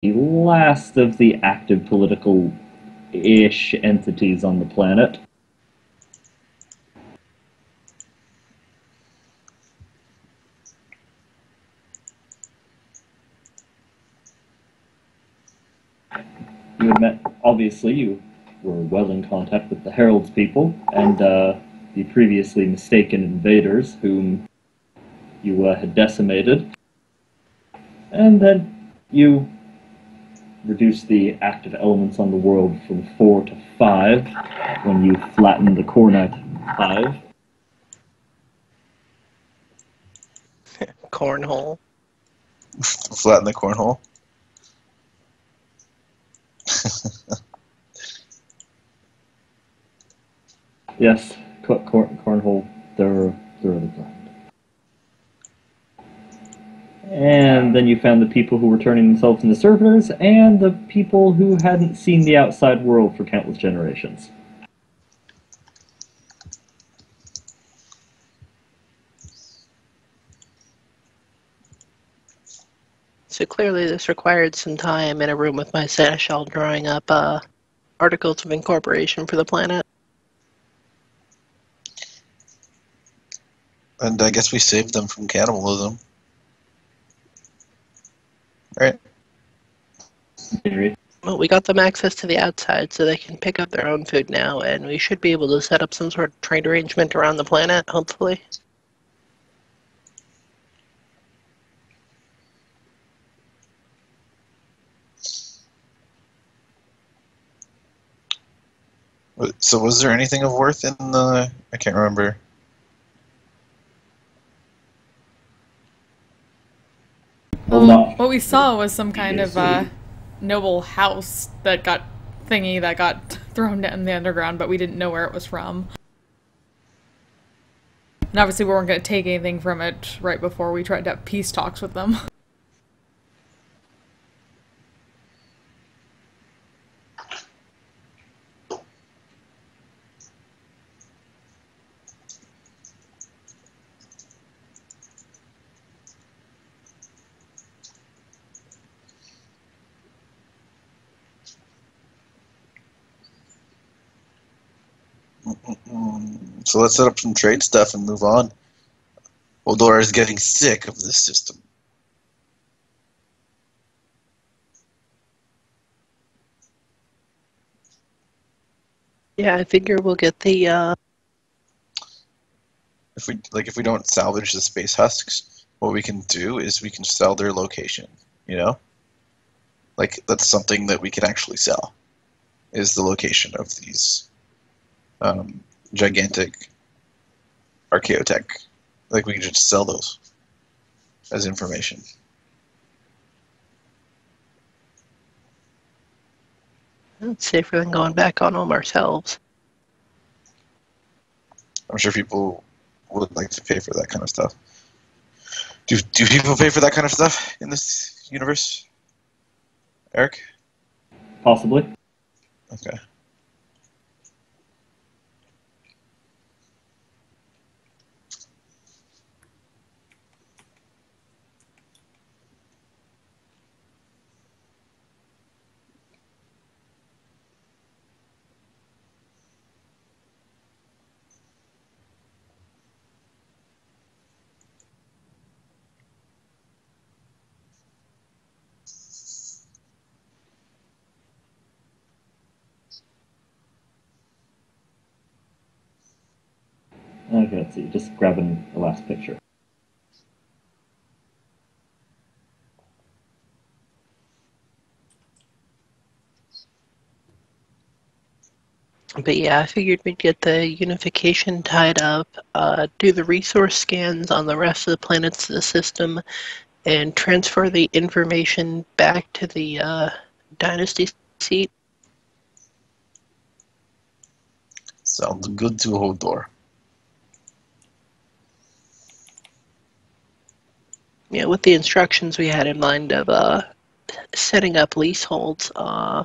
the last of the active political-ish entities on the planet. You had met, obviously, you were well in contact with the Herald's people and the previously mistaken invaders whom you had decimated. And then you reduced the active elements on the world from 4 to 5 when you flattened the Cornite hive. Cornhole. Flatten the cornhole. Yes, cornhole, they're really grand. And then you found the people who were turning themselves into servitors, and the people who hadn't seen the outside world for countless generations. So clearly this required some time in a room with my seneschal drawing up articles of incorporation for the planet. And I guess we saved them from cannibalism. Right? Well, we got them access to the outside so they can pick up their own food now, and we should be able to set up some sort of trade arrangement around the planet, hopefully. So was there anything of worth in the... I can't remember. What we saw was some kind of noble house that got thrown in the underground, but we didn't know where it was from. And obviously we weren't going to take anything from it right before we tried to have peace talks with them. So let's set up some trade stuff and move on. Oldora is getting sick of this system. Yeah, I figure we'll get the If we don't salvage the space husks, what we can do is we can sell their location, you know? Like, that's something that we can actually sell, is the location of these gigantic archaeotech. Like, we can just sell those as information. It's safer than going back on them ourselves. I'm sure people would like to pay for that kind of stuff. Do people pay for that kind of stuff in this universe? Eric? Possibly. Okay. Okay, let's see. Just grabbing the last picture. But yeah, I figured we'd get the unification tied up, do the resource scans on the rest of the planets of the system, and transfer the information back to the dynasty seat. Sounds good to Hodor. Yeah, with the instructions we had in mind of setting up leaseholds, I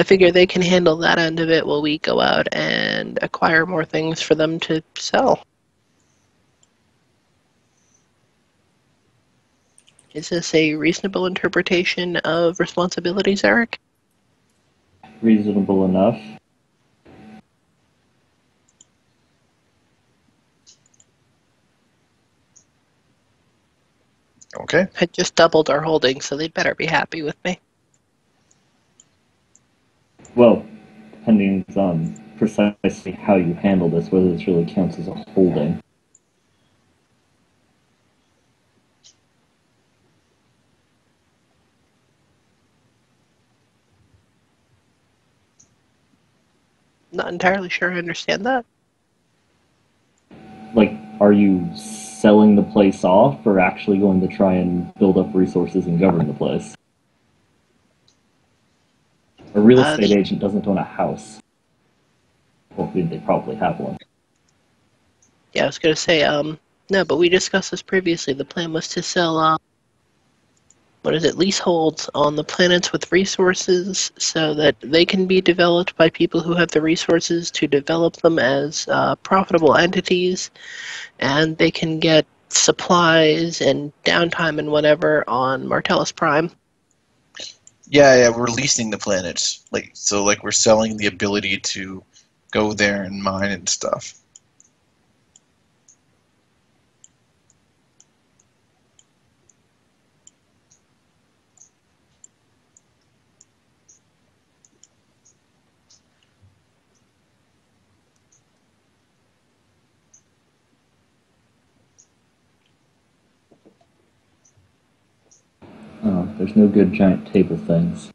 figure they can handle that end of it while we go out and acquire more things for them to sell. Is this a reasonable interpretation of responsibilities, Eric? Reasonable enough. Okay. I just doubled our holdings, so they'd better be happy with me. Well, depending on precisely how you handle this, whether this really counts as a holding. Not entirely sure I understand that. Like, are you selling the place off, or actually going to try and build up resources and govern the place? A real estate agent doesn't own a house. Well, they probably have one. Yeah, I was going to say, no, but we discussed this previously. The plan was to sell, leaseholds on the planets with resources so that they can be developed by people who have the resources to develop them as profitable entities, and they can get supplies and downtime and whatever on Martellus Prime. Yeah, we're leasing the planets. So we're selling the ability to go there and mine and stuff. Oh, there's no good giant table things.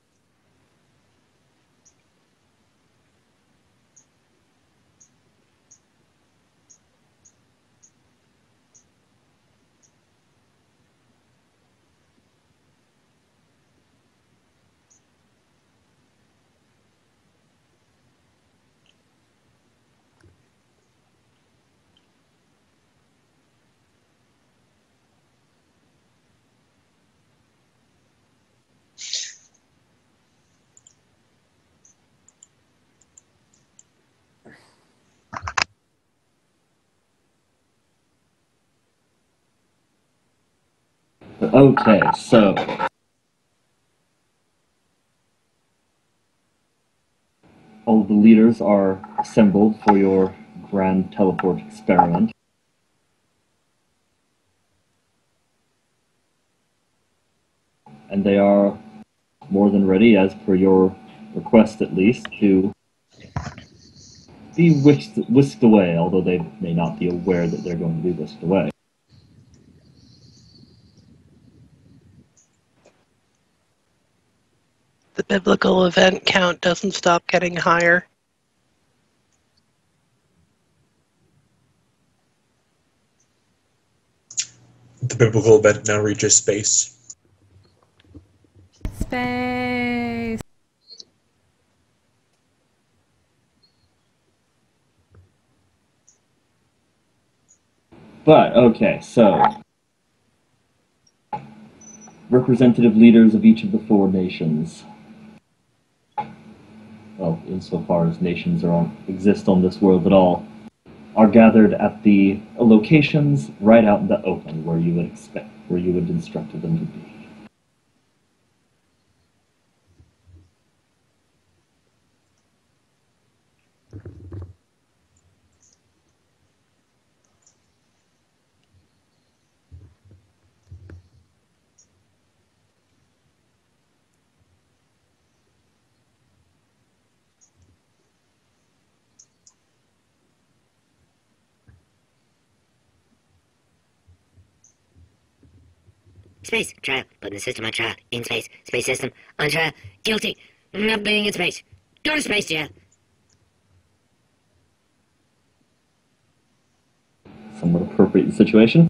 Okay, so all the leaders are assembled for your grand teleport experiment. And they are more than ready, as per your request at least, to be whisked away, although they may not be aware that they're going to be whisked away. The biblical event count doesn't stop getting higher. The biblical event now reaches space. Space. But, okay, so representative leaders of each of the 4 nations. Well, insofar as nations exist on this world at all, are gathered at the locations right out in the open where you would instruct them to be. Space, trial, put in the system on trial, in space, space system, on trial, guilty, not being in space, go to space jail. Somewhat appropriate in the situation.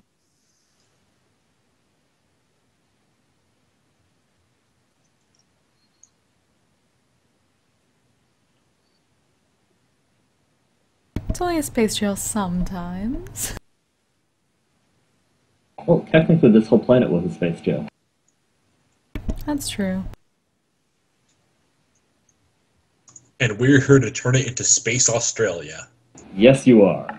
It's only a space jail sometimes. Well, technically this whole planet was a space jail. That's true. And we're here to turn it into Space Australia. Yes, you are.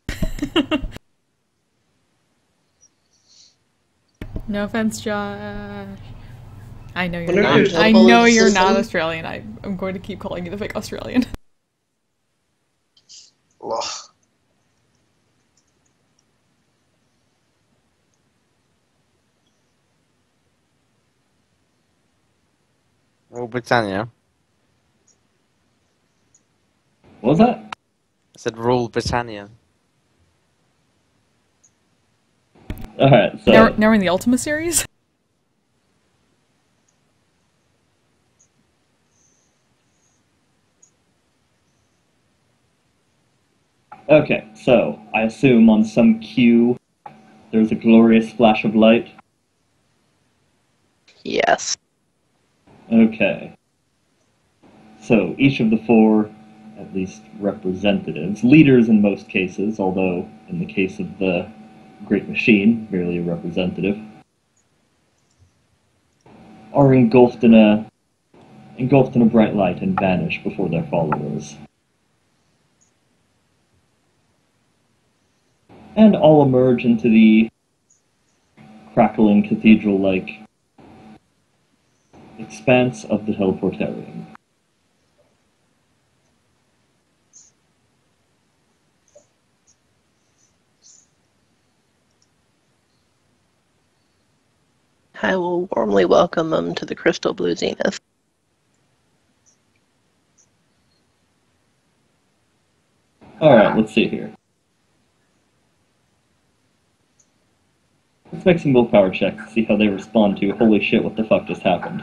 No offense, Josh. I know you're Wonder not. if I there's know a you're not system. Australian. I'm going to keep calling you the fake Australian. Ugh. Rule Britannia. What was that? I said Rule Britannia. Alright, so... Now we're in the Ultima series? Okay, so, I assume on some cue, there's a glorious flash of light. Yes. Okay. So, each of the four, at least representatives, leaders in most cases, although in the case of the Great Machine, merely a representative, are engulfed in a bright light and vanish before their followers. And all emerge into the crackling cathedral-like expanse of the teleportarium. I will warmly welcome them to the Crystal Blue Zenith. Alright, let's see here. Let's make some willpower checks to see how they respond to holy shit, what the fuck just happened.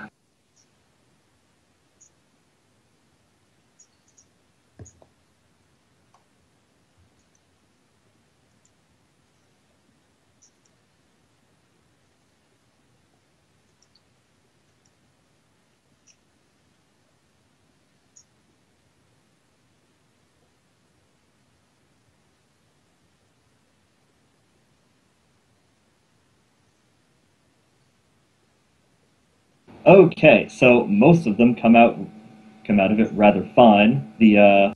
Okay, so most of them come out of it rather fine. The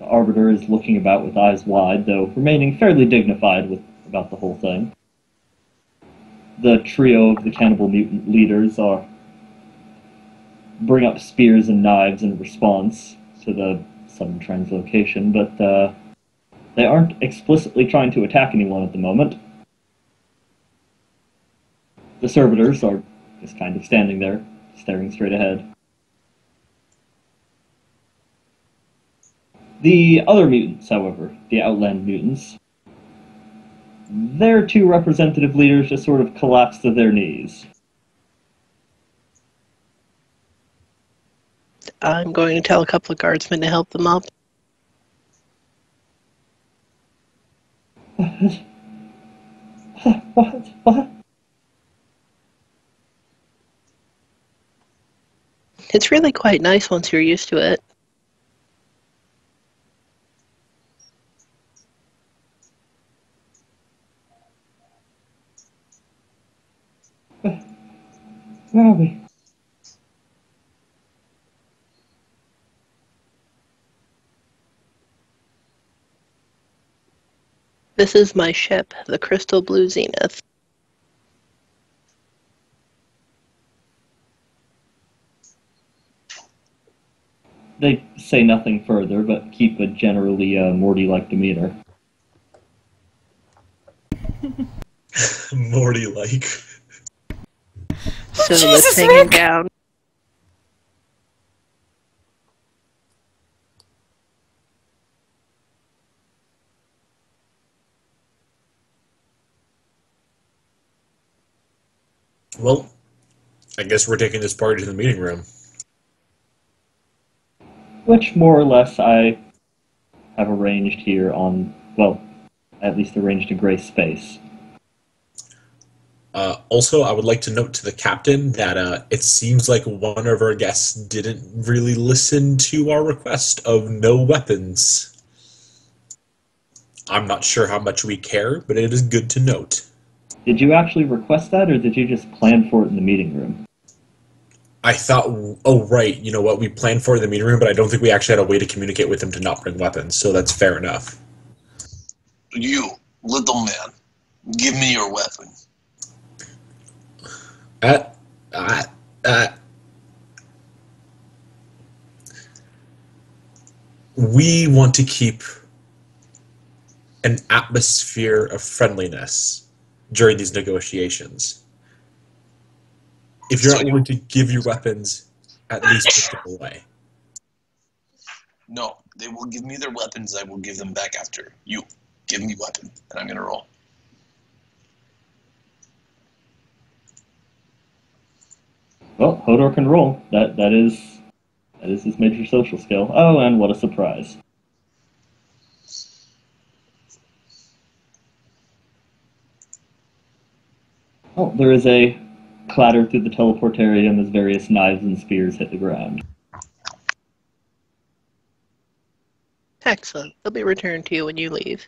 Arbiter is looking about with eyes wide, though remaining fairly dignified about the whole thing. The trio of the cannibal mutant leaders bring up spears and knives in response to the sudden translocation, but they aren't explicitly trying to attack anyone at the moment. The servitors are just kind of standing there, staring straight ahead. The other mutants, however, the Outland mutants, their two representative leaders just sort of collapse to their knees. I'm going to tell a couple of guardsmen to help them up. What? It's really quite nice once you're used to it. Where are we? This is my ship, the Crystal Blue Zenith. They say nothing further, but keep a generally Morty-like demeanor. Morty-like. So Jesus, let's hang Rick! it down. Well, I guess we're taking this party to the meeting room. Which, more or less, I have arranged here on, well, at least arranged a gray space. Also, I would like to note to the captain that it seems like one of our guests didn't really listen to our request of no weapons. I'm not sure how much we care, but it is good to note. Did you actually request that, or did you just plan for it in the meeting room? I thought, oh right, you know what, we planned for it in the meeting room, but I don't think we actually had a way to communicate with them to not bring weapons, so that's fair enough. You, little man, give me your weapon. Uh, uh, uh, we want to keep an atmosphere of friendliness during these negotiations. If you're not willing to give your weapons, at least put them away. No, they will give me their weapons. I will give them back after. You give me weapon, and I'm gonna roll. Well, Hodor can roll. That is his major social skill. Oh, and what a surprise. Oh, there is a clatter through the teleportarium as various knives and spears hit the ground. Excellent. They'll be returned to you when you leave.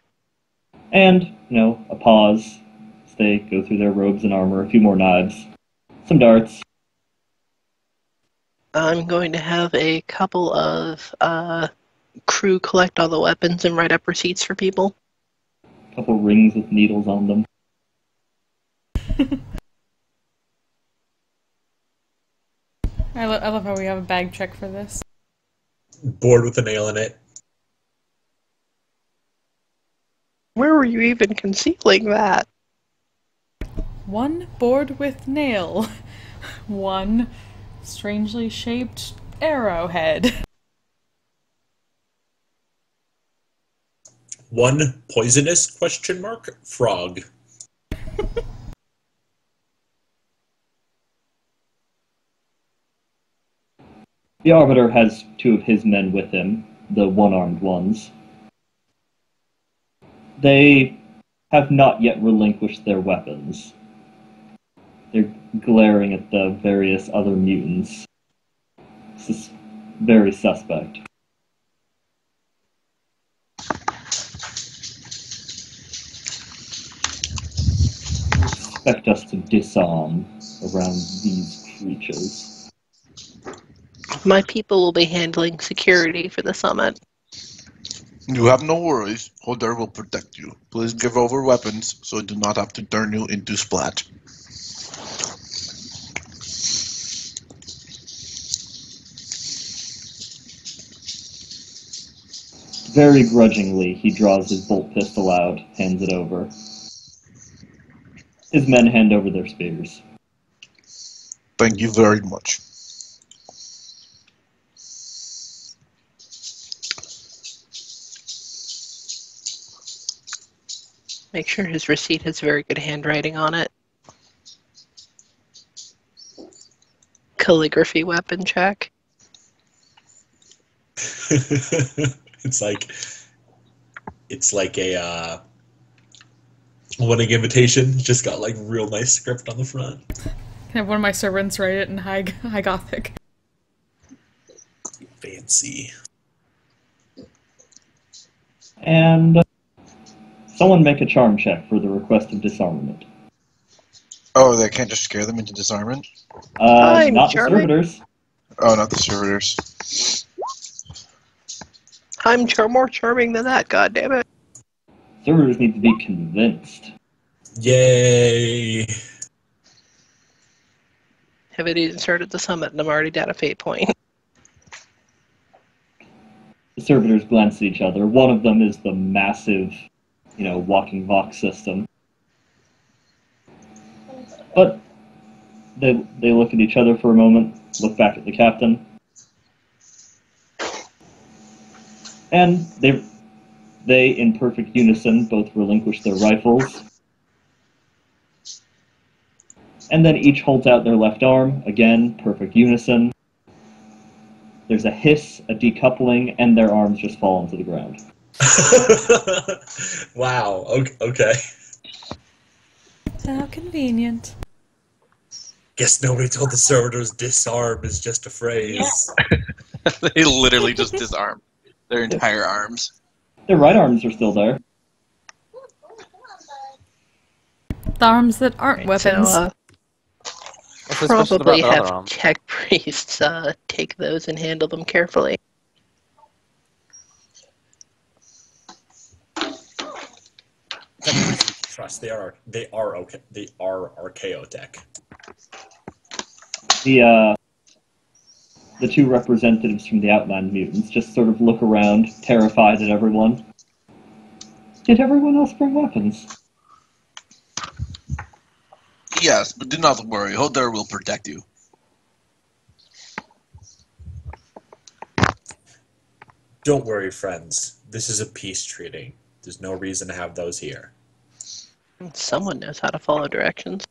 And, a pause as they go through their robes and armor, a few more knives, some darts. I'm going to have a couple of crew collect all the weapons and write up receipts for people. A couple rings with needles on them. I love how we have a bag check for this. Board with a nail in it. Where were you even concealing that? One board with nail. One strangely shaped arrowhead. One poisonous ? Frog. The Arbiter has two of his men with him, the one-armed ones. They have not yet relinquished their weapons. They're glaring at the various other mutants. This is very suspect. Expect us to disarm around these creatures. My people will be handling security for the summit. You have no worries. Hodor will protect you. Please give over weapons so I do not have to turn you into splat. Very grudgingly, he draws his bolt pistol out, hands it over. His men hand over their spears. Thank you very much. Make sure his receipt has very good handwriting on it. Calligraphy weapon check. It's like a wedding invitation. Just got like real nice script on the front. Can I have one of my servants write it in high Gothic? Fancy. And someone make a charm check for the request of disarmament. Oh, they can't just scare them into disarmament? Not the charming. servitors. Oh, not the servitors. I'm more charming than that, goddammit. Servitors need to be convinced. Yay! Haven't even started the summit and I'm already down a fate point. The servitors glance at each other. One of them is the massive, walking Vox system. But they look at each other for a moment, look back at the captain, and they in perfect unison both relinquish their rifles, and then each holds out their left arm, again, perfect unison. There's a hiss, a decoupling, and their arms just fall onto the ground. Wow, okay. How convenient. Guess nobody told the servitors disarm is just a phrase. They literally just disarm their entire arms. Their right arms are still there. The arms that aren't weapons. So, What's so special probably about the other have arm? tech priests take those and handle them carefully. Trust, they are okay. They are archaeotech. The two representatives from the Outland mutants just sort of look around, terrified at everyone. Did everyone else bring weapons? Yes, but do not worry. Hodor will protect you. Don't worry, friends. This is a peace treaty. There's no reason to have those here. Someone knows how to follow directions.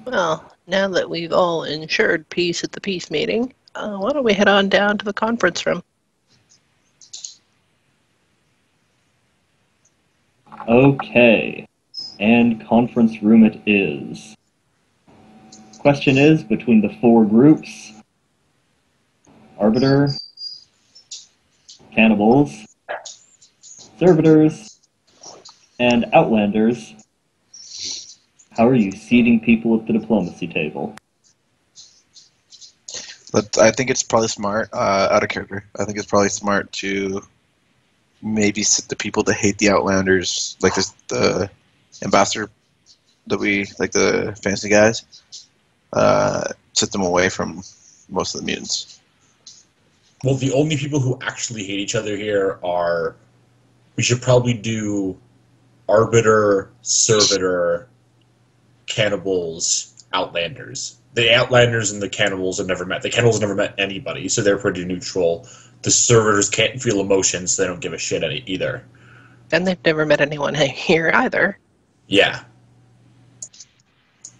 Well, now that we've all ensured peace at the peace meeting, why don't we head on down to the conference room? Okay. And conference room it is. Question is, between the four groups, Arbiter, Cannibals, Servitors, and Outlanders, how are you seating people at the diplomacy table? But I think it's probably smart, out of character, I think it's probably smart to maybe sit the people that hate the Outlanders, like the ambassador that we, like the fancy guys, sit them away from most of the mutants. Well, the only people who actually hate each other here are... We should probably do Arbiter, Servitor, Cannibals, Outlanders. The Outlanders and the Cannibals have never met. The Cannibals have never met anybody, so they're pretty neutral. The Servitors can't feel emotions, so they don't give a shit either. And they've never met anyone here either. Yeah.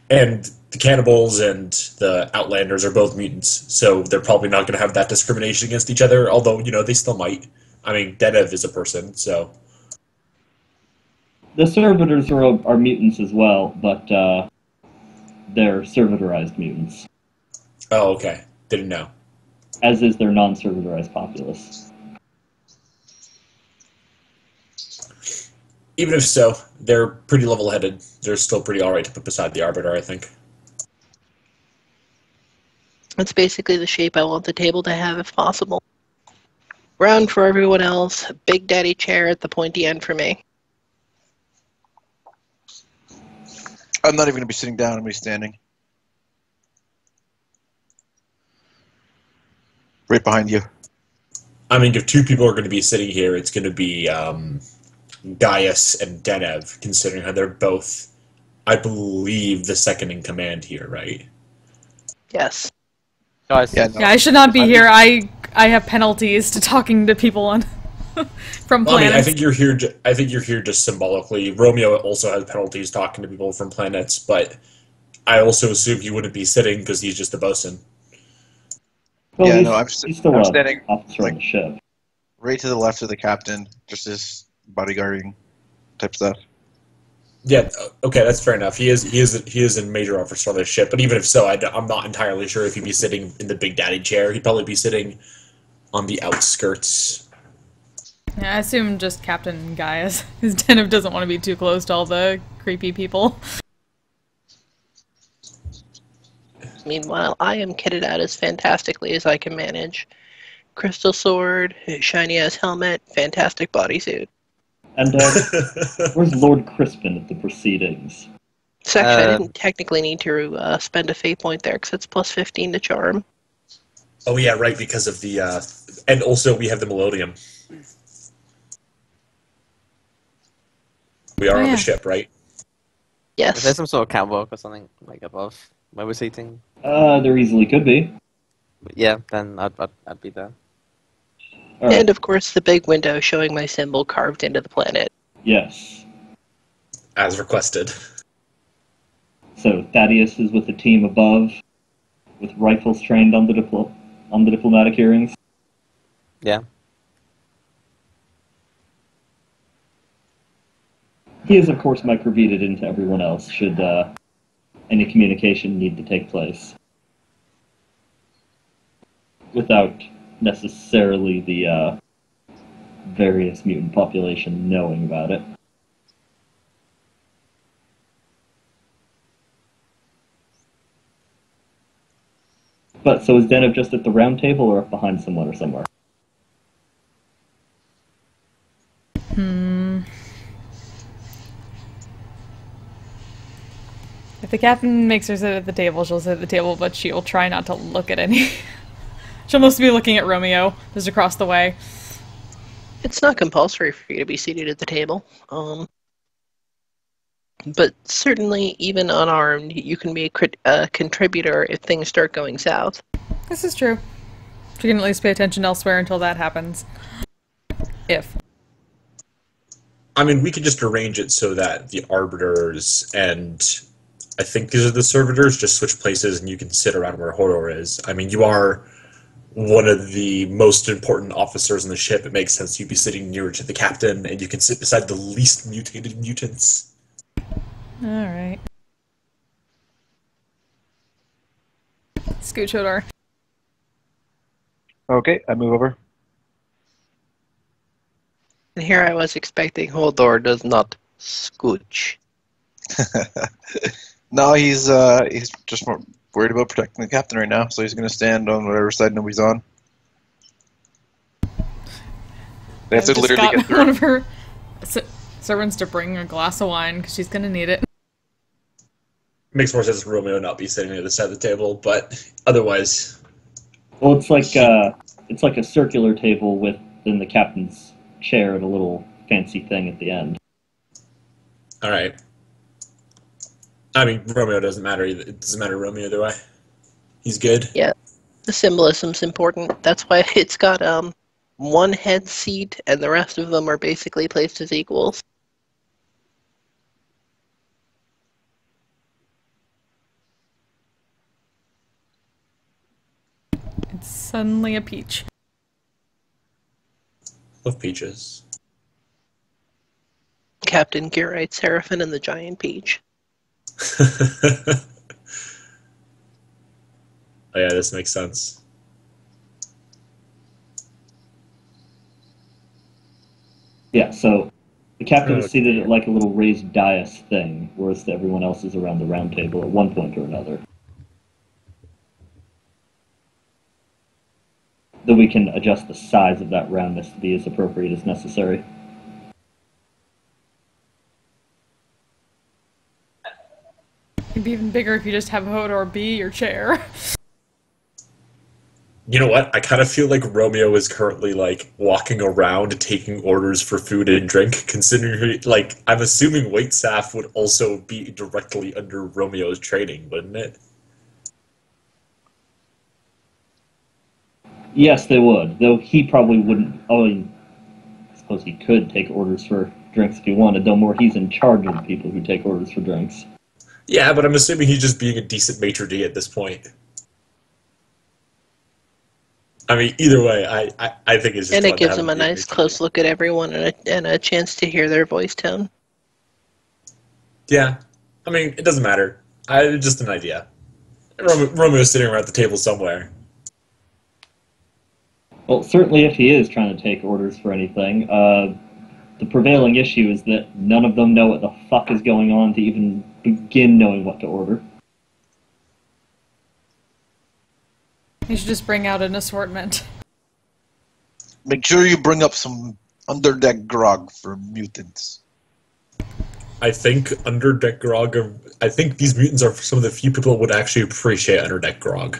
And the Cannibals and the Outlanders are both mutants, so they're probably not going to have that discrimination against each other, although, they still might. I mean, Zennith is a person, so... The Servitors are mutants as well, but they're servitorized mutants. Oh, okay. Didn't know. As is their non-servitorized populace. Even if so, they're pretty level-headed. They're still pretty alright to put beside the Arbiter, I think. That's basically the shape I want the table to have, if possible. Round for everyone else, Big Daddy chair at the pointy end for me. I'm not even going to be sitting down, I'm going to be standing. Right behind you. I mean, if two people are going to be sitting here, it's going to be Gaius and Zennith, considering how they're both, I believe, the second in command here, right? Yes. Guys, Yeah, I should not be here. I have penalties to talking to people on from planets. Well, I mean, I think you're here just symbolically. Romeo also has penalties talking to people from planets, but I also assume he wouldn't be sitting because he's just a bosun. Well, Yeah, he's, no, he's still I'm an standing, officer on the ship. right to the left of the captain, just his bodyguarding type stuff. Yeah, okay, that's fair enough. He is a major officer on this ship, but even if so, I'm not entirely sure if he'd be sitting in the Big Daddy chair. He'd probably be sitting on the outskirts. Yeah, I assume just Captain Gaius, because Zennith doesn't want to be too close to all the creepy people. Meanwhile, I am kitted out as fantastically as I can manage. Crystal sword, shiny ass helmet, fantastic bodysuit. And where's Lord Crispin at the proceedings? So actually, I didn't technically need to spend a fate point there, because it's plus 15 to charm. Oh yeah, right, because of the... and also we have the Melodium. We are on the ship, right? Yes. If there's some sort of catwalk or something like above where we're seating, There easily could be. yeah, then I'd be there. All right. And of course, the big window showing my symbol carved into the planet. Yes. As requested. So Thaddeus is with the team above, with rifles trained on the diplomatic hearings. Yeah. He is, of course, microbeaded into everyone else, should any communication need to take place. Without necessarily the various mutant population knowing about it. But, so is Zennith just at the round table or up behind someone or somewhere? If the captain makes her sit at the table, she'll sit at the table, but she'll try not to look at any. She'll mostly be looking at Romeo, just across the way. It's not compulsory for you to be seated at the table. But certainly, even unarmed, you can be a contributor if things start going south. This is true. She can at least pay attention elsewhere until that happens. If. I mean, we could just arrange it so that the arbiters and I think these are the servitors just switch places and you can sit around where Horror is. I mean, you are one of the most important officers on the ship. It makes sense you'd be sitting nearer to the captain and you can sit beside the least mutated mutants. Alright. Scooch Hodor. Okay, I move over. And here I was expecting Hodor does not scooch. No, he's just more worried about protecting the captain right now, so he's going to stand on whatever side nobody's on. They have to literally get through. One of her servants to bring a glass of wine because she's going to need it. Makes more sense for Romeo not be sitting at the side of the table, but otherwise. Well, it's like a circular table within the captain's chair and a little fancy thing at the end. All right. I mean, Romeo doesn't matter either. It doesn't matter Romeo either way. He's good. Yeah, the symbolism's important. That's why it's got one head seat, and the rest of them are basically placed as equals. It's suddenly a peach. Love peaches. Captain Gerite, Seraphim, and the giant peach. Oh yeah, this makes sense. Yeah, so the captain is seated at like a little raised dais thing, whereas everyone else is around the round table at one point or another. Though we can adjust the size of that roundness to be as appropriate as necessary. It'd be even bigger if you just have Hodor be your chair. You know what? I kind of feel like Romeo is currently, like, walking around taking orders for food and drink, considering, like, I'm assuming waitstaff would also be directly under Romeo's training, wouldn't it? Yes, they would, though he probably wouldn't. Oh, I suppose he could take orders for drinks if he wanted, though more he's in charge of the people who take orders for drinks. Yeah, but I'm assuming he's just being a decent maitre d' at this point. I mean, either way, I think it's just... And it gives him a nice close look at everyone and a chance to hear their voice tone. Yeah. I mean, it doesn't matter. Just an idea. Romeo's sitting around the table somewhere. Well, certainly if he is trying to take orders for anything, the prevailing issue is that none of them know what the fuck is going on to even begin knowing what to order. You should just bring out an assortment. Make sure you bring up some underdeck grog for mutants. I think underdeck grog... I think these mutants are some of the few people who would actually appreciate underdeck grog.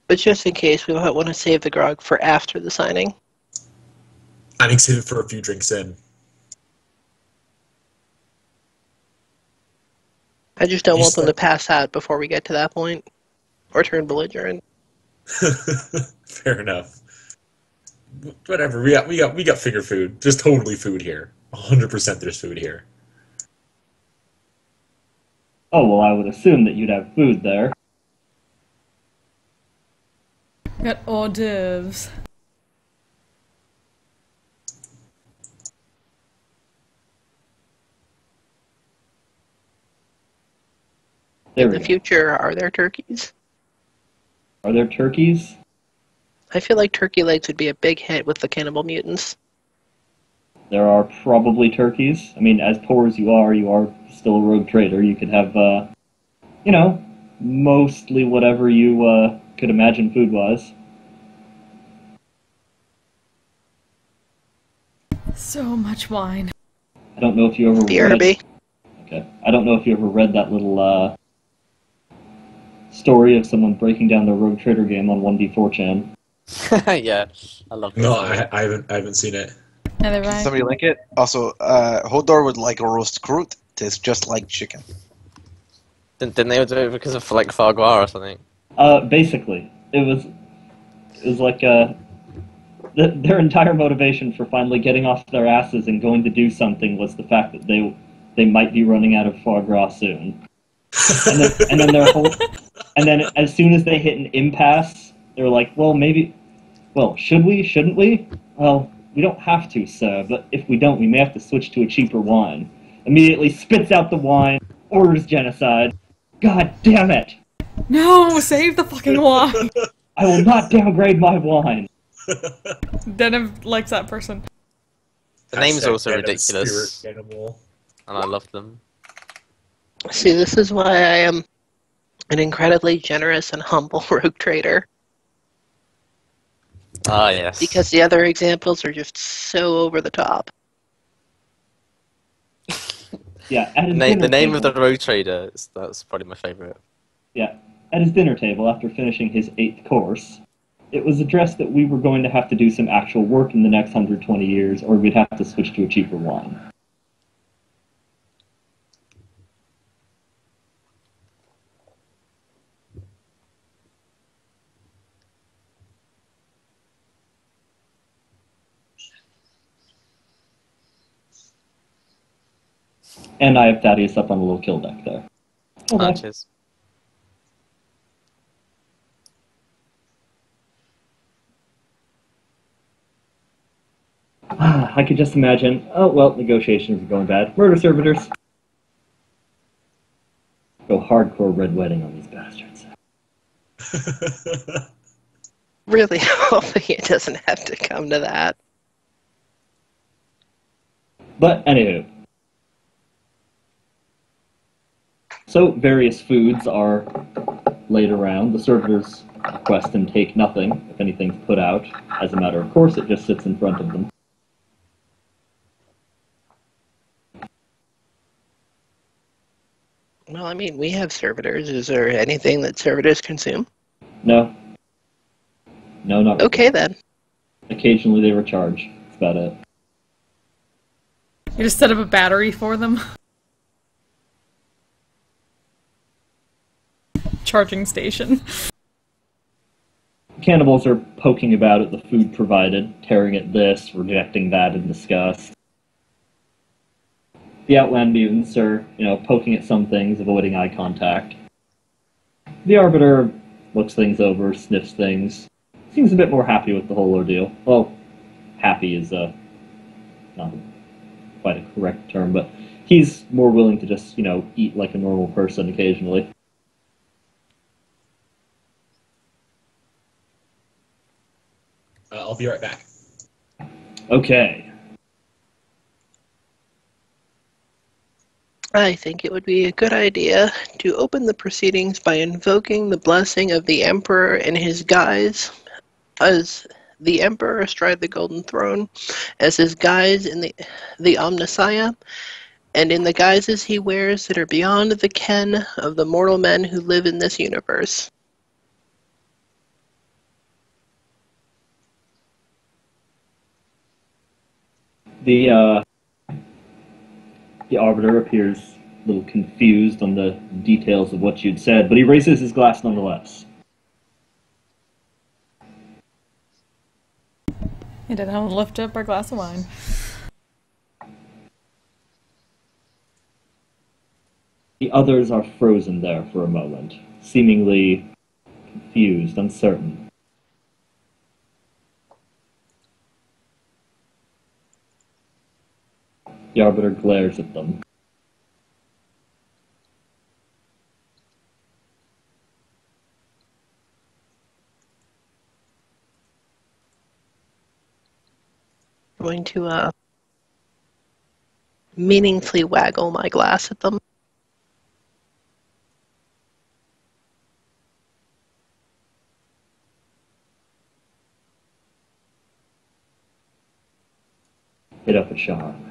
But just in case, we might want to save the grog for after the signing. I think save it for a few drinks in. I just don't want them to pass out before we get to that point. Or turn belligerent. Fair enough. Whatever, we got finger food. Just totally food here. 100% there's food here. Oh, well, I would assume that you'd have food there. Got hors d'oeuvres. In the future, are there turkeys? Are there turkeys? I feel like turkey legs would be a big hit with the cannibal mutants. There are probably turkeys. I mean, as poor as you are still a rogue trader. You could have, you know, mostly whatever you could imagine food-wise. So much wine. I don't know if you ever BRB. Okay. I don't know if you ever read that little story of someone breaking down their Rogue Trader game on 1D4chan. Yeah, I love that. No, story. I haven't seen it. Neither Can have I. somebody link it? Also, Hodor would like a roast croûte. Tastes just like chicken. Didn't they do it because of like foie gras or something? Basically, it was like their entire motivation for finally getting off their asses and going to do something was the fact that they might be running out of foie gras soon. And then their whole, and then as soon as they hit an impasse, they were like, well, should we? Shouldn't we? Well, we don't have to, sir, but if we don't, we may have to switch to a cheaper wine. Immediately spits out the wine, orders genocide. God damn it! No, save the fucking wine. I will not downgrade my wine. Zennith likes that person. The names are also Hashtag ridiculous, spirit animal. and I love them. See, this is why I am an incredibly generous and humble rogue trader. Ah, yes. Because the other examples are just so over the top. Yeah, at the his name, dinner the name of table- the road trader, that's probably my favourite. Yeah, at his dinner table after finishing his 8th course, it was addressed that we were going to have to do some actual work in the next 120 years, or we'd have to switch to a cheaper wine. And I have Thaddeus up on a little kill deck there. Okay. Cheers. I could just imagine, oh, well, negotiations are going bad. Murder servitors. Go hardcore red wedding on these bastards. Really hoping it doesn't have to come to that. But, anywho. So, various foods are laid around. The servitors request and take nothing if anything's put out. As a matter of course, it just sits in front of them. Well, I mean, we have servitors. Is there anything that servitors consume? No. No, not really. Okay, then. Occasionally they recharge. That's about it. You just set up a battery for them. Charging station. Cannibals are poking about at the food provided, tearing at this, rejecting that in disgust. The Outland mutants are, poking at some things, avoiding eye contact. The Arbiter looks things over, sniffs things. Seems a bit more happy with the whole ordeal. Well, happy is not quite a correct term, but he's more willing to just, eat like a normal person occasionally. I'll be right back. Okay. I think it would be a good idea to open the proceedings by invoking the blessing of the Emperor in his guise as the Emperor astride the Golden Throne, as his guise in the Omnissiah, and in the guises he wears that are beyond the ken of the mortal men who live in this universe. The Arbiter appears a little confused on the details of what you'd said, but he raises his glass nonetheless. He did have to lift up our glass of wine. The others are frozen there for a moment, seemingly confused, uncertain. The Arbiter glares at them. I'm going to meaningfully waggle my glass at them. Hit up a charm.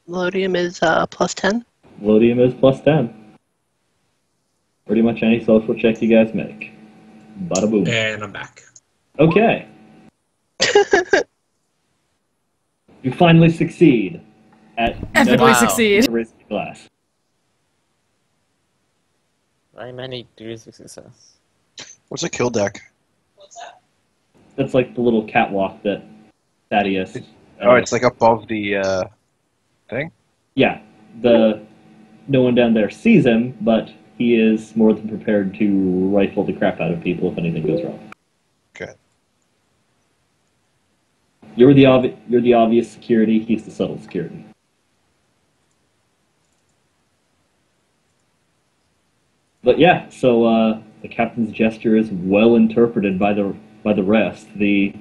Lodium is plus 10. Lodium is plus 10. Pretty much any social check you guys make. Bada boom. And I'm back. Okay. You finally succeed at Epically Wow. succeed. raising the glass. Very many degrees of success. What's a kill deck? That's like the little catwalk that Thaddeus. Oh, it's like above the thing? Yeah, no one down there sees him, but he is more than prepared to rifle the crap out of people if anything goes wrong. Okay. You're the obvious security. He's the subtle security. But yeah, so the captain's gesture is well interpreted by the rest. The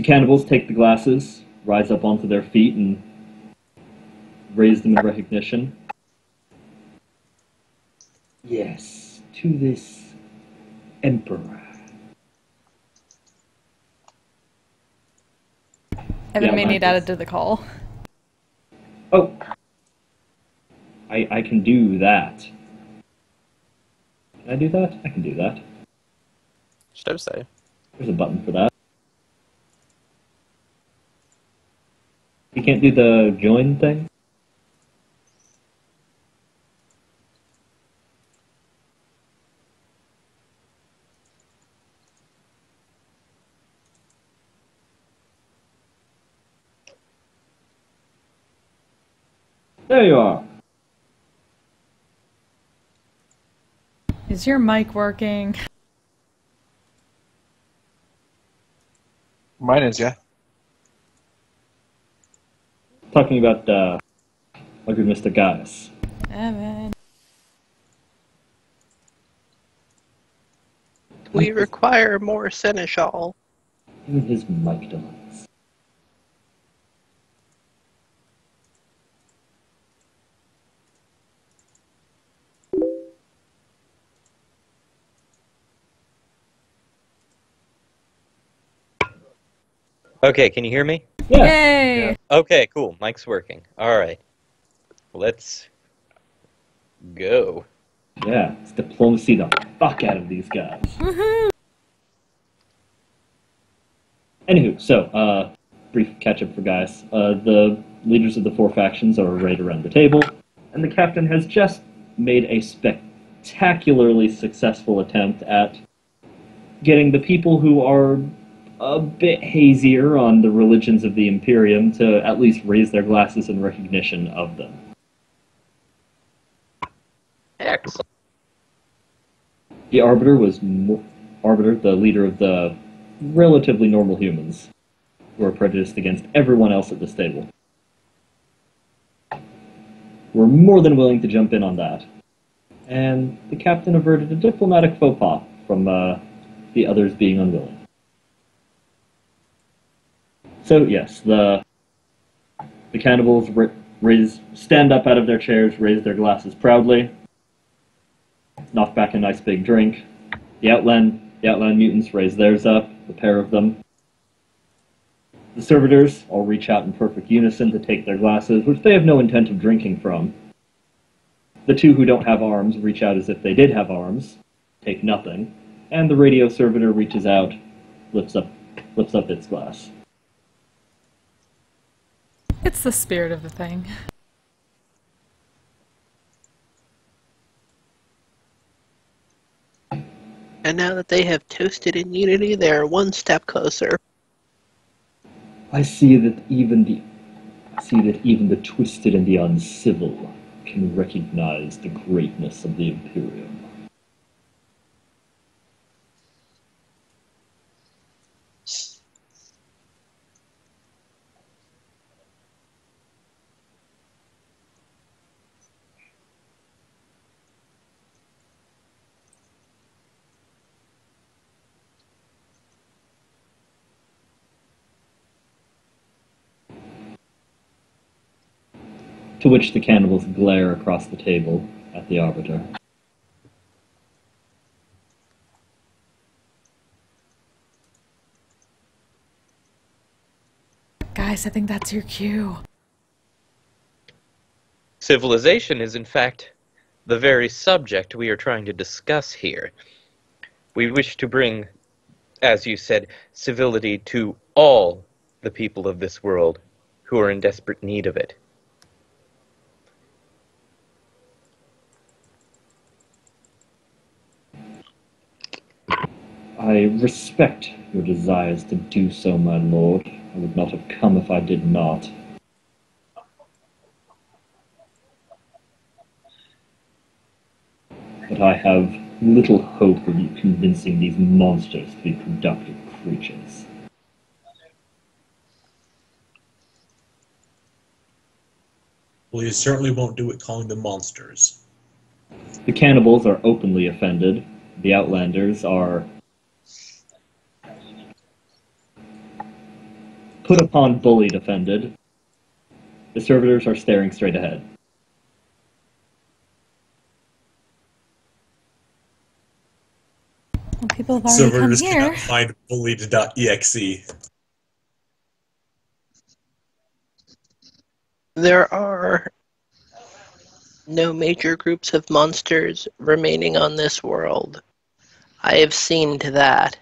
cannibals take the glasses, rise up onto their feet, and raise them in recognition. Yes, to this emperor. Evan Yeah, may need mine added is. to the call. Oh, I can do that. Can I do that? I can do that. Should have say. There's a button for that. You can't do the join thing? There you are. Is your mic working? Mine is, yeah. Talking about, Ugly Mr. Gaius. Evan. We require more seneschal. Even his mic delays. Okay, can you hear me? Yeah. Yay! Okay, cool. Mic's working. All right. Let's go. Yeah, it's diplomacy the fuck out of these guys. Woohoo! Anywho, so, brief catch-up for guys. The leaders of the four factions are right around the table, and the captain has just made a spectacularly successful attempt at getting the people who are a bit hazier on the religions of the Imperium to at least raise their glasses in recognition of them. Excellent. The Arbiter was Arbiter, the leader of the relatively normal humans, who are prejudiced against everyone else at this table. We're more than willing to jump in on that. And the captain averted a diplomatic faux pas from the others being unwilling. So yes, the cannibals stand up out of their chairs, raise their glasses proudly, knock back a nice big drink. The outland mutants raise theirs up, the pair of them. The servitors all reach out in perfect unison to take their glasses, which they have no intent of drinking from. The two who don't have arms reach out as if they did have arms, take nothing, and the radio servitor reaches out, lifts up its glass. It's the spirit of the thing. And now that they have toasted in unity, they are one step closer. I see that even the twisted and the uncivil can recognize the greatness of the Imperium. To which the cannibals glare across the table at the Arbiter. guys, I think that's your cue. Civilization is, in fact, the very subject we are trying to discuss here. We wish to bring, as you said, civility to all the people of this world who are in desperate need of it. I respect your desires to do so, my lord. I would not have come if I did not. But I have little hope of you convincing these monsters to be productive creatures. Well, you certainly won't do it calling them monsters. The cannibals are openly offended. The outlanders are put upon, bullied, offended. The servitors are staring straight ahead. Well, people have already come Servers here. cannot find bullied.exe. There are no major groups of monsters remaining on this world. I have seen to that.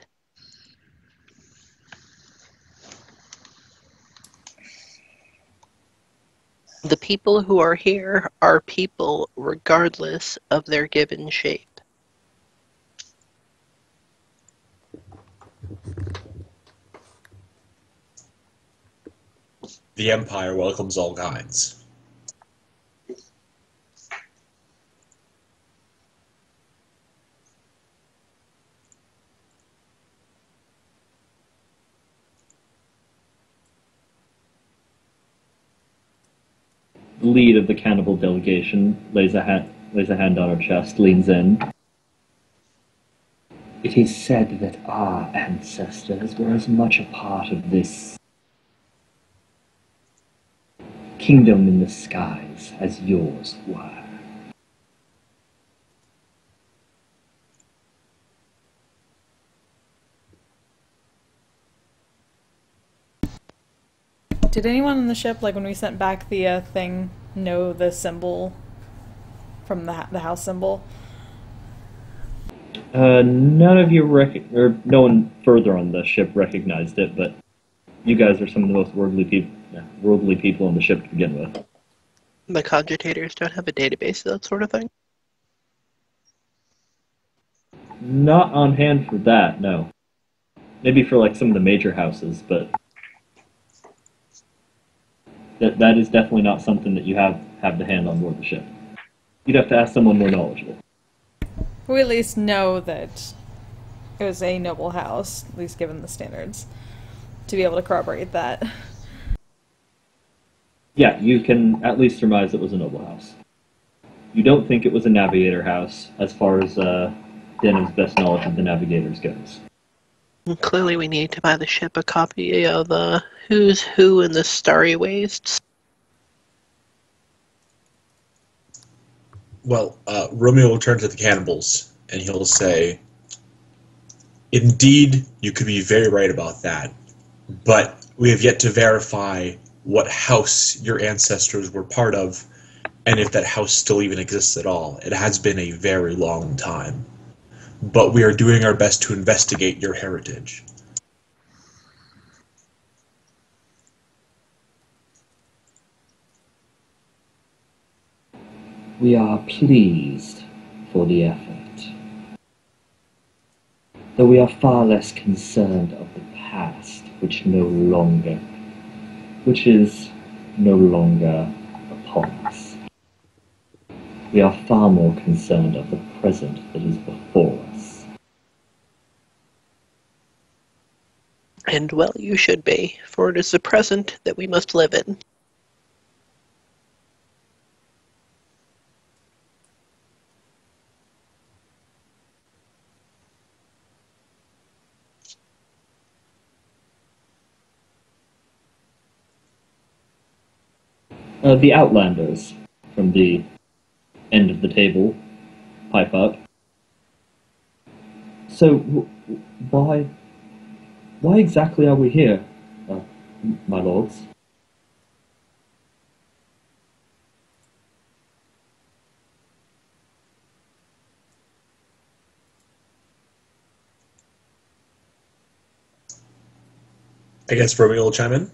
The people who are here are people regardless of their given shape. The Empire welcomes all kinds. The lead of the cannibal delegation lays a hand on her chest, leans in. It is said that our ancestors were as much a part of this kingdom in the skies as yours were. Did anyone on the ship, like when we sent back the thing, know the symbol from the house symbol? None of you or no one further on the ship recognized it, but you guys are some of the most worldly people on the ship to begin with. The cogitators don't have a database of that sort of thing? Not on hand for that, no. Maybe for like some of the major houses, but that is definitely not something that you have to hand on board the ship. You'd have to ask someone more knowledgeable. We at least know that it was a noble house, at least given the standards, to be able to corroborate that. Yeah, you can at least surmise it was a noble house. You don't think it was a navigator house, as far as Denham's best knowledge of the navigators goes. Clearly we need to buy the ship a copy of Who's Who in the Starry Wastes. Well, Romeo will turn to the cannibals, and he'll say, "Indeed, you could be very right about that, but we have yet to verify what house your ancestors were part of, and if that house still even exists at all. It has been a very long time. But we are doing our best to investigate your heritage." We are pleased for the effort, though we are far less concerned of the past, which is no longer upon us. We are far more concerned of the present that is before us. And well, you should be, for it is the present that we must live in. The Outlanders, from the end of the table, pipe up. So, why exactly are we here, my lords? I guess Romeo will chime in.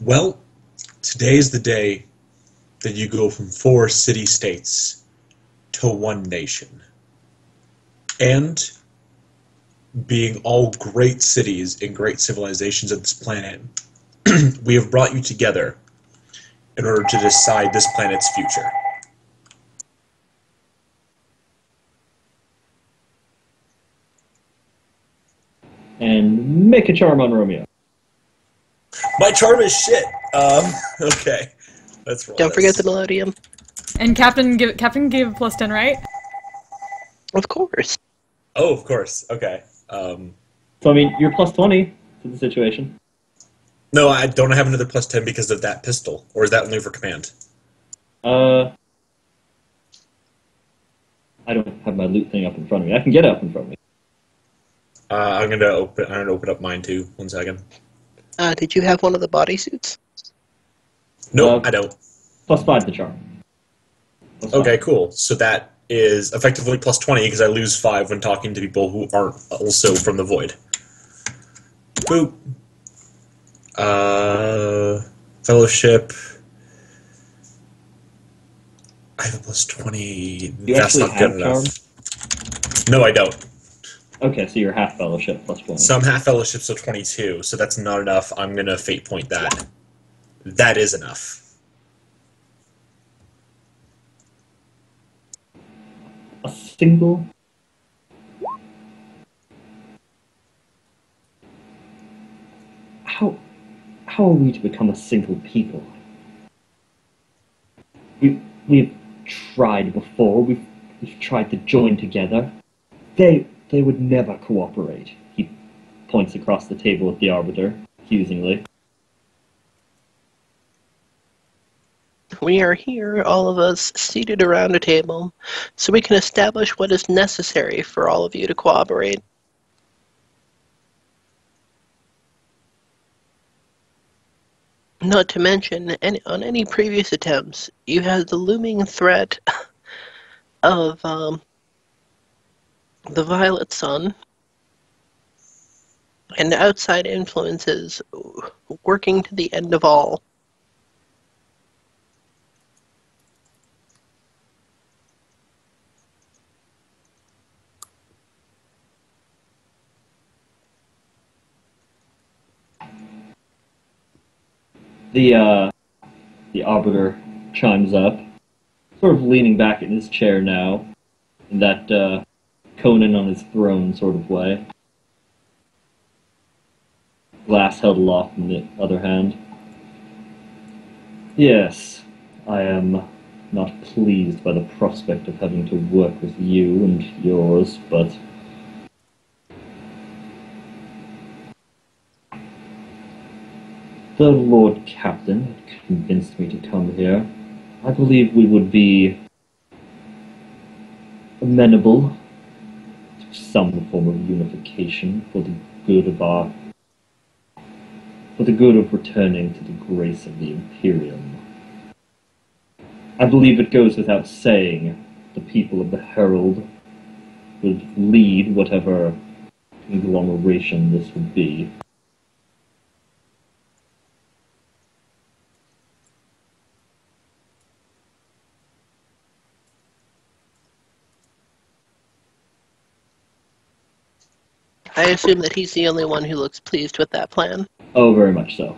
Well, today's the day that you go from 4 city-states to 1 nation. And being all great cities and great civilizations of this planet, we have brought you together in order to decide this planet's future. And make a charm on Romeo. My charm is shit. Okay. Let's roll Don't forget this. the Melodium. And Captain gave +10, right? Of course. Oh, of course. Okay. So, I mean, you're +20 to the situation. No, I don't have another +10 because of that pistol. Or is that only for command? I don't have my loot thing up in front of me. I can get it up in front of me. I'm gonna open up mine too. 1 second. Did you have one of the bodysuits? Nope, I don't. +5 the charm. Okay, cool. So that is effectively +20 because I lose 5 when talking to people who aren't also from the void. Boop. Fellowship. I have a +20. You That's actually not good have enough. charm? No, I don't. Okay, so you're half fellowship +20. Some half fellowships are 22, so that's not enough. I'm gonna fate point that. That is enough. A single. How are we to become a single people? We've tried before. We've tried to join together. They would never cooperate. He points across the table at the Arbiter, accusingly. We are here, all of us, seated around a table, so we can establish what is necessary for all of you to cooperate. Not to mention, on any previous attempts, you had the looming threat of the Violet Sun and outside influences working to the end of all. The Arbiter chimes up, sort of leaning back in his chair now, in that Conan on his throne sort of way. Glass held aloft in the other hand. Yes, I am not pleased by the prospect of having to work with you and yours, but the Lord Captain had convinced me to come here. I believe we would be amenable to some form of unification for the good of returning to the grace of the Imperium. I believe it goes without saying the people of the Herald would lead whatever conglomeration this would be. I assume that he's the only one who looks pleased with that plan. Oh, very much so.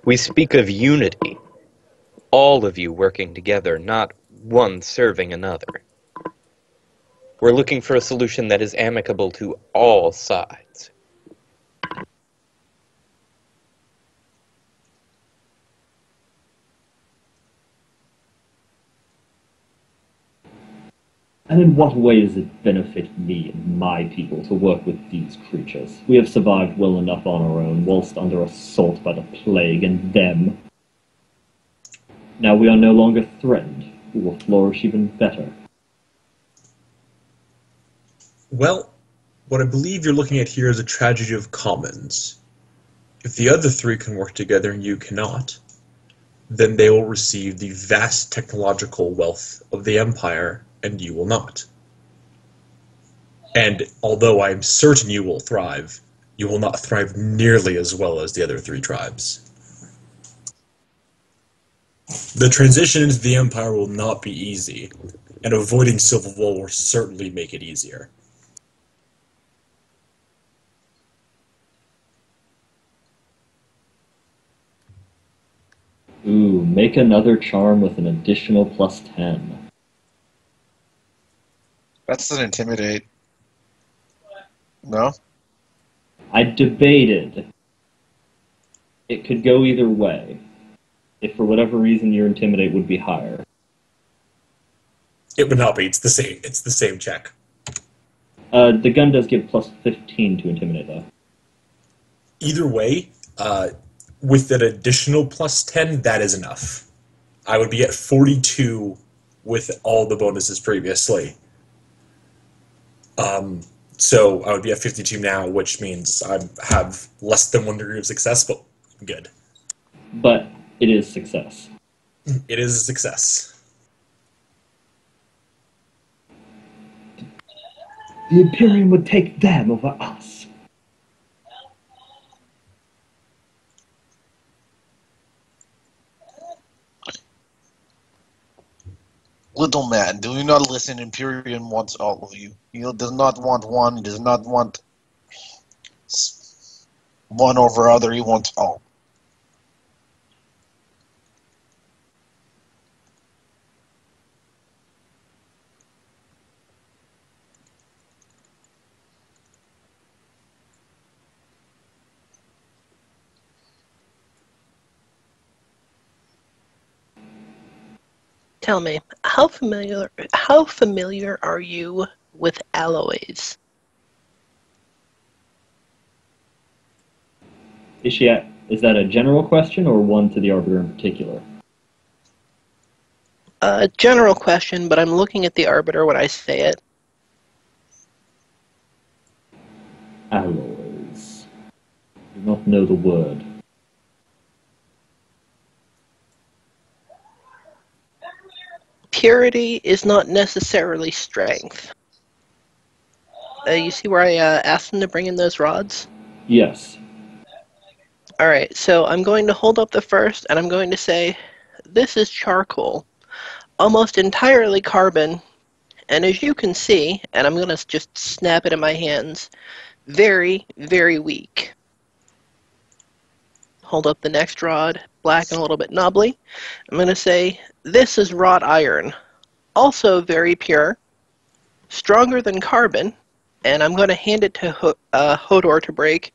We speak of unity. All of you working together, not one serving another. We're looking for a solution that is amicable to all sides. And in what way does it benefit me and my people to work with these creatures? We have survived well enough on our own, whilst under assault by the plague and them. Now we are no longer threatened. We will flourish even better. Well, what I believe you're looking at here is a tragedy of commons. If the other 3 can work together and you cannot, then they will receive the vast technological wealth of the Empire, and you will not. And although I'm certain you will thrive, you will not thrive nearly as well as the other 3 tribes. The transition into the Empire will not be easy, and avoiding civil war will certainly make it easier. Ooh, make another charm with an additional +10. That's an intimidate. No? I debated. It could go either way. If for whatever reason your intimidate would be higher. It would not be. It's the same. It's the same check. The gun does give +15 to intimidate, though. Either way, with an additional +10, that is enough. I would be at 42 with all the bonuses previously. So I would be at 52 now, which means I have less than 1 degree of success, but good. But it is success. It is a success. The Imperium would take them over us. Little man, do you not listen? Imperium wants all of you. He does not want one. He does not want one over other. He wants all. Tell me, how familiar are you with alloys? Is that a general question or one to the Arbiter in particular? A general question, but I'm looking at the Arbiter when I say it. Alloys. I do not know the word. Purity is not necessarily strength. You see where I asked him to bring in those rods? Yes. Alright, so I'm going to hold up the first, and I'm going to say, this is charcoal. Almost entirely carbon, and as you can see, and I'm going to just snap it in my hands, very, very weak. Hold up the next rod, black and a little bit knobbly. I'm going to say, this is wrought iron. Also very pure, stronger than carbon, and I'm going to hand it to Hodor to break.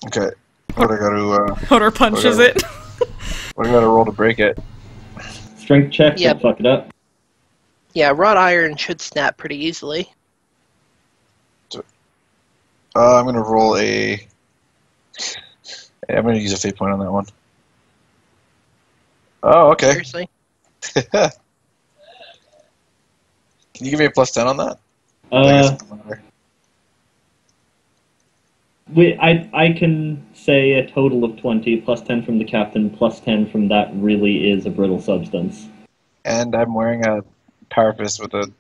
Okay. What I got to? Hodor punches it. What do I got to roll to break it? Strength check. Yep. Fuck it up. Yeah, wrought iron should snap pretty easily. I'm gonna roll a. I'm gonna use a fate point on that one. Oh, okay. Seriously? Can you give me a +10 on that? I can say a total of 20, +10 from the captain, +10 from that really is a brittle substance. And I'm wearing a power fist with a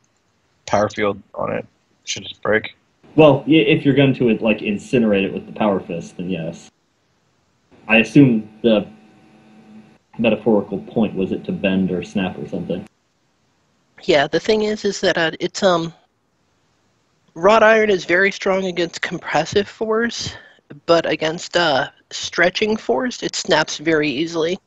power field on it. Should just break. Well, if you're going to incinerate it with the power fist, then yes. I assume the metaphorical point was it to bend or snap or something. Yeah, the thing is that it's wrought iron is very strong against compressive force, but against stretching force, it snaps very easily.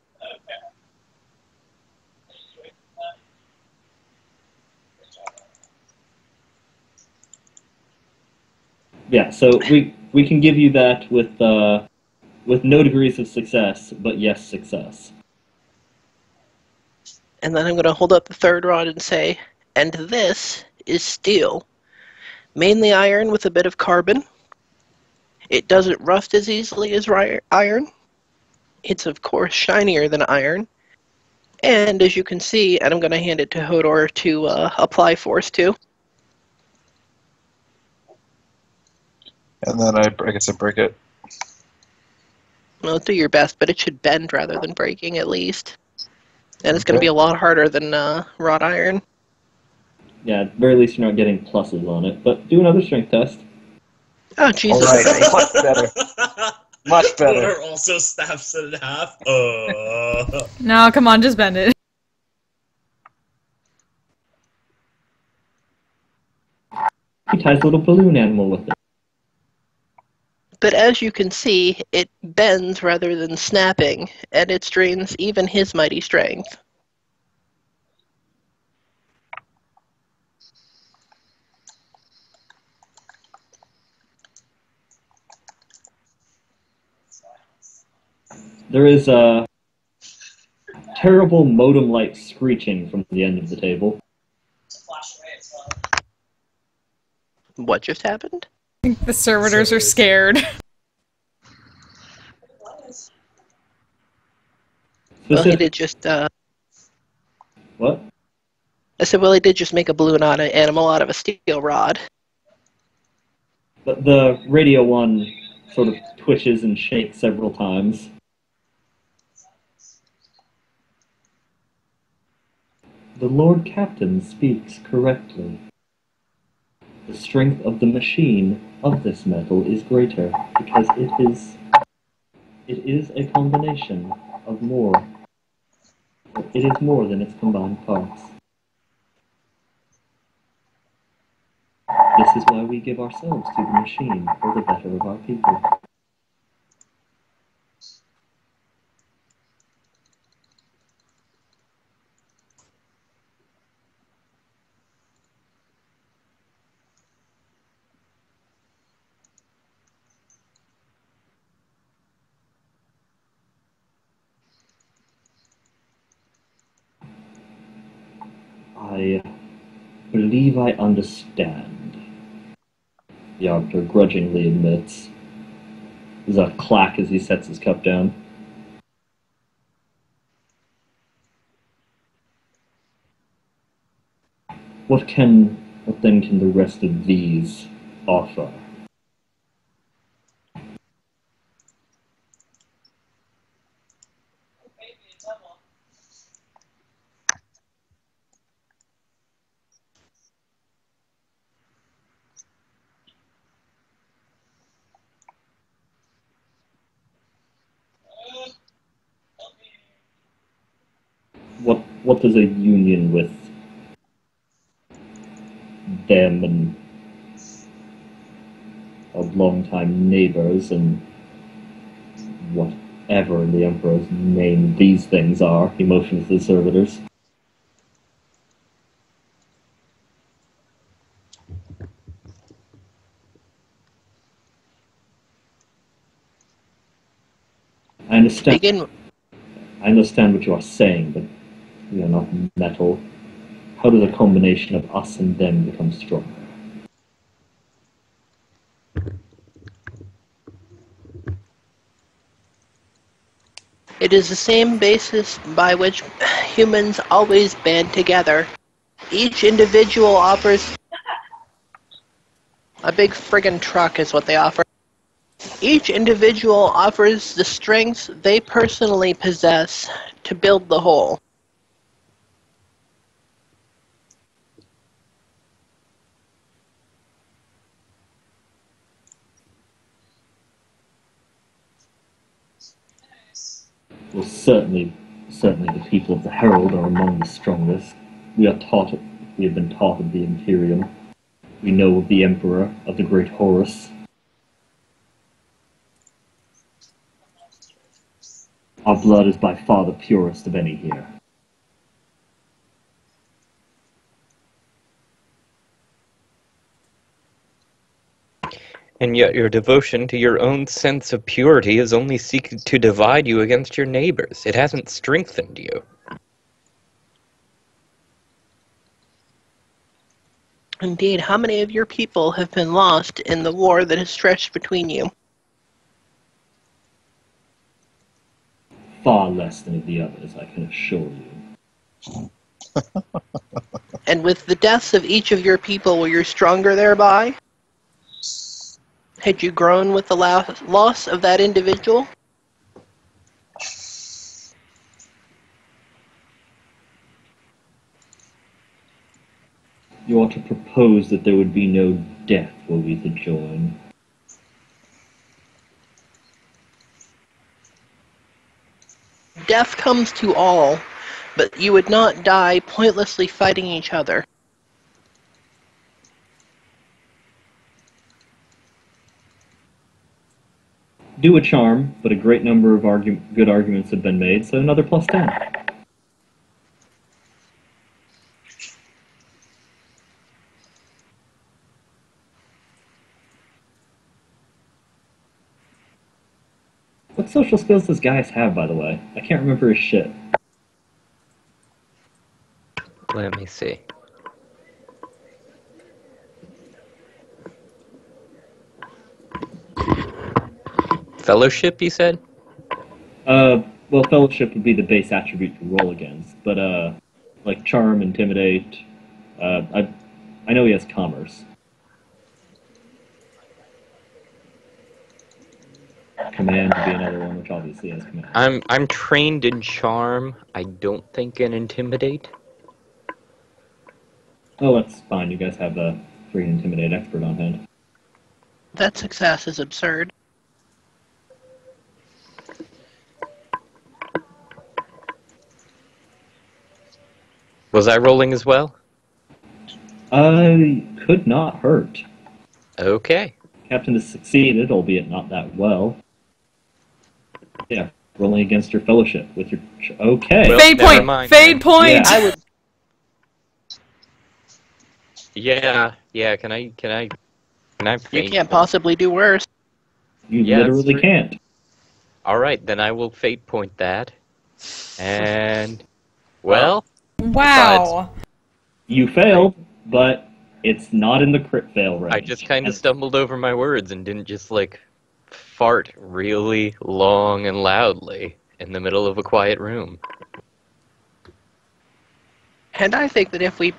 Yeah, so we can give you that with no degrees of success, but yes, success. And then I'm going to hold up the third rod and say, and this is steel. Mainly iron with a bit of carbon. It doesn't rust as easily as iron. It's, of course, shinier than iron. And as you can see, and I'm going to hand it to Hodor to apply force to. And then I guess I break it. Well, do your best, but it should bend rather than breaking at least. And it's going to be a lot harder than wrought iron. Yeah, at the very least you're not getting pluses on it. But do another strength test. Oh, Jesus Alright, Christ. much better. Much better. Water also snaps it in half. No, come on, just bend it. He ties a little balloon animal with it. But as you can see, it bends rather than snapping, and it strains even his mighty strength. There is a terrible modem-like screeching from the end of the table. What just happened? I think the servitors are scared. Well, he did just, What? I said, well, he did just make a balloon animal out of a steel rod. The radio one sort of twitches and shakes several times. The Lord Captain speaks correctly. The strength of the machine of this metal is greater because it is a combination of more. It is more than its combined parts. This is why we give ourselves to the machine for the better of our people. I believe I understand, the Arbiter grudgingly admits. There's a clack as he sets his cup down. What then can the rest of these offer? What does a union with them and of longtime neighbors and whatever in the Emperor's name these things are, he motions to the servitors. I understand what you are saying, but we are not metal. How does a combination of us and them become stronger? It is the same basis by which humans always band together. Each individual offers a big friggin' truck is what they offer. Each individual offers the strengths they personally possess to build the whole. Well, certainly the people of the Herald are among the strongest. We have been taught of the Imperium. We know of the Emperor, of the Great Horus. Our blood is by far the purest of any here. And yet your devotion to your own sense of purity is only seeking to divide you against your neighbors. It hasn't strengthened you. Indeed, how many of your people have been lost in the war that has stretched between you? Far less than of the others, I can assure you. And with the deaths of each of your people, were you stronger thereby? Had you grown with the loss of that individual? You ought to propose that there would be no death were we to join. Death comes to all, but you would not die pointlessly fighting each other. Do a charm, but a great number of good arguments have been made, so another plus 10. What social skills does Gaius have, by the way? I can't remember his shit. Let me see. Fellowship, you said? Well, fellowship would be the base attribute to roll against, but, like charm, intimidate, I know he has commerce. Command would be another one, which obviously has command. I'm trained in charm. I don't think in intimidate. Oh, that's fine. You guys have a free intimidate expert on hand. That success is absurd. Was I rolling as well? Could not hurt. Okay. Captain has succeeded, albeit not that well. Yeah, rolling against your fellowship with your... Okay. Well, Fade never point! mind Fade then. point! Yeah. I would. Yeah, can I You faint? can't possibly do worse. You Yeah, that's literally true. can't. Alright, then I will fate point that. And... Well... Wow. You failed, but it's not in the crit fail range. I just kind of And- stumbled over my words and didn't just, like, fart really long and loudly in the middle of a quiet room. And I think that if we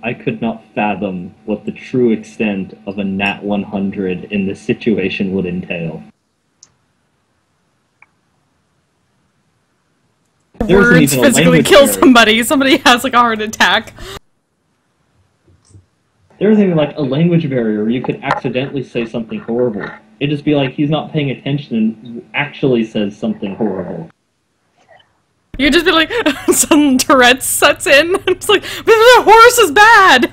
I could not fathom what the true extent of a nat 100 in this situation would entail. There isn't Words even a physically language kill barrier. somebody. Somebody has like a heart attack. There isn't even like a language barrier where you could accidentally say something horrible. It'd just be like he's not paying attention and actually says something horrible. You'd just be like, some Tourette's sets in. It's like, the horse is bad!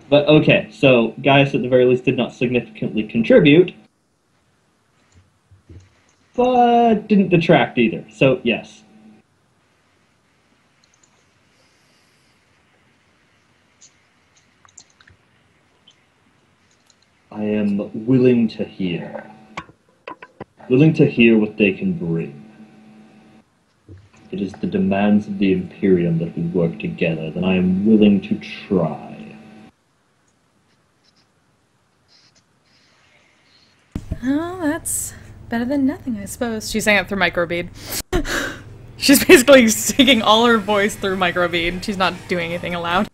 But okay, so Gaius at the very least did not significantly contribute, but didn't detract either. So yes. I am willing to hear. Willing to hear what they can bring. It is the demands of the Imperium that we work together, then I am willing to try. Oh, that's better than nothing, I suppose. She's saying it through microbead. She's basically singing all her voice through microbead. She's not doing anything aloud.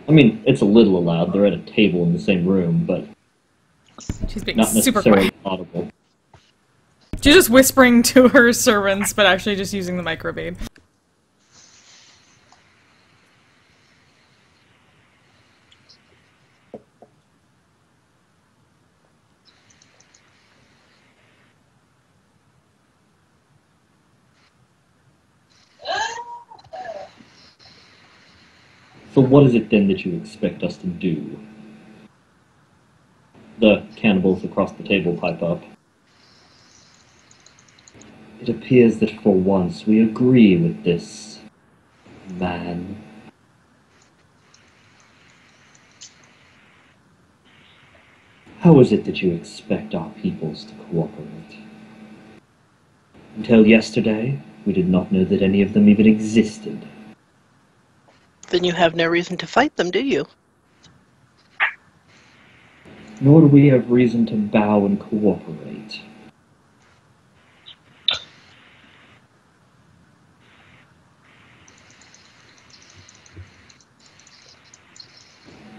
I mean, it's a little aloud. They're at a table in the same room, but She's being not super necessarily quiet. audible. She's just whispering to her servants, but actually just using the microbead. So what is it then that you expect us to do? The cannibals across the table pipe up. It appears that for once we agree with this man. How is it that you expect our peoples to cooperate? Until yesterday, we did not know that any of them even existed. then you have no reason to fight them, do you? nor do we have reason to bow and cooperate.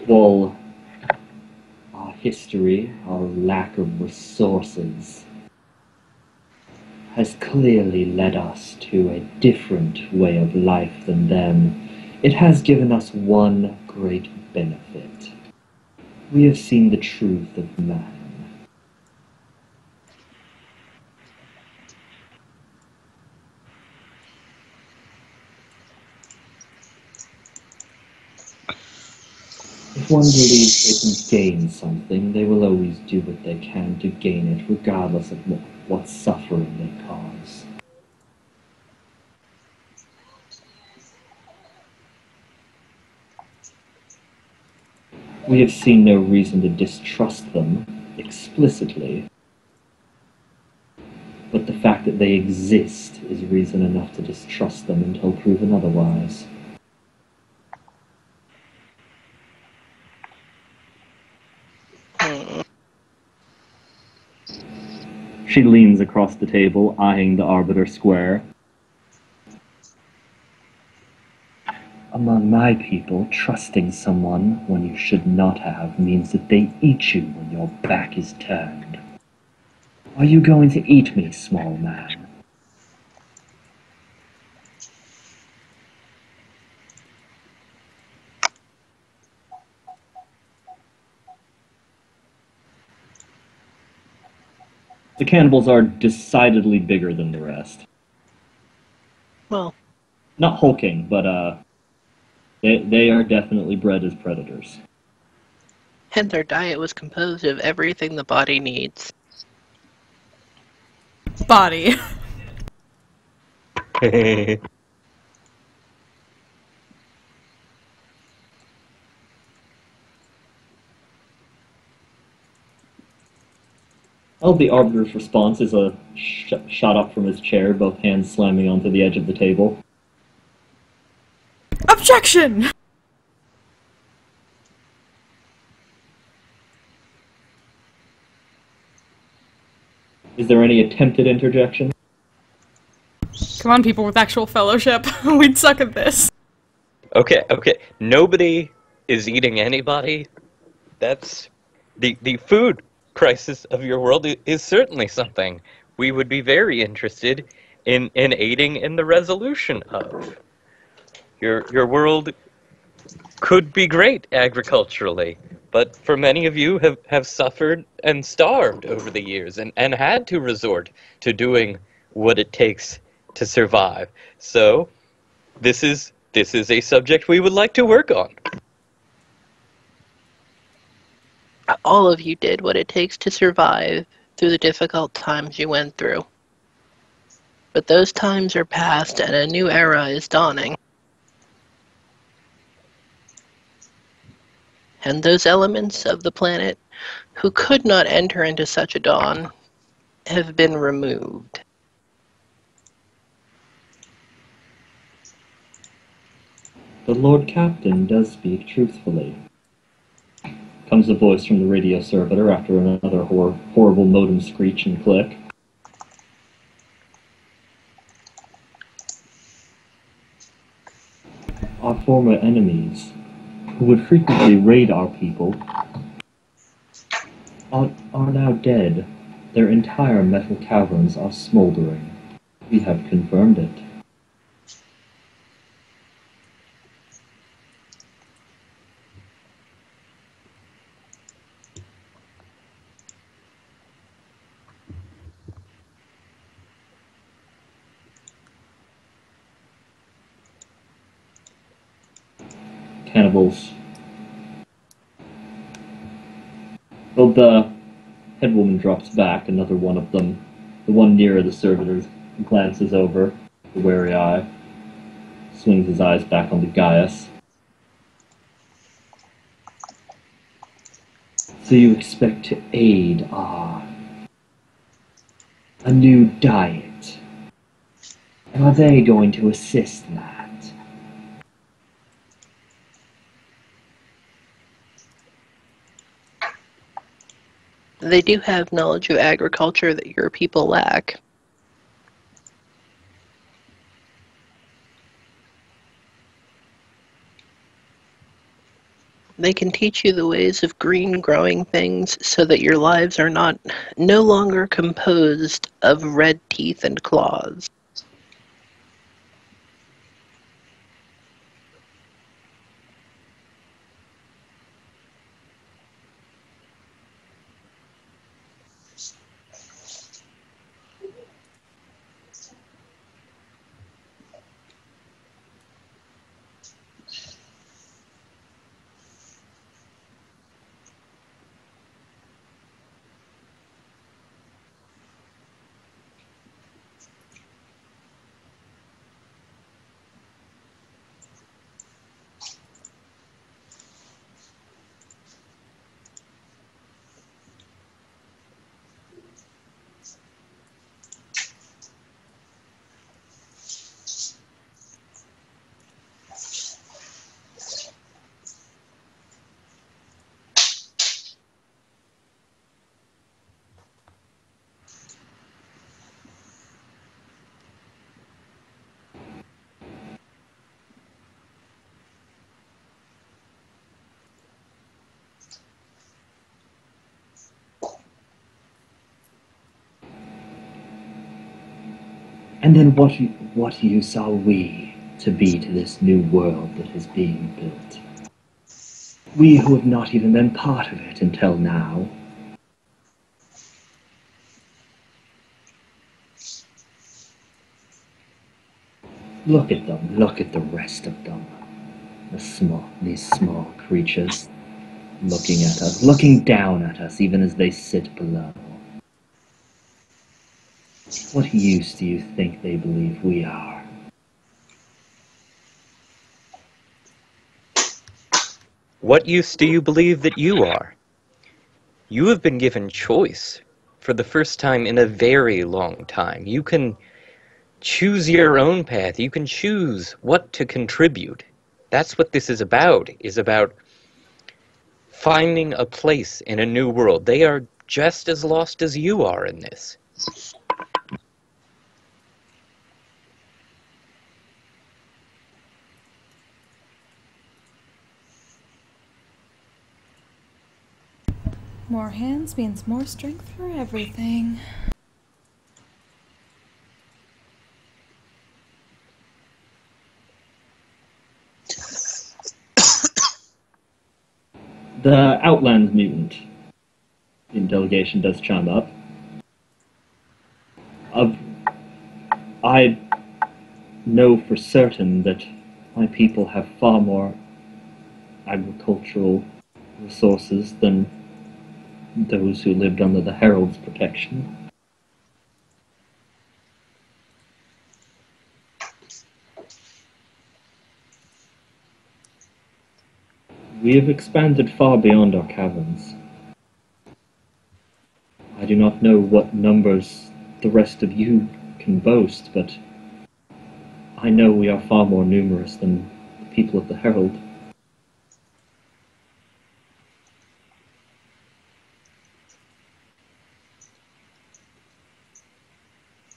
Well, our history, our lack of resources, has clearly led us to a different way of life than them. It has given us one great benefit. We have seen the truth of man. If one believes they can gain something, they will always do what they can to gain it, regardless of what suffering they cause. We have seen no reason to distrust them explicitly, but the fact that they exist is reason enough to distrust them until proven otherwise. She leans across the table, eyeing the Arbiter square. Among my people, trusting someone when you should not have means that they eat you when your back is turned. Are you going to eat me, small man? The cannibals are decidedly bigger than the rest. Well, not hulking, but they are definitely bred as predators. and their diet was composed of everything the body needs. Body. Well, the Arbiter's response is a shot up from his chair, both hands slamming onto the edge of the table. Objection! Is there any attempted interjection? Come on, people with actual fellowship. We'd suck at this. Okay. Nobody is eating anybody. That's the food crisis of your world is certainly something we would be very interested in aiding in the resolution of. Your world could be great agriculturally, but for many of you have suffered and starved over the years and had to resort to doing what it takes to survive. So this is a subject we would like to work on. All of you did what it takes to survive through the difficult times you went through. But those times are past and a new era is dawning. And those elements of the planet who could not enter into such a dawn have been removed. The Lord Captain does speak truthfully. Comes a voice from the radio servitor after another horrible modem screech and click. Our former enemies, who would frequently raid our people, are now dead. Their entire metal caverns are smoldering. We have confirmed it. Cannibals. Well, the head woman drops back, another one of them. The one nearer the servitors glances over, the wary eye, swings his eyes back onto Gaius. So you expect to aid a new diet? And are they going to assist that? They do have knowledge of agriculture that your people lack. They can teach you the ways of green growing things so that your lives are no longer composed of red teeth and claws. And then what use are we to be to this new world that is being built? We who have not even been part of it until now. Look at them, look at the rest of them. These small creatures, looking at us, looking down at us, even as they sit below. What use do you think they believe we are? What use do you believe that you are? You have been given choice for the first time in a very long time. You can choose your own path. You can choose what to contribute. That's what this is about finding a place in a new world. They are just as lost as you are in this. More hands means more strength for everything. The Outland mutant in delegation does chime up. I know for certain that my people have far more agricultural resources than those who lived under the Herald's protection. We have expanded far beyond our caverns. I do not know what numbers the rest of you can boast, but I know we are far more numerous than the people of the Herald.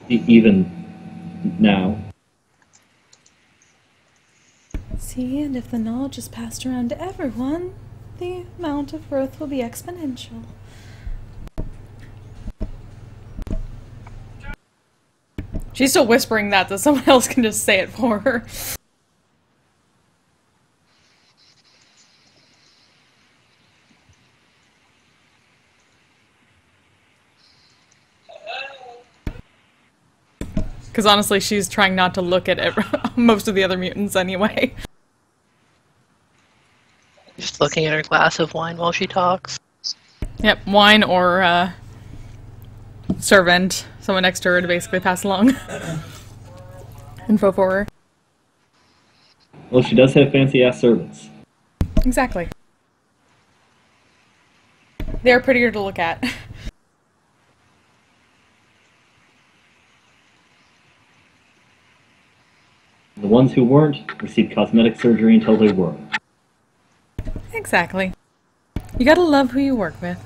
Even now. See, and if the knowledge is passed around to everyone, the amount of growth will be exponential. She's still whispering that, so someone else can just say it for her. Because honestly, she's trying not to look at most of the other mutants anyway. Just looking at her glass of wine while she talks. Yep, wine or servant, someone next to her to basically pass along info for her. Well, she does have fancy-ass servants. Exactly. They're prettier to look at. The ones who weren't received cosmetic surgery until they were. Exactly. You gotta love who you work with.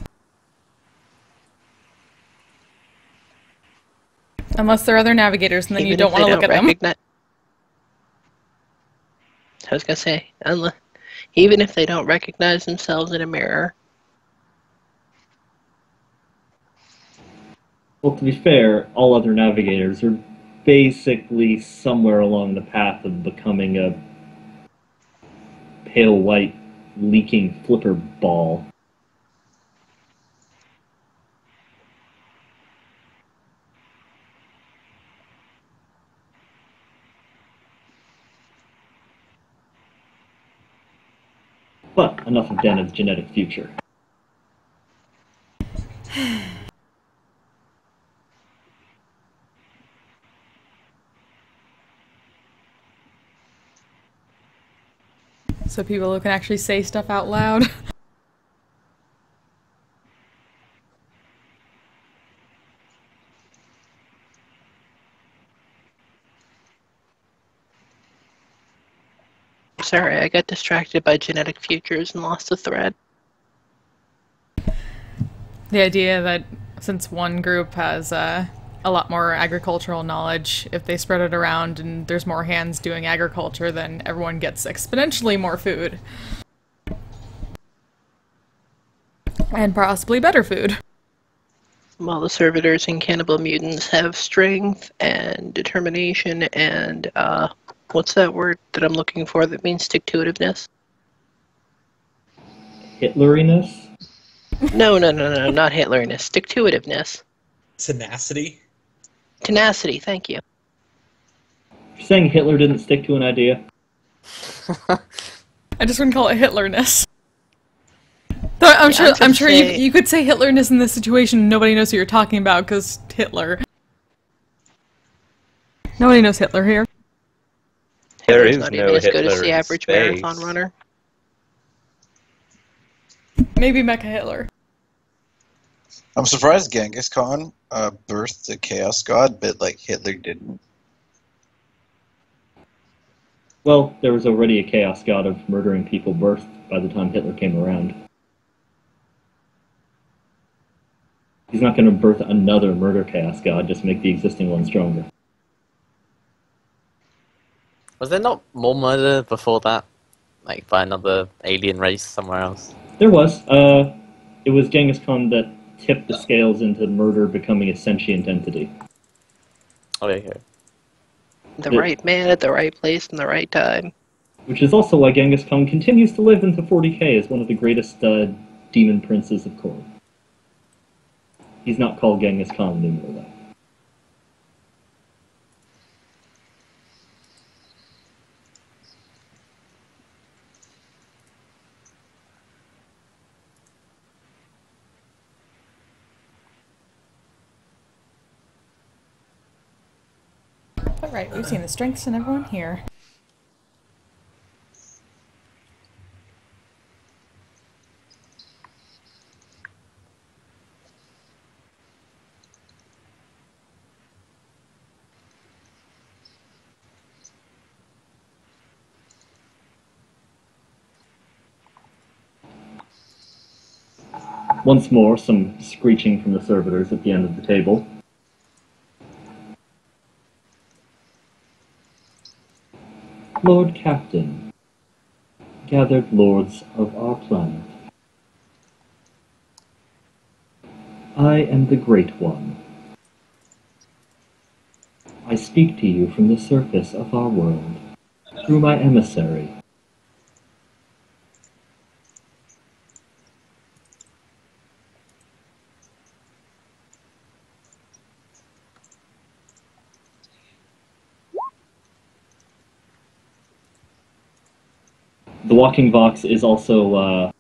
Unless there are other navigators, and then you Even don't if they want to look at them. recogni- I was gonna say, even if they don't recognize themselves in a mirror. Well, to be fair, all other navigators are basically somewhere along the path of becoming a pale white leaking flipper ball. But enough of Zennith's genetic future. So people who can actually say stuff out loud. Sorry, I got distracted by genetic futures and lost the thread. The idea that since one group has a lot more agricultural knowledge, if they spread it around and there's more hands doing agriculture, then everyone gets exponentially more food. And possibly better food. Well, the servitors and cannibal mutants have strength and determination and, what's that word that I'm looking for that means stick-to-itiveness? Hitleriness? No, not Hitleriness. Stick-to-itiveness. Tenacity? Tenacity, thank you. You're saying Hitler didn't stick to an idea? I just wouldn't call it Hitlerness. Though I'm sure you could say Hitlerness in this situation and nobody knows who you're talking about because Hitler. Nobody knows Hitler here. There Hitler's is not no even as good Hitler as the in average space. marathon runner. Maybe Mecha Hitler. I'm surprised Genghis Khan birthed a chaos god, but like Hitler didn't. Well, there was already a chaos god of murdering people birthed by the time Hitler came around. He's not going to birth another murder chaos god, just make the existing one stronger. Was there not more murder before that? Like by another alien race somewhere else? There was. It was Genghis Khan that tipped the scales into murder becoming a sentient entity. Okay. The right man at the right place in the right time. Which is also why Genghis Khan continues to live into 40k as one of the greatest demon princes of Korra. He's not called Genghis Khan anymore, though. Alright, we've seen the strengths in everyone here. Once more, some screeching from the servitors at the end of the table. Lord Captain, gathered lords of our planet, I am the Great One. I speak to you from the surface of our world, through my emissary. The walking Vox is also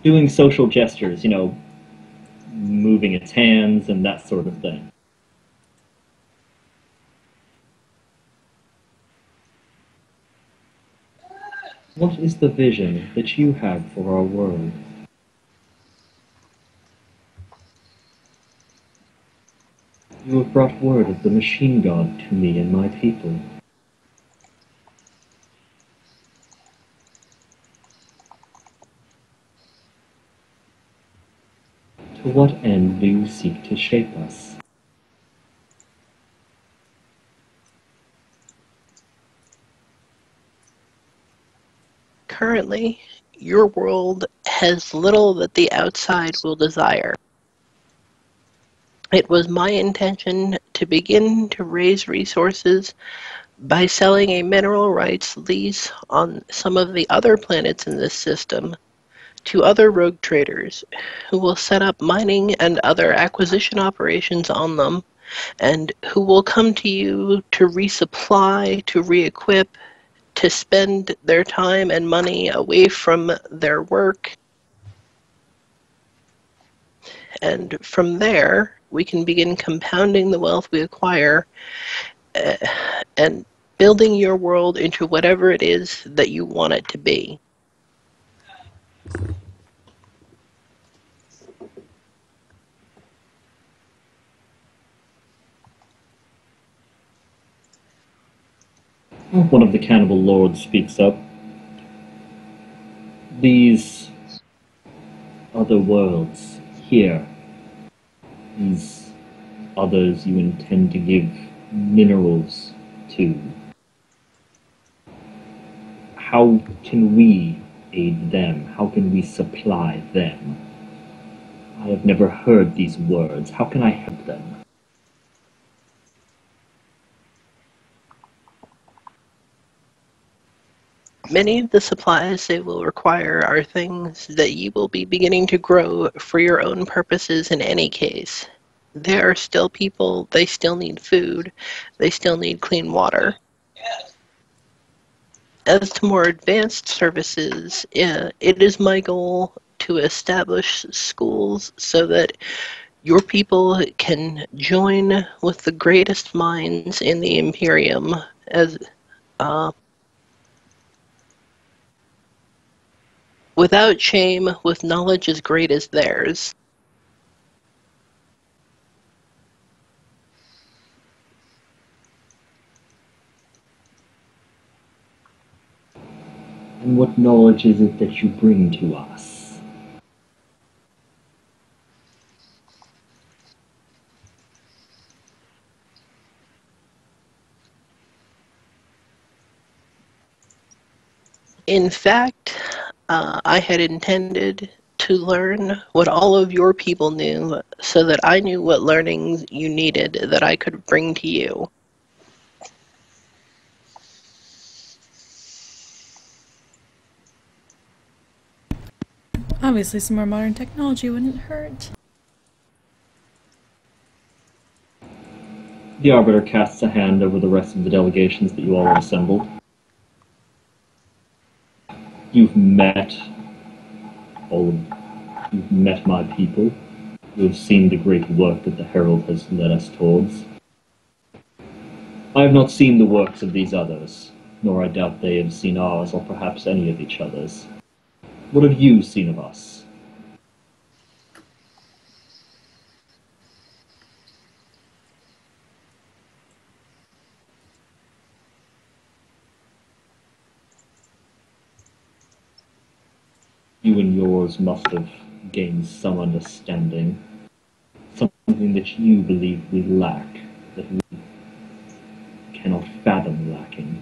doing social gestures, moving its hands and that sort of thing. What is the vision that you have for our world? You have brought word of the machine god to me and my people. To what end do you seek to shape us? currently, your world has little that the outside will desire. It was my intention to begin to raise resources by selling a mineral rights lease on some of the other planets in this system to other rogue traders who will set up mining and other acquisition operations on them, and who will come to you to resupply, to re-equip, to spend their time and money away from their work. And from there, we can begin compounding the wealth we acquire and building your world into whatever it is that you want it to be. One of the cannibal lords speaks up. These other worlds here, these others you intend to give minerals to, how can we aid them? How can we supply them? I have never heard these words. How can I help them? Many of the supplies they will require are things that you will be beginning to grow for your own purposes in any case. There are still people, they still need food, they still need clean water. As to more advanced services, it is my goal to establish schools so that your people can join with the greatest minds in the Imperium as without shame, with knowledge as great as theirs. And what knowledge is it that you bring to us? In fact, I had intended to learn what all of your people knew so that I knew what learnings you needed that I could bring to you. Obviously, some more modern technology wouldn't hurt. The Arbiter casts a hand over the rest of the delegations that you all have assembled. You've met my people. You've seen the great work that the Herald has led us towards. I have not seen the works of these others, nor I doubt they have seen ours, or perhaps any of each other's. What have you seen of us? You and yours must have gained some understanding, something that you believe we lack, that we cannot fathom lacking.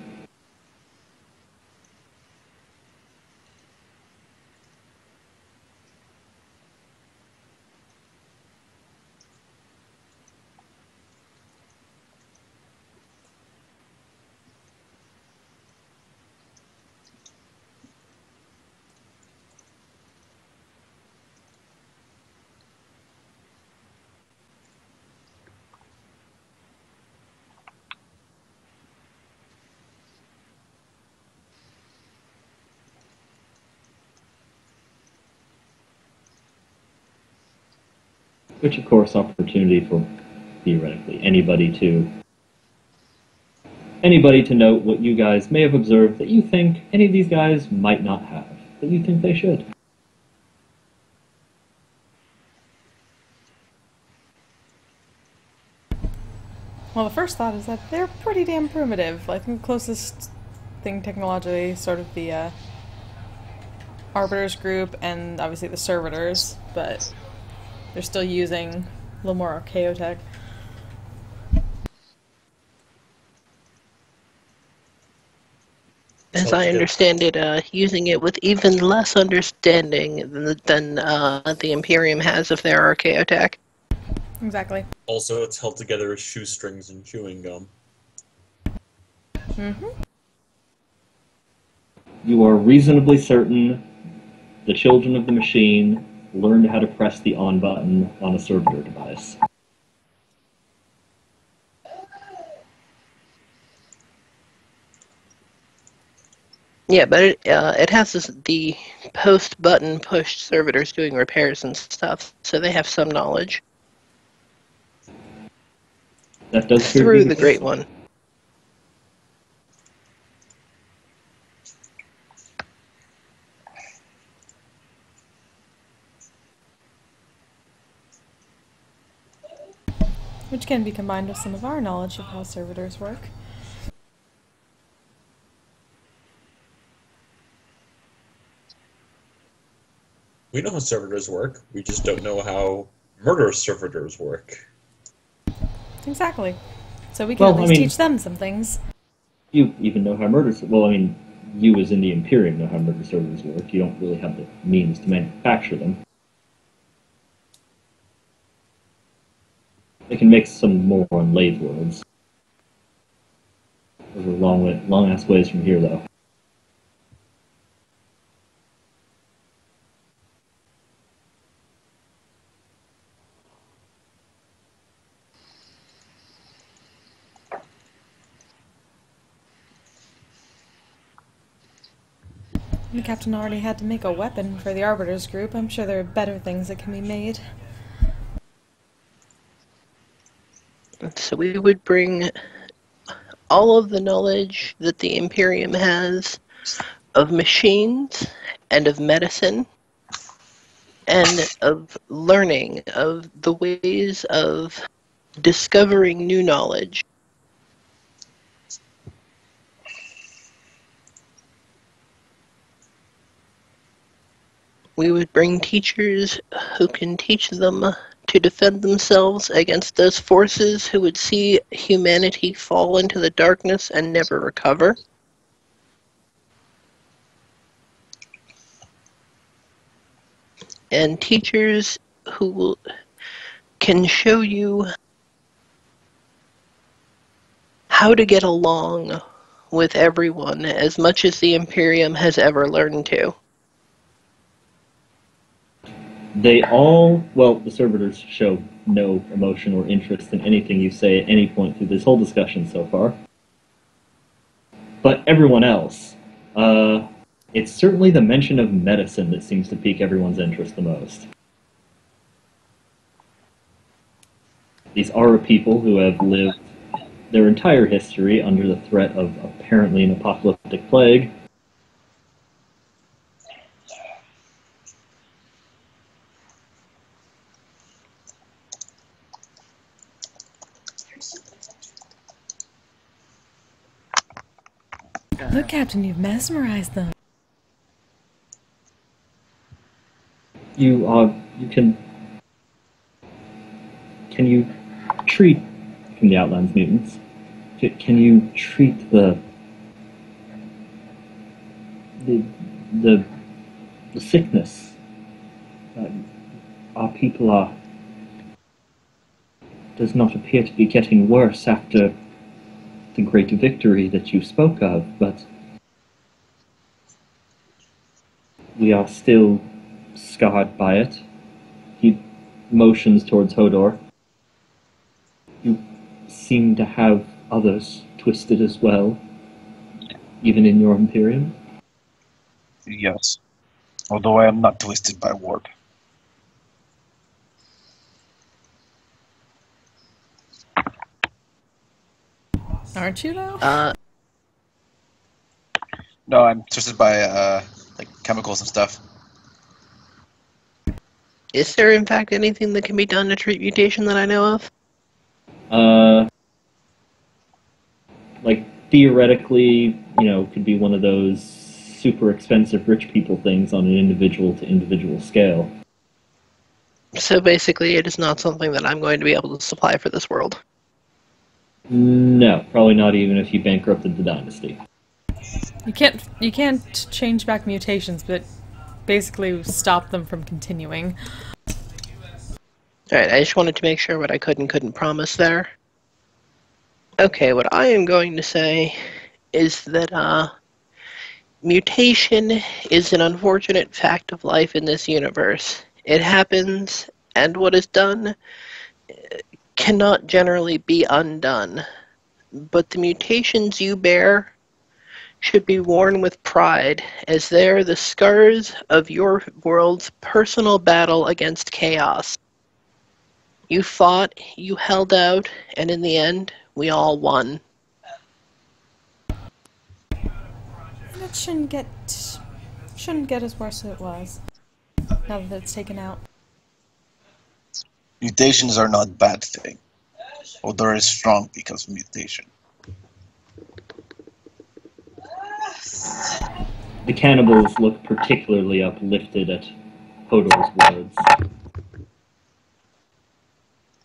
Which, of course, opportunity for, theoretically, anybody to note what you guys may have observed that you think any of these guys might not have, that you think they should. Well, the first thought is that they're pretty damn primitive. I think the closest thing technologically, sort of the Arbiters group and obviously the Servitors, but they're still using a little more archaeotech. As as I understand it, using it with even less understanding than the Imperium has of their archaeotech. Exactly. Also, it's held together with shoestrings and chewing gum. Mm-hmm. You are reasonably certain the children of the machine learned how to press the on button on a servitor device. Yeah, but it has the post-button push servitors doing repairs and stuff, so they have some knowledge. That does appear to Through be the case. Great One. Which can be combined with some of our knowledge of how servitors work. We know how servitors work. We just don't know how murder servitors work. Exactly. So we can at least teach them some things. You even know how murder... Well, I mean, you as in the Imperium know how murder servitors work. You don't really have the means to manufacture them. They can make some more on lathe worlds. Those are long-ass ways from here, though. The captain already had to make a weapon for the Arbiters group. I'm sure there are better things that can be made. So we would bring all of the knowledge that the Imperium has of machines and of medicine and of learning, of the ways of discovering new knowledge. We would bring teachers who can teach them to defend themselves against those forces who would see humanity fall into the darkness and never recover. And teachers who can show you how to get along with everyone as much as the Imperium has ever learned to. They all, well, the servitors show no emotion or interest in anything you say at any point through this whole discussion so far. But everyone else, it's certainly the mention of medicine that seems to pique everyone's interest the most. These are people who have lived their entire history under the threat of apparently an apocalyptic plague. Look, Captain, you've mesmerized them. You can you treat, from the Outlands mutants, can you treat the sickness? Our people does not appear to be getting worse after the great victory that you spoke of, but we are still scarred by it. He motions towards Hodor. You seem to have others twisted as well, even in your Imperium. Yes. Although I am not twisted by warp. Aren't you, though? No, I'm twisted by like chemicals and stuff. Is there, in fact, anything that can be done to treat mutation that I know of? Like, theoretically, could be one of those super expensive rich people things on an individual-to-individual scale. So basically, it is not something that I'm going to be able to supply for this world. No, probably not even if you bankrupted the dynasty. You can't change back mutations, but basically stop them from continuing. Alright, I just wanted to make sure what I could and couldn't promise there. Okay, what I am going to say is that, mutation is an unfortunate fact of life in this universe. It happens, and what is done cannot generally be undone. But the mutations you bear should be worn with pride, as they are the scars of your world's personal battle against chaos. You fought, you held out, and in the end, we all won. It shouldn't get as worse as it was. Now that it's taken out. Mutations are not a bad thing. Odor is strong because of mutation. The cannibals look particularly uplifted at Hodor's words.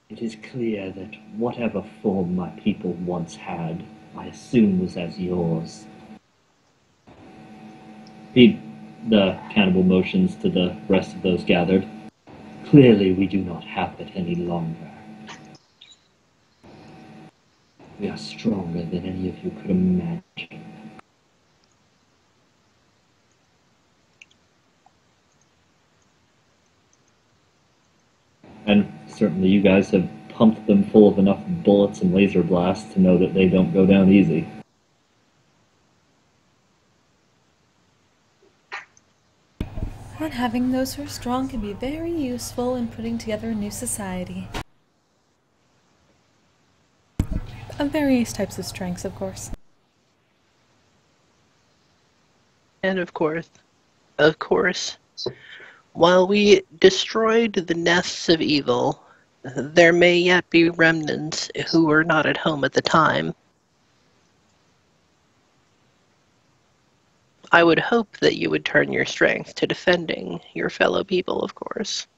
It is clear that whatever form my people once had, I assume was as yours. The cannibal motions to the rest of those gathered. Clearly we do not have it any longer. We are stronger than any of you could imagine. And certainly you guys have pumped them full of enough bullets and laser blasts to know that they don't go down easy. And having those who are strong can be very useful in putting together a new society. Of various types of strengths, of course. And of course, while we destroyed the nests of evil, there may yet be remnants who were not at home at the time. I would hope that you would turn your strength to defending your fellow people, of course.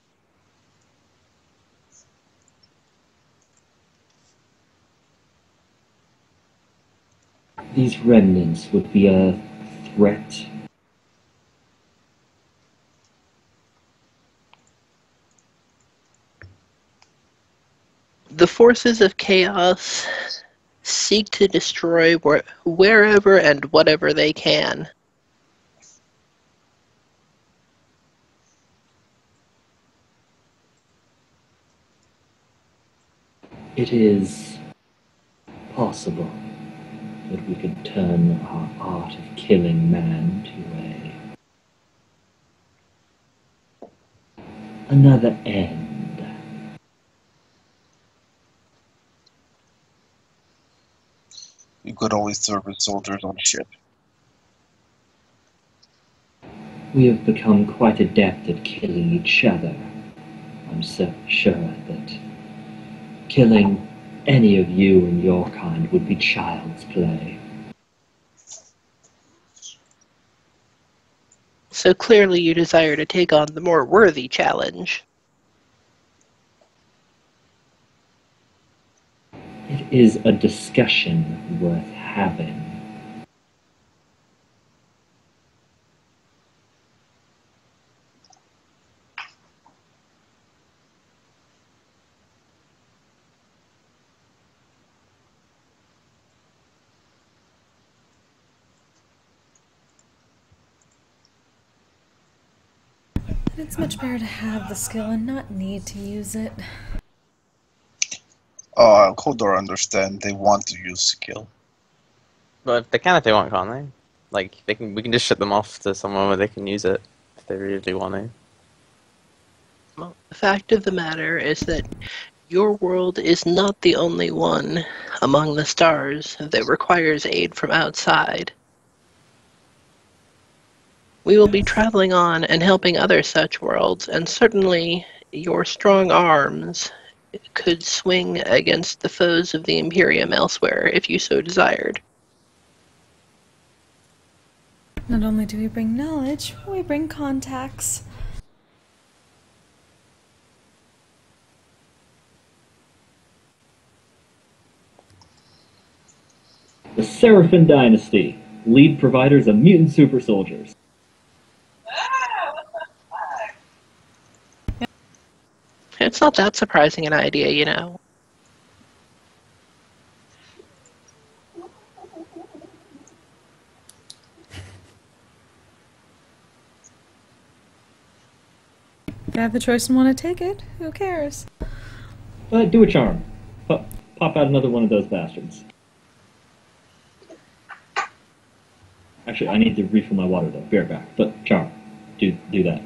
These remnants would be a threat. The forces of chaos seek to destroy wherever and whatever they can. It is possible that we could turn our art of killing man to another end. You could always serve as soldiers on ship. We have become quite adept at killing each other. I'm so sure that killing any of you and your kind would be child's play. So clearly you desire to take on the more worthy challenge. It is a discussion worth having. It's much better to have the skill and not need to use it. Kodor understand they want to use skill. But if they can, if they want, can't they? Like, we can just ship them off to somewhere where they can use it if they really want to. Well, the fact of the matter is that your world is not the only one among the stars that requires aid from outside. We will be traveling on and helping other such worlds, and certainly your strong arms could swing against the foes of the Imperium elsewhere if you so desired. Not only do we bring knowledge, we bring contacts. The Seraphim Dynasty lead providers of mutant super soldiers. It's not that surprising an idea, you know. If I have the choice and want to take it, who cares? Do a charm. Pop out another one of those bastards. Actually, I need to refill my water though. Be right back. But charm, do that.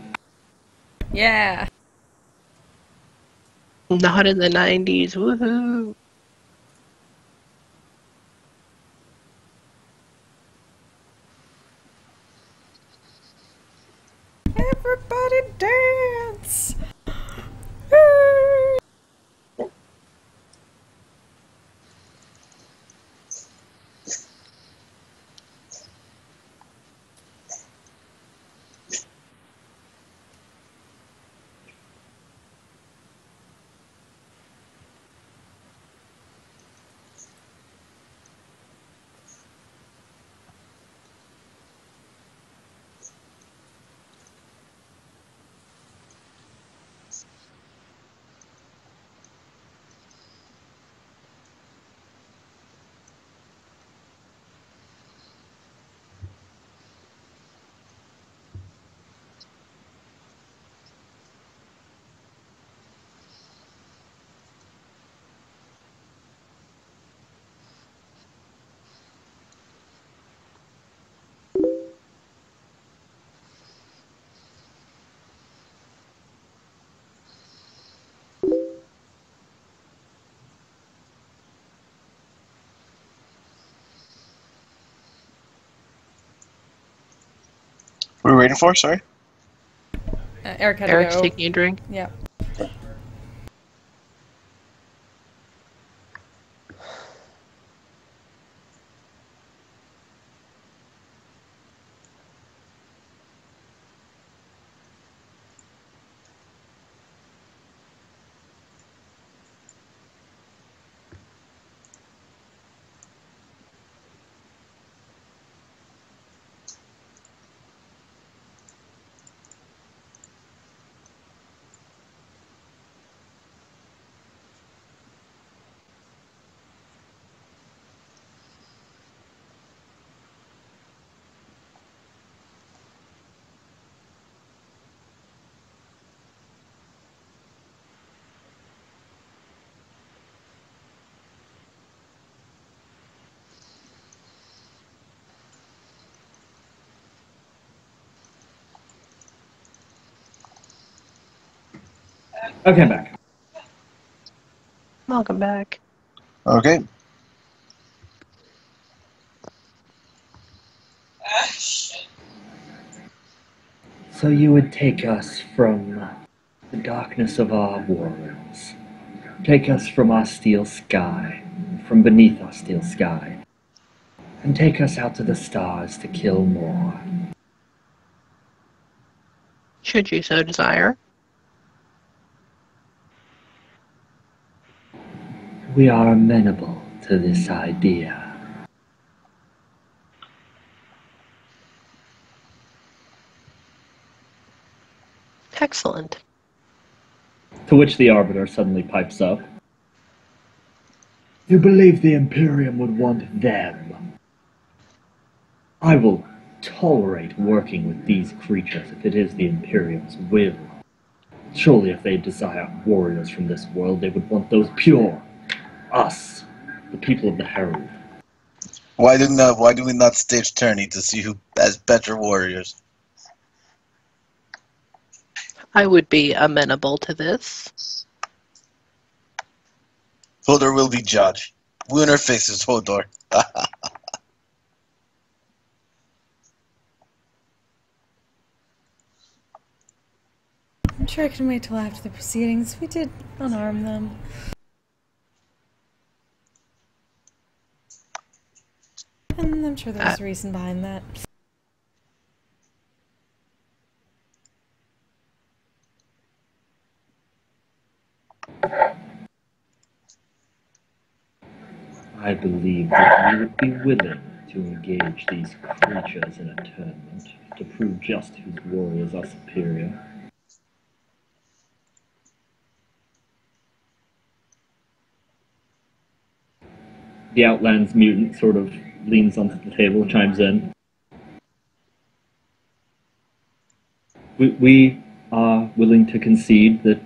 Yeah. Not in the 90s, woohoo! Everybody dance! Woo! What are we waiting for? Sorry. Eric had Eric's to go. taking a drink. Yeah. Okay, I'm back. Welcome back. Okay. So you would take us from the darkness of our worlds. Take us from our steel sky, from beneath our steel sky, and take us out to the stars to kill more. Should you so desire. We are amenable to this idea. Excellent. To which the Arbiter suddenly pipes up. You believe the Imperium would want them? I will tolerate working with these creatures if it is the Imperium's will. Surely if they desire warriors from this world, they would want those pure. Us, the people of the Herald. Why do we not stage tourney to see who has better warriors? I would be amenable to this. Hodor will be judge. Winner faces Hodor. I'm sure I can wait till after the proceedings. We did unarm them. And I'm sure there's a reason behind that. I believe that you would be willing to engage these creatures in a tournament to prove just whose warriors are superior. The Outlands mutant sort of leans onto the table, chimes in. We are willing to concede that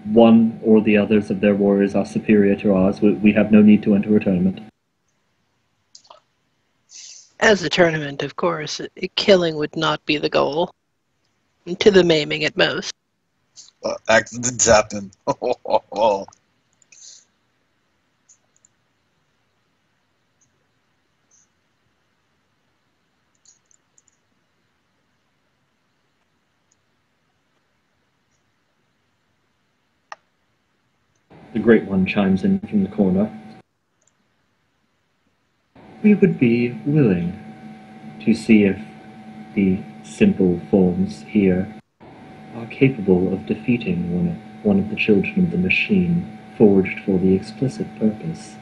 one or the others of their warriors are superior to ours. We have no need to enter a tournament. As a tournament, of course, killing would not be the goal. To the maiming at most. Accidents happen. The Great One chimes in from the corner. We would be willing to see if the simple forms here are capable of defeating one of the children of the machine, forged for the explicit purpose.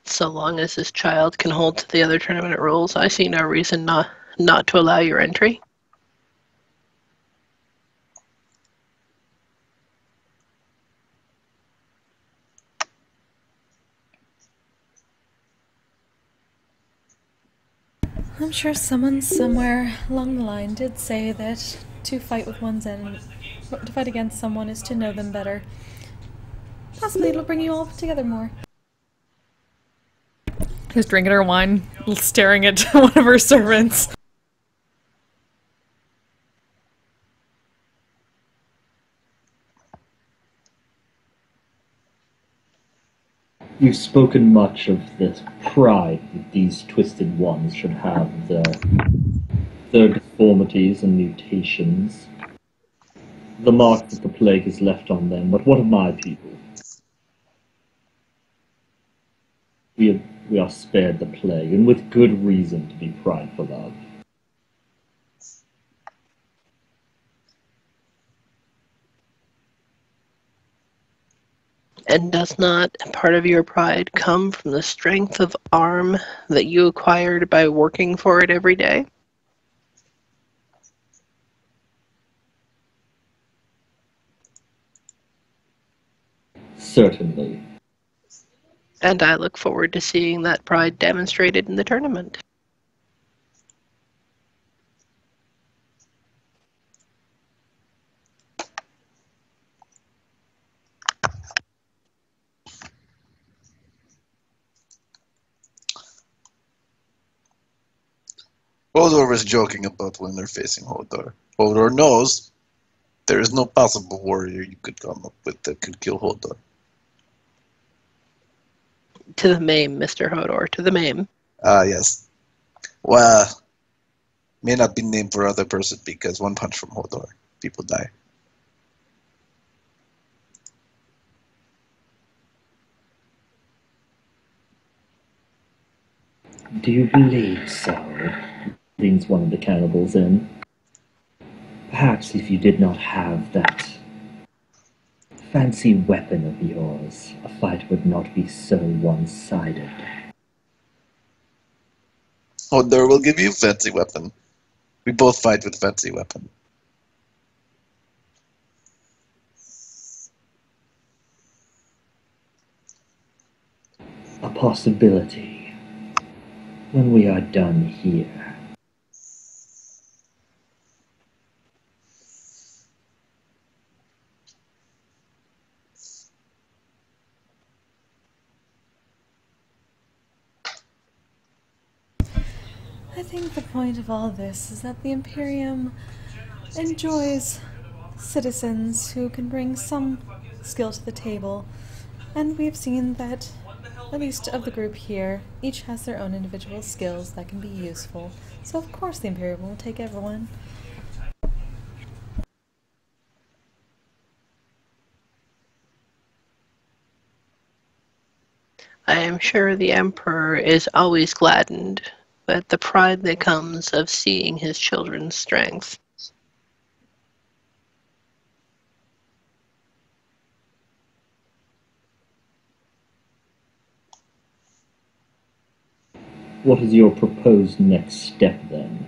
So long as this child can hold to the other tournament rules, I see no reason not to allow your entry. I'm sure someone somewhere along the line did say that to fight with one's enemy, to fight against someone is to know them better. Possibly it'll bring you all together more. Just drinking her wine, staring at one of her servants. You've spoken much of the pride that these twisted ones should have, their deformities and mutations, the mark that the plague has left on them. But what of my people? We are spared the plague, and with good reason to be prideful of. And does not part of your pride come from the strength of arm that you acquired by working for it every day? Certainly. And I look forward to seeing that pride demonstrated in the tournament. Hodor was joking about when they're facing Hodor. Hodor knows there is no possible warrior you could come up with that could kill Hodor. To the maim, Mr. Hodor, to the maim. Yes. Well, may not be named for other person because one punch from Hodor, people die. Do you believe so? Leans one of the cannibals in. Perhaps if you did not have that fancy weapon of yours, a fight would not be so one-sided. Hodor will give you fancy weapon. We both fight with fancy weapon. A possibility. When we are done here. I think the point of all this is that the Imperium enjoys citizens who can bring some skill to the table, and we have seen that, at least of the group here, each has their own individual skills that can be useful, so of course the Imperium will take everyone. I am sure the Emperor is always gladdened at the pride that comes of seeing his children's strength. What is your proposed next step, then?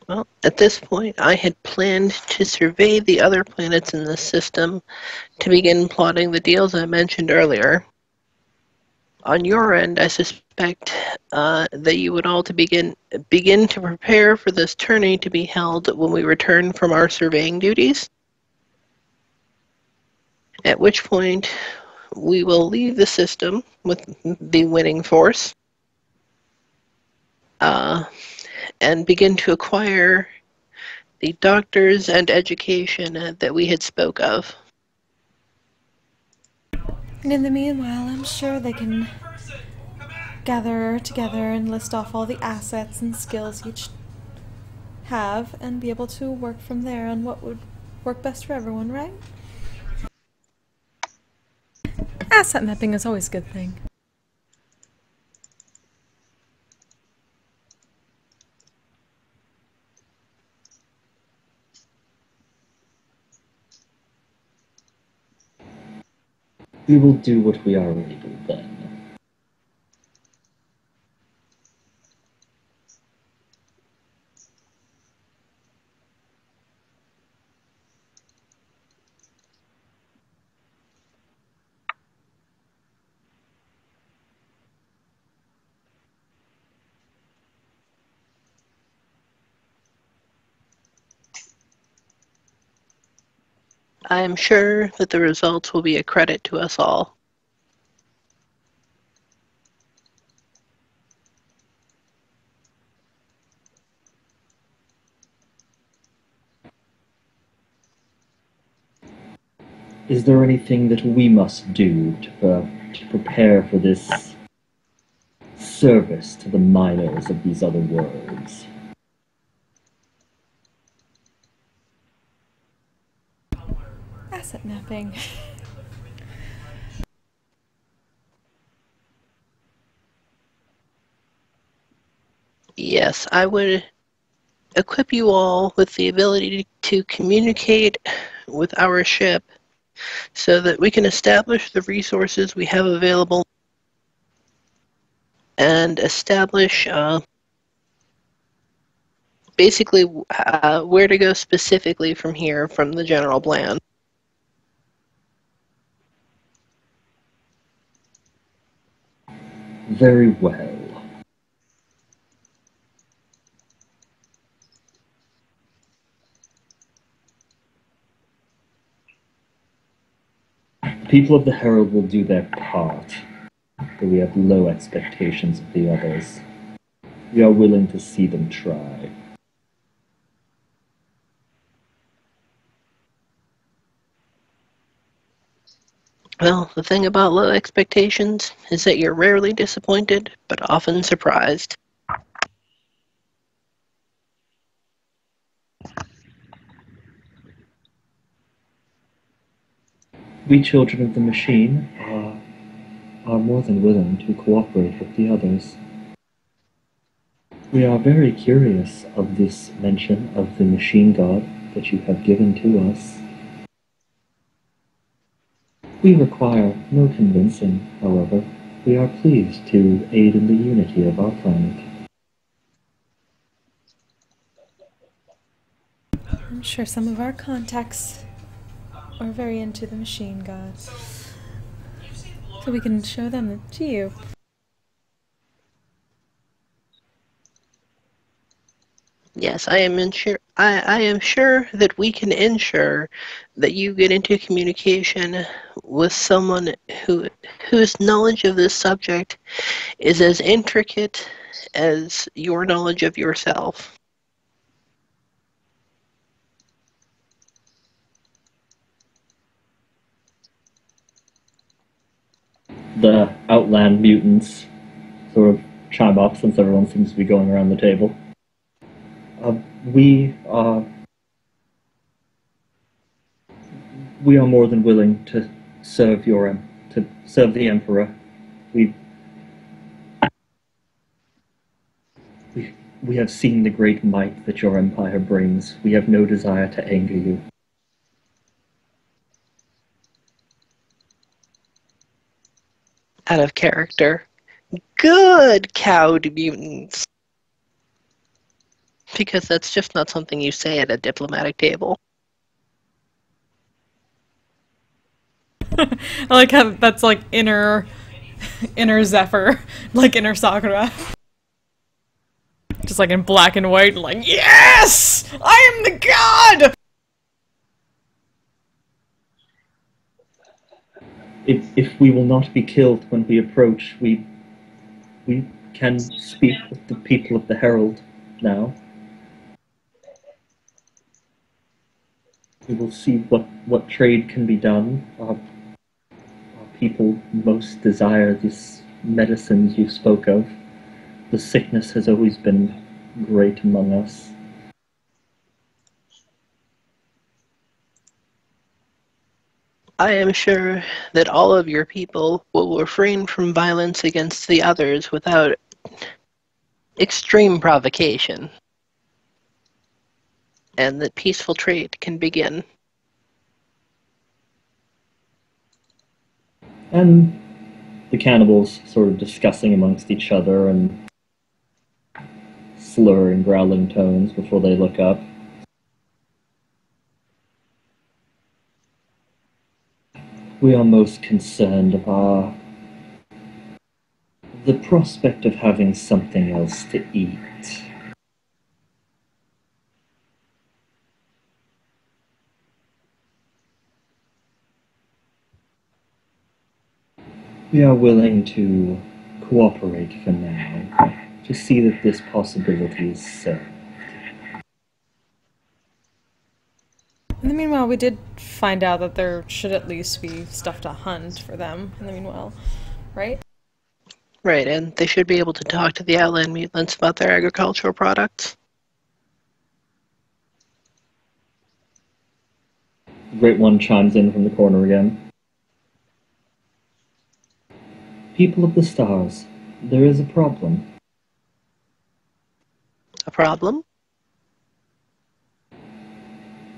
Well, at this point, I had planned to survey the other planets in this system to begin plotting the deals I mentioned earlier. On your end, I suspect that you would all to begin to prepare for this tourney to be held when we return from our surveying duties. At which point, we will leave the system with the winning force and begin to acquire the doctors and education that we had spoke of. And in the meanwhile, I'm sure they can gather together and list off all the assets and skills each have and be able to work from there on what would work best for everyone, right? Asset mapping is always a good thing. We will do what we are able, then. I am sure that the results will be a credit to us all. Is there anything that we must do to prepare for this service to the miners of these other worlds? Asset mapping. Yes, I would equip you all with the ability to communicate with our ship so that we can establish the resources we have available and establish basically where to go specifically from here from the general plan. Very well. The people of the Herald will do their part, but we have low expectations of the others. We are willing to see them try. Well, the thing about low expectations is that you're rarely disappointed, but often surprised. We children of the machine are more than willing to cooperate with the others. We are very curious of this mention of the machine god that you have given to us. We require no convincing, however. We are pleased to aid in the unity of our planet. I'm sure some of our contacts are very into the machine god. So we can show them to you. Yes, I am sure that we can ensure that you get into communication with someone whose knowledge of this subject is as intricate as your knowledge of yourself. The Outland mutants sort of chime up since everyone seems to be going around the table. We are more than willing to serve the Emperor. We have seen the great might that your empire brings. We have no desire to anger you. Out of character. Good cowed mutants. Because that's just not something you say at a diplomatic table. I like how that's like inner Zephyr, like inner Sakura. Just like in black and white, like, yes! I am the god! If we will not be killed when we approach, we can speak with the people of the Herald now. We will see what trade can be done. Our people most desire these medicines you spoke of. The sickness has always been great among us. I am sure that all of your people will refrain from violence against the others without extreme provocation, and that peaceful trade can begin. And the cannibals sort of discussing amongst each other and slurring, growling tones before they look up. We are most concerned about the prospect of having something else to eat. We are willing to cooperate for now, to see that this possibility is served. In the meanwhile, we did find out that there should at least be stuff to hunt for them in the meanwhile, right? Right, and they should be able to talk to the Outland mutants about their agricultural products. The Great One chimes in from the corner again. People of the stars, there is a problem. A problem?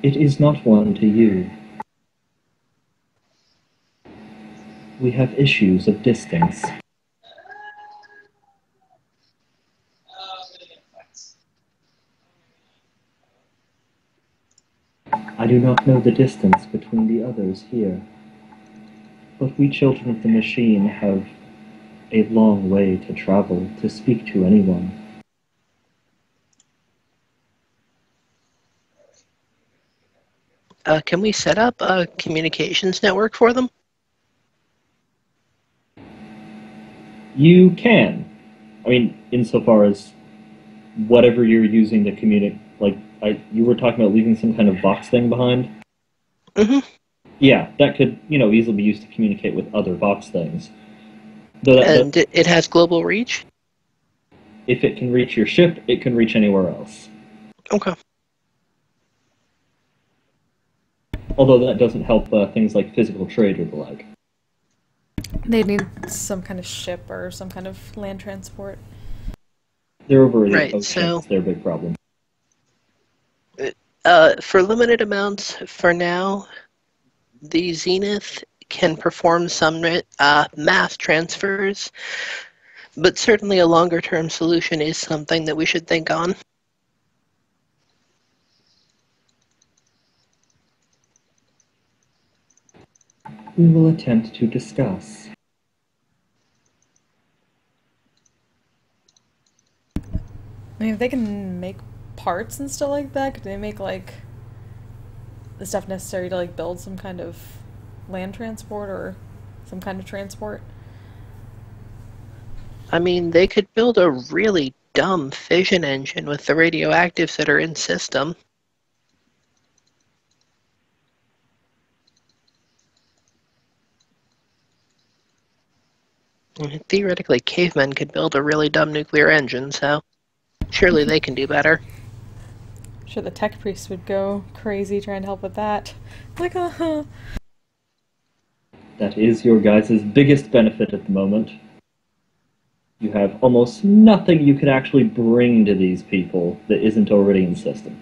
It is not one to you. We have issues of distance. I do not know the distance between the others here, but we children of the machine have a long way to travel to speak to anyone. Can we set up a communications network for them? You can. I mean, insofar as whatever you're using to communicate, like, you were talking about leaving some kind of box thing behind? Mm-hmm. Yeah, that could, easily be used to communicate with other box things. And it has global reach? If it can reach your ship, it can reach anywhere else. Okay. Although that doesn't help things like physical trade or the like. They need some kind of ship or some kind of land transport. They're over the Right, ocean. so It's their big problem. for limited amounts, for now, the Zennith can perform some mass transfers, but certainly a longer-term solution is something that we should think on. We will attempt to discuss. I mean, if they can make parts and stuff like that, could they make, like, the stuff necessary to, like, build some kind of land transport or some kind of transport? I mean, they could build a really dumb fission engine with the radioactives that are in system. Theoretically, cavemen could build a really dumb nuclear engine, so surely they can do better. I'm sure the tech priest would go crazy trying to help with that. Like, That is your guys' biggest benefit at the moment. You have almost nothing you could actually bring to these people that isn't already in system.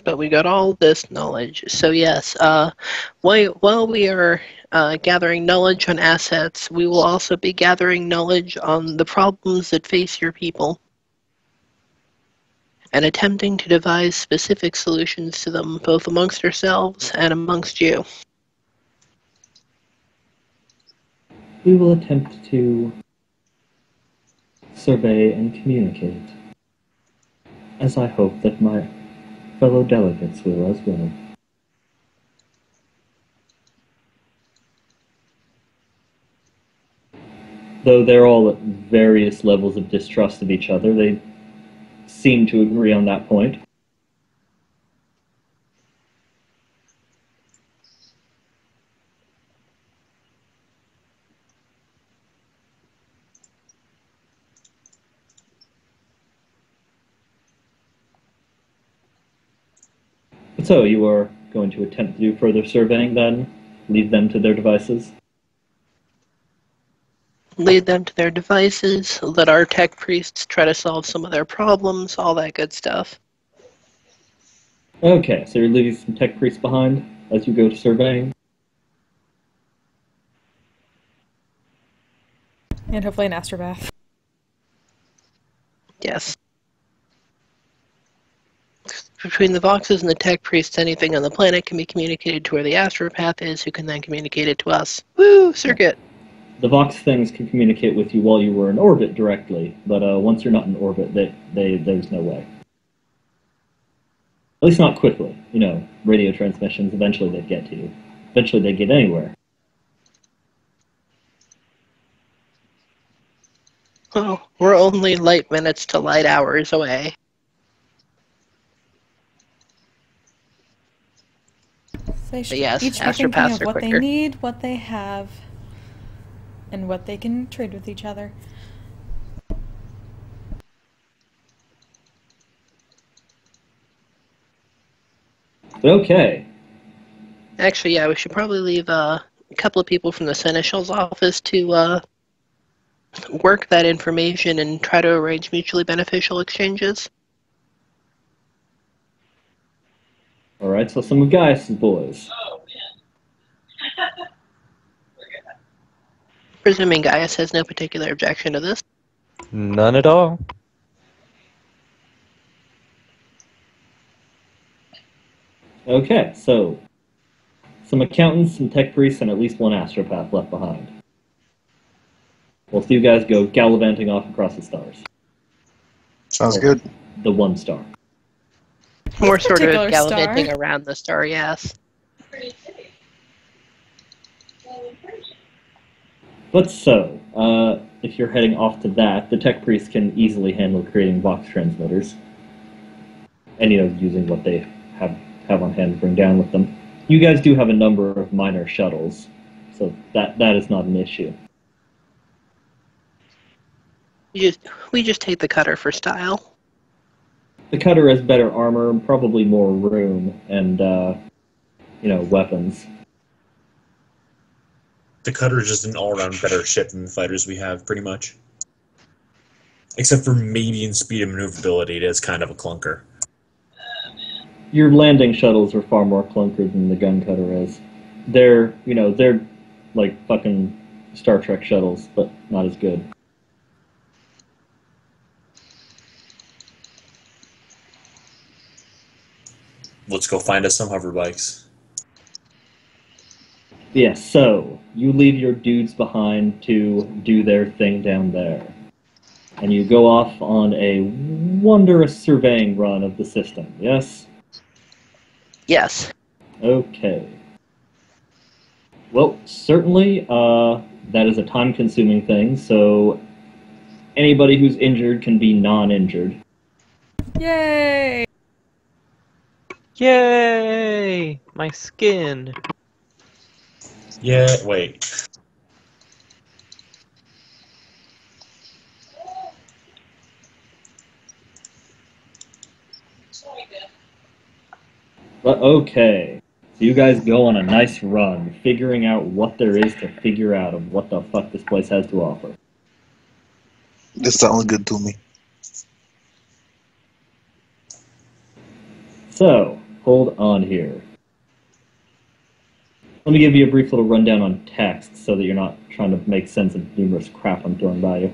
But we got all this knowledge. So yes, while we are gathering knowledge on assets, we will also be gathering knowledge on the problems that face your people and attempting to devise specific solutions to them, both amongst ourselves and amongst you. We will attempt to survey and communicate, as I hope that my fellow delegates will as well. Though they're all at various levels of distrust of each other, they seem to agree on that point. So, you are going to attempt to do further surveying then? Leave them to their devices? Lead them to their devices, let our tech priests try to solve some of their problems, all that good stuff. Okay, so you're leaving some tech priests behind as you go to surveying? And hopefully an astrobath. Yes. Between the Voxes and the tech priests, anything on the planet can be communicated to where the astropath is, who can then communicate it to us. Woo! Circuit! The Vox things can communicate with you while you were in orbit directly, but once you're not in orbit, there's no way. At least not quickly. You know, radio transmissions, eventually they'd get to you. Eventually they'd get anywhere. Oh, we're only light minutes to light hours away. They should yes, each be thinking astropaths of are what they quicker. need, what they have, and what they can trade with each other. Okay. Actually, yeah, we should probably leave a couple of people from the Seneschal's office to work that information and try to arrange mutually beneficial exchanges. Alright, so some of Gaius' boys. Presuming Gaius has no particular objection to this. None at all. Okay, so some accountants, some tech priests, and at least one astropath left behind. Whilst you guys go gallivanting off across the stars. Sounds good. The one star. More sort of particular gallivanting star? around the star, yes. But so, if you're heading off to that, the tech priests can easily handle creating Vox transmitters. And, you know, using what they have on hand to bring down with them. You guys do have a number of minor shuttles, so that is not an issue. We just take the cutter for style. The cutter has better armor and probably more room and, you know, weapons. The cutter is just an all-around better ship than the fighters we have, pretty much. Except for maybe in speed and maneuverability, it is kind of a clunker. Your landing shuttles are far more clunker than the gun cutter is. They're like fucking Star Trek shuttles, but not as good. Let's go find us some hover bikes. Yes, so, you leave your dudes behind to do their thing down there. And you go off on a wondrous surveying run of the system, yes? Yes. Okay. Well, certainly, that is a time-consuming thing, so anybody who's injured can be non-injured. Yay! Yay! My skin. Yeah, wait. But okay. So you guys go on a nice run, figuring out what there is to figure out of what the fuck this place has to offer. This sounds good to me. So, hold on here. Let me give you a brief little rundown on text so that you're not trying to make sense of numerous crap I'm throwing by you.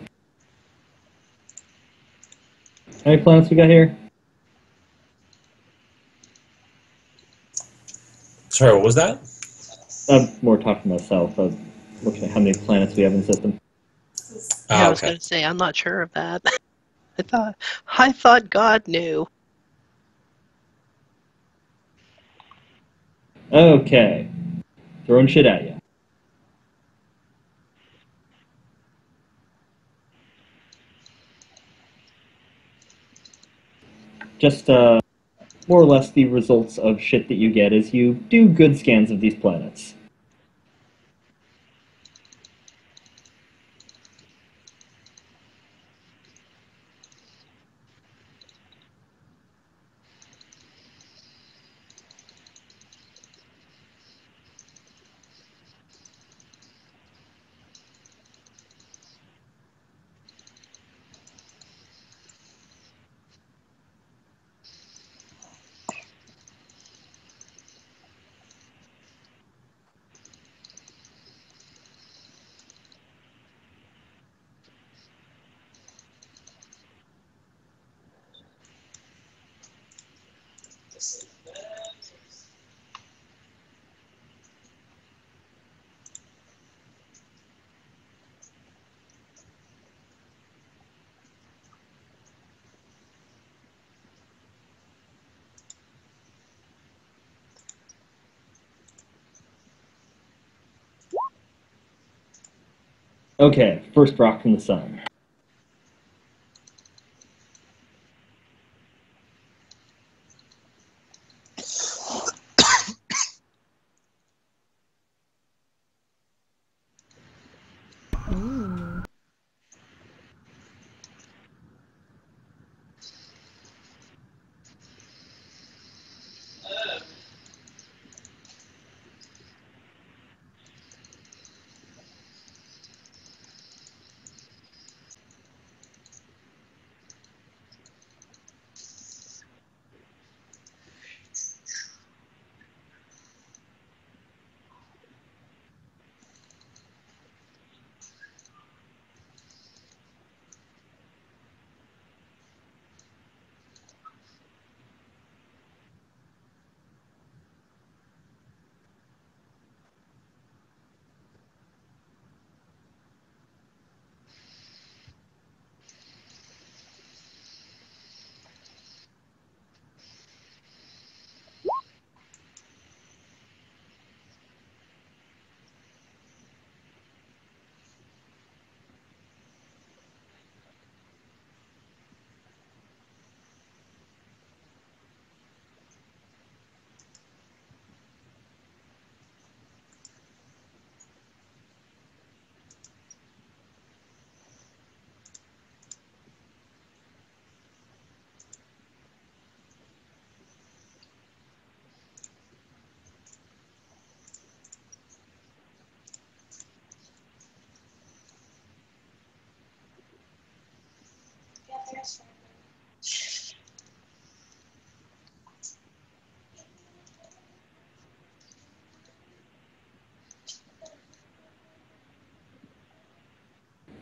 How many planets we got here? Sorry, what was that? I'm more talking to myself. I'm looking at how many planets we have in the system. Yeah, I was Okay. going to say, I'm not sure of that. I thought God knew. Okay. Throwing shit at you. Just, more or less the results of shit that you get as you do good scans of these planets. Okay, first rock from the sun. Ooh.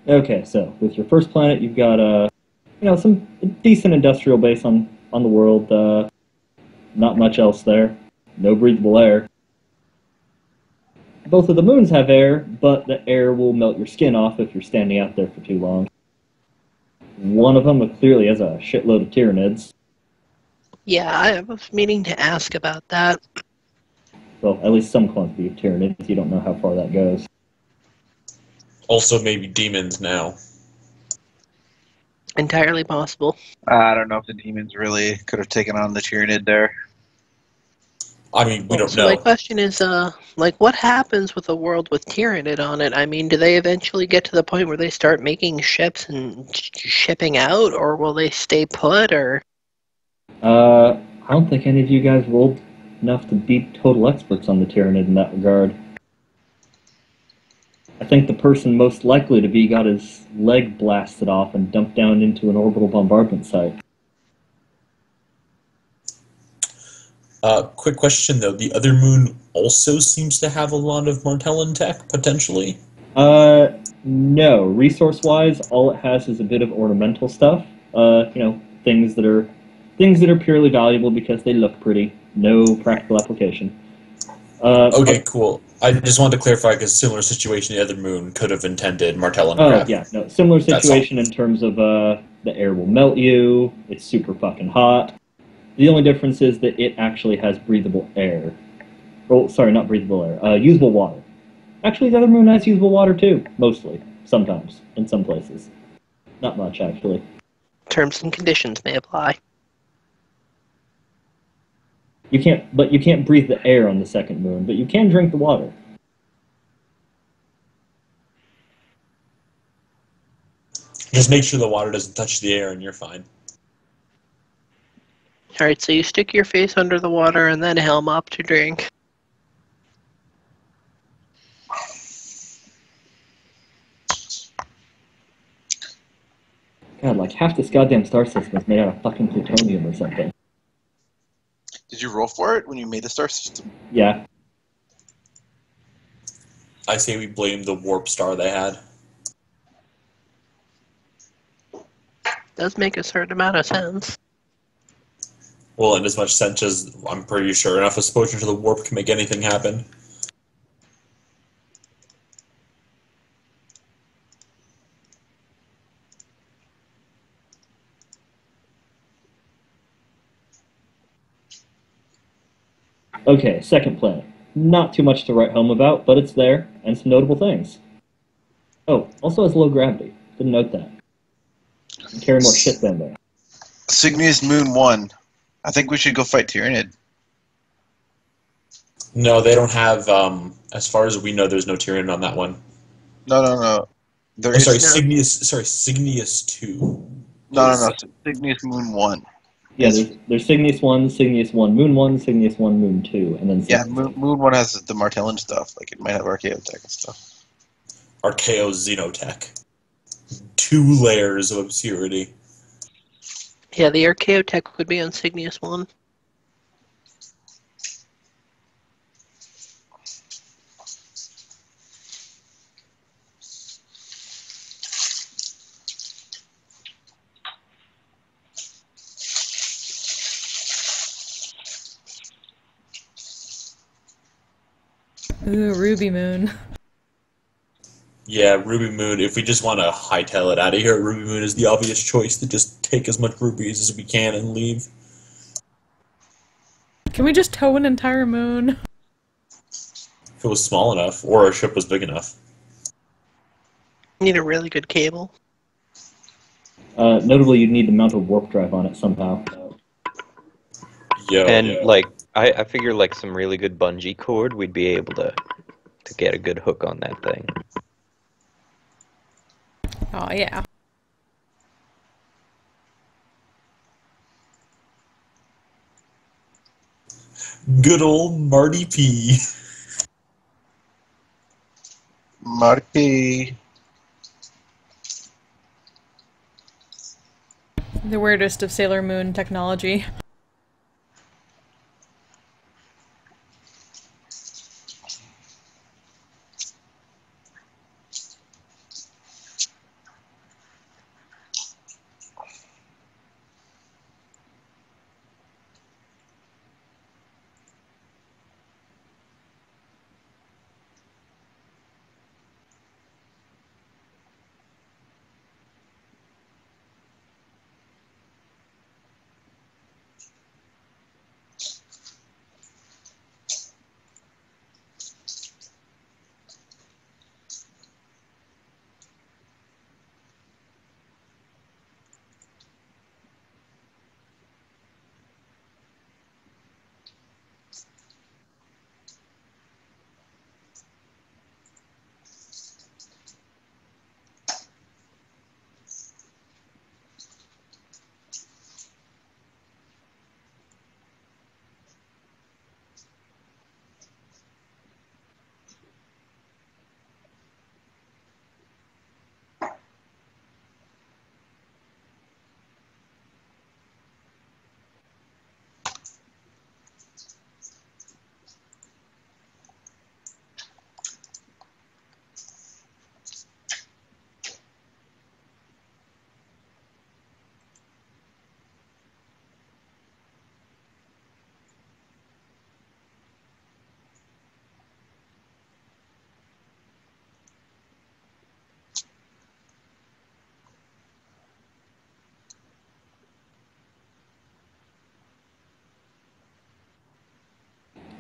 Okay, so with your first planet, you've got some decent industrial base on the world. Not much else there. No breathable air. Both of the moons have air, but the air will melt your skin off if you're standing out there for too long. One of them clearly has a shitload of Tyranids. Yeah, I was meaning to ask about that. Well, at least some quantity of Tyranids. You don't know how far that goes. Also, maybe demons now. Entirely possible. I don't know if the demons really could have taken on the Tyranid there. I mean, we don't So my know. question is, what happens with a world with Tyranid on it? I mean, do they eventually get to the point where they start making ships and shipping out, or will they stay put, or? I don't think any of you guys rolled enough to be total experts on the Tyranid in that regard. I think the person most likely to be got his leg blasted off and dumped down into an orbital bombardment site. Quick question though: the other moon also seems to have a lot of Martellin tech potentially. No. Resource-wise, all it has is a bit of ornamental stuff. Things that are purely valuable because they look pretty. No practical application. Okay, cool. I just wanted to clarify because similar situation, the other moon could have intended Martellin Oh craft. yeah, no. Similar That's all. situation in terms of the air will melt you. It's super fucking hot. The only difference is that it actually has breathable air. Oh, sorry, not breathable air. Usable water. Actually, the other moon has usable water too. Mostly, sometimes, in some places. Not much, actually. Terms and conditions may apply. You can't breathe the air on the second moon, but you can drink the water. Just make sure the water doesn't touch the air, and you're fine. Alright, so you stick your face under the water and then helm up to drink. God, like half this goddamn star system is made out of fucking plutonium or something. Did you roll for it when you made the star system? Yeah. I say we blame the warp star they had. Does make a certain amount of sense. Well, in as much sense as I'm pretty sure enough exposure to the warp can make anything happen. Okay, second planet. Not too much to write home about, but it's there, and some notable things. Oh, also has low gravity. Didn't note that. You carry more shit than there. Cygnus Moon 1. I think we should go fight Tyranid. No, they don't have, as far as we know, there's no Tyrion on that one. No. There Oh, is sorry, no. Cygnus 2. no. Cygnus Moon 1. Yeah, there's Cygnus 1, Cygnus 1, Moon 1, Cygnus 1, Moon 2, and then Yeah, Cygnus 8. Moon 1 has the Martellin stuff. Like, it might have Archaeotech and stuff. Archaeo Xenotech. 2 layers of obscurity. Yeah, the Archaeotech would be on Cygnus 1. Ooh, Ruby Moon. Yeah, Ruby Moon, if we just want to hightail it out of here, Ruby Moon is the obvious choice to just take as much rubies as we can and leave. Can we just tow an entire moon? If it was small enough, or our ship was big enough. Need a really good cable. Notably, you'd need to mount a warp drive on it somehow. Yo. And like, I figure like some really good bungee cord, we'd be able to get a good hook on that thing. Oh yeah. Good old Marty P. Marty. The weirdest of Sailor Moon technology.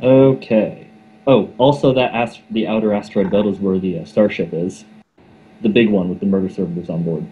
Okay. Oh, also the outer asteroid belt is where the starship is. The big one with the murder servitors on board.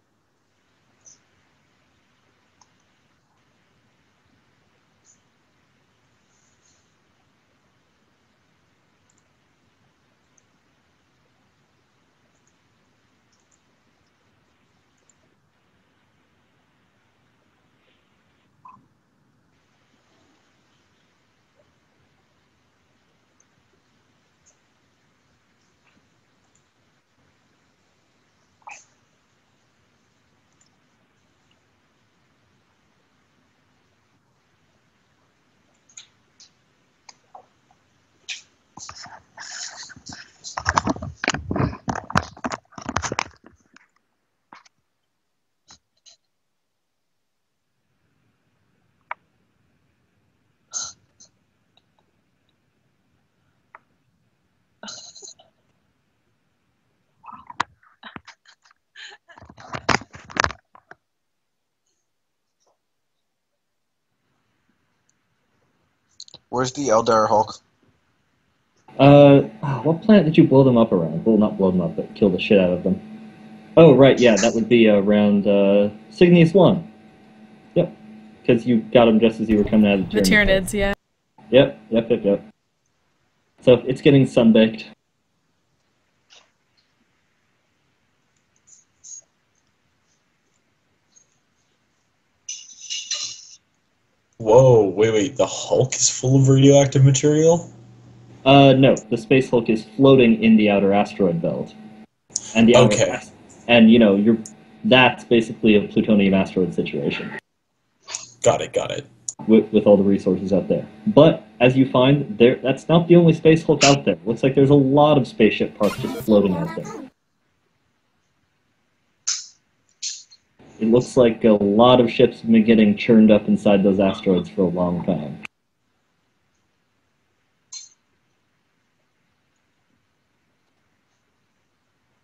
Where's the Eldar Hulk? What planet did you blow them up around? Well, not blow them up, but kill the shit out of them. Oh, right, yeah, that would be around Cygnus 1. Yep. Because you got them just as you were coming out of The Tyranids, yeah. Yep. So it's getting sunbaked. Whoa, wait, the Hulk is full of radioactive material? No, the Space Hulk is floating in the outer asteroid belt. And the Okay. and that's basically a plutonium asteroid situation. Got it. With all the resources out there. But as you find, that's not the only Space Hulk out there. Looks like there's a lot of spaceship parts just floating out there. It looks like a lot of ships have been getting churned up inside those asteroids for a long time.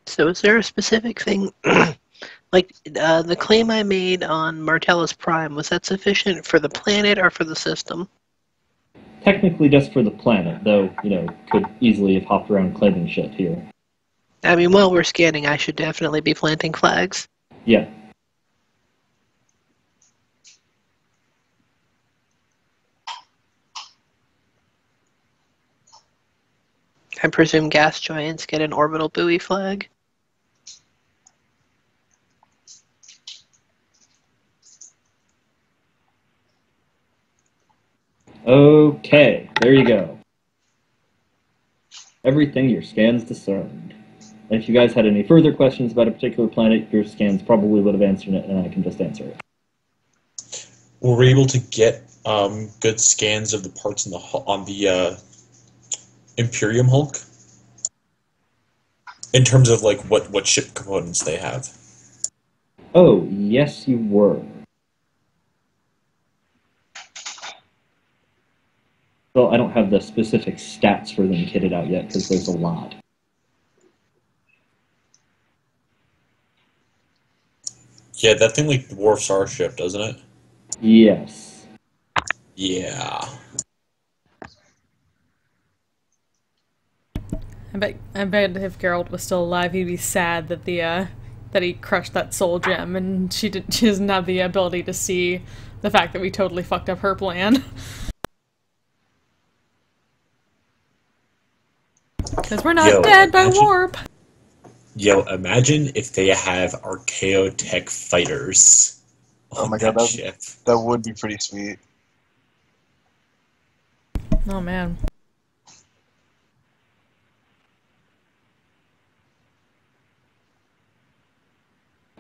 So is there a specific thing, like the claim I made on Martellus Prime, was that sufficient for the planet or for the system? Technically just for the planet, though, could easily have hopped around claiming shit here. I mean, while we're scanning, I should definitely be planting flags. Yeah. I presume gas giants get an orbital buoy flag. Okay, there you go. Everything your scans discerned. And if you guys had any further questions about a particular planet, your scans probably would have answered it, and I can just answer it. Were we able to get good scans of the parts on the Imperium Hulk? In terms of like what ship components they have? Oh, yes you were. Well, I don't have the specific stats for them kitted out yet, because there's a lot. Yeah, that thing like dwarfs our ship, doesn't it? Yes. Yeah. I bet if Geralt was still alive, he'd be sad that that he crushed that soul gem, and she doesn't have the ability to see the fact that we totally fucked up her plan. Because we're not dead by warp. Yo, imagine if they have Archaeotech fighters Oh on my god, that ship. that would be pretty sweet. Oh man.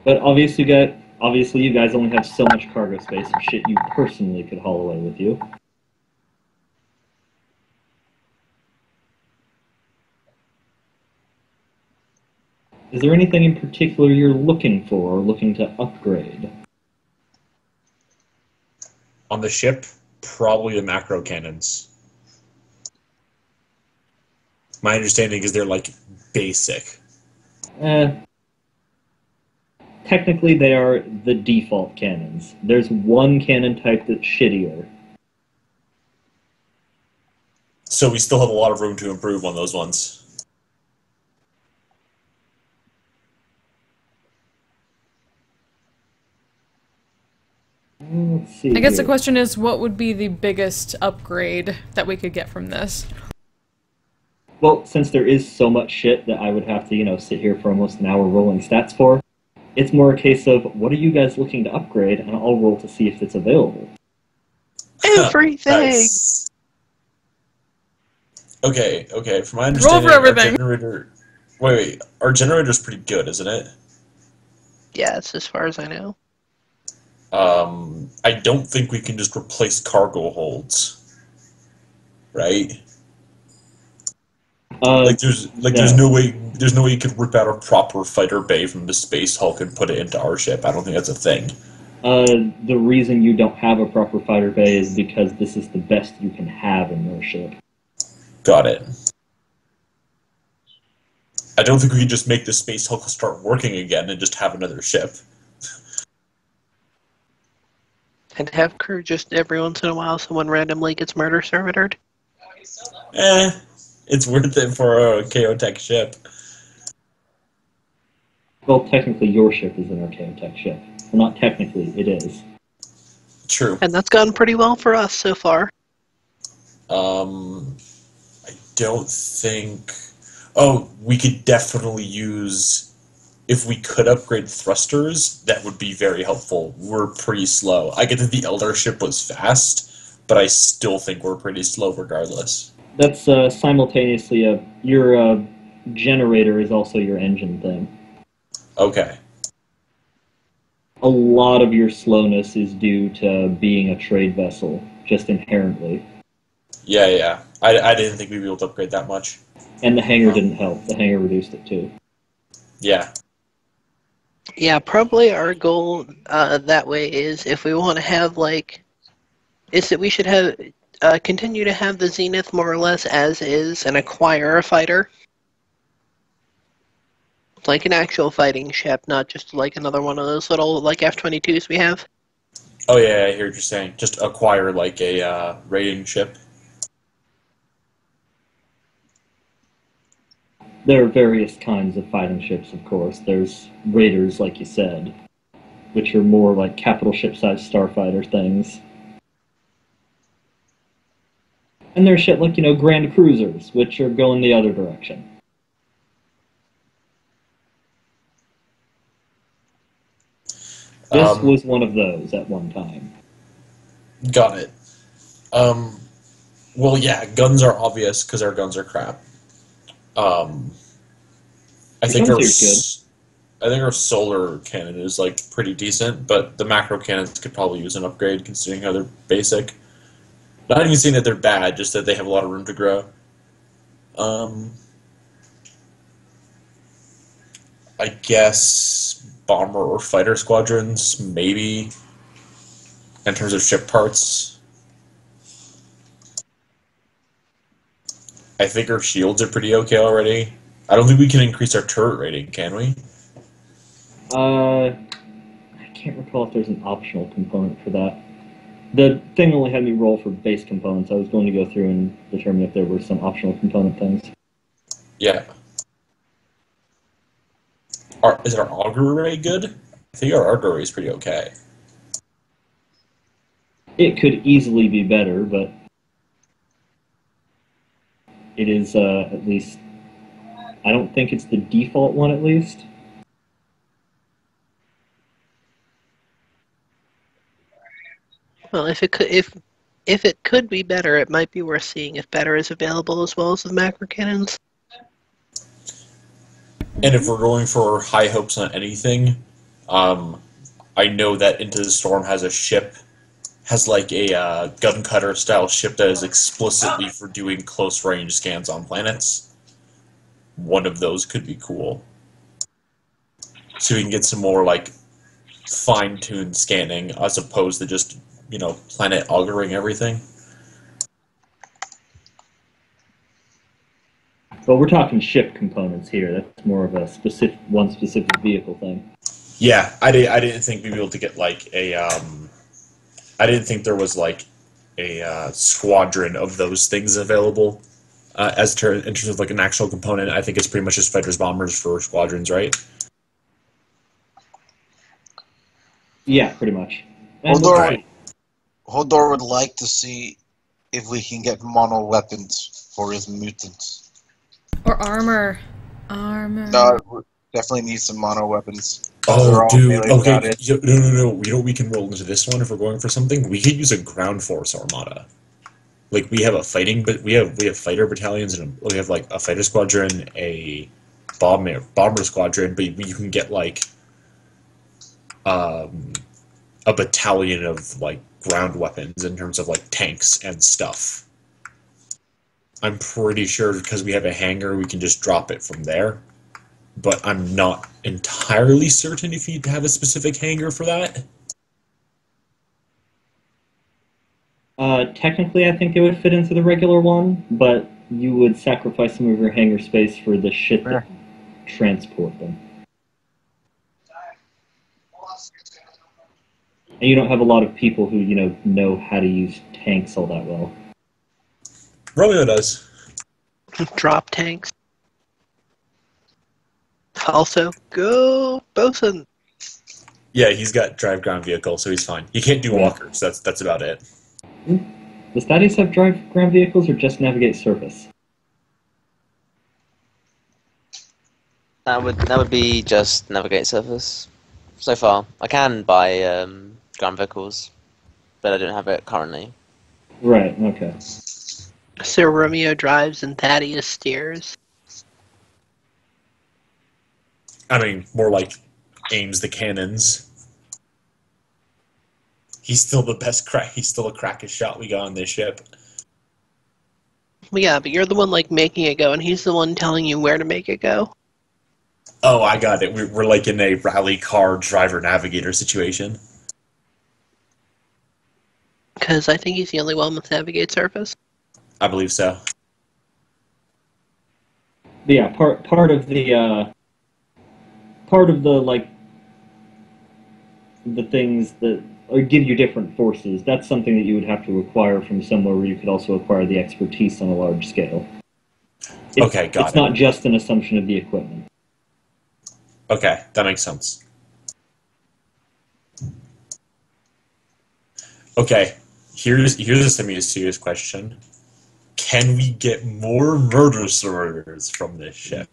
But obviously you guys only have so much cargo space and shit you personally could haul away with you. Is there anything in particular you're looking for or looking to upgrade? On the ship, probably the macro cannons. My understanding is they're like basic. Technically they are the default cannons. There's one cannon type that's shittier. So we still have a lot of room to improve on those ones. Let's see. I guess the here. question is, what would be the biggest upgrade that we could get from this? Well, since there is so much shit that I would have to, sit here for almost an hour rolling stats for, it's more a case of, what are you guys looking to upgrade, and I'll roll to see if it's available. Everything! Nice. Okay, from my Roll understanding, for everything! our generator... Wait, our generator's pretty good, isn't it? Yeah, it's as far as I know. I don't think we can just replace cargo holds. Right? There's no way you could rip out a proper fighter bay from the Space Hulk and put it into our ship. I don't think that's a thing. The reason you don't have a proper fighter bay is because this is the best you can have in your ship. Got it. I don't think we could just make the Space Hulk start working again and just have another ship. And have crew just every once in a while someone randomly gets murder-servitored. It's worth it for a KO Tech ship. Well, technically your ship is an Archaeotech ship. Well, not technically, it is. True. And that's gone pretty well for us so far. I don't think... Oh, we could definitely use... If we could upgrade thrusters, that would be very helpful. We're pretty slow. I get that the Elder ship was fast, but I still think we're pretty slow regardless. That's simultaneously your generator is also your engine thing. Okay. A lot of your slowness is due to being a trade vessel, just inherently. Yeah. I didn't think we'd be able to upgrade that much. And the hangar didn't help. The hangar reduced it too. Yeah. Yeah, probably our goal that way is if we want to have, is that we should have continue to have the Zennith more or less as is and acquire a fighter. Like an actual fighting ship, not just like another one of those little F-22s we have. Oh yeah, I hear what you're saying. Just acquire a raiding ship. There are various kinds of fighting ships, of course. There's raiders, like you said, which are more like capital ship-sized starfighter things. And there's shit like, Grand Cruisers, which are going the other direction. This was one of those at one time. Got it. Well, yeah, guns are obvious because our guns are crap. I think our solar cannon is pretty decent, but the macro cannons could probably use an upgrade considering how they're basic. Not even saying that they're bad, just that they have a lot of room to grow. I guess bomber or fighter squadrons, maybe, in terms of ship parts. I think our shields are pretty okay already. I don't think we can increase our turret rating, can we? I can't recall if there's an optional component for that. The thing only had me roll for base components. I was going to go through and determine if there were some optional component things. Yeah. Is our auger array good? I think our auger array is pretty okay. It could easily be better, but it is at least... I don't think it's the default one, at least. Well, if it could be better, it might be worth seeing if better is available as well as the macro cannons. And if we're going for high hopes on anything, I know that Into the Storm has a gun cutter style ship that is explicitly for doing close range scans on planets. One of those could be cool. So we can get some more fine-tuned scanning as opposed to just, planet augering everything. But we're talking ship components here. That's more of a specific vehicle thing. Yeah, I didn't think we'd be able to get I didn't think there was a squadron of those things available. In terms of like an actual component, I think it's pretty much just fighters, bombers for squadrons, right? Yeah, pretty much. And Hodor would like to see if we can get mono weapons for his mutants. Or armor. Armor. No, we definitely need some mono weapons. Oh, dude. Okay. It. No. You know, we can roll into this one if we're going for something. We could use a ground force armada. Like we have a fighting, but we have fighter battalions, and we have like a fighter squadron, a bomber squadron. But you can get like a battalion of like ground weapons in terms of like tanks and stuff. I'm pretty sure because we have a hangar, we can just drop it from there. But I'm not entirely certain if you'd have a specific hangar for that. Technically, I think it would fit into the regular one, but you would sacrifice some of your hangar space for the shit that transport them. And you don't have a lot of people who, know how to use tanks all that well. Romeo does. Drop tanks. Also, go bosun. Yeah, he's got drive ground vehicle, so he's fine. He can't do walkers. That's about it. Does Thaddeus have drive ground vehicles or just navigate surface? That would be just navigate surface. So far, I can buy ground vehicles, but I don't have it currently. Right. Okay. So Romeo drives and Thaddeus steers. I mean, more like aims the cannons. He's still the best He's still the crackest shot we got on this ship. Well, yeah, but you're the one like making it go, and he's the one telling you where to make it go. Oh, I got it. We're like in a rally car driver navigator situation. Because I think he's the only one with navigate surface. I believe so. But yeah, part of the like the things that or give you different forces. That's something that you would have to acquire from somewhere where you could also acquire the expertise on a large scale. Okay, got it. It's not just an assumption of the equipment. Okay, that makes sense. Okay, here's a semi-serious question. Can we get more murder sorters from this ship?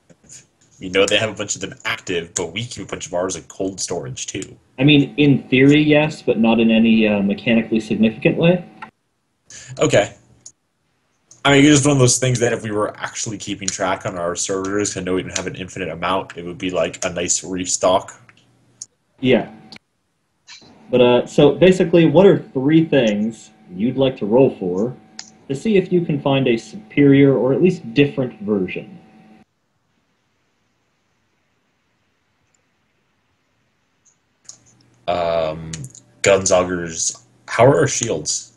We know they have a bunch of them active, but we keep a bunch of ours in cold storage too. I mean, in theory, yes, but not in any mechanically significant way. Okay. I mean, it's just one of those things that if we were actually keeping track on our servers, I know we don't have an infinite amount, it would be like a nice restock. Yeah. But, so basically, what are 3 things you'd like to roll for to see if you can find a superior or at least different version? Guns, augers. How are our shields?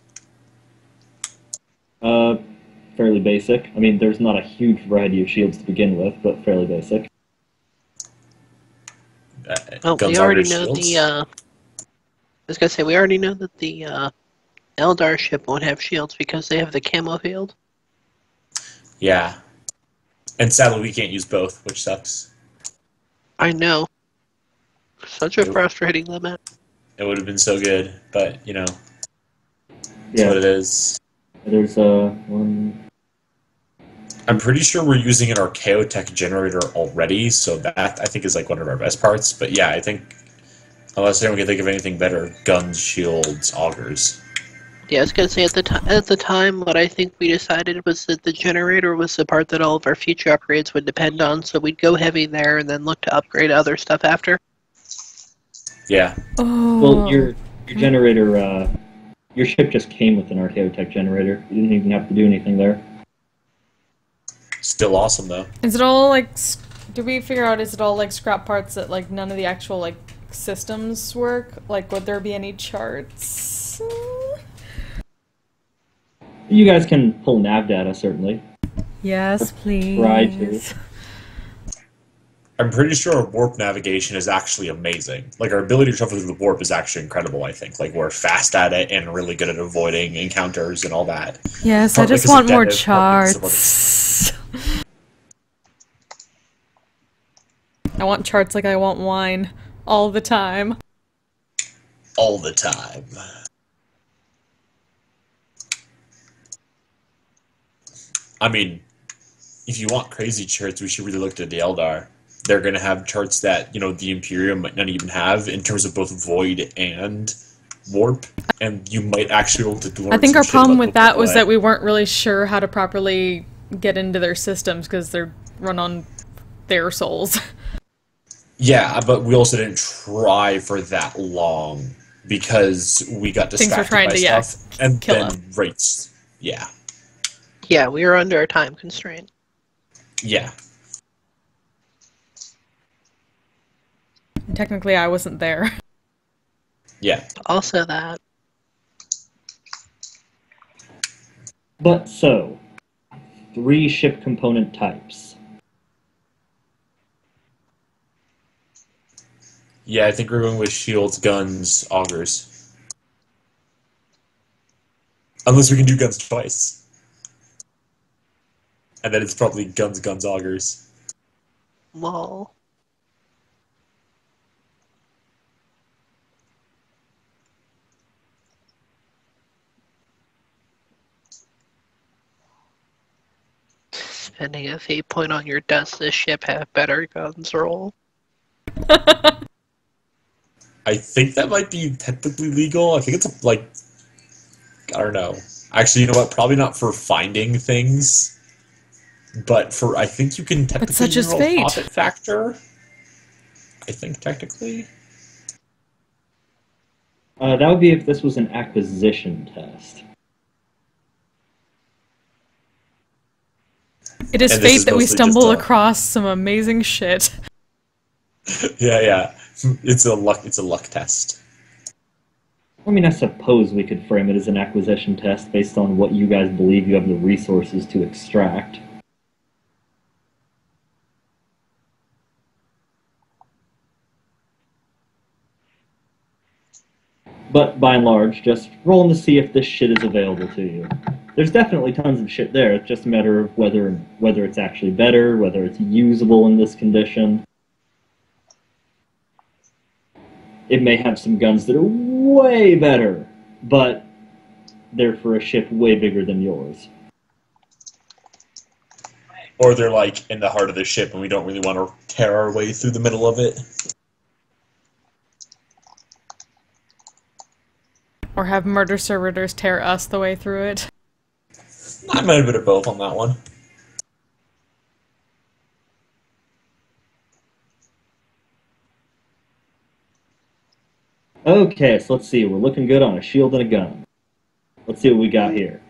Fairly basic. I mean, there's not a huge variety of shields to begin with, but fairly basic. Well, guns, we already augers, know shields? I was gonna say, we already know that the Eldar ship won't have shields because they have the camo field. Yeah. And sadly, we can't use both, which sucks. I know. Such a frustrating limit. It would have been so good, but, that's Yeah. what it is. There's one. I'm pretty sure we're using an Archaeotech generator already, so that, I think, is like one of our best parts. But yeah, I think, unless anyone can think of anything better, guns, shields, augers. Yeah, I was gonna say at the time, what I think we decided was that the generator was the part that all of our future upgrades would depend on, so we'd go heavy there and then look to upgrade other stuff after. Yeah. Oh. Well, your generator, your ship just came with an Archaeotech generator. You didn't even have to do anything there. Still awesome, though. Is it all like? Did we figure out? Is it all like scrap parts that like none of the actual like systems work? Like, would there be any charts? You guys can pull nav data, certainly. Yes, please. Try to. I'm pretty sure our warp navigation is actually amazing. Like, our ability to travel through the warp is actually incredible, I think. Like, we're fast at it and really good at avoiding encounters and all that. Yes, Partly I just 'cause of want more Zennith, partly 'cause of charts. I want charts like I want wine. All the time. All the time. I mean, if you want crazy charts, we should really look to the Eldar. They're going to have charts that, the Imperium might not even have in terms of both void and warp, and you might actually be able to learn I think some our shit problem about with that was Book that we weren't really sure how to properly get into their systems because they're run on their souls. Yeah, but we also didn't try for that long because we got Things were distracted trying by to, stuff, and kill then us. rates. Yeah. Yeah, we were under a time constraint. Yeah. Technically, I wasn't there. Yeah. Also that. But so, 3 ship component types. Yeah, I think we're going with shields, guns, augers. Unless we can do guns twice. And then it's probably guns, augers. Lol. Spending a fate point on your does this ship have better guns roll? I think that might be technically legal. I think it's I don't know. Actually, you know what? Probably not for finding things, but I think you can technically such is roll fate. profit factor. I think technically. That would be if this was an acquisition test. It is And this fate is that we mostly stumble just across some amazing shit. Yeah. It's a luck test. I mean, I suppose we could frame it as an acquisition test based on what you guys believe you have the resources to extract. But by and large, just rolling to see if this shit is available to you. There's definitely tons of shit there. It's just a matter of whether it's actually better, whether it's usable in this condition. It may have some guns that are way better, but they're for a ship way bigger than yours. Or they're in the heart of the ship and we don't really want to tear our way through the middle of it. Or have murder servitors tear us the way through it. I might have been of both on that one. Okay, so let's see. We're looking good on a shield and a gun. Let's see what we got here.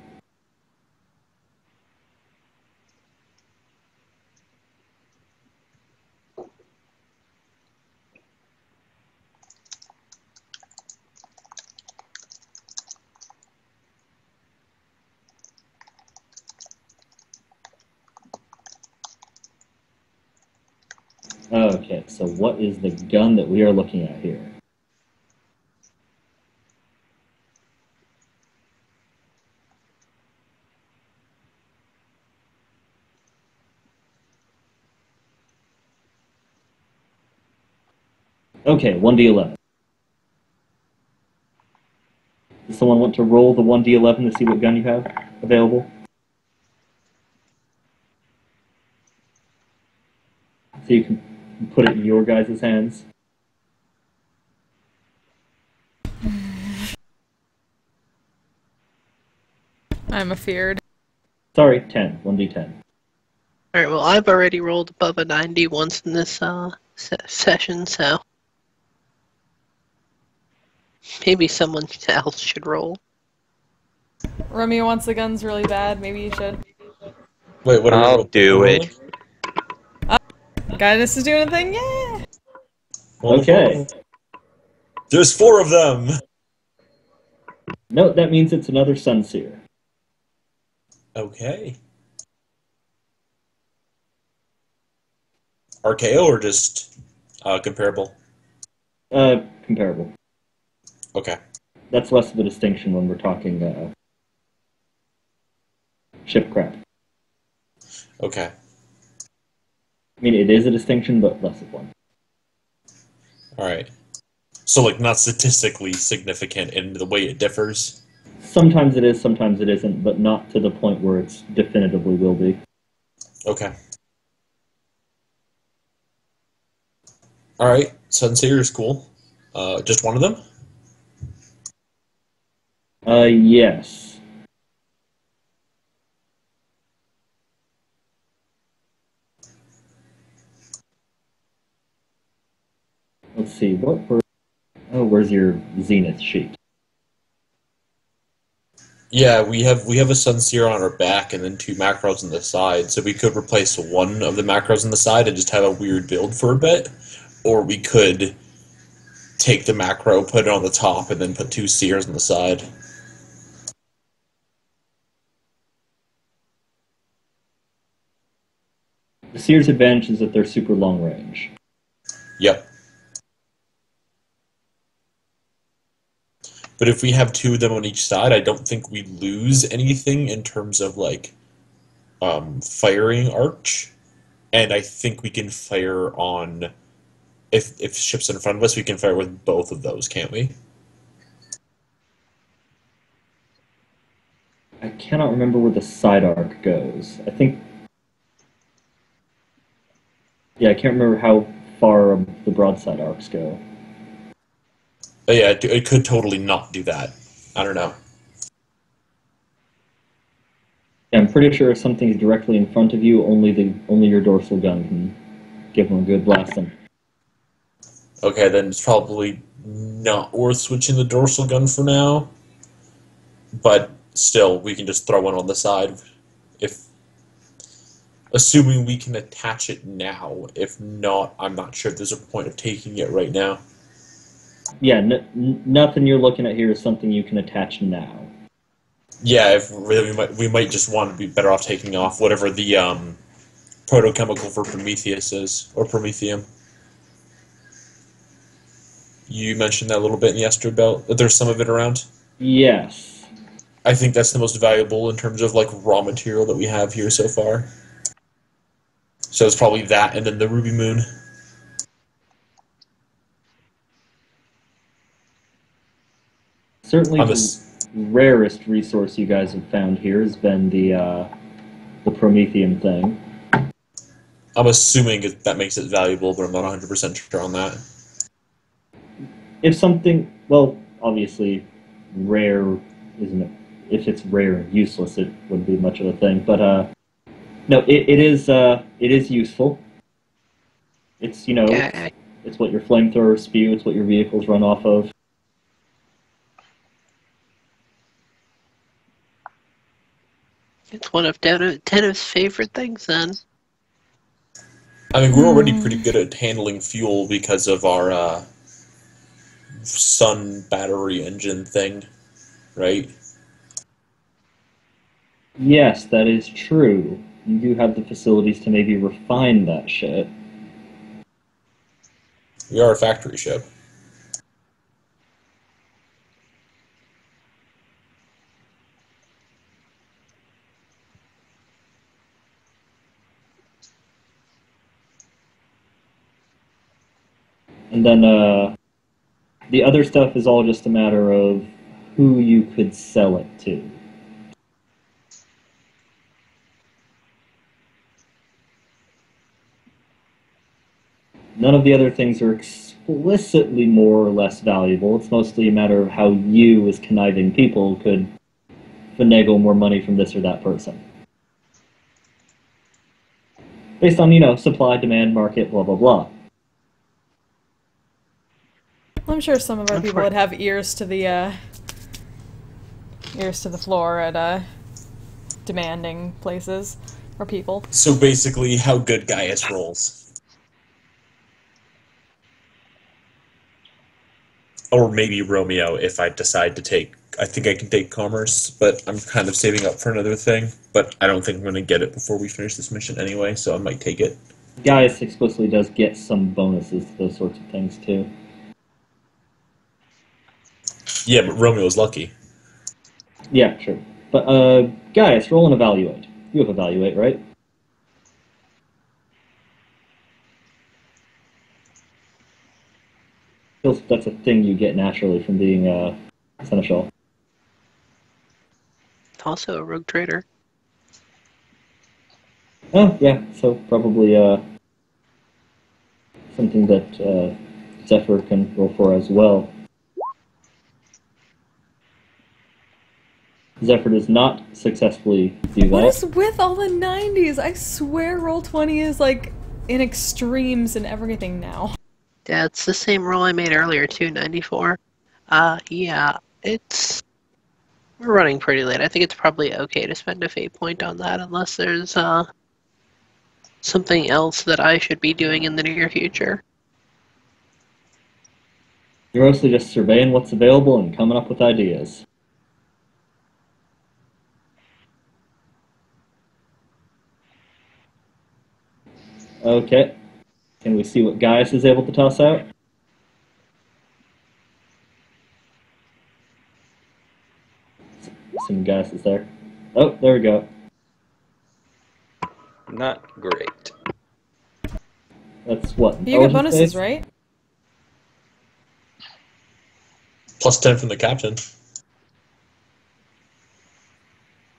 Okay, so what is the gun that we are looking at here? Okay, 1d11. Does someone want to roll the 1d11 to see what gun you have available? So you can put it in your guys' hands. I'm afeared. Sorry, 10. 1d10. Alright, well, I've already rolled above a 90 once in this session, so maybe someone else should roll. Remy wants the guns really bad. Maybe you should. Wait, what are I'll do it. Guidance is doing a thing, yeah! Okay. There's 4 of them! No, that means it's another Sunseer. Okay. RKO or just comparable? Comparable. Okay. That's less of a distinction when we're talking ship crap. Okay. I mean, it is a distinction, but less of one. Alright. So, like, not statistically significant in the way it differs? Sometimes it is, sometimes it isn't, but not to the point where it's definitively will be. Okay. Alright, Sunseer is cool. Just one of them? Yes. Let's see, where's your Zennith sheet? Yeah, we have a Sunseer on our back and then 2 macros on the side, so we could replace one of the macros on the side and just have a weird build for a bit, or we could take the macro, put it on the top, and then put 2 seers on the side. The Seer's advantage is that they're super long range. Yep. But if we have 2 of them on each side, I don't think we lose anything in terms of, like, firing arch. And I think we can fire on... If ship's in front of us, we can fire with both of those, can't we? I cannot remember where the side arc goes. I think... Yeah, I can't remember how far the broadside arcs go. But yeah, it could totally not do that. I don't know. Yeah, I'm pretty sure if something's directly in front of you, only your dorsal gun can give them a good blasting. Okay, then it's probably not worth switching the dorsal gun for now. But still, we can just throw one on the side. Assuming we can attach it now. If not, I'm not sure if there's a point of taking it right now. Yeah, nothing you're looking at here is something you can attach now. Yeah, we might just want to be better off taking off whatever the protochemical for Prometheus is, or Promethium. You mentioned that a little bit in the Asteroid Belt, that there's some of it around? Yes. I think that's the most valuable in terms of, like, raw material that we have here so far. So it's probably that, and then the Ruby Moon. Certainly the rarest resource you guys have found here has been the Promethium thing. I'm assuming that makes it valuable, but I'm not 100% sure on that. If something, well, obviously, rare isn't it? If it's rare and useless, it wouldn't be much of a thing. But no, it is useful. It's it's what your flamethrowers spew. It's what your vehicles run off of. It's one of Dennis' favorite things, then. I mean, we're already pretty good at handling fuel because of our sun battery engine thing, right? Yes, that is true. You do have the facilities to maybe refine that shit. We are a factory ship. And then the other stuff is all just a matter of who you could sell it to. None of the other things are explicitly more or less valuable. It's mostly a matter of how you, as conniving people, could finagle more money from this or that person. Based on, supply, demand, market, blah, blah, blah. I'm sure some of our people would have ears to the floor at demanding places or people. So basically, how good Gaius rolls. Or maybe Romeo if I decide to take... I think I can take Commerce, but I'm kind of saving up for another thing. But I don't think I'm going to get it before we finish this mission anyway, so I might take it. Gaius explicitly does get some bonuses to those sorts of things, too. Yeah, but Romeo's lucky. Yeah, sure. But, Gaius, roll and evaluate. You have evaluate, right? feels that's a thing you get naturally from being Seneschal. Also a rogue trader. Oh, yeah, so probably something that Zephyr can roll for as well. Zephyr does not successfully do that. What is with all the 90s? I swear Roll20 is like in extremes and everything now. Yeah, it's the same roll I made earlier too, 94. Yeah, we're running pretty late. I think it's probably okay to spend a fate point on that unless there's something else that I should be doing in the near future. You're mostly just surveying what's available and coming up with ideas. Okay. Can we see what Gaius is able to toss out? Some Gaius is there. Oh, there we go. Not great. That's what? You get intelligence bonuses, based? right? Plus 10 from the captain.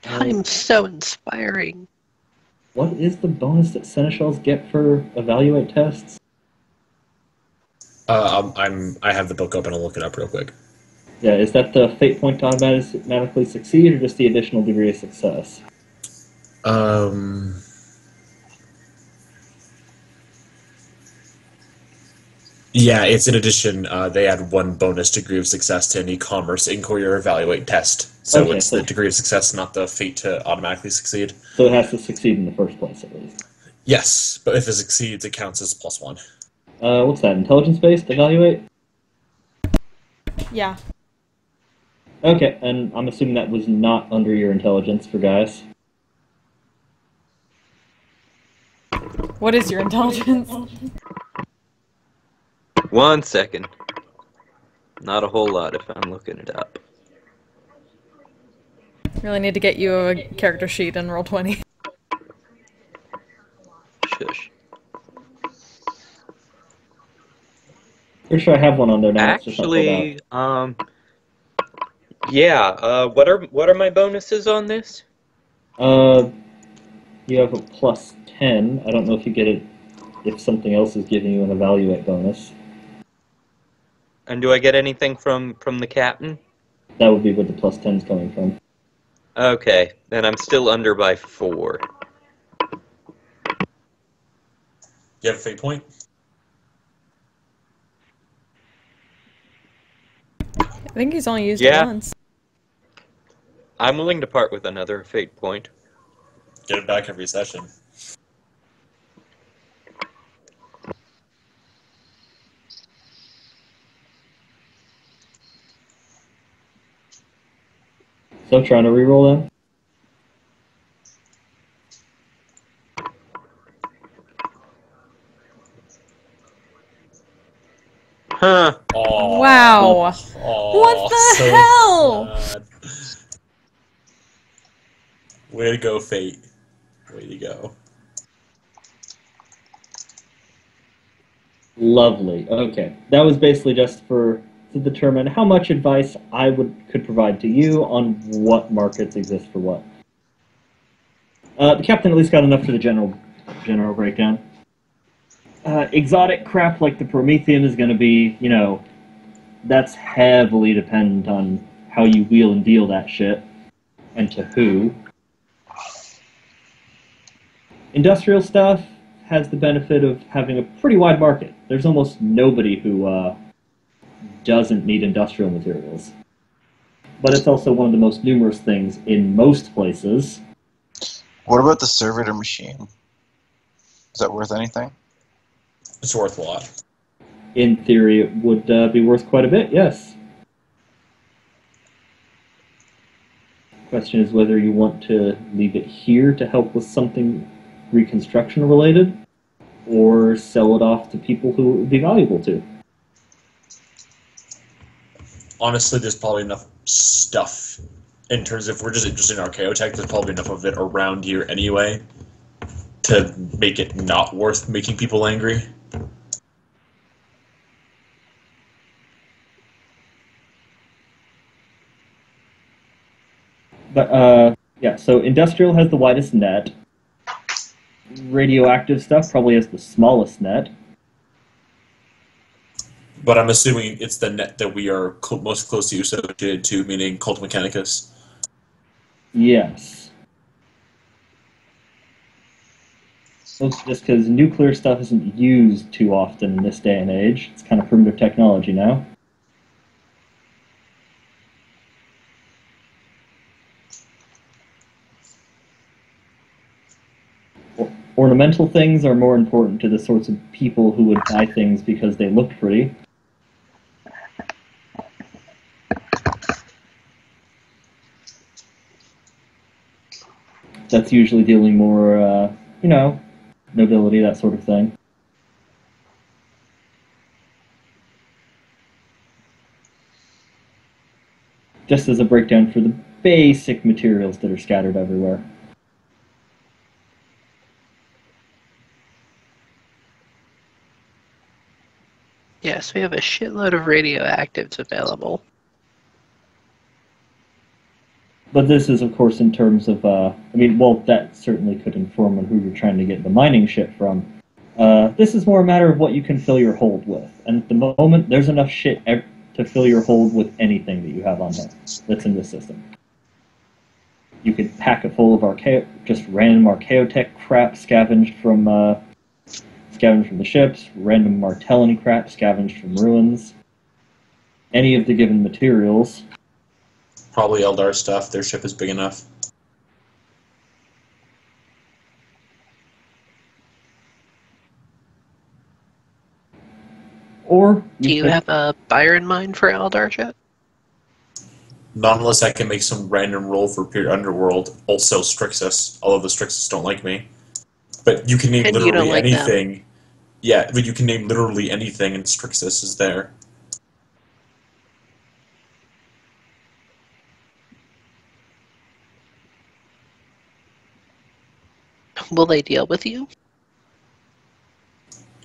I'm so inspiring. What is the bonus that Seneschals get for evaluate tests? I have the book open. I'll look it up real quick. Yeah, is that the fate point to automatically succeed, or just the additional degree of success? Yeah, it's in addition. They add 1 bonus degree of success to any commerce, inquiry, or evaluate test. So Okay, it's so- the degree of success, not the fate to automatically succeed. So it has to succeed in the first place, at least. Yes, but if it succeeds, it counts as +1. What's that? Intelligence-based evaluate? Yeah. Okay, and I'm assuming that was not under your intelligence for guys. What is your intelligence? 1 second. Not a whole lot if I'm looking it up. Really need to get you a character sheet in Roll20. Shush. Pretty sure I have one on there now. It's just not filled out. Actually, yeah. What are my bonuses on this? You have a plus 10. I don't know if you get it if something else is giving you an evaluate bonus. And do I get anything from the captain? That would be where the plus 10 is coming from. Okay, then I'm still under by 4. You have a fate point? I think he's only used Yeah. it once. I'm willing to part with another fate point. Get it back every session. So trying to reroll them. Huh. Aw. Wow. Aw, What the so hell? sad. Way to go, Fate. Way to go. Lovely. Okay. That was basically just to determine how much advice I could provide to you on what markets exist for what. The captain at least got enough for the general breakdown. Exotic crap like the Promethean is going to be, that's heavily dependent on how you wheel and deal that shit, and to who. Industrial stuff has the benefit of having a pretty wide market. There's almost nobody who doesn't need industrial materials. But it's also one of the most numerous things in most places. What about the servitor machine? Is that worth anything? It's worth a lot. In theory, it would be worth quite a bit, yes. Question is whether you want to leave it here to help with something reconstruction related, or sell it off to people who it would be valuable to. Honestly, there's probably enough stuff in terms of if we're just interested in archaeotech, there's probably enough of it around here anyway to make it not worth making people angry. But, yeah, so industrial has the widest net. Radioactive stuff probably has the smallest net. But I'm assuming it's the net that we are most closely associated to, meaning Cult Mechanicus. Yes. Mostly just because nuclear stuff isn't used too often in this day and age. It's kind of primitive technology now. Ornamental things are more important to the sorts of people who would buy things because they looked pretty. That's usually dealing more, nobility, that sort of thing. Just as a breakdown for the basic materials that are scattered everywhere. Yes, we have a shitload of radioactives available. But this is, of course, in terms of, that certainly could inform on who you're trying to get the mining shit from. This is more a matter of what you can fill your hold with. And at the moment, there's enough shit to fill your hold with anything that you have on there that's in this system. You could pack it full of just random Archaeotech crap scavenged from the ships, random Martellany crap scavenged from ruins. Any of the given materials. Probably Eldar stuff. Their ship is big enough. Or do you have a buyer in mind for Eldar yet? Not unless I can make some random roll for Pure Underworld. Also Strixus, although the Strixus don't like me. But you can name And literally like anything. Them. Yeah, but you can name literally anything and Strixus is there. Will they deal with you?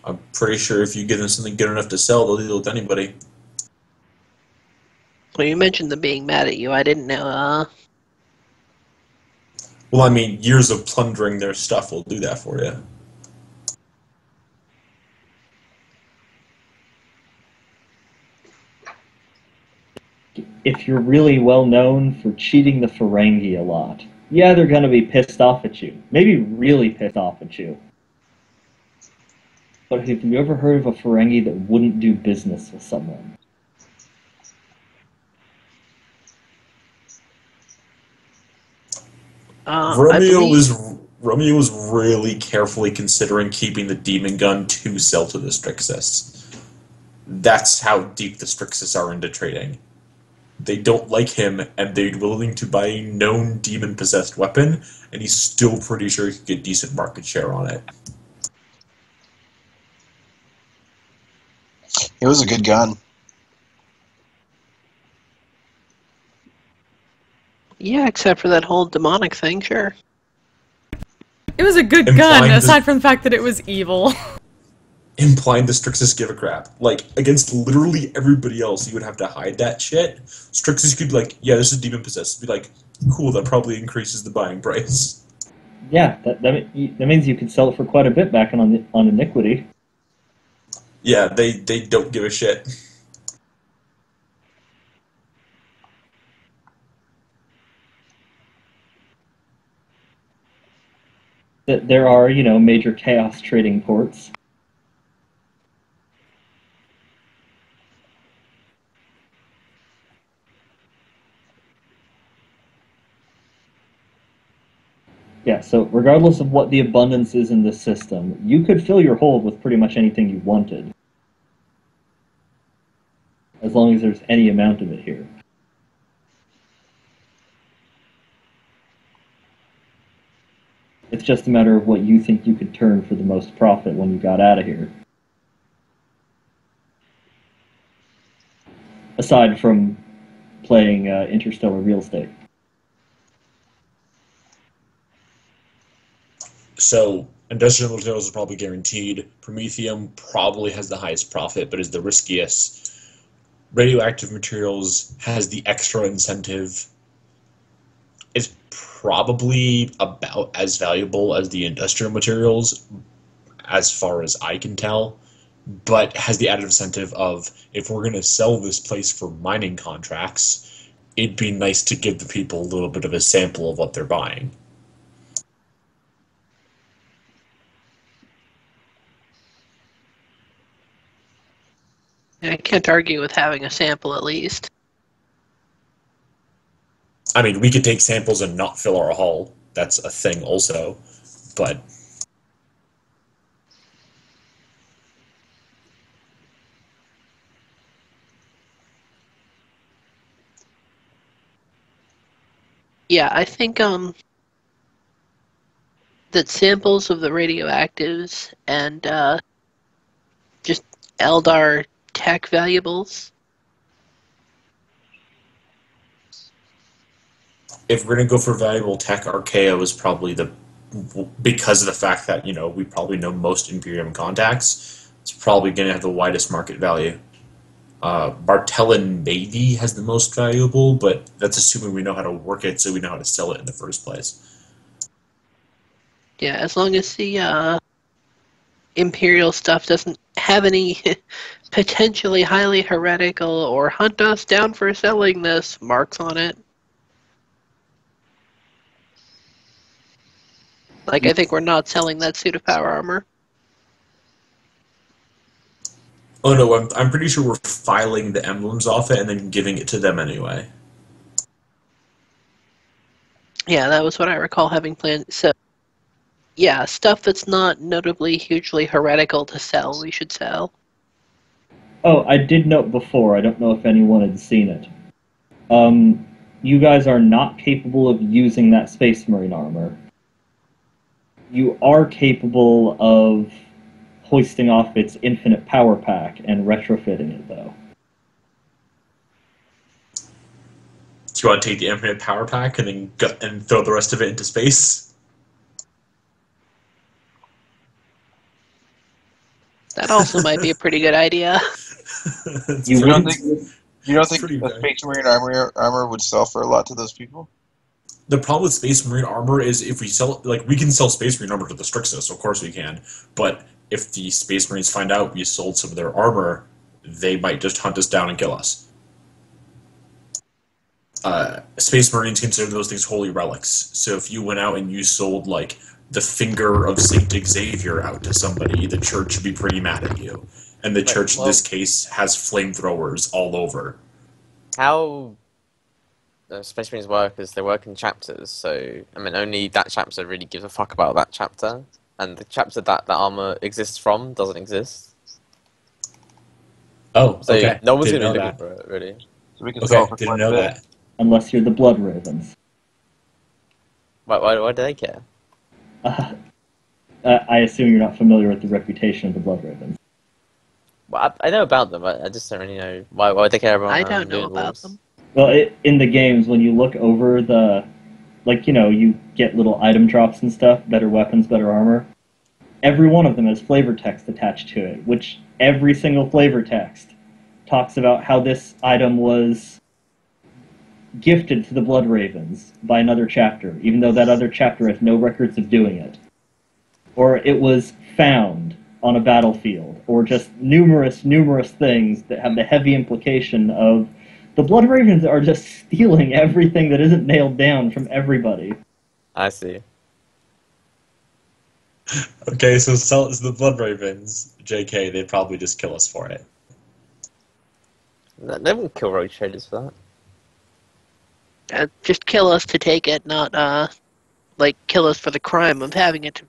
I'm pretty sure if you give them something good enough to sell, they'll deal with anybody. Well, you mentioned them being mad at you. I didn't know, Well, I mean, years of plundering their stuff will do that for you. If you're really well known for cheating the Ferengi a lot, yeah, they're going to be pissed off at you. Maybe really pissed off at you. But have you ever heard of a Ferengi that wouldn't do business with someone? Romeo was really carefully considering keeping the demon gun to sell to the Strixus. That's how deep the Strixus are into trading. They don't like him, and they're willing to buy a known demon-possessed weapon, and he's still pretty sure he could get decent market share on it. It was a good gun. Yeah, except for that whole demonic thing, sure. It was a good gun, aside from the fact that it was evil. Implying the Strixus give a crap. Like, against literally everybody else, you would have to hide that shit. Strixus could be like, yeah, this is demon-possessed. Be like, cool, that probably increases the buying price. Yeah, that means you could sell it for quite a bit back on Iniquity. Yeah, they don't give a shit. There are, major chaos trading ports. Yeah, so regardless of what the abundance is in this system, you could fill your hold with pretty much anything you wanted. As long as there's any amount of it here. It's just a matter of what you think you could turn for the most profit when you got out of here. Aside from playing interstellar real estate. So, industrial materials is probably guaranteed. Promethium probably has the highest profit, but is the riskiest. Radioactive materials has the extra incentive. It's probably about as valuable as the industrial materials, as far as I can tell, but has the added incentive of, if we're going to sell this place for mining contracts, it'd be nice to give the people a little bit of a sample of what they're buying. I can't argue with having a sample at least. I mean, we could take samples and not fill our hull. That's a thing also, but... Yeah, I think that samples of the radioactives and just Eldar tech valuables. If we're going to go for valuable tech, Archaea is probably because of the fact that, we probably know most Imperium contacts, it's probably going to have the widest market value. Bartellin maybe has the most valuable, but that's assuming we know how to work it, so we know how to sell it in the first place. Yeah, as long as the Imperial stuff doesn't have any potentially highly heretical or hunt us down for selling this marks on it. Like, I think we're not selling that suit of power armor. Oh no, I'm pretty sure we're filing the emblems off it and then giving it to them anyway. Yeah, that was what I recall having planned. So, yeah, stuff that's not notably hugely heretical to sell, we should sell. Oh, I did note before, I don't know if anyone had seen it. You guys are not capable of using that Space Marine armor. You are capable of hoisting off its infinite power pack and retrofitting it, though. Do you want to take the infinite power pack and then throw the rest of it into space? That also might be a pretty good idea. You don't think a Space Marine armor would sell for a lot to those people? The problem with Space Marine armor is if we sell, we can sell Space Marine armor to the Strixus, of course we can, but if the Space Marines find out we sold some of their armor, they might just hunt us down and kill us. Space Marines consider those things holy relics, so if you went out and you sold, the finger of Saint Xavier out to somebody, the church would be pretty mad at you. And the church, in this case, has flamethrowers all over. How Space Marines work is they work in chapters, so, only that chapter really gives a fuck about that chapter, and the chapter that the armor exists from doesn't exist. Oh, so okay. No one's going to be looking for it, really. So we can sell for didn't know that. Unless you're the Blood Ravens. Why do they care? I assume you're not familiar with the reputation of the Blood Ravens. Well, I know about them, I just don't really know why they care about. I don't know about them. Well, in the games, when you look over the, you get little item drops and stuff, better weapons, better armor. Every one of them has flavor text attached to it, which every single flavor text talks about how this item was gifted to the Blood Ravens by another chapter, even though that other chapter has no records of doing it. Or it was found on a battlefield, or just numerous things that have the heavy implication of the Blood Ravens are just stealing everything that isn't nailed down from everybody. I see. Okay, so sell it to the Blood Ravens. JK, they'd probably just kill us for it. They won't kill rogue traders for that. Just kill us to take it, not, kill us for the crime of having it.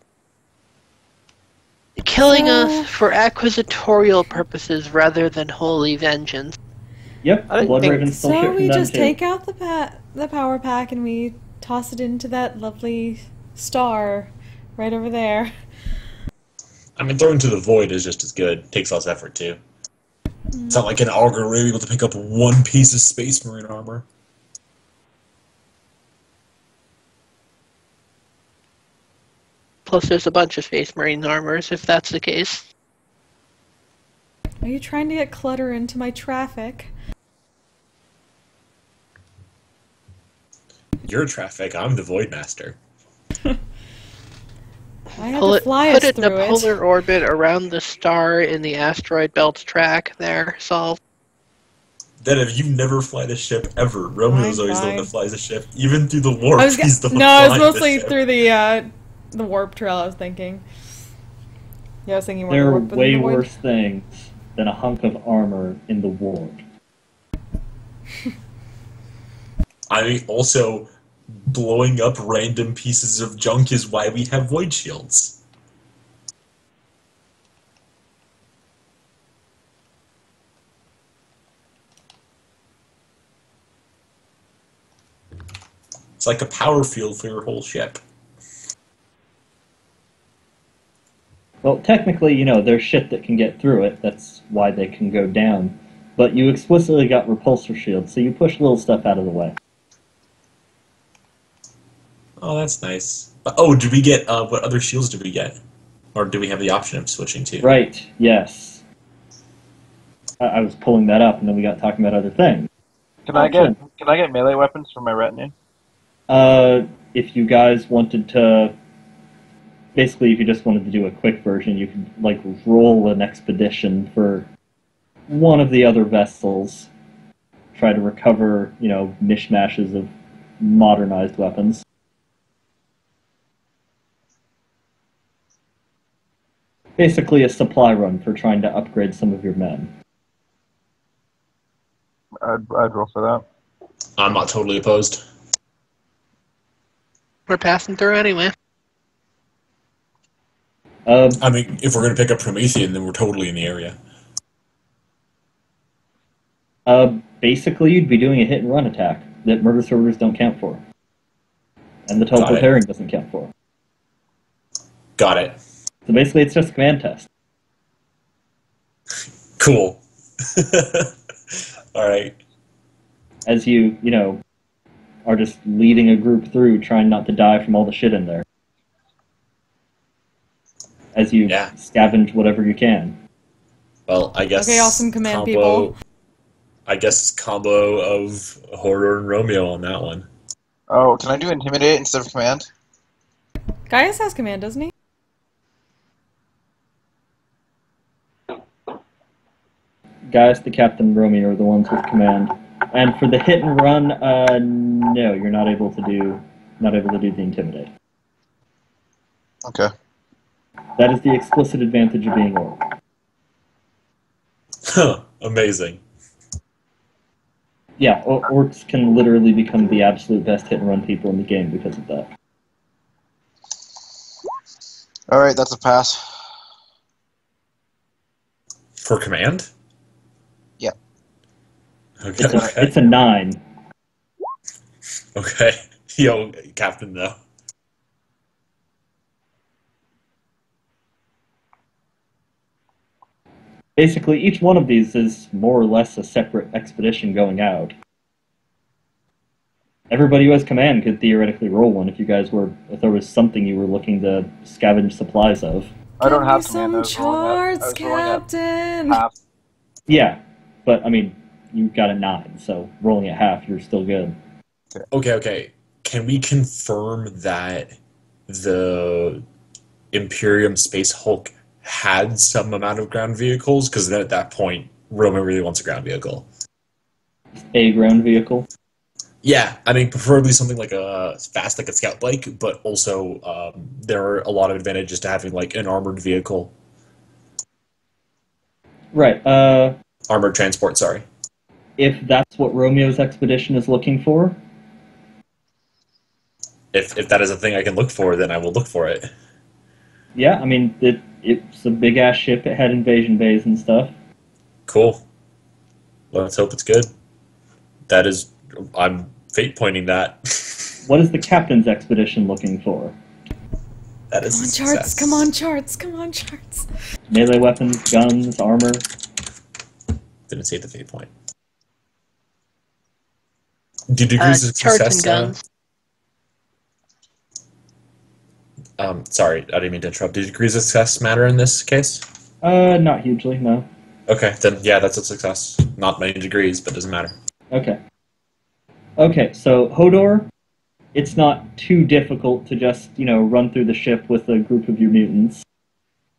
Killing us for acquisitorial purposes rather than holy vengeance. Yep, Blood Ravens still shit So from we them just too. take out the power pack and we toss it into that lovely star right over there. Throwing to the void is just as good. Takes less effort, too. It's not like an augur will be able to pick up one piece of Space Marine armor. Plus there's a bunch of Space Marine armors, if that's the case. Are you trying to get clutter into my traffic? You're traffic. I'm the Void Master. I have to fly put us it in a through it. polar orbit around the star in the asteroid belt track there, Solve. Then if you never fly the ship ever, Romeo's Fine, always the one fine. that flies the ship. Even through the warp, he's the one No, I was flying mostly the ship. through the warp trail, I was thinking. Yeah, I was thinking more There the are warp than way the void. worse things than a hunk of armor in the warp. I mean, also, blowing up random pieces of junk is why we have void shields. It's like a power field for your whole ship. Well, technically, there's shit that can get through it. That's why they can go down. But you explicitly got repulsor shields, so you push little stuff out of the way. Oh, that's nice. Oh, did we get, what other shields did we get? Or do we have the option of switching to? Right, yes. I was pulling that up, and then we got talking about other things. Can I get melee weapons for my retinue? If you guys wanted to... Basically, if you just wanted to do a quick version, you could, roll an expedition for one of the other vessels. Try to recover, mishmashes of modernized weapons. Basically a supply run for trying to upgrade some of your men. I'd roll for that. I'm not totally opposed. We're passing through anyway. I mean, if we're going to pick up Promethean, then we're totally in the area. Basically, you'd be doing a hit-and-run attack that murder servers don't count for. And the Got it. teleportering doesn't count for. Got it. So basically, it's just a command test. Cool. Alright. As you, are just leading a group through, trying not to die from all the shit in there. As you scavenge whatever you can. Well, I guess... Okay, awesome command people. I guess it's combo of Horror and Romeo on that one. Oh, can I do Intimidate instead of Command? Gaius has command, doesn't he? Gaius, the Captain, Romeo are the ones with command. And for the hit and run, no, you're not able to do the Intimidate. Okay. That is the explicit advantage of being orc. Huh, amazing. Yeah, orcs can literally become the absolute best hit and run people in the game because of that. Alright, that's a pass. For command? Yep. Okay. It's a 9. Okay. Yo, Captain, though. Basically, each one of these is more or less a separate expedition going out. Everybody who has command could theoretically roll one if there was something you were looking to scavenge supplies of. I don't have Give me command. some I was charts, rolling at Captain! half. Yeah, but I mean, you got a 9, so rolling at half, you're still good. Okay. Can we confirm that the Imperium Space Hulk had some amount of ground vehicles? Because then at that point, Roman really wants a ground vehicle. A ground vehicle? Yeah, I mean, preferably something like fast like a scout bike, but also there are a lot of advantages to having like an armored vehicle. Right, Armored transport, sorry. if that's what Romeo's expedition is looking for. If that is a thing I can look for, then I will look for it. Yeah, I mean, it's a big-ass ship. It had invasion bays and stuff. Cool. Let's hope it's good. That is... I'm fate-pointing that. What is the captain's expedition looking for? That is Come on, a charts! success. Come on, charts! Come on, charts! Melee weapons, guns, armor. Didn't say the fate point. Do degrees of charts success... and guns. Sorry, I didn't mean to interrupt. Do degrees of success matter in this case? Not hugely, no. Okay, then yeah, that's a success. Not many degrees, but doesn't matter. Okay. Okay, so Hodor, it's not too difficult to just, run through the ship with a group of your mutants,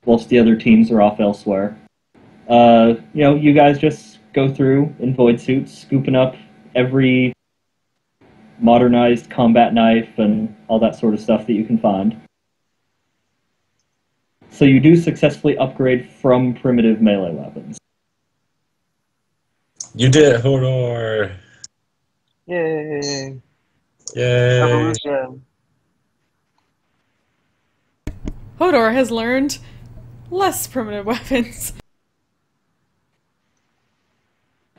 whilst the other teams are off elsewhere. You guys just go through in void suits, scooping up every modernized combat knife and all that sort of stuff that you can find. So you do successfully upgrade from primitive melee weapons. You did it, Hodor! Yay! Yay! Evolution. Hodor has learned less primitive weapons.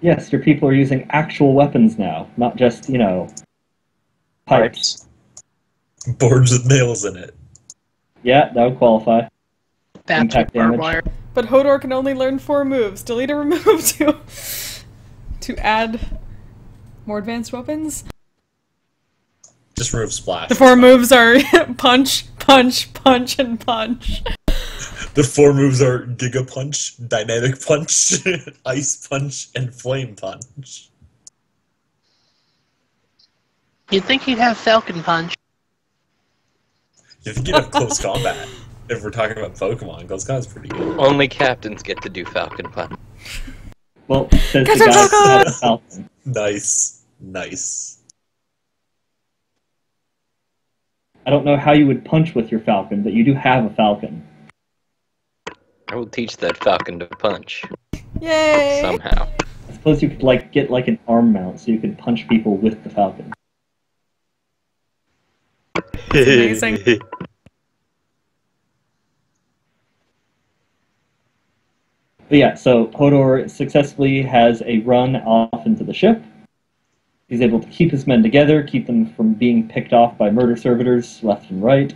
Yes, your people are using actual weapons now, not just, pipes. Boards with nails in it. Yeah, that would qualify. Impact damage. Wire. But Hodor can only learn 4 moves. Delete or remove to add more advanced weapons. Just remove splash. The 4 moves are punch, punch, punch, and punch. The 4 moves are Giga Punch, Dynamic Punch, Ice Punch, and Flame Punch. You'd think he'd have Falcon Punch. You think you'd have close combat. If we're talking about Pokemon, close combat's pretty good. Only captains get to do Falcon Punch. Well, since the guys had a Falcon. Nice. Nice. I don't know how you would punch with your Falcon, but you do have a Falcon. I will teach that Falcon to punch. Yay! Somehow. I suppose you could get an arm mount so you could punch people with the Falcon. Amazing. But yeah, so Hodor successfully has a run off into the ship. He's able to keep his men together, keep them from being picked off by murder servitors left and right,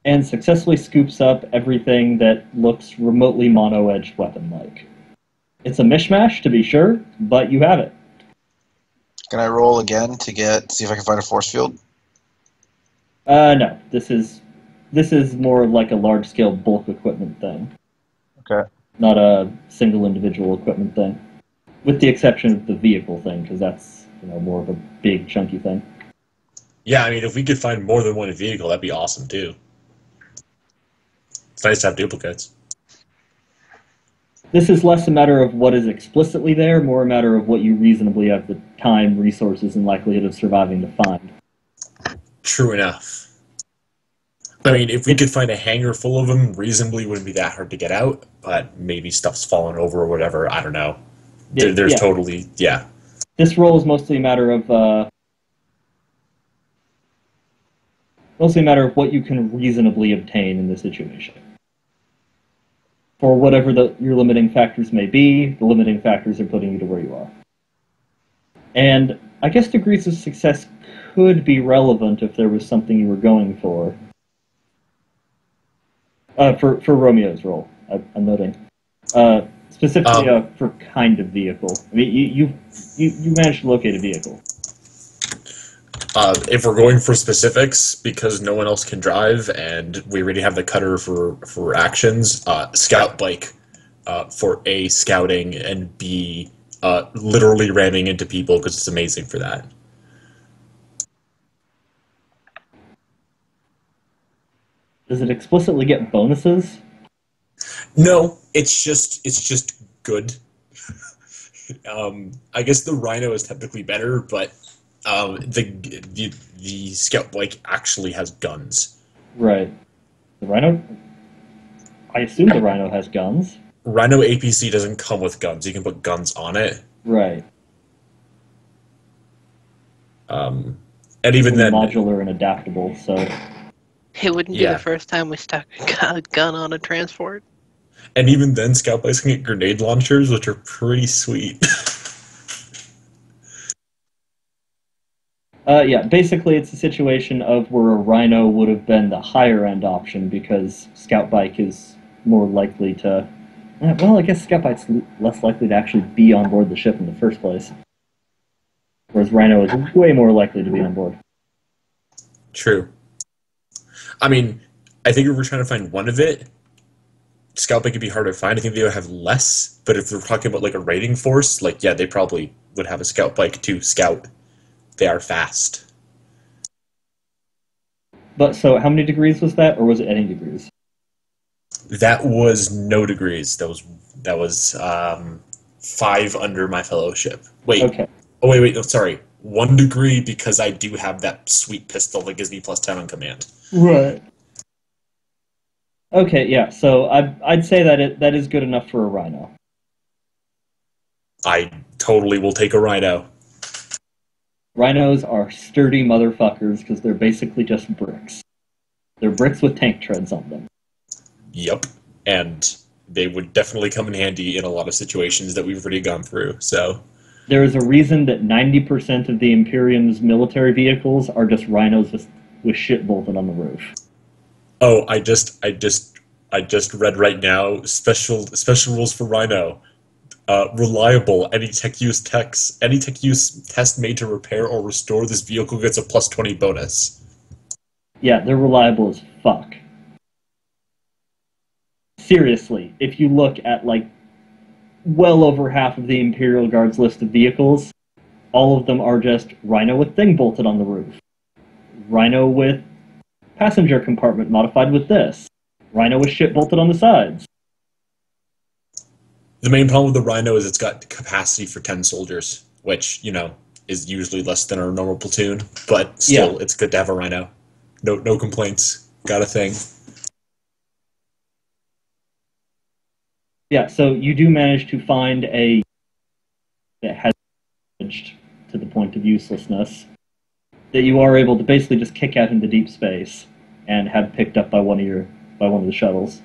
and successfully scoops up everything that looks remotely mono-edged weapon-like. It's a mishmash, to be sure, but you have it. Can I roll again to see if I can find a force field? No. This is more like a large-scale bulk equipment thing. Okay. Not a single individual equipment thing. With the exception of the vehicle thing, because that's more of a big, chunky thing. Yeah, I mean, if we could find more than one vehicle, that'd be awesome, too. It's nice to have duplicates. This is less a matter of what is explicitly there, more a matter of what you reasonably have the time, resources, and likelihood of surviving to find. True enough. I mean, if we could find a hangar full of them, reasonably wouldn't be that hard to get out, but maybe stuff's fallen over or whatever, I don't know. There's totally, yeah. This role is mostly a matter of what you can reasonably obtain in this situation. For whatever your limiting factors may be, the limiting factors are putting you to where you are. And I guess degrees of success could be relevant if there was something you were going for. For Romeo's role, I'm noting. Specifically for kind of vehicle. I mean, you managed to locate a vehicle. If we're going for specifics, because no one else can drive, and we already have the cutter for actions, scout bike for A, scouting, and B, literally ramming into people, because it's amazing for that. Does it explicitly get bonuses? No, it's just good. I guess the Rhino is technically better, but the scout bike actually has guns. Right. The Rhino? I assume the Rhino has guns. Rhino APC doesn't come with guns. You can put guns on it. Right. And even then, modular and adaptable, so... It wouldn't be the first time we stuck a gun on a transport. And even then, scout bikes can get grenade launchers, which are pretty sweet. Yeah, basically it's a situation of where a Rhino would have been the higher-end option, because Scout Bike is more likely to... Well, I guess Scout Bike's less likely to actually be on board the ship in the first place. Whereas Rhino is way more likely to be on board. True. I mean, I think if we're trying to find one of it, Scout Bike could be harder to find. I think they would have less, but if we're talking about like a raiding force, like, yeah, they probably would have a Scout Bike to scout they are fast. But so, how many degrees was that, or was it any degrees? That was no degrees. That was 5 under my fellowship. Wait. Okay. Oh wait. No, sorry. 1 degree because I do have that sweet pistol that gives me +10 on command. Right. Okay. Yeah. So I'd say that is good enough for a rhino. I totally will take a rhino. Rhinos are sturdy motherfuckers because they're basically just bricks. They're bricks with tank treads on them. Yep. And they would definitely come in handy in a lot of situations that we've already gone through, so... There is a reason that 90% of the Imperium's military vehicles are just rhinos with shit bolted on the roof. Oh, I just read right now, special rules for Rhino. Reliable. Any tech use test made to repair or restore this vehicle gets a +20 bonus. Yeah, they're reliable as fuck. Seriously, if you look at, like, well over half of the Imperial Guard's list of vehicles, all of them are just Rhino with thing bolted on the roof. Rhino with passenger compartment modified with this. Rhino with shit bolted on the sides. The main problem with the Rhino is it's got capacity for 10 soldiers, which, you know, is usually less than our normal platoon, but still, Yeah. It's good to have a Rhino. No complaints. Got a thing. Yeah, so you do manage to find a that has damaged to the point of uselessness that you are able to basically just kick out into deep space and have picked up by one of the shuttles.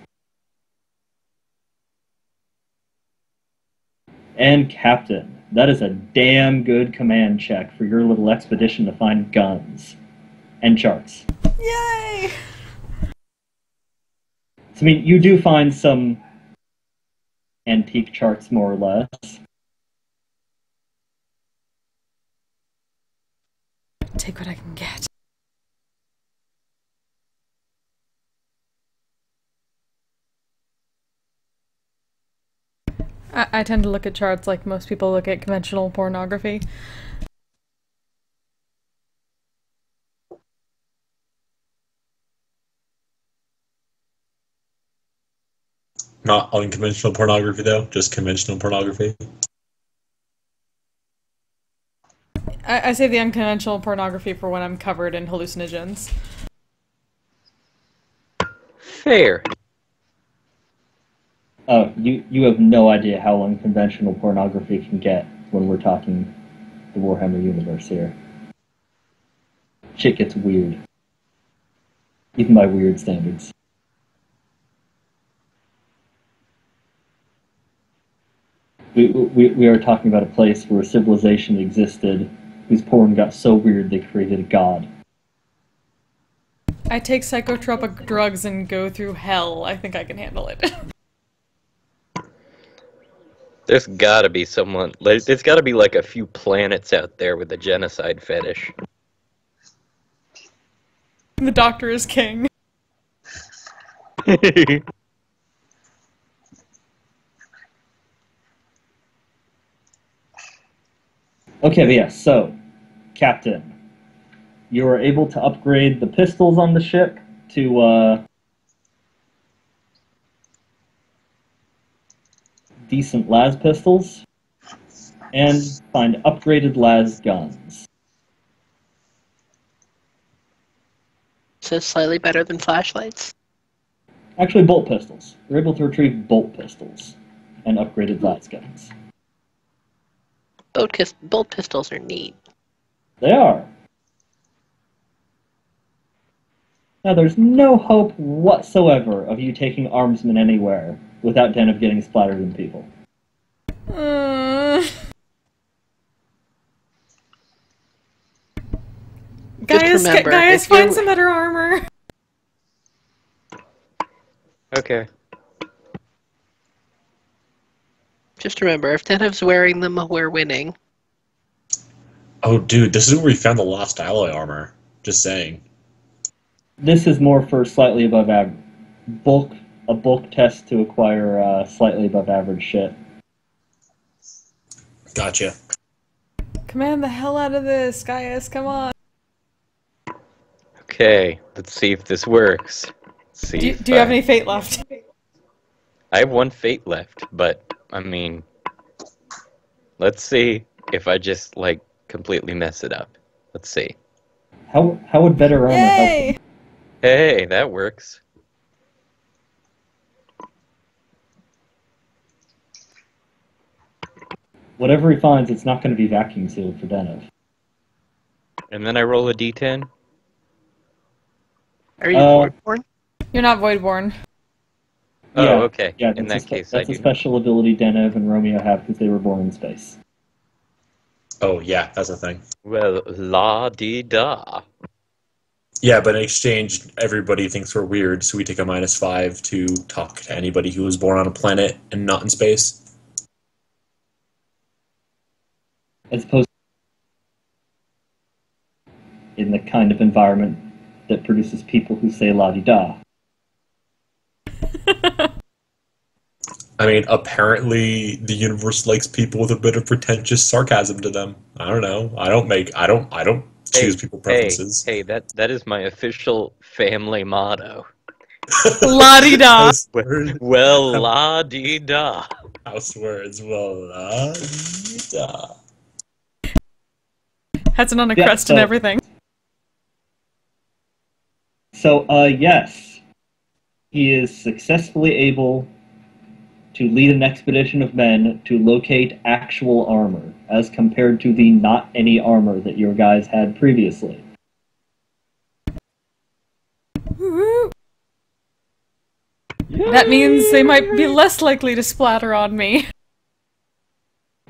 And Captain, that is a damn good command check for your little expedition to find guns and charts. Yay! So, I mean, you do find some antique charts, more or less. Take what I can get. I tend to look at charts like most people look at conventional pornography. Not unconventional pornography, though, just conventional pornography. I say the unconventional pornography for when I'm covered in hallucinogens. Fair. Oh, you have no idea how unconventional pornography can get when we're talking the Warhammer universe here. Shit gets weird. Even by weird standards. We are talking about a place where a civilization existed whose porn got so weird they created a god. I take psychotropic drugs and go through hell. I think I can handle it. There's gotta be someone. There's gotta be like a few planets out there with a genocide fetish. The Doctor is king. Okay, but yeah, so, Captain, you are able to upgrade the pistols on the ship to, decent las pistols, and find upgraded las guns. So slightly better than flashlights. Actually, bolt pistols. You're able to retrieve bolt pistols and upgraded las guns. Bolt pistols are neat. They are. Now, there's no hope whatsoever of you taking armsmen anywhere without Den of getting splattered in people. Guys, find some better armor. Okay. Just remember, if Denev's wearing them, we're winning. Oh, dude, this is where we found the lost alloy armor. Just saying. This is more for slightly above average. A bulk test to acquire slightly above average shit. Gotcha. Command the hell out of this, Gaius, come on. Okay, let's see if this works. Do you have any fate left? I have one fate left, but, I mean... Let's see if I just, like, completely mess it up. Let's see. How would better armor help Yay! them? Hey, that works. Whatever he finds, it's not going to be vacuum sealed for Zennith. And then I roll a d10. Are you Voidborn? You're not Voidborn. Oh, Yeah, okay. Yeah, In that case, I that's a do. special ability Zennith and Romeo have because they were born in space. Oh, yeah, that's a thing. Well, la-di-da. Yeah, but in exchange, everybody thinks we're weird, so we take a -5 to talk to anybody who was born on a planet and not in space. As opposed to in the kind of environment that produces people who say la-di-da. I mean, apparently the universe likes people with a bit of pretentious sarcasm to them. I don't know. I don't choose people preferences. Hey, that is my official family motto. La-di-da! Well, la-di-da. House words, well, da. Has it on a Yeah, crest so- and everything. So, yes, he is successfully able to lead an expedition of men to locate actual armor, as compared to the not any armor that your guys had previously. Woo-hoo. That means they might be less likely to splatter on me.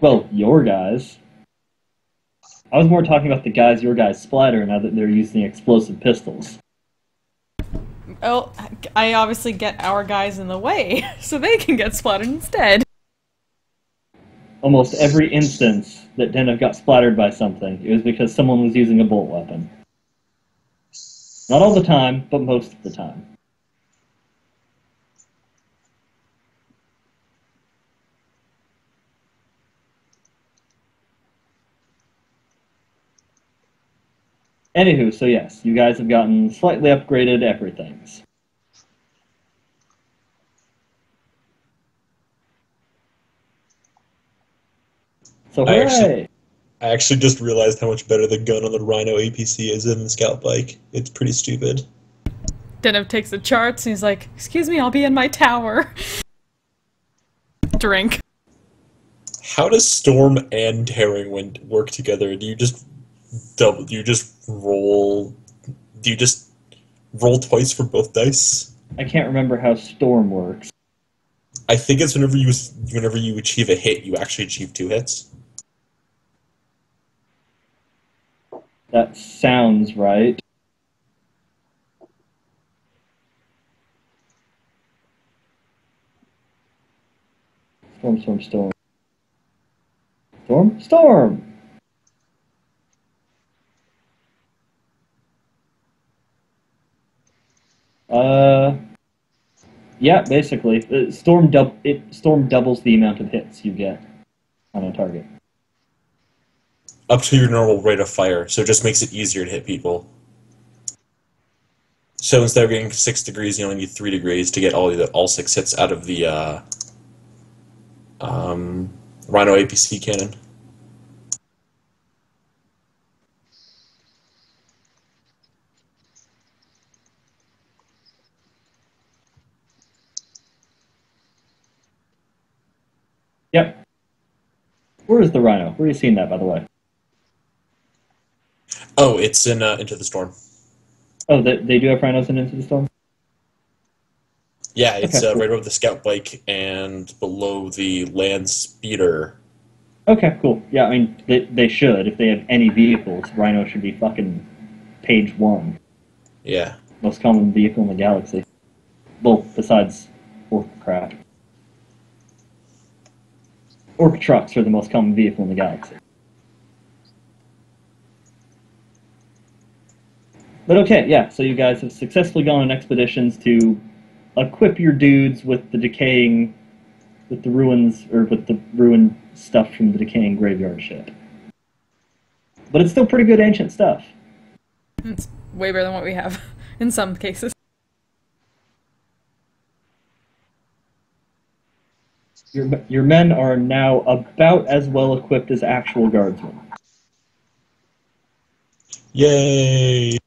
Well, your guys. I was more talking about the guys your guys splatter now that they're using explosive pistols. Well, I obviously get our guys in the way, so they can get splattered instead. Almost every instance that Zennith got splattered by something, it was because someone was using a bolt weapon. Not all the time, but most of the time. Anywho, so yes, you guys have gotten slightly upgraded everythings. So hooray! I actually just realized how much better the gun on the Rhino APC is than the Scout Bike. It's pretty stupid. Denov takes the charts and he's like, "Excuse me, I'll be in my tower." Drink. How does Storm and Tearing Wind work together? Do you just roll twice for both dice? I can't remember how Storm works. I think it's whenever you achieve a hit, you actually achieve 2 hits. That sounds right. Storm. Storm! Yeah, basically. Storm doubles the amount of hits you get on a target. Up to your normal rate of fire, so it just makes it easier to hit people. So instead of getting 6 degrees, you only need 3 degrees to get all 6 hits out of the Rhino APC cannon. Yep. Where is the Rhino? Where are you seeing that, by the way? Oh, it's in Into the Storm. Oh, they do have Rhinos in Into the Storm? Yeah, it's Okay, cool. right over the Scout Bike and below the Land Speeder. Okay, cool. Yeah, I mean, they should. If they have any vehicles, Rhino should be fucking page 1. Yeah. Most common vehicle in the galaxy. Well, besides Orc craft. Orc trucks are the most common vehicle in the galaxy. But okay, yeah, so you guys have successfully gone on expeditions to equip your dudes with the ruined stuff from the decaying graveyard ship. But it's still pretty good ancient stuff. It's way better than what we have in some cases. Your men are now about as well equipped as actual guardsmen. Yay!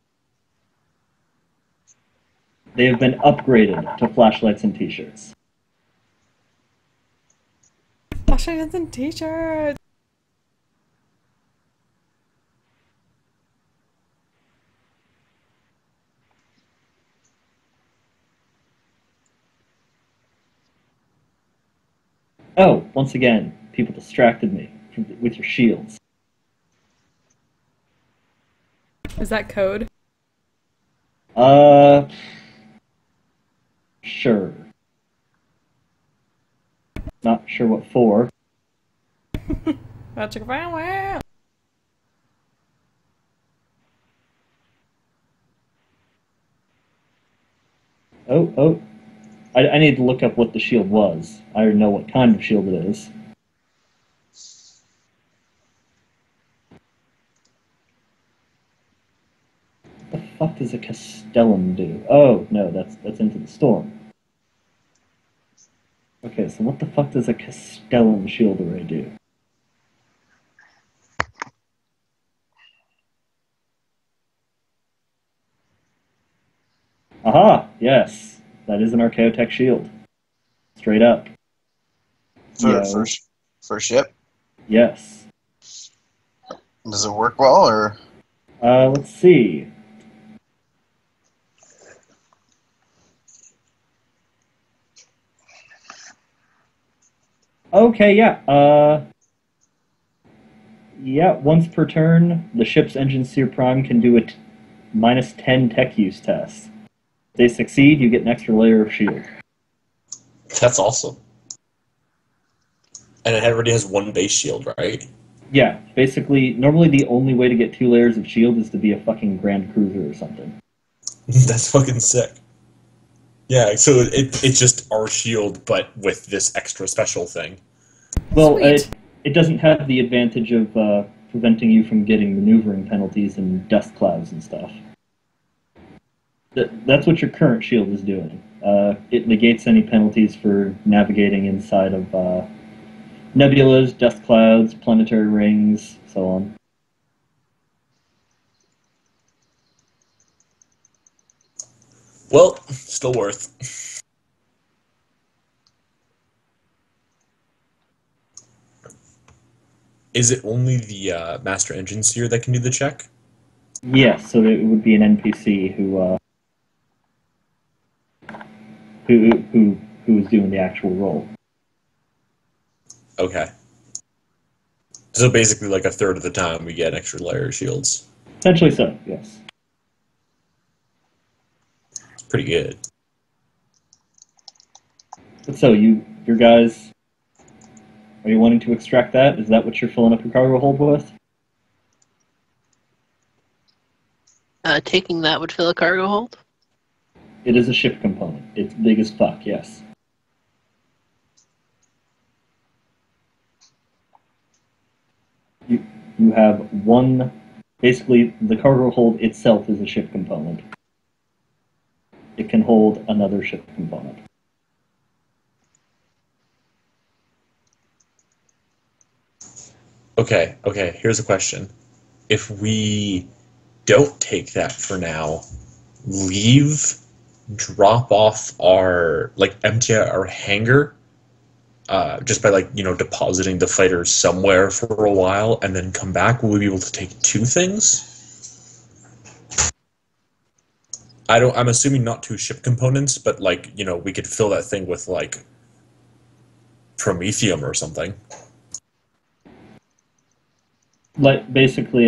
They have been upgraded to flashlights and t-shirts. Flashlights and t-shirts! Oh, once again, people distracted me with your shields. Is that code? Sure. Not sure what for. That's wow. Oh. I need to look up what the shield was. I already know what kind of shield it is. What the fuck does a Castellum do? Oh, no, that's Into the Storm. Okay, so what the fuck does a Castellum shield array do? Aha! Yes. That is an Archaeotech shield. Straight up. For ship? Yes. Does it work well, or? Let's see. Okay, yeah. Yeah, once per turn, the ship's engine seer prime can do a minus 10 tech use test. If they succeed, you get an extra layer of shield. That's awesome. And it already has one base shield, right? Yeah, basically, normally the only way to get 2 layers of shield is to be a fucking Grand Cruiser or something. That's fucking sick. Yeah, so it's just our shield, but with this extra special thing. Well, it doesn't have the advantage of preventing you from getting maneuvering penalties and dust clouds and stuff. That's what your current shield is doing. It negates any penalties for navigating inside of nebulas, dust clouds, planetary rings, so on. Well, still worth. Is it only the Master Engine Seer that can do the check? Yes, so it would be an NPC who is doing the actual roll. Okay. So basically, like a third of the time, we get extra layer of shields. Essentially so, yes. It's pretty good. But so, your guys, are you wanting to extract that? Is that what you're filling up your cargo hold with? Taking that would fill a cargo hold? It is a ship component. It's big as fuck, yes. You have one... Basically, the cargo hold itself is a ship component. It can hold another ship component. Okay, here's a question. If we don't take that for now, drop off empty our hangar, just by depositing the fighters somewhere for a while and then come back, will we be able to take 2 things? I'm assuming not 2 ship components, but we could fill that thing with Promethium or something. Basically,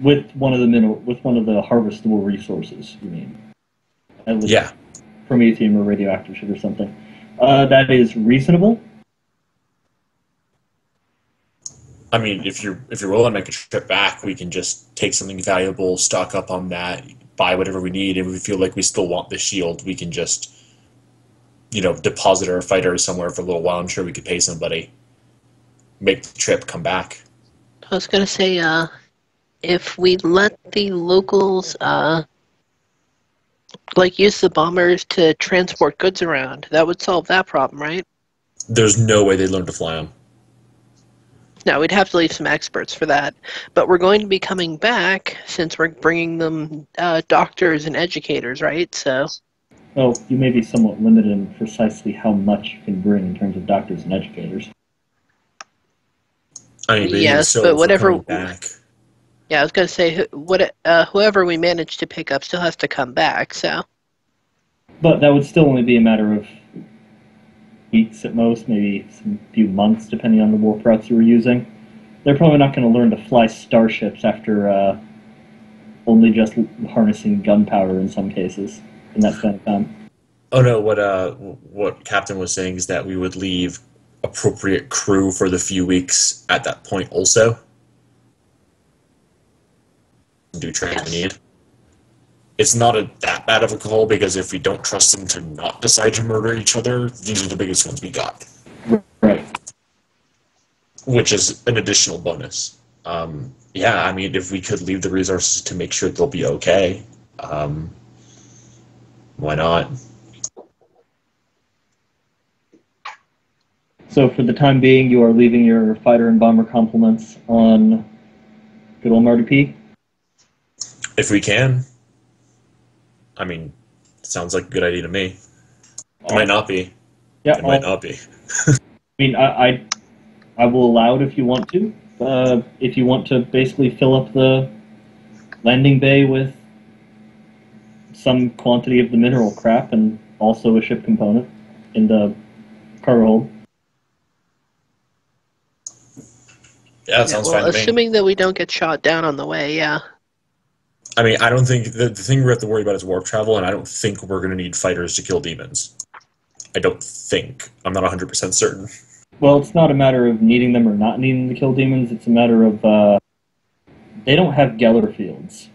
with one of the harvestable resources, you mean? Yeah. Promethium or radioactive shit or something. That is reasonable. I mean, if you're willing to make a trip back, we can just take something valuable, stock up on that, buy whatever we need, and if we feel like we still want the shield, we can just, deposit our fighters somewhere for a little while. I'm sure we could pay somebody, make the trip, come back. I was gonna say, if we let the locals, use the bombers to transport goods around, that would solve that problem, right? There's no way they'd learn to fly them. No, we'd have to leave some experts for that. But we're going to be coming back since we're bringing them doctors and educators, right? So. Well, you may be somewhat limited in precisely how much you can bring in terms of doctors and educators. I mean, but even Yes, so, but if we're whatever. coming back. Yeah, I was going to say, whoever we manage to pick up still has to come back, so. But that would still only be a matter of weeks at most, maybe some few months, depending on the warp routes you were using. They're probably not going to learn to fly starships after only just harnessing gunpowder in some cases in that span of time. Oh no, what Captain was saying is that we would leave appropriate crew for the few weeks at that point also. Do training we need. It's not that bad of a call, because if we don't trust them to not decide to murder each other, these are the biggest ones we got. Right. Which is an additional bonus. Yeah, I mean, if we could leave the resources to make sure they'll be okay, why not? So for the time being, you are leaving your fighter and bomber complements on good old Marty P? If we can. I mean, sounds like a good idea to me. It might not be. Yeah, it might not be. I mean, I will allow it if you want to. If you want to basically fill up the landing bay with some quantity of the mineral crap and also a ship component in the cargo hold. Yeah, that sounds fine to me. Assuming that we don't get shot down on the way, yeah. I mean, I don't think... The thing we have to worry about is warp travel, and I don't think we're going to need fighters to kill demons. I don't think. I'm not 100% certain. Well, it's not a matter of needing them or not needing to kill demons. It's a matter of... they don't have Geller fields.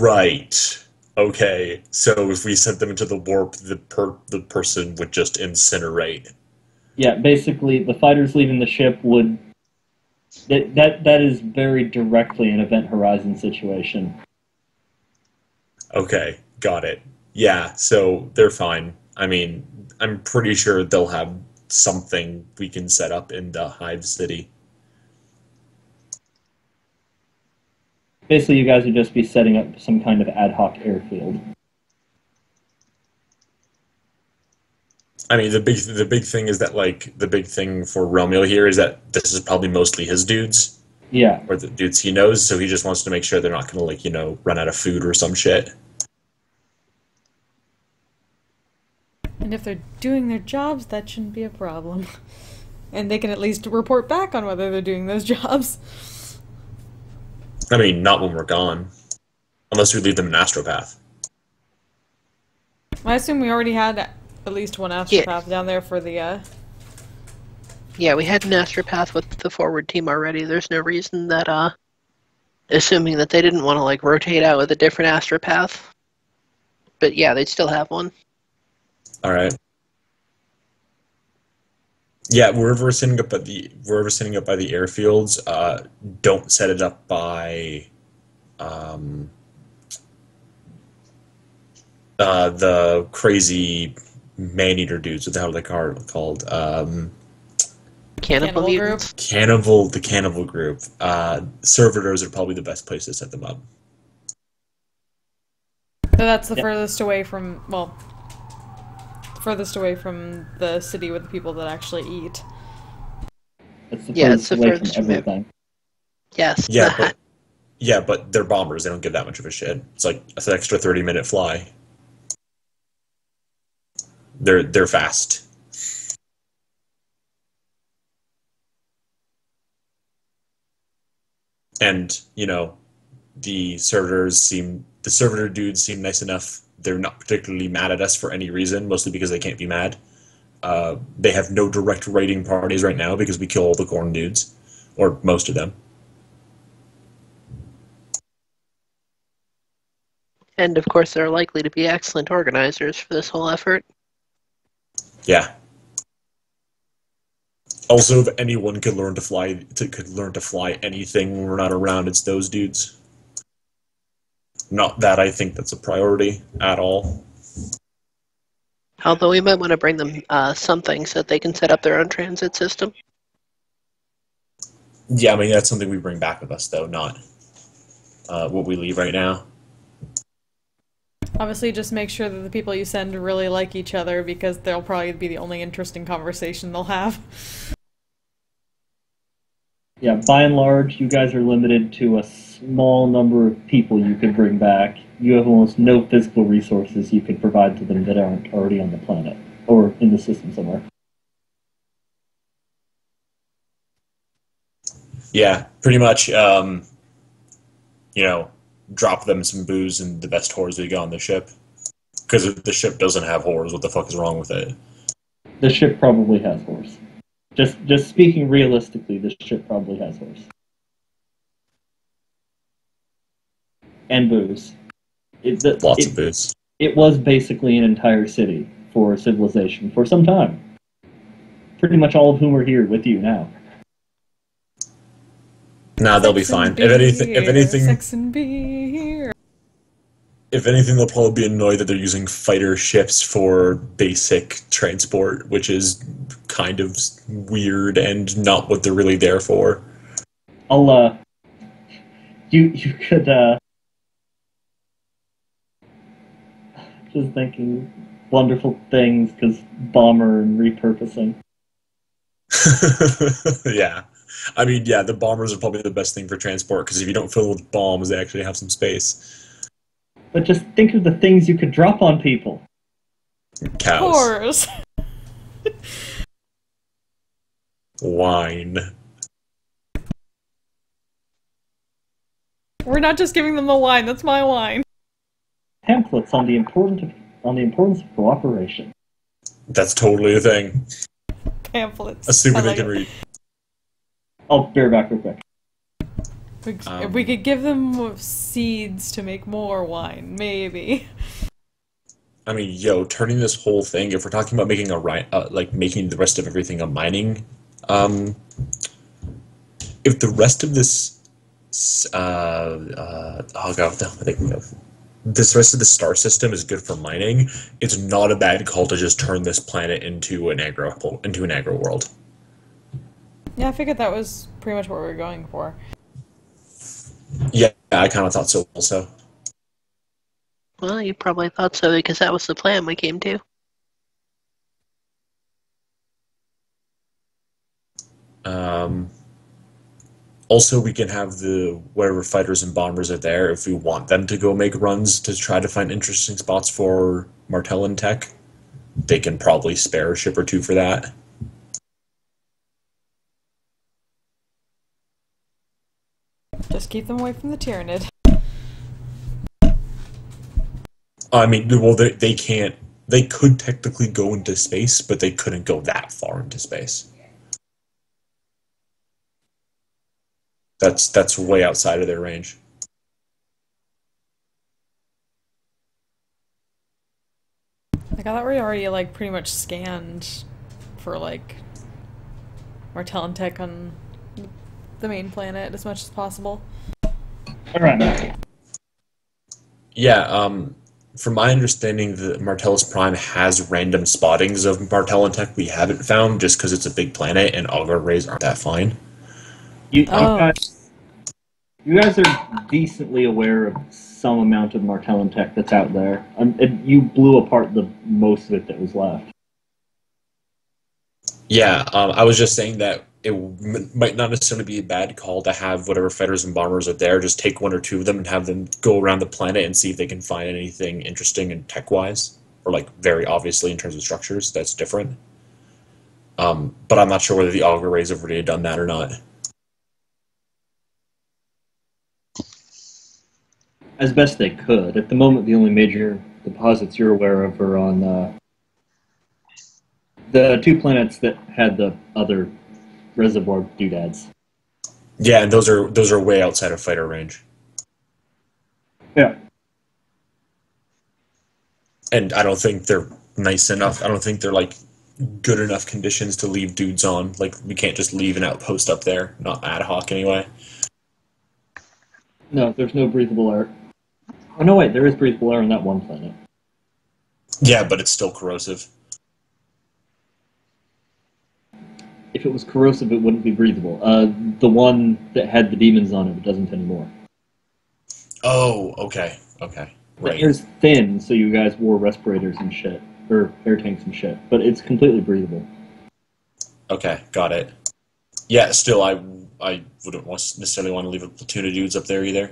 Right. Okay. So if we sent them into the warp, the person would just incinerate. Yeah, basically, the fighters leaving the ship would... That is very directly an Event Horizon situation. Okay, got it. Yeah, so they're fine. I mean, I'm pretty sure they'll have something we can set up in the Hive City. Basically, you guys would just be setting up some kind of ad hoc airfield. I mean, the big thing is that, like, the big thing for Romeo here is that this is probably mostly his dudes. Yeah. Or the dudes he knows, so he just wants to make sure they're not going to, like, you know, run out of food or some shit. And if they're doing their jobs, that shouldn't be a problem. And they can at least report back on whether they're doing those jobs. I mean, not when we're gone. Unless we leave them in Astropath. I assume we already had at least one astropath down there for the, Yeah, we had an astropath with the forward team already. There's no reason that, assuming that they didn't want to, like, rotate out with a different astropath. But yeah, they'd still have one. Alright. Yeah, wherever we're sending up by the airfields, don't set it up by the crazy man-eater dudes. What the hell are they called? Cannibal group. The cannibal group. Servitors are probably the best place to set them up. So that's the furthest away from, well, furthest away from the city with the people that actually eat. It's the furthest away from everything. Yes. Yeah, but they're bombers. They don't give that much of a shit. It's like it's an extra 30-minute fly. They're fast. And, you know, the servitor dudes seem nice enough. They're not particularly mad at us for any reason, mostly because they can't be mad. They have no direct raiding parties right now because we kill all the Gorn dudes, or most of them. And of course, they're likely to be excellent organizers for this whole effort. Yeah. Also, if anyone could learn to fly anything when we're not around, it's those dudes. Not that I think that's a priority at all. Although we might want to bring them something so that they can set up their own transit system. Yeah, I mean, that's something we bring back with us, though, not what we leave right now. Obviously, just make sure that the people you send really like each other, because they'll probably be the only interesting conversation they'll have. Yeah, by and large, you guys are limited to a small number of people you could bring back. You have almost no physical resources you could provide to them that aren't already on the planet, or in the system somewhere. Yeah, pretty much, drop them some booze and the best whores we got on the ship. Because if the ship doesn't have whores, what the fuck is wrong with it? The ship probably has whores. Just speaking realistically, the ship probably has whores. And booze. Lots of booze. It was basically an entire city for civilization for some time. Pretty much all of whom are here with you now. Nah, they'll be fine. If anything, Sex and beer. If anything, they'll probably be annoyed that they're using fighter ships for basic transport, which is kind of weird and not what they're really there for. You could, just thinking wonderful things, because bomber and repurposing. Yeah. I mean, yeah, the bombers are probably the best thing for transport, because if you don't fill with bombs, they actually have some space. But just think of the things you could drop on people. Cows. Whores. Wine. We're not just giving them the wine, that's my wine. Pamphlets on the importance of cooperation. That's totally a thing. Pamphlets. Assuming they can read. I'll bear back real quick. If we could give them seeds to make more wine, maybe. I mean, turning this whole thing, if we're talking about making making the rest of everything a mining, if the rest of this, this rest of the star system is good for mining, it's not a bad call to just turn this planet into an agro world. Yeah, I figured that was pretty much what we were going for. Yeah, I kind of thought so also. Well, you probably thought so because that was the plan we came to. Also, we can have whatever fighters and bombers are there, if we want them to go make runs to try to find interesting spots for Martellin tech, they can probably spare a ship or two for that. Just keep them away from the Tyranid. I mean, well, they can't. They could technically go into space, but they couldn't go that far into space. That's way outside of their range. Like, I thought we already, pretty much scanned for, Martellin tech on the main planet as much as possible. Alright. Yeah, from my understanding, the Martellus Prime has random spottings of Martellin tech we haven't found just because it's a big planet and auger rays aren't that fine. You guys are decently aware of some amount of Martellin tech that's out there. You blew apart the most of it that was left. Yeah, I was just saying that it might not necessarily be a bad call to have whatever fighters and bombers are there, just take one or two of them and have them go around the planet and see if they can find anything interesting and tech-wise, or very obviously in terms of structures, that's different. But I'm not sure whether the auger rays have really done that or not. As best they could. At the moment, the only major deposits you're aware of are on the two planets that had the other reservoir doodads. Yeah, and those are way outside of fighter range. Yeah. And I don't think they're nice enough. I don't think they're good enough conditions to leave dudes on. Like, we can't just leave an outpost up there, not ad hoc anyway. No, there's no breathable air. Oh, no, wait, there is breathable air on that one planet. Yeah, but it's still corrosive. If it was corrosive, it wouldn't be breathable. The one that had the demons on it doesn't anymore. Oh, okay. The Right. air's thin, so you guys wore respirators and shit. Or air tanks and shit. But it's completely breathable. Okay, got it. Yeah, still, I wouldn't necessarily want to leave a platoon of dudes up there either.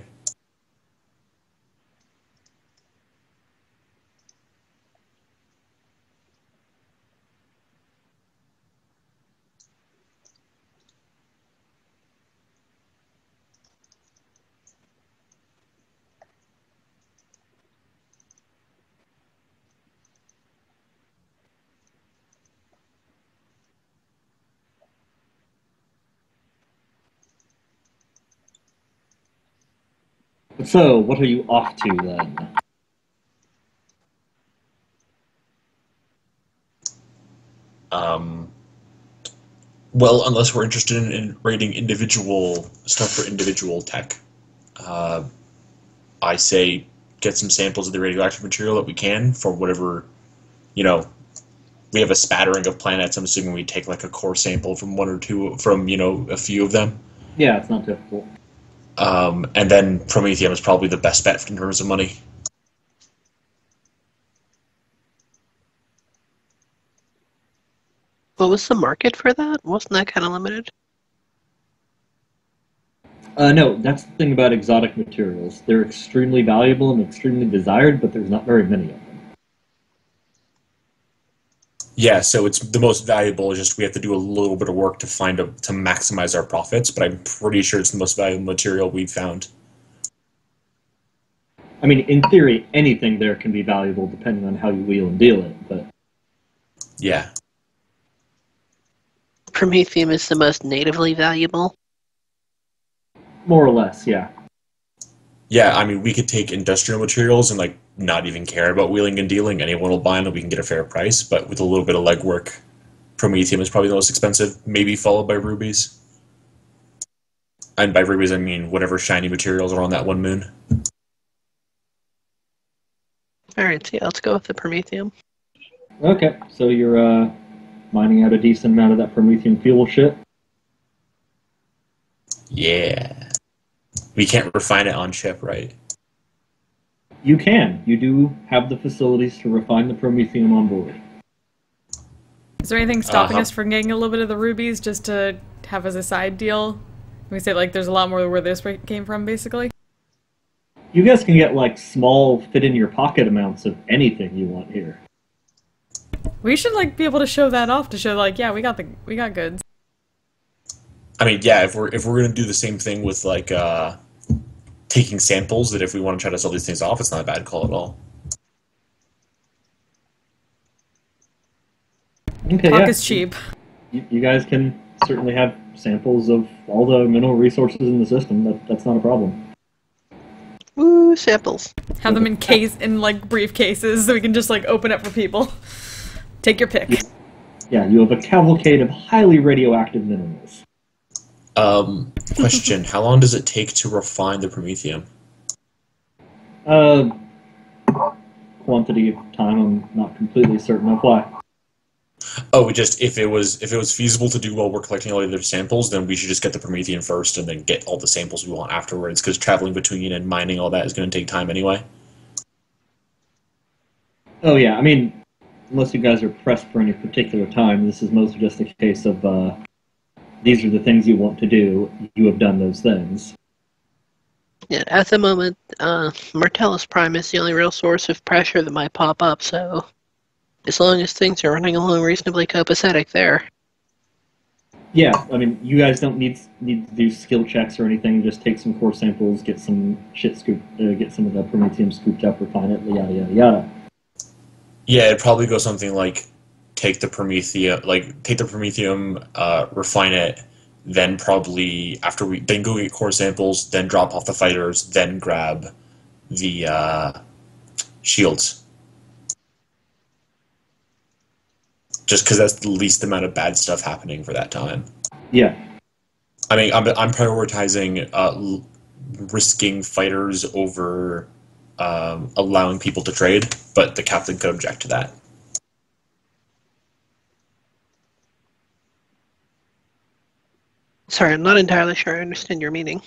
So, what are you off to, then? Well, unless we're interested in rating individual stuff for individual tech. I say get some samples of the radioactive material that we can for whatever, we have a spattering of planets. I'm assuming we take like a core sample from one or two, from, a few of them. Yeah, it's not difficult. And then Promethium is probably the best bet in terms of money. What was the market for that? Wasn't that kind of limited? No, that's the thing about exotic materials. They're extremely valuable and extremely desired, but there's not very many of them. Yeah, so it's the most valuable. Is just we have to do a little bit of work to to maximize our profits. But I'm pretty sure it's the most valuable material we've found. I mean, in theory, anything there can be valuable depending on how you wheel and deal it, but... Yeah. Promethium is the most natively valuable? More or less, yeah. Yeah, I mean, we could take industrial materials and, not even care about wheeling and dealing. Anyone will buy them and we can get a fair price, but with a little bit of legwork, Promethium is probably the most expensive, maybe followed by rubies. And by rubies, I mean whatever shiny materials are on that one moon. Alright, so yeah, let's go with the Promethium. Okay, so you're, mining out a decent amount of that Promethium fuel shit? Yeah. We can't refine it on ship, right? You can. You do have the facilities to refine the Promethium on board. Is there anything stopping us from getting a little bit of the rubies just to have as a side deal? We say, there's a lot more where this came from, basically? You guys can get, small, fit-in-your-pocket amounts of anything you want here. We should, be able to show that off, to show, yeah, we got goods. I mean, yeah, if we're gonna do the same thing with, taking samples, that if we want to try to sell these things off, it's not a bad call at all. Okay, Talk yeah. is cheap. You guys can certainly have samples of all the mineral resources in the system. That's not a problem. Woo, samples. Have them in briefcases so we can just open up for people. Take your pick. Yeah, you have a cavalcade of highly radioactive minerals. Question, how long does it take to refine the Promethium? Quantity of time, I'm not completely certain of why. Oh, just if it was feasible to do while we're collecting all the other samples, then we should just get the Promethium first and then get all the samples we want afterwards, because traveling between and mining all that is going to take time anyway. Oh yeah, I mean, unless you guys are pressed for any particular time, this is mostly just a case of, these are the things you want to do, you have done those things. Yeah, at the moment, Martellus Prime is the only real source of pressure that might pop up, so as long as things are running along reasonably copacetic there. Yeah, I mean, you guys don't need to do skill checks or anything, just take some core samples, get some shit get some of the Promethium scooped up, refine it, yada yada yada. Yeah, it'd probably go something like take the Promethium, refine it, then probably then go get core samples, then drop off the fighters, then grab the shields. just because that's the least amount of bad stuff happening for that time. Yeah. I mean, I'm prioritizing risking fighters over allowing people to trade, but the captain could object to that. Sorry, I'm not entirely sure I understand your meaning.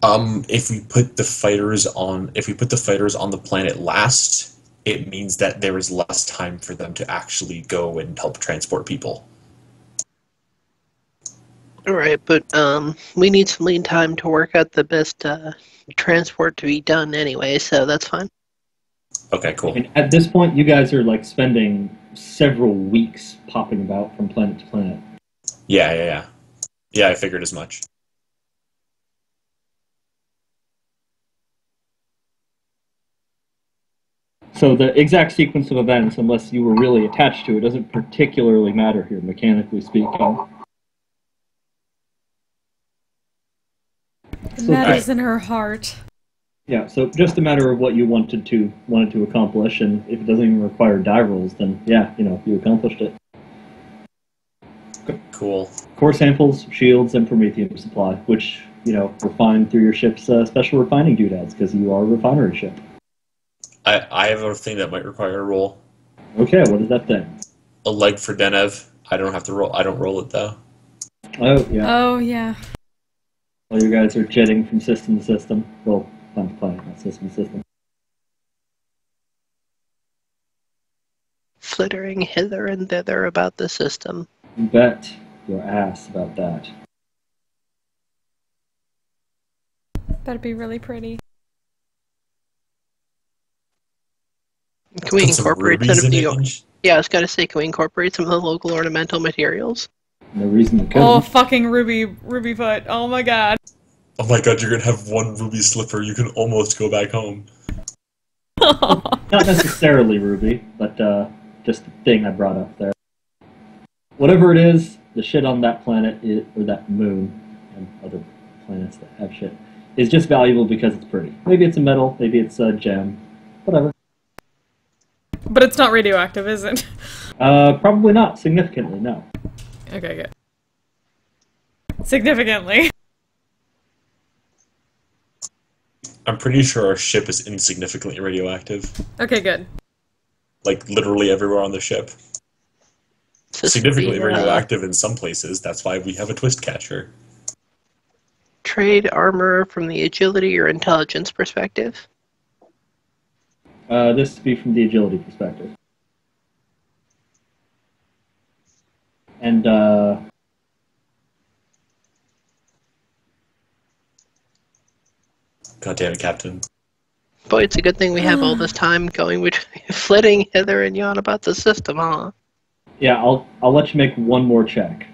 If we put the fighters on the planet last, it means that there is less time for them to actually go and help transport people. Alright, but we need some lead time to work out the best transport to be done anyway, so that's fine. Okay, cool. And at this point, you guys are like spending several weeks popping about from planet to planet. Yeah, I figured as much. So the exact sequence of events, unless you were really attached to it, doesn't particularly matter here, mechanically speaking. It matters in her heart. Yeah, so just a matter of what you wanted to accomplish, and if it doesn't even require die rolls, then yeah, you accomplished it. Cool. Core samples, shields, and promethium supply, which, refined through your ship's special refining doodads, because you are a refinery ship. I have a thing that might require a roll. Okay, what is that thing? A leg for Denev. I don't have to roll. I don't roll it, though. Oh, yeah. Oh, yeah. While you guys are jetting from system to system. Well, planet to planet, not system to system. Flittering hither and thither about the system. You bet your ass about that. That'd be really pretty. Can we incorporate some of the... Yeah, I was going to say, can we incorporate some of the local ornamental materials? No reason to couldn't. Oh, fucking ruby foot. Oh my god. Oh my god, you're gonna have one ruby slipper. You can almost go back home. Not necessarily ruby, but just the thing I brought up there. Whatever it is, the shit on that planet, or that moon, and other planets that have shit, is just valuable because it's pretty. Maybe it's a metal, maybe it's a gem, whatever. But it's not radioactive, is it? Probably not. Significantly, no. Okay, good. Significantly. I'm pretty sure our ship is insignificantly radioactive. Okay, good. Like, literally everywhere on the ship. Significantly radioactive in some places. That's why we have a twist catcher. Trade armor from the agility or intelligence perspective? This would be from the agility perspective. And, God damn it, Captain. Boy, it's a good thing we have all this time going between flitting hither and yon about the system, huh? Yeah, I'll let you make one more check.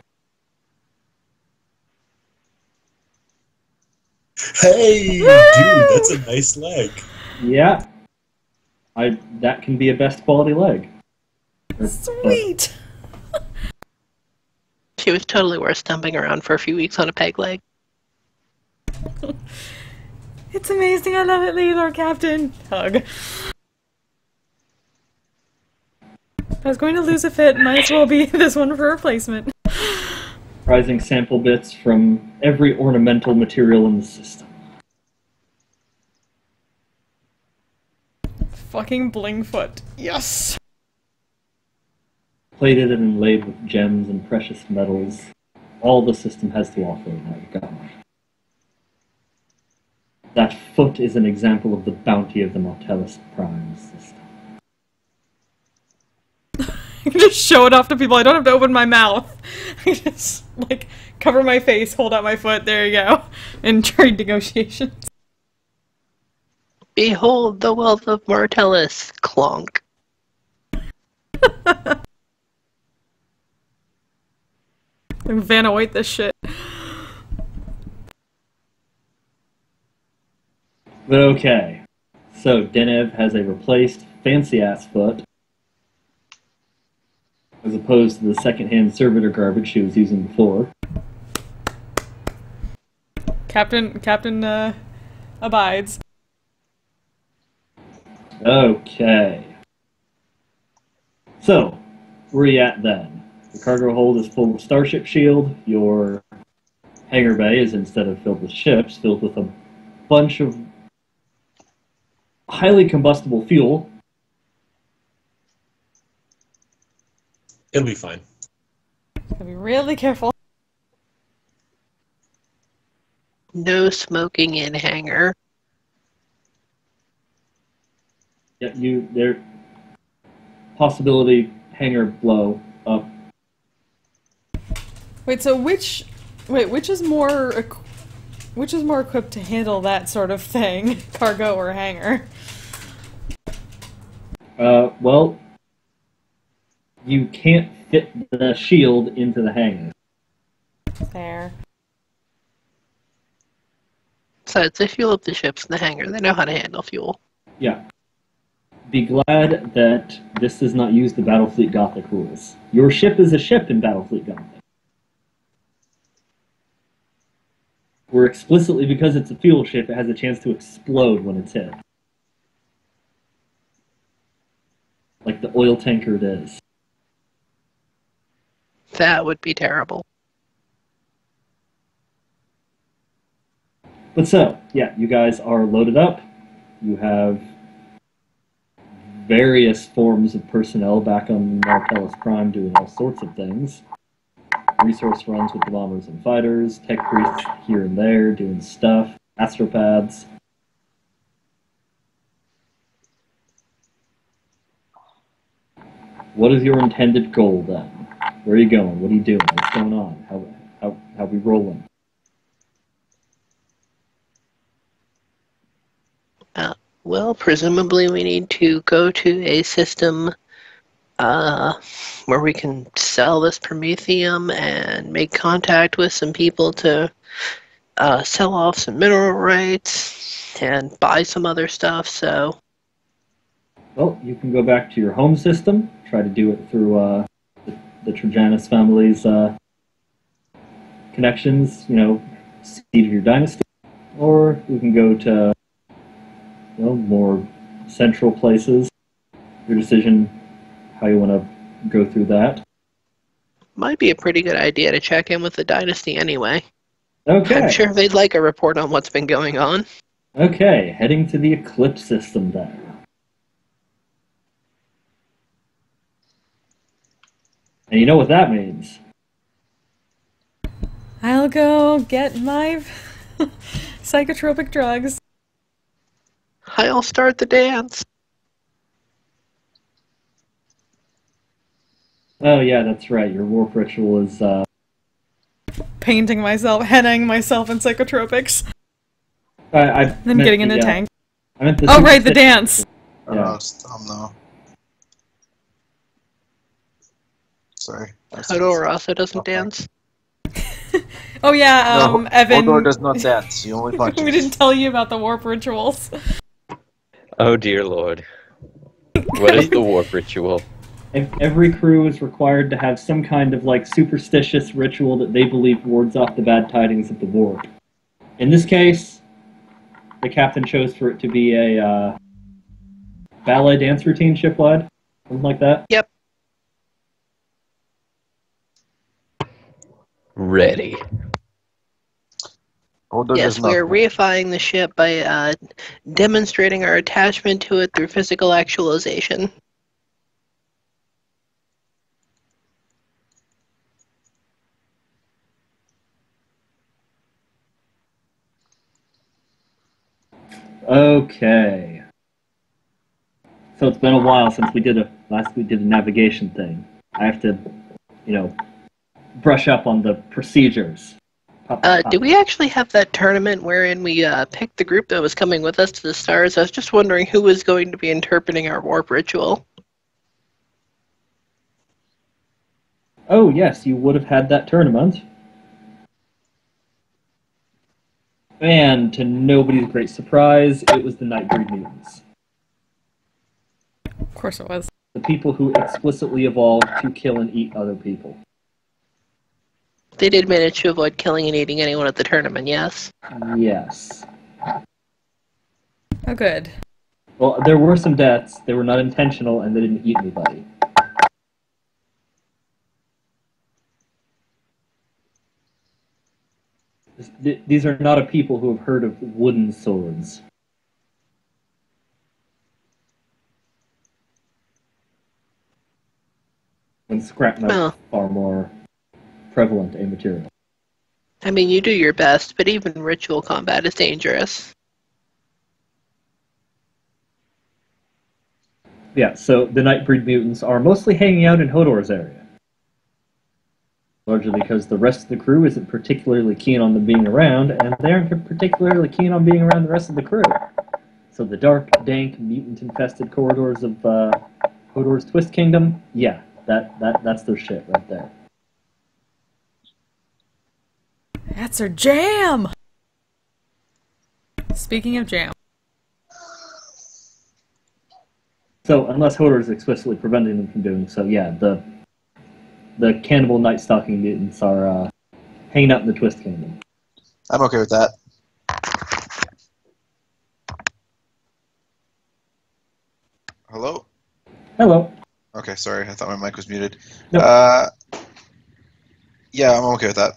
Hey, dude, that's a nice leg. Yeah. That can be a best quality leg. Sweet! She was totally worth stumping around for a few weeks on a peg leg. It's amazing, I love it, Lord Captain! Hug. If I was going to lose a fit, might as well be this one for replacement. Rising sample bits from every ornamental material in the system. Fucking Blingfoot. Yes! Plated and inlaid with gems and precious metals. All the system has to offer in that regard. That foot is an example of the bounty of the Mortellus Prime system. I can just show it off to people. I don't have to open my mouth. I just, cover my face, hold out my foot, there you go. In trade negotiations. Behold the wealth of Mortellus, clonk. Vanna White this shit. But okay. So, Denev has a replaced fancy-ass foot, as opposed to the second-hand servitor garbage she was using before. Captain abides. Okay. So, where are you at then? The cargo hold is full of starship shield. Your hangar bay is, instead of filled with ships, filled with a bunch of highly combustible fuel. It'll be fine. Gotta be really careful. No smoking in hangar. Yeah, there possibility hangar blow up. Wait, so which is more equipped to handle that sort of thing, cargo or hangar? Well, you can't fit the shield into the hangar. Fair. Besides, they fuel up the ships in the hangar. They know how to handle fuel. Yeah. Be glad that this does not use the Battlefleet Gothic rules. Your ship is a ship in Battlefleet Gothic. Where explicitly, because it's a fuel ship, it has a chance to explode when it's hit. Like the oil tanker it is. That would be terrible. But so, yeah, you guys are loaded up. You have various forms of personnel back on Martellus Prime doing all sorts of things. Resource runs with the bombers and fighters, tech priests here and there doing stuff, astropads. What is your intended goal then? Where are you going? What are you doing? What's going on? How are we rolling? Well, presumably we need to go to a system where we can sell this Promethium and make contact with some people to sell off some mineral rights and buy some other stuff, so... Well, you can go back to your home system, try to do it through the Trajanus family's connections, seed of your dynasty, or you can go to more central places. Your decision how you want to go through that. Might be a pretty good idea to check in with the dynasty anyway. Okay. I'm sure they'd like a report on what's been going on. Okay, heading to the Eclipse system then. And you know what that means. I'll go get my psychotropic drugs. I'll start the dance. Oh yeah, that's right. Your warp ritual is Painting myself, henning myself in psychotropics. Then getting in a tank. I meant Oh right, the dance. Yeah. It's dumb though. Sorry. Hodor also doesn't dance. Oh yeah, Evan. Hodor does not dance. He only punches. We didn't tell you about the warp rituals. Oh dear lord. What is the warp ritual? Every crew is required to have some kind of superstitious ritual that they believe wards off the bad tidings of the warp. In this case, the captain chose for it to be a ballet dance routine shipwide, something like that. Yep. Ready. Hodor Yes, does not we're dance. reifying the ship by demonstrating our attachment to it through physical actualization. Okay. So it's been a while since we did a navigation thing. I have to, brush up on the procedures. Do we actually have that tournament wherein we picked the group that was coming with us to the stars? I was just wondering who was going to be interpreting our warp ritual. Oh yes, you would have had that tournament. And to nobody's great surprise, it was the Nightbreed mutants. Of course it was. The people who explicitly evolved to kill and eat other people. They did manage to avoid killing and eating anyone at the tournament, yes? Yes. Oh good. Well, there were some deaths. They were not intentional, and they didn't eat anybody. these are not a people who have heard of wooden swords. When scrap metal Well. is far more prevalent a material. I mean, you do your best, but even ritual combat is dangerous. Yeah, so the Nightbreed mutants are mostly hanging out in Hodor's area. Largely because the rest of the crew isn't particularly keen on them being around, and they aren't particularly keen on being around the rest of the crew. So the dark, dank, mutant-infested corridors of Hodor's Twist Kingdom, yeah, that's their shit right there. That's her jam! Speaking of jam. So, unless Hodor is explicitly preventing them from doing so, yeah, the cannibal night-stalking mutants are hanging out in the Twist Kingdom. I'm okay with that. Hello? Hello. Okay, sorry, I thought my mic was muted. No. Yeah, I'm okay with that.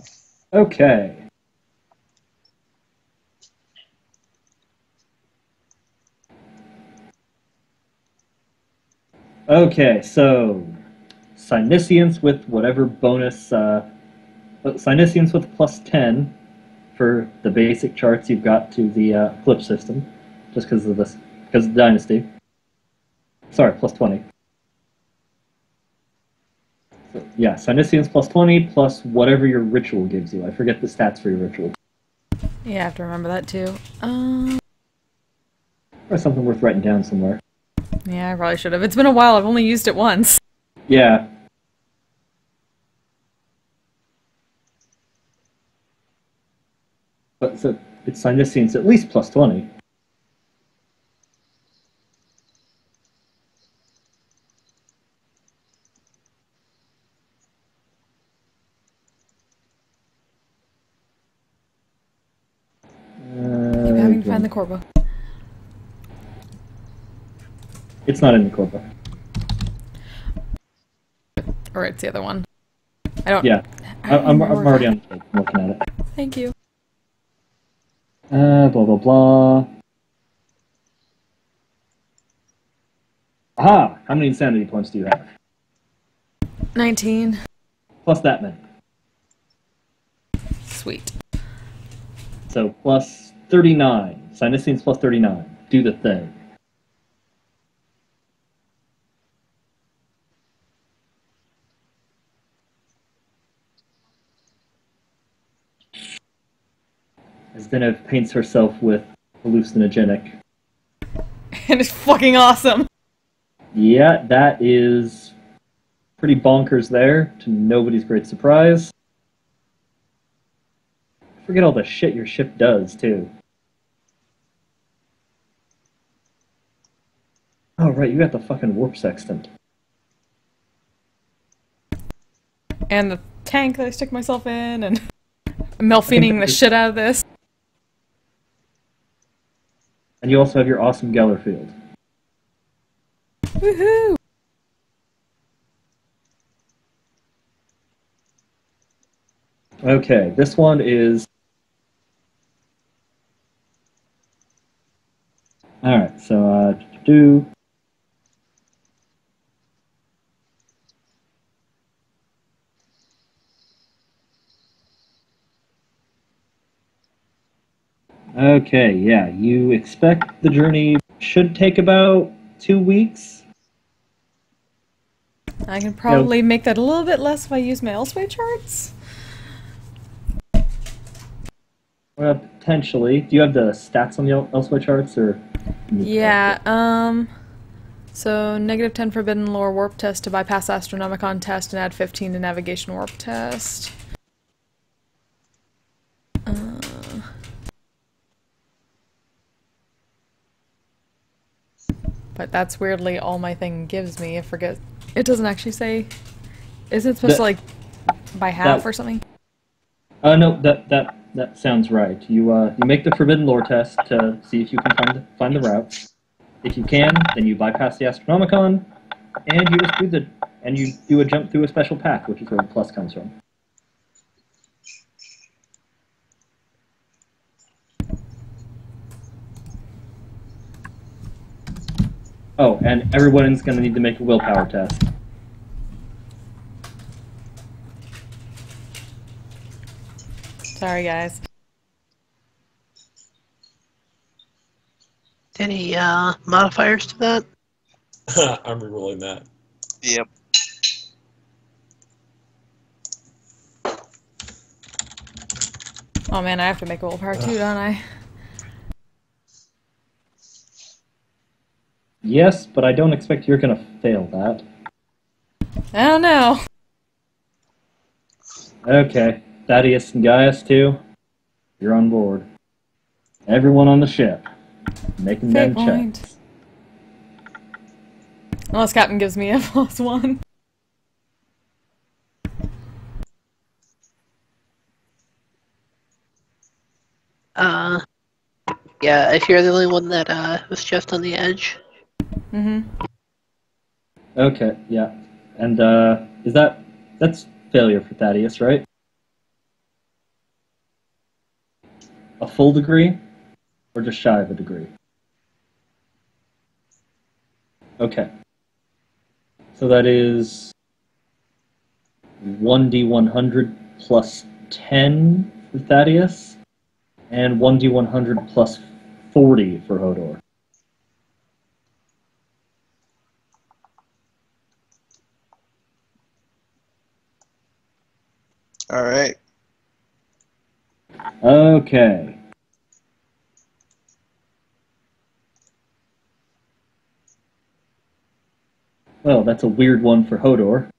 Okay. Okay, so Synesians with whatever bonus, Synesians with plus 10 for the basic charts you've got to the flip system, just because of the dynasty. Sorry, plus 20. So, yeah, Synesians plus 20 plus whatever your ritual gives you. I forget the stats for your ritual. Yeah, I have to remember that too. Or something worth writing down somewhere. Yeah, I probably should have. It's been a while. I've only used it once. Yeah. But so it's Synesians at least plus 20. Keep having to find the core book. It's not in the core book. Or it's the other one. I don't... Yeah. I'm already on the page. I'm looking at it. Thank you. Blah, blah, blah. Aha! How many insanity points do you have? 19. Plus that many. Sweet. So plus 39. Synesians plus 39. Do the thing. As Zennith paints herself with hallucinogenic. And it's fucking awesome! Yeah, that is pretty bonkers there, to nobody's great surprise. Forget all the shit your ship does, too. Oh, right, you got the fucking warp sextant. And the tank that I stick myself in, and I'm Melphining the shit out of this. And you also have your awesome Geller field. Woohoo! Okay, this one is... Alright, so, do... Okay, yeah, you expect the journey should take about 2 weeks. I can probably make that a little bit less if I use my Elseway charts. Well, potentially. Do you have the stats on the Elsewhere charts, or? Yeah, so negative 10 Forbidden Lore Warp Test to bypass Astronomicon test and add 15 to Navigation Warp Test. But that's weirdly all my thing gives me. I forget. It doesn't actually say. Isn't it supposed to, like, by half or something? No, that sounds right. You make the Forbidden Lore test to see if you can find the routes. If you can, then you bypass the Astronomicon, and you do a jump through a special path, which is where the plus comes from. Oh, and everyone's going to need to make a willpower test. Sorry, guys. Any modifiers to that? I'm rerolling that. Yep. Oh man, I have to make a willpower too, don't I? Yes, but I don't expect you're going to fail that. I don't know. Okay, Thaddeus and Gaius too. You're on board. Everyone on the ship. Making Fair them point. checks. Unless Captain gives me a +1. Yeah, if you're the only one that was just on the edge. Mm-hmm. Okay, yeah. And that's failure for Thaddeus, right? A full degree? Or just shy of a degree? Okay. So that is 1d100 plus 10 for Thaddeus, and 1d100 plus 40 for Hodor. All right. Okay. Well, that's a weird one for Hodor.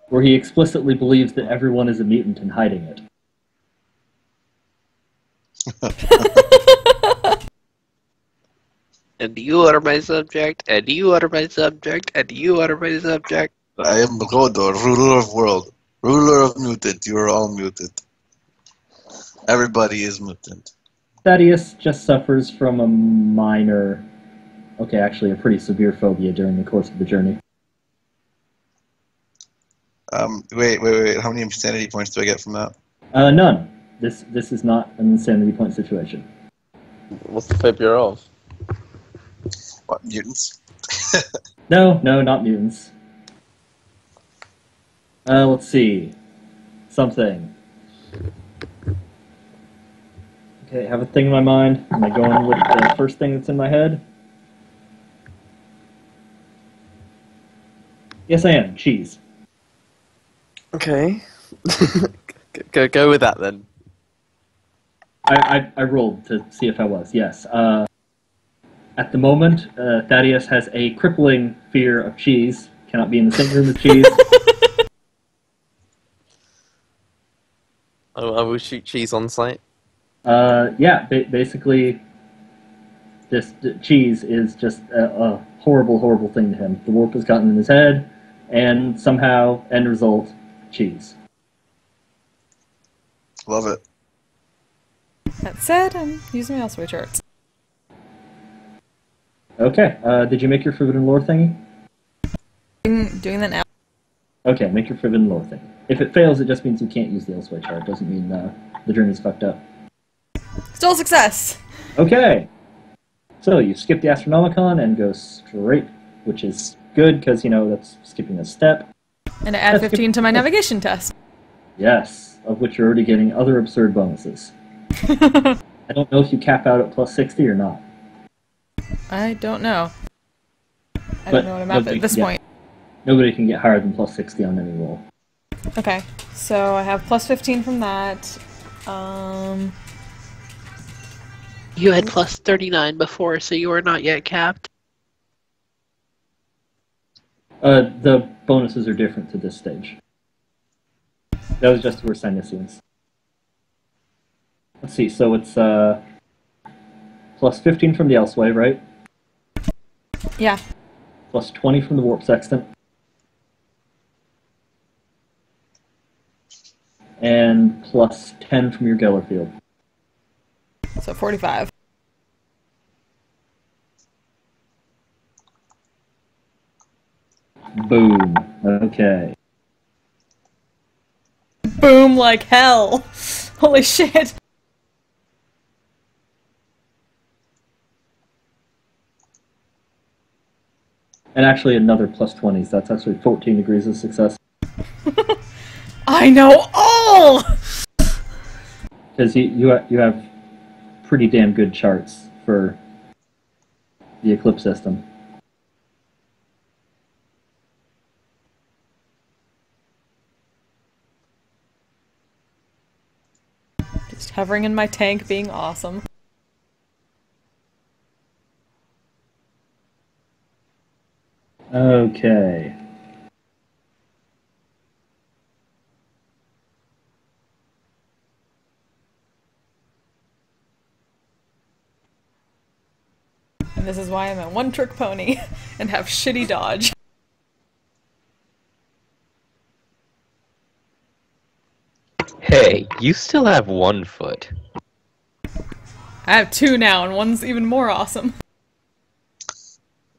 Where he explicitly believes that everyone is a mutant and hiding it. And you are my subject, and you are my subject, and you are my subject. I am Godor, ruler of world, ruler of mutant. You are all mutant. Everybody is mutant. Thaddeus just suffers from a minor, okay, actually a pretty severe phobia during the course of the journey. Wait. How many insanity points do I get from that? None. This is not an insanity point situation. What's the phobia of? What, mutants? No, not mutants. Let's see. Something. Okay, I have a thing in my mind. Am I going with the first thing that's in my head? Yes, I am. Cheese. Okay. go with that then. I rolled to see if I was. Yes. At the moment, Thaddeus has a crippling fear of cheese. Cannot be in the same room as cheese. I will shoot cheese on sight. Yeah, basically, cheese is just a horrible, horrible thing to him. The warp has gotten in his head, and somehow, end result, cheese. Love it. That said, I'm using my elsewhere charts. Okay, did you make your forbidden lore thingy? Doing that now. Okay, make your forbidden lore thing. If it fails, it just means you can't use the elsewhere chart. It doesn't mean the journey's fucked up. Still a success! Okay, so you skip the Astronomicon and go straight, which is good, because, that's skipping a step. And I add 15 to my navigation test. Yes, of which you're already getting other absurd bonuses. I don't know if you cap out at plus 60 or not. I don't know. I don't know what I'm at this point. Nobody can get higher than plus 60 on any roll. Okay, so I have plus 15 from that. You had plus 39 before, so you are not yet capped. The bonuses are different to this stage. That was just for Cynesians. Let's see, so it's plus 15 from the Elseway, right? Yeah. Plus 20 from the Warp Sextant. And plus 10 from your Gellerfield. So 45. Boom. Okay. Boom like hell! Holy shit! And actually another plus 20s. That's actually 14 degrees of success. I know all! Because you have pretty damn good charts for the eclipse system. Just hovering in my tank, being awesome. Okay. And this is why I'm a one-trick pony and have shitty dodge. Hey, you still have 1 foot. I have 2 now, and one's even more awesome.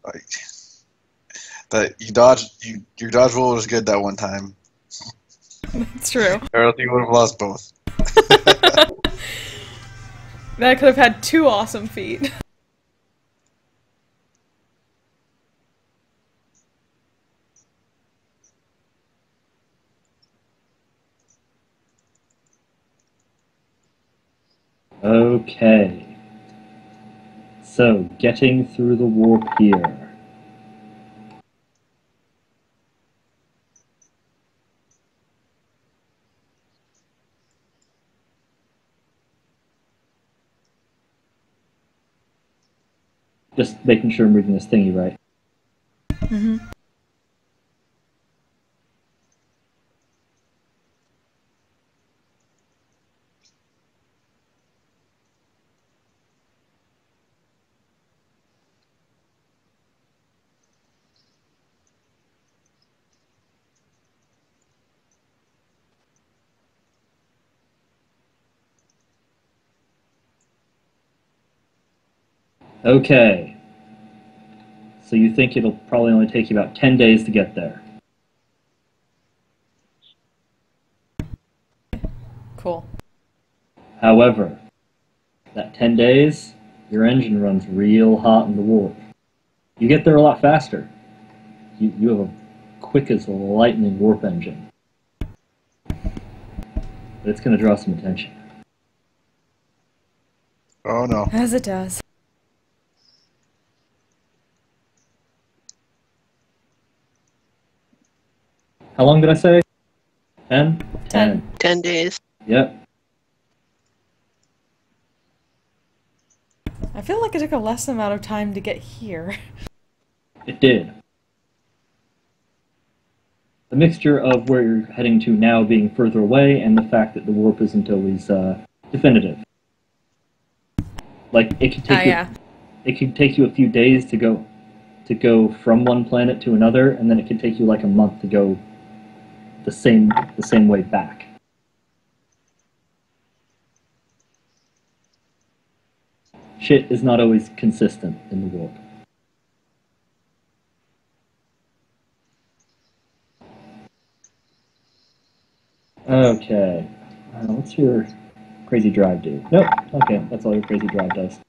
Like, that you dodged. Your dodge roll was good that one time. That's true. Or else you would have lost both. Then I could have had 2 awesome feet. Okay. So, getting through the warp here. Just making sure I'm reading this thingy right. Mm-hmm. Okay. So you think it'll probably only take you about 10 days to get there. Cool. However, that 10 days, your engine runs real hot in the warp. You get there a lot faster. You have a quick as lightning warp engine. But it's going to draw some attention. Oh no. As it does. How long did I say? 10? 10. 10 days. Yep. I feel like it took a less amount of time to get here. It did. The mixture of where you're heading to now being further away and the fact that the warp isn't always definitive. Like it could take it could take you a few days to go from one planet to another, and then it could take you like a month to go the same way back. Shit is not always consistent in the warp. Okay. What's your crazy drive do? Nope. Okay, that's all your crazy drive does.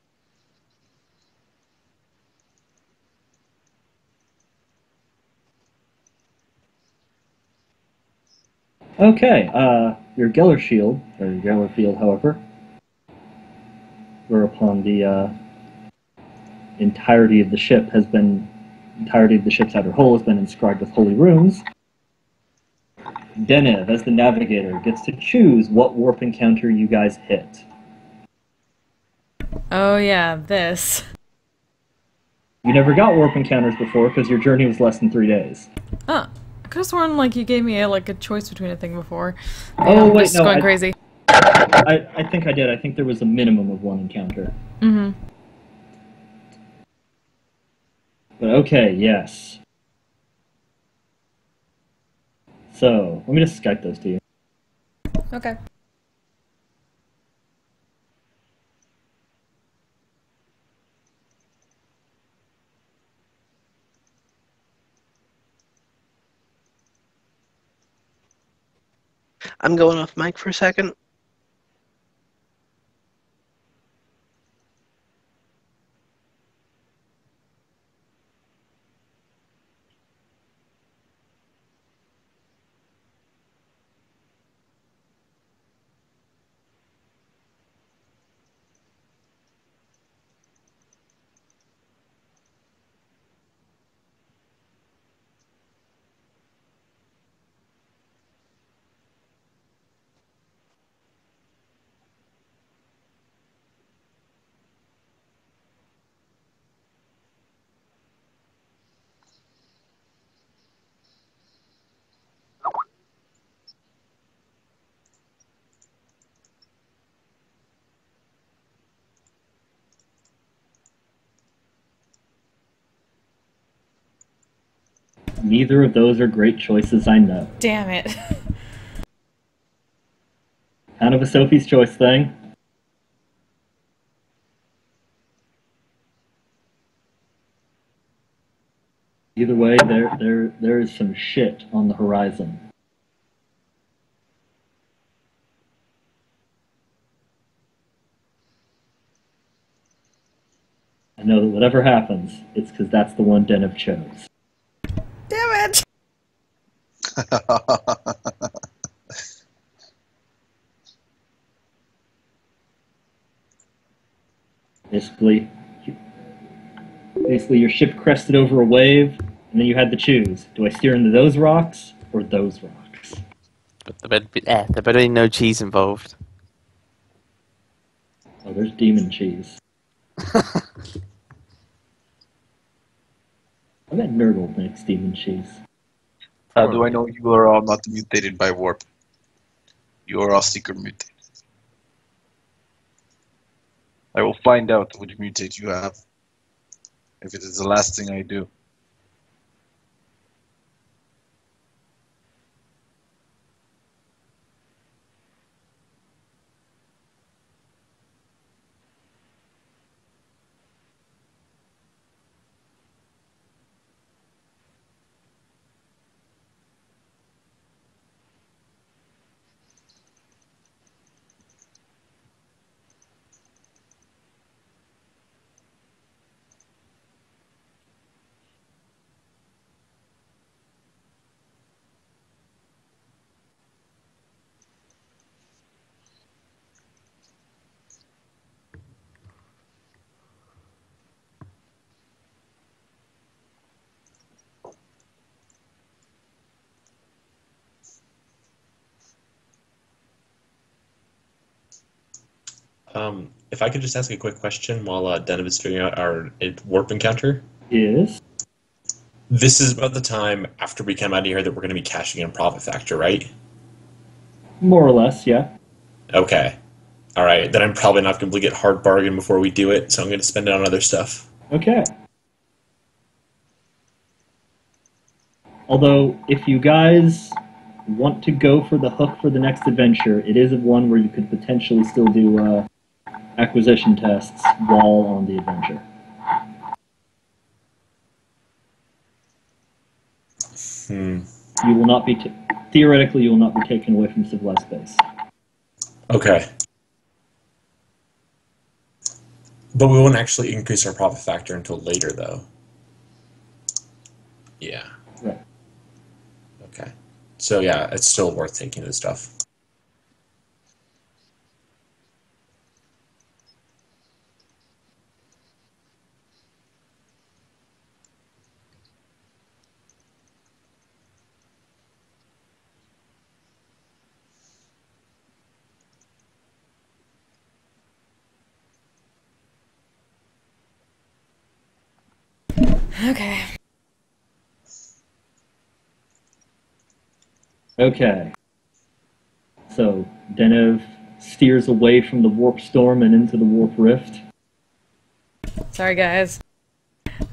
Okay, your Geller shield, or your Geller field, however, whereupon the entirety of the ship's outer hull has been inscribed with holy runes. Zennith, as the navigator, gets to choose what warp encounter you guys hit. Oh yeah, this. You never got warp encounters before because your journey was less than 3 days. Oh, I could have sworn like you gave me a choice between a thing before. Oh, I'm wait, just no, going crazy. I think I did. I think there was a minimum of 1 encounter. Mm-hmm. But okay, yes. So, let me just Skype those to you. Okay. I'm going off mic for a second. Neither of those are great choices, I know. Damn it. Kind of a Sophie's Choice thing. Either way, there is some shit on the horizon. I know that whatever happens, it's because that's the one Zennith chose. Damn it! Basically, your ship crested over a wave, and then you had to choose. Do I steer into those rocks or those rocks? But there better be no cheese involved. Oh, there's demon cheese. I bet Nurgle makes demon cheese. How do I know you are all not mutated by warp? You are all secret mutated. I will find out which mutate you have. If it is the last thing I do. If I could just ask a quick question while Denev is figuring out our warp encounter. Yes. This is about the time after we come out of here that we're going to be cashing in Profit Factor, right? More or less, yeah. Okay. Alright, then I'm probably not going to get hard bargain before we do it, so I'm going to spend it on other stuff. Okay. Although, if you guys want to go for the hook for the next adventure, it is one where you could potentially still do acquisition tests while on the adventure. You will not be theoretically you will not be taken away from civilized space. Okay. But we won't actually increase our profit factor until later, though. Yeah. Right. Okay. So yeah, it's still worth taking this stuff. Okay. Okay. So, Denev steers away from the warp storm and into the warp rift. Sorry, guys.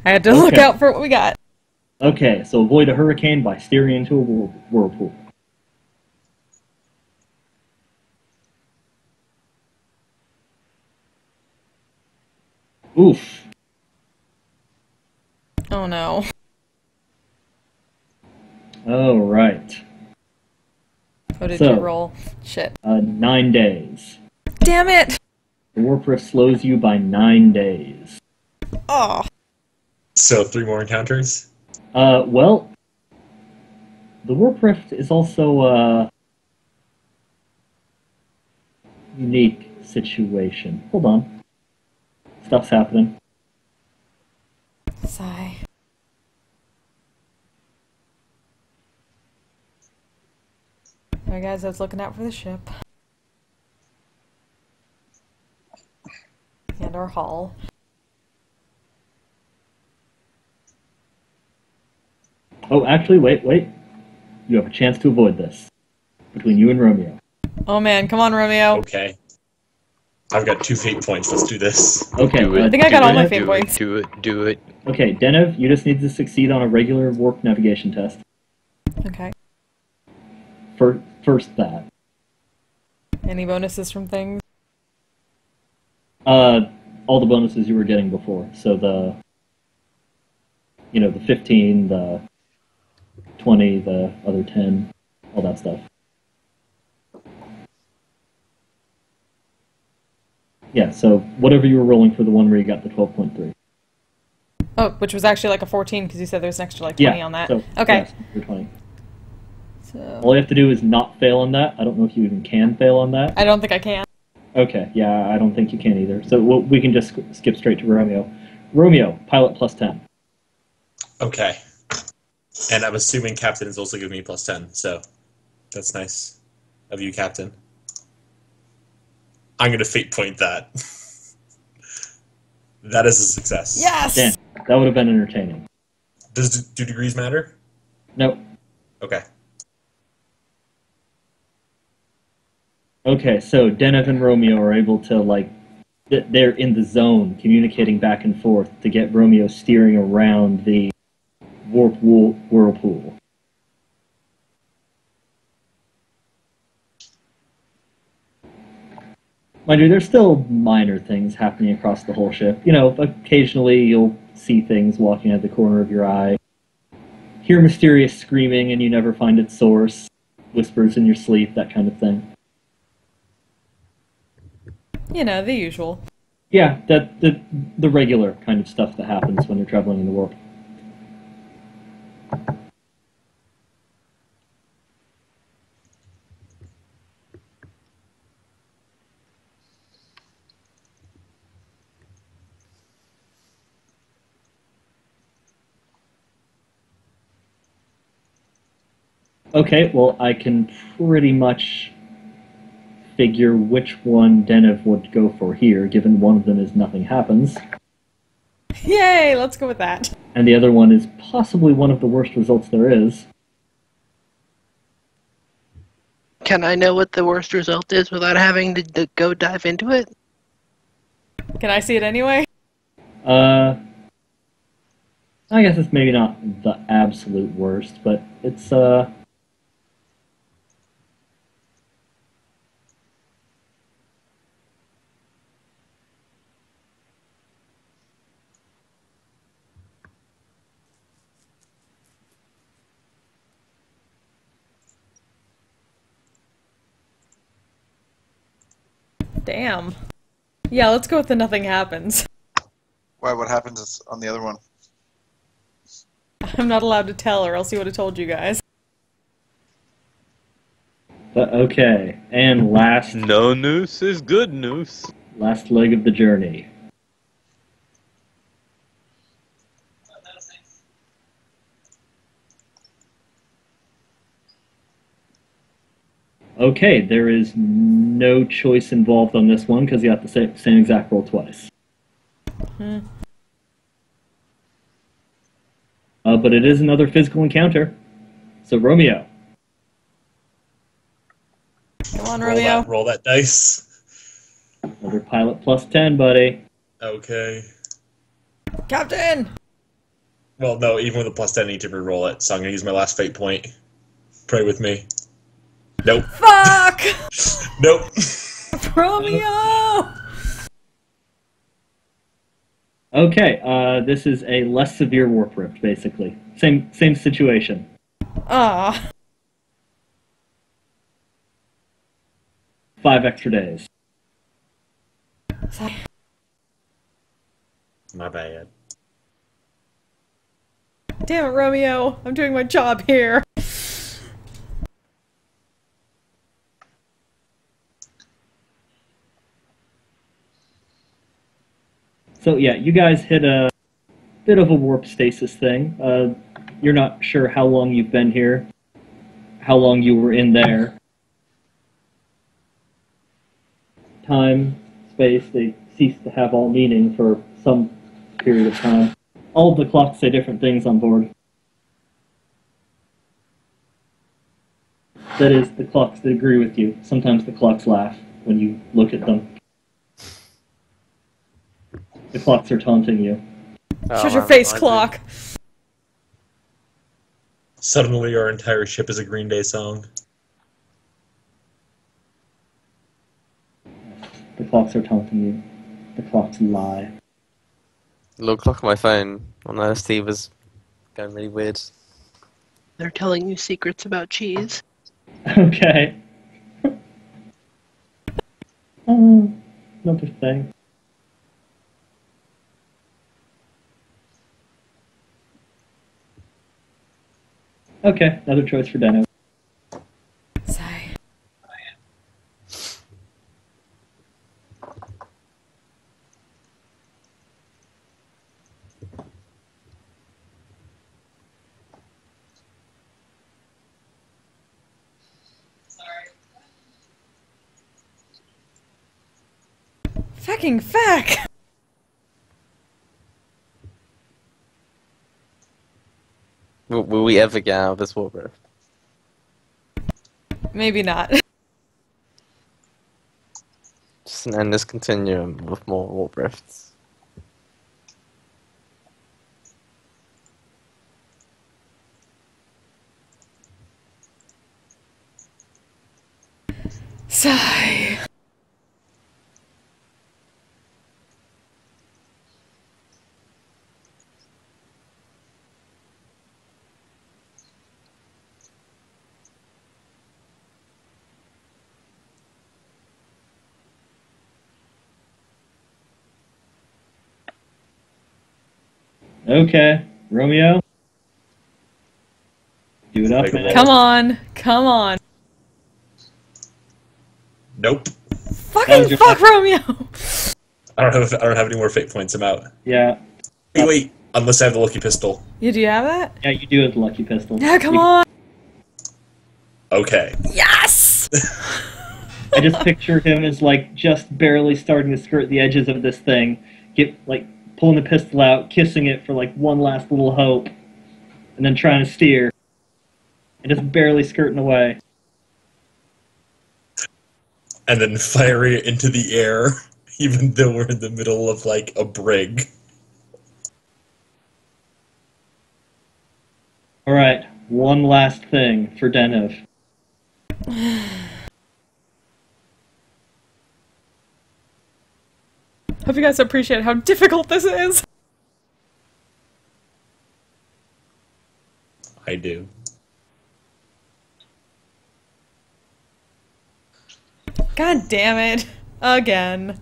I had to look out for what we got. Okay, so avoid a hurricane by steering into a whirlpool. Oof. Oh no. Oh, right. What did you roll? Shit. 9 days. Damn it! The warp rift slows you by 9 days. Oh. So 3 more encounters? Well, the warp rift is also a unique situation. Hold on. Stuff's happening. Sigh. Alright guys, I was looking out for the ship. And our hull. Oh, actually, wait. You have a chance to avoid this. Between you and Romeo. Oh man, come on, Romeo. Okay. I've got 2 fate points. Let's do this. Okay, Do it. I think I got do all my it. fate points. Do it. Do it. Okay, Denev, you just need to succeed on a regular warp navigation test. Okay. First that. Any bonuses from things? All the bonuses you were getting before. So the 15, the 20, the other 10, all that stuff. Yeah, so whatever you were rolling for the one where you got the 12.3. Oh, which was actually like a 14 because you said there's an extra like 20 on that. So, Okay. yes, you're 20. So All you have to do is not fail on that. I don't know if you even can fail on that. I don't think I can. Okay, yeah, I don't think you can either. So we can just skip straight to Romeo. Romeo, pilot plus 10. Okay. And I'm assuming Captain is also giving me plus 10, so that's nice of you, Captain. I'm going to fate point that. That is a success. Yes! Dan, that would have been entertaining. Do degrees matter? Nope. Okay. Okay, so Denev and Romeo are able to, they're in the zone, communicating back and forth to get Romeo steering around the warp whirlpool. Mind you, there's still minor things happening across the whole ship. Occasionally you'll see things walking out the corner of your eye, hear mysterious screaming and you never find its source, whispers in your sleep, that kind of thing. The usual. Yeah, the regular kind of stuff that happens when you're traveling in the warp. Okay, well, I can pretty much figure which one Denev would go for here, given one of them is nothing happens, Yay! Let's go with that. and the other one is possibly one of the worst results there is. Can I know what the worst result is without having to go dive into it? Can I see it anyway? I guess it's maybe not the absolute worst, but it's, Damn. Yeah, let's go with the nothing happens. Why? What happens is on the other one? I'm not allowed to tell or else he would have told you guys. okay, and last No noose is good noose. leg of the journey. Okay, there is no choice involved on this one because you have the same exact roll twice. But it is another physical encounter. So Romeo. Come on, Romeo. Roll that dice. Another pilot plus 10, buddy. Okay. Captain! Well, no, even with a plus 10, I need to re-roll it, so I'm going to use my last fate point. Pray with me. Nope. Fuck! Nope. Romeo! Okay, this is a less severe warp rift, basically. Same situation. Ah. 5 extra days. Sorry. My bad. Damn it, Romeo. I'm doing my job here. So yeah, you guys hit a bit of a warp stasis thing. You're not sure how long you've been here, how long you were in there. Time, space, they cease to have all meaning for some period of time. All of the clocks say different things on board. That is, the clocks that agree with you. Sometimes the clocks laugh when you look at them. The clocks are taunting you. Shut your face, clock. Suddenly, our entire ship is a Green Day song. The clocks are taunting you. The clocks lie. The little clock on my phone on LSD was going really weird. They're telling you secrets about cheese. Okay. Oh, another thing. Okay, another choice for Deno. Sigh. Fucking fuck! Will we ever get out of this warp rift? Maybe not. Just an endless continuum of more warp rifts. Sigh. Okay, Romeo. Do it up, man. Come on. Come on. Nope. Fucking fuck Romeo! I don't have any more fate points. I'm out. Yeah. Wait. Unless I have the lucky pistol. You do you have that? Yeah, you do have the lucky pistol. Yeah, come on! Okay. Yes! I just picture him as like just barely starting to skirt the edges of this thing, pulling the pistol out, kissing it for like one last little hope, and then trying to steer, and just barely skirting away. And then firing it into the air, even though we're in the middle of like a brig. Alright, one last thing for Zennith. Hope you guys appreciate how difficult this is. I do. God damn it. Again.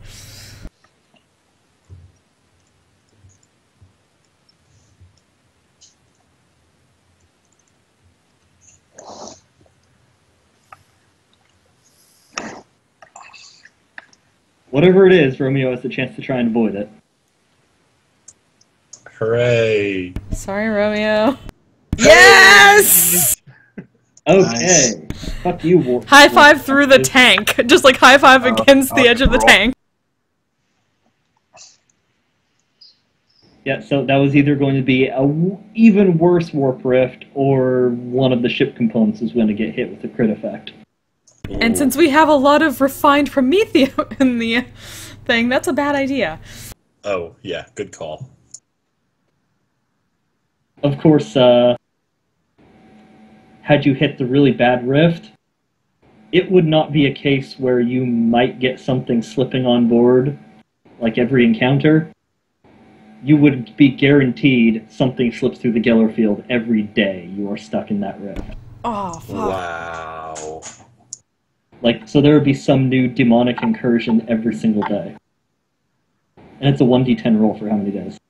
Whatever it is, Romeo has the chance to try and avoid it. Hooray. Sorry, Romeo. Yes! Okay. Nice. Fuck you, Warp. High five through the tank. Just like high five against the edge of the tank. Yeah, so that was either going to be a even worse warp rift, or one of the ship components was going to get hit with a crit effect. And since we have a lot of refined Prometheo in the thing, that's a bad idea. Oh, yeah, good call. Of course, had you hit the really bad rift, it would not be a case where you might get something slipping on board, like every encounter. You would be guaranteed something slips through the Geller field every day you are stuck in that rift. Oh, fuck. Wow. Like, so there would be some new demonic incursion every single day. And it's a 1d10 roll for how many days?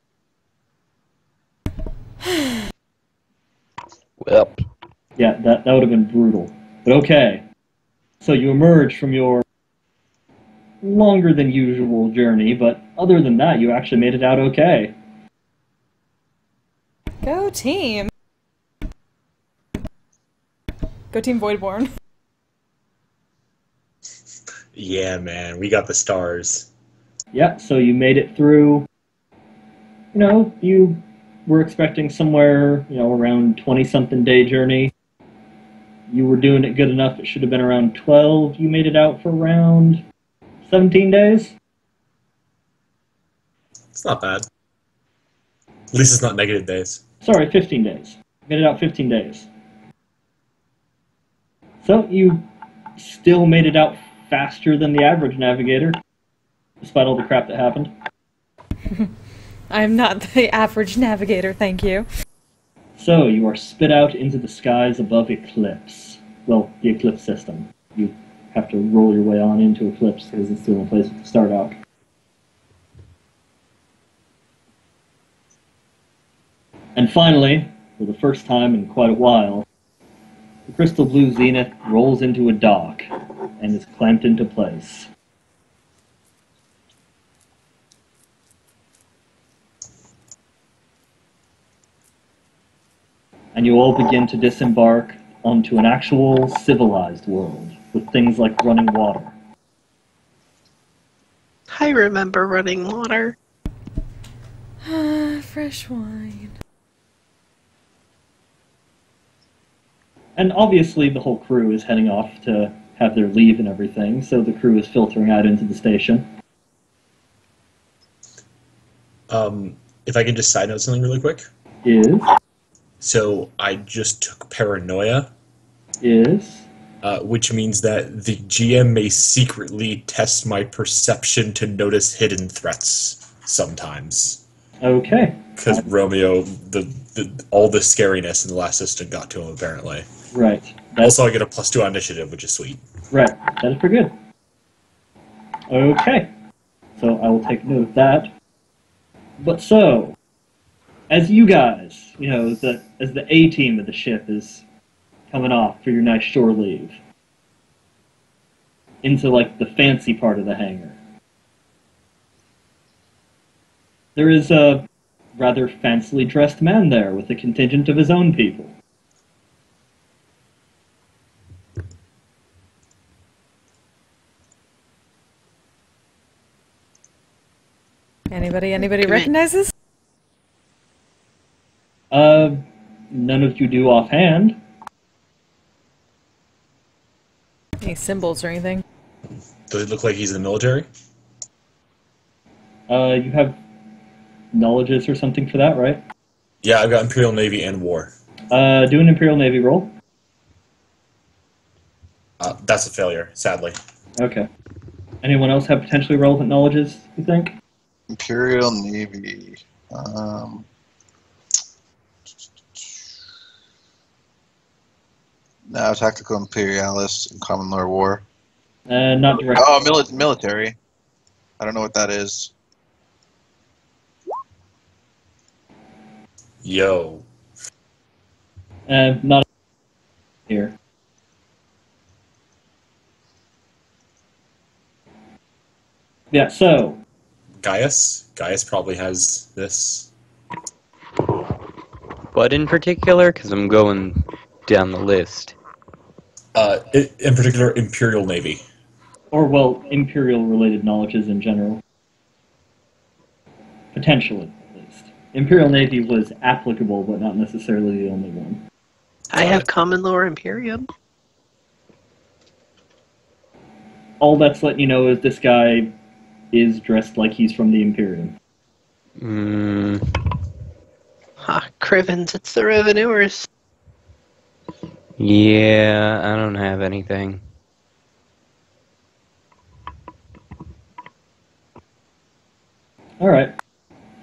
Well, Yeah, that would have been brutal. But okay. So you emerge from your longer than usual journey, but other than that, you actually made it out okay. Go team! Go team Voidborn. Yeah, man, we got the stars. Yeah, so you made it through. You know, you were expecting somewhere, around 20-something day journey. You were doing it good enough, it should have been around 12. You made it out for around 17 days? It's not bad. At least it's not negative days. Sorry, 15 days. Made it out 15 days. So you still made it out faster than the average navigator, despite all the crap that happened. I'm not the average navigator, thank you. So you are spit out into the skies above Eclipse. Well, the Eclipse system. You have to roll your way on into Eclipse because it's the only place to start out. And finally, for the first time in quite a while, the crystal blue Zennith rolls into a dock and is clamped into place. And you all begin to disembark onto an actual civilized world with things like running water. I remember running water. Fresh wine. And obviously the whole crew is heading off to have their leave and everything, so the crew is filtering out into the station. If I can just side note something really quick. Is? So I just took paranoia. Is? Which means that the GM may secretly test my perception to notice hidden threats sometimes. Okay. Because Romeo, all the scariness in the last system got to him, apparently. Right. Also, I get a +2 on initiative, which is sweet. Right. That is pretty good. Okay. So I will take note of that. But so, as you guys, as the A-team of the ship is coming off for your nice shore leave, into, the fancy part of the hangar, there is a rather fancily dressed man there with a contingent of his own people. Anybody recognizes? None of you do offhand. Any symbols or anything? Does it look like he's in the military? You have knowledges or something for that, right? Yeah, I've got Imperial Navy and War. Do an Imperial Navy roll. That's a failure, sadly. Okay. Anyone else have potentially relevant knowledges, you think? Imperial Navy. No, Tactical Imperialist and Common Law War. Not directly. Oh, military. I don't know what that is. Yo. Not here. Yeah, so. Gaius? Gaius probably has this. What in particular? Because I'm going down the list. In particular, Imperial Navy. Or, well, Imperial-related knowledges in general. Potentially, at least. Imperial Navy was applicable, but not necessarily the only one. I have Common Law Imperium. All that's letting you know is this guy is dressed like he's from the Imperium. Ha, Crivens, it's the Revenuers. Yeah, I don't have anything. Alright.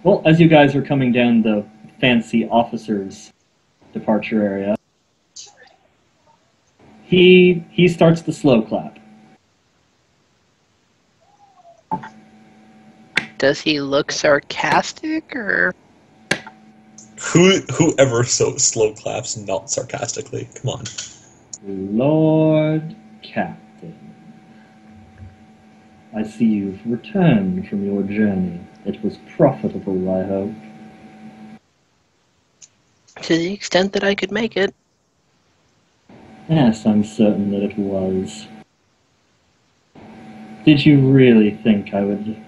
Well, as you guys are coming down the fancy officers' departure area, he starts the slow clap. Does he look sarcastic, or...? Whoever so slow claps not sarcastically. Come on. Lord Captain, I see you've returned from your journey. It was profitable, I hope. To the extent that I could make it. Yes, I'm certain that it was. Did you really think I would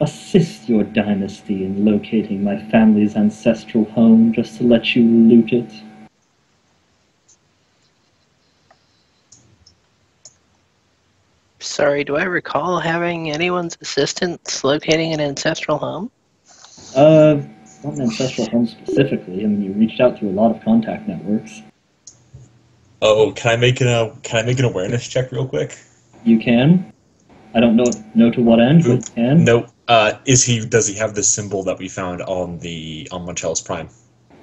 assist your dynasty in locating my family's ancestral home just to let you loot it? Sorry, do I recall having anyone's assistance locating an ancestral home? Not an ancestral home specifically. I mean, you reached out to a lot of contact networks. Oh, can I make an awareness check real quick? You can. I don't know to what end, but you can. Nope. Does he have the symbol that we found on Monchell's Prime?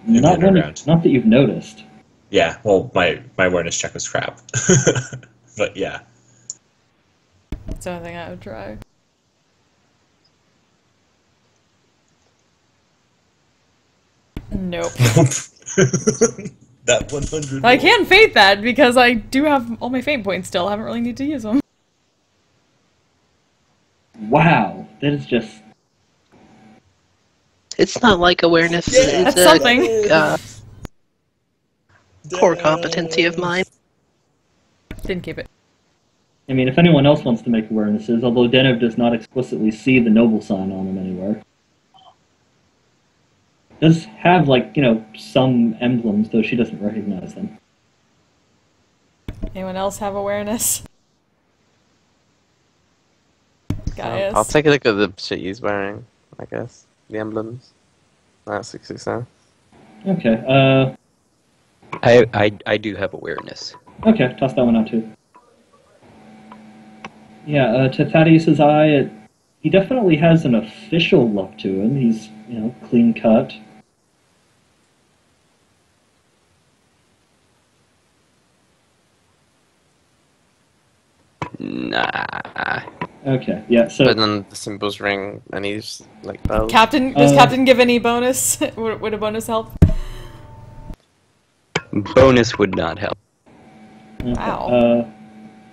Not that you've noticed. Yeah, well, my awareness check was crap. But yeah. That's the only thing I would try. Nope. That 100. I can fate that because I do have all my fate points still. I haven't really need to use them. Wow, that is just... It's not like awareness. Yeah, it's that's something. Core competency of mine. Didn't keep it. I mean, if anyone else wants to make awarenesses, although Denov does not explicitly see the noble sign on him anywhere. Does have, like, some emblems, though she doesn't recognize them. Anyone else have awareness? Gaius. I'll take a look at the shit he's wearing, I guess. The emblems. That's 6 success. Okay, I do have awareness. Okay, toss that one out too. Yeah, to Thaddeus's eye, he definitely has an official look to him. He's, clean cut. Nah. Okay, yeah, so... But then the symbols ring, and he's like, oh. Captain, does Captain give any bonus? Would a bonus help? Bonus would not help. Okay. Wow.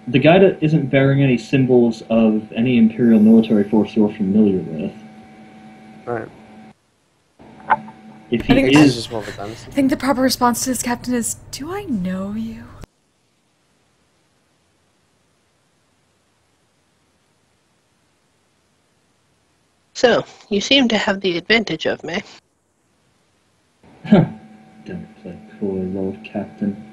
The guy that isn't bearing any symbols of any Imperial military force you're familiar with. Right. If he is... Just more of a dance. I think the proper response to this, Captain, is, do I know you? So, you seem to have the advantage of me. Don't play coy, Lord Captain.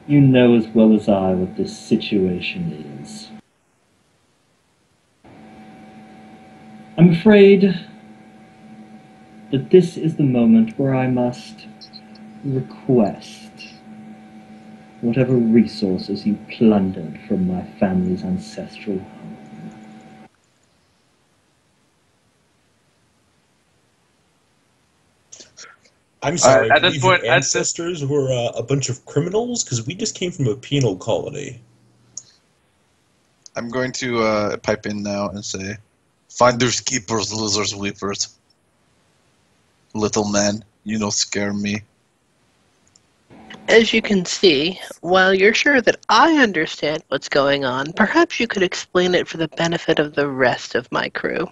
You know as well as I what this situation is. I'm afraid that this is the moment where I must request whatever resources you plundered from my family's ancestral home. I'm sorry, at this point, your ancestors were a bunch of criminals? Because we just came from a penal colony. I'm going to pipe in now and say, finders, keepers, losers, weepers. Little man, you don't scare me. As you can see, while you're sure that I understand what's going on, perhaps you could explain it for the benefit of the rest of my crew.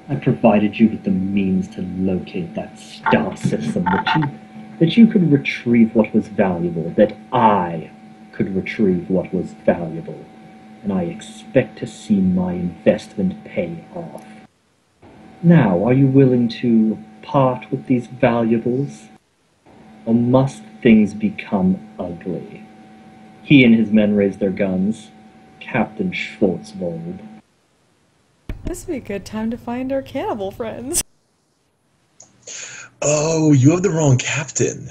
I provided you with the means to locate that star system, that you could retrieve what was valuable, that I could retrieve what was valuable, and I expect to see my investment pay off. Now, are you willing to part with these valuables? Or must things become ugly? He and his men raised their guns. Captain Schwarzwald. This would be a good time to find our cannibal friends. Oh, you have the wrong captain.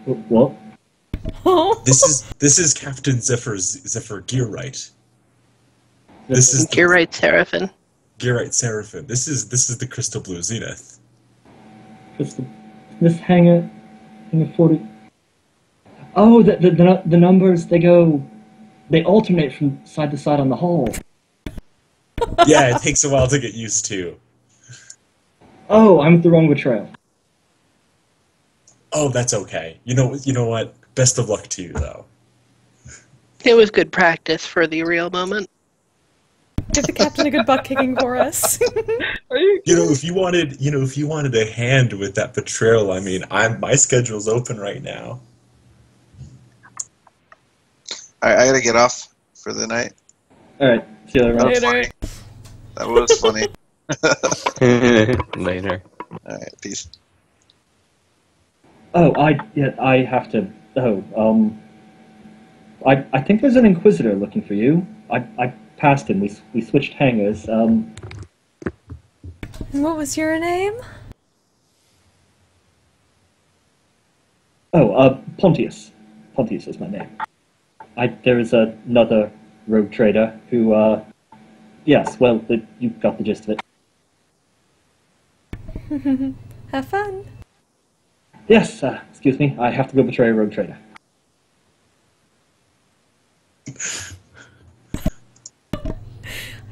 What? This is Captain Zephyr Gearwright. This is Gearwright Seraphin. Gearwright Seraphin. This is the Crystal Blue Zenith. This hangar 40. Oh, the numbers, they alternate from side to side on the hull. Yeah, it takes a while to get used to. Oh, I'm with the wrong betrayal. Oh, that's okay. You know what? Best of luck to you, though. It was good practice for the real moment. Give the captain a good butt kicking for us. If you wanted a hand with that betrayal, I mean, my schedule's open right now. I gotta get off for the night. Alright, see you later. That was funny. Later. Alright, peace. Oh, I have to... I think there's an Inquisitor looking for you. I passed him. We switched hangars. And what was your name? Oh, Pontius. Pontius is my name. There is another rogue trader who, yes, well, you got the gist of it. Have fun. Yes, excuse me, I have to go betray a rogue trader.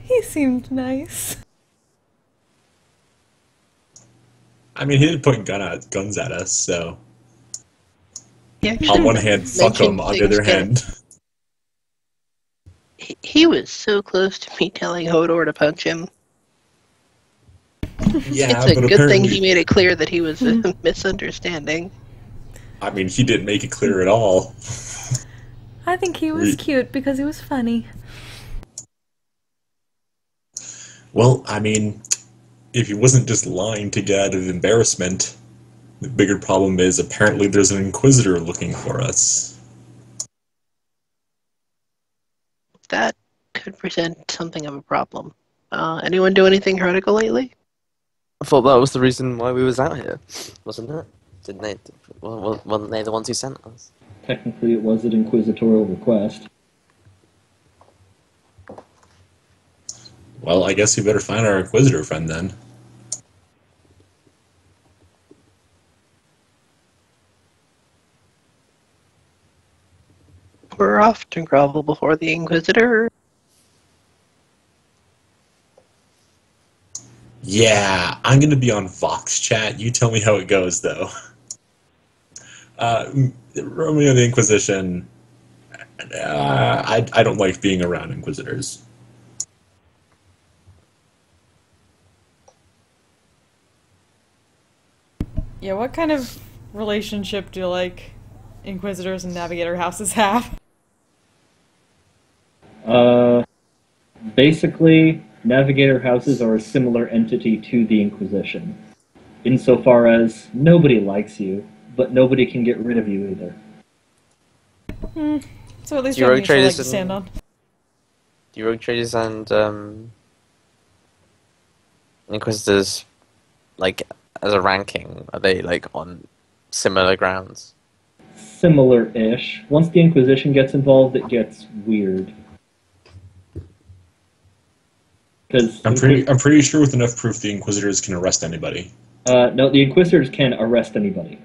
He seemed nice. I mean, he did point guns at us, so... Yeah, on one hand, fuck him, on the other hand... He was so close to me telling Hodor to punch him. Yeah, it's a but good thing he made it clear that he was misunderstanding. I mean, he didn't make it clear at all. I think he was cute because he was funny. Well, I mean, if he wasn't just lying to get out of embarrassment, the bigger problem is apparently there's an Inquisitor looking for us. That could present something of a problem. Anyone do anything heretical lately? I thought that was the reason why we was out here, wasn't it? Didn't they? Wasn't they the ones who sent us? Technically, it was an inquisitorial request. Well, I guess we better find our Inquisitor friend then. We're off to grovel before the Inquisitor. Yeah, I'm gonna be on Vox chat. You tell me how it goes, though. Romeo the Inquisition. I don't like being around Inquisitors. Yeah, what kind of relationship do like Inquisitors and Navigator houses have? Basically, Navigator houses are a similar entity to the Inquisition, insofar as nobody likes you, but nobody can get rid of you either. So at least you have a leg to stand on. Do rogue traders and Inquisitors, like, as a ranking, are they, like, on similar grounds? Similar-ish. Once the Inquisition gets involved, it gets weird. I'm pretty sure with enough proof the Inquisitors can arrest anybody. No, the Inquisitors can arrest anybody.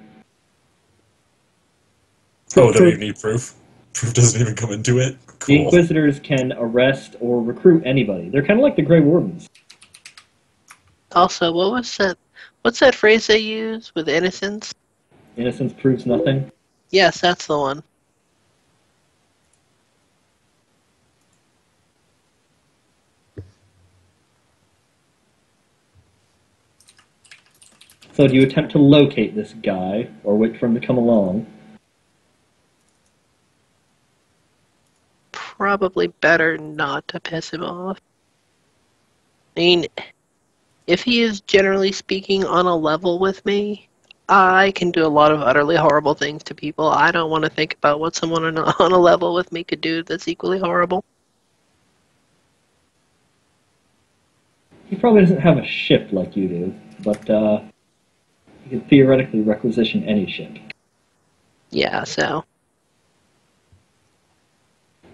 Oh, they don't even need proof? Proof doesn't even come into it? Cool. The Inquisitors can arrest or recruit anybody. They're kind of like the Grey Wardens. Also, what's that phrase they use with innocence? Innocence proves nothing? Yes, that's the one. So do you attempt to locate this guy, or wait for him to come along? Probably better not to piss him off. I mean, if he is generally speaking on a level with me, I can do a lot of utterly horrible things to people. I don't want to think about what someone on a level with me could do that's equally horrible. He probably doesn't have a ship like you do, but he could theoretically requisition any ship. Yeah, so.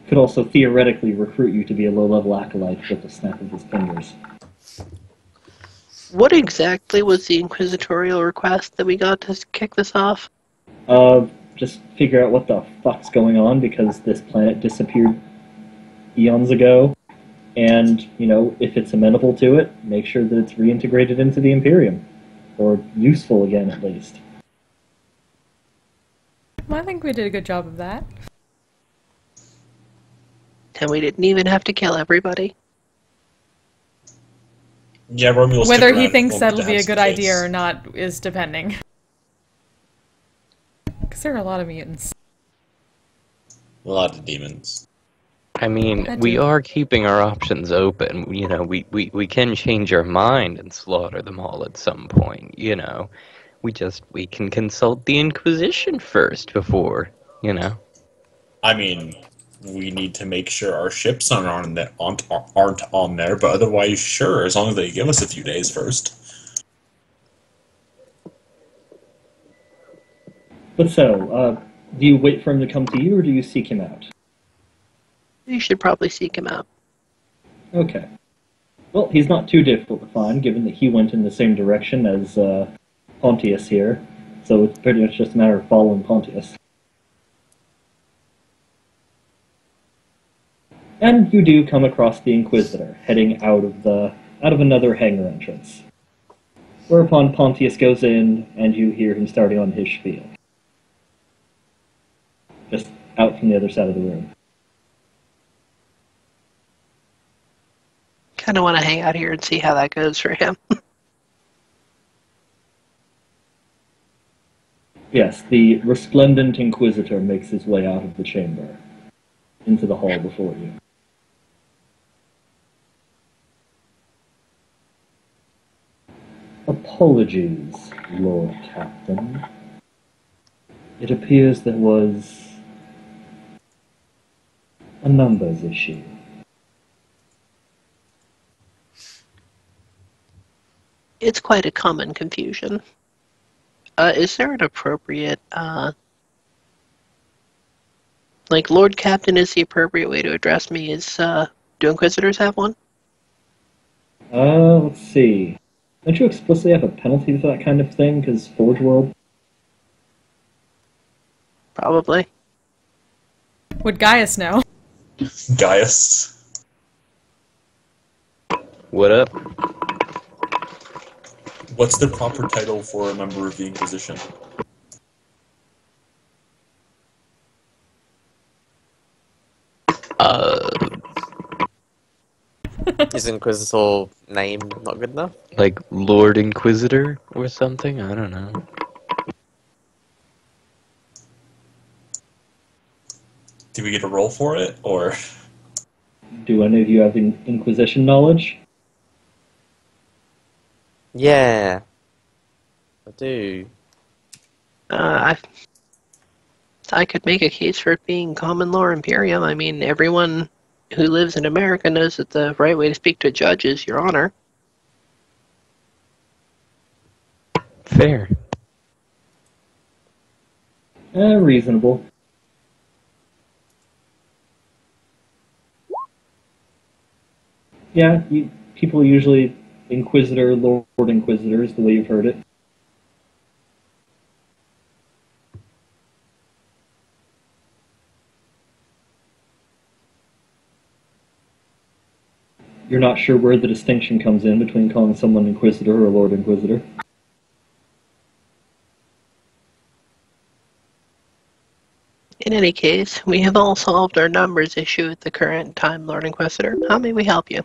Could also theoretically recruit you to be a low-level acolyte with the snap of his fingers. What exactly was the inquisitorial request that we got to kick this off? Just figure out what the fuck's going on, because this planet disappeared eons ago. And, you know, if it's amenable to it, make sure that it's reintegrated into the Imperium. Or useful again, at least. Well, I think we did a good job of that. And we didn't even have to kill everybody. Yeah, Romeo will Whether stick he around thinks if that'll to be a have good some idea case. or not is depending. Because there are a lot of mutants. A lot of demons. I mean, we are keeping our options open. You know, we can change our mind and slaughter them all at some point, you know. We can consult the Inquisition first before, you know. I mean, we need to make sure our ships aren't on there, but otherwise, sure, as long as they give us a few days first. But so, do you wait for him to come to you, or do you seek him out? You should probably seek him out. Okay. Well, he's not too difficult to find, given that he went in the same direction as Pontius here, so it's pretty much just a matter of following Pontius. And you do come across the Inquisitor, heading out of another hangar entrance. Whereupon Pontius goes in, and you hear him starting on his spiel. Just out from the other side of the room. Kind of want to hang out here and see how that goes for him. Yes, the resplendent Inquisitor makes his way out of the chamber, into the hall before you. Apologies, Lord Captain. It appears there was a numbers issue. It's quite a common confusion. Is there an appropriate, like, Lord Captain is the appropriate way to address me? Do Inquisitors have one? Let's see. Don't you explicitly have a penalty for that kind of thing, because Forge World? Probably. Would Gaius know? Gaius. What up? What's the proper title for a member of the Inquisition? Is Inquisitor name not good enough? Like Lord Inquisitor or something? I don't know. Do we get a roll for it, or...? Do any of you have Inquisition knowledge? Yeah. I do. I could make a case for it being common law Imperium. I mean, everyone who lives in America knows that the right way to speak to a judge is Your Honor. Fair. Reasonable. Yeah, people usually Inquisitor, Lord Inquisitor is the way you've heard it. You're not sure where the distinction comes in between calling someone Inquisitor or Lord Inquisitor? In any case, we have all solved our numbers issue at the current time, Lord Inquisitor. How may we help you?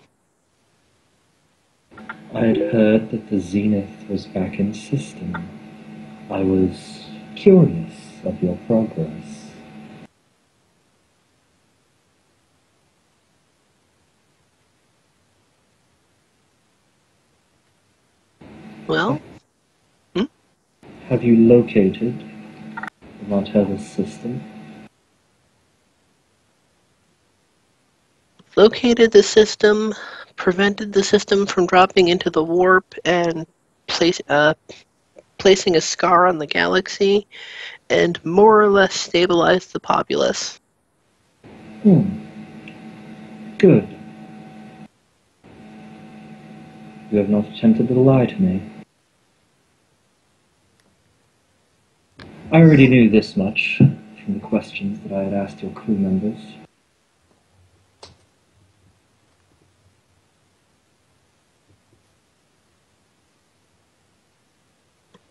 I'd heard that the Zennith was back in system. I was curious of your progress. Well? Have you located the Montellus system? Located the system, prevented the system from dropping into the warp, and placing a scar on the galaxy, and more or less stabilized the populace. Good. You have not attempted to lie to me. I already knew this much from the questions that I had asked your crew members.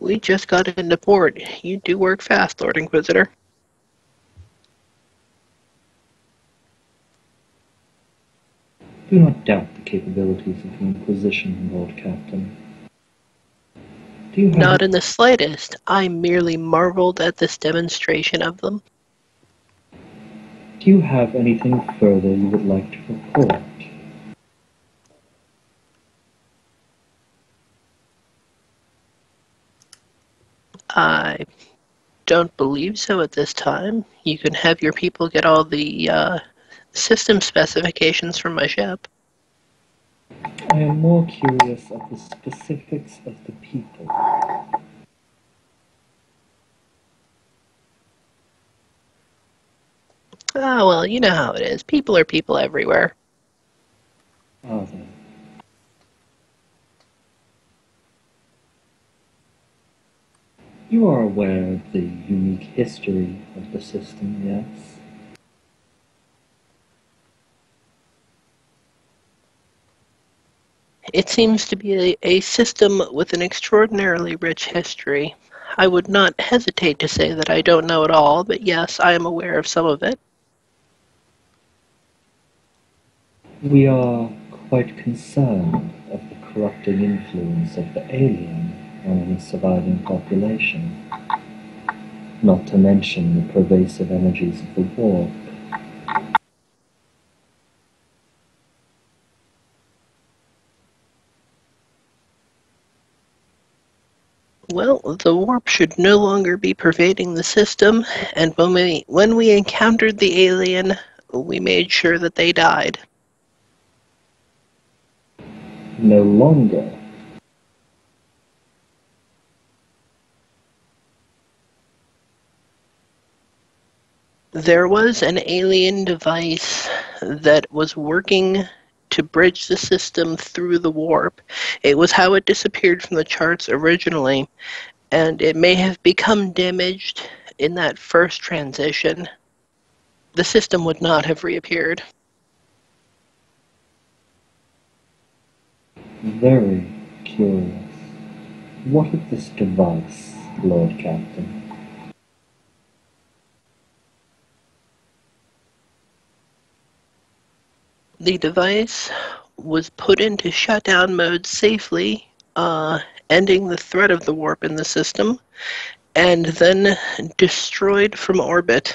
We just got into port. You do work fast, Lord Inquisitor. Do not doubt the capabilities of the Inquisition, Lord Captain. Do you have Not in the slightest. I merely marveled at this demonstration of them. Do you have anything further you would like to report? I don't believe so at this time. You can have your people get all the system specifications from my ship. I am more curious of the specifics of the people. Ah, well, you know how it is. People are people everywhere. Are they? You are aware of the unique history of the system, yes? It seems to be a system with an extraordinarily rich history. I would not hesitate to say that I don't know it all, but yes, I am aware of some of it. We are quite concerned of the corrupting influence of the alien on any surviving population, not to mention the pervasive energies of the warp. Well, the warp should no longer be pervading the system, and when we encountered the alien, we made sure that they died. No longer. There was an alien device that was working to bridge the system through the warp. It was how it disappeared from the charts originally, and it may have become damaged in that first transition. The system would not have reappeared. Very curious. What of this device, Lord Captain? The device was put into shutdown mode safely, ending the threat of the warp in the system, and then destroyed from orbit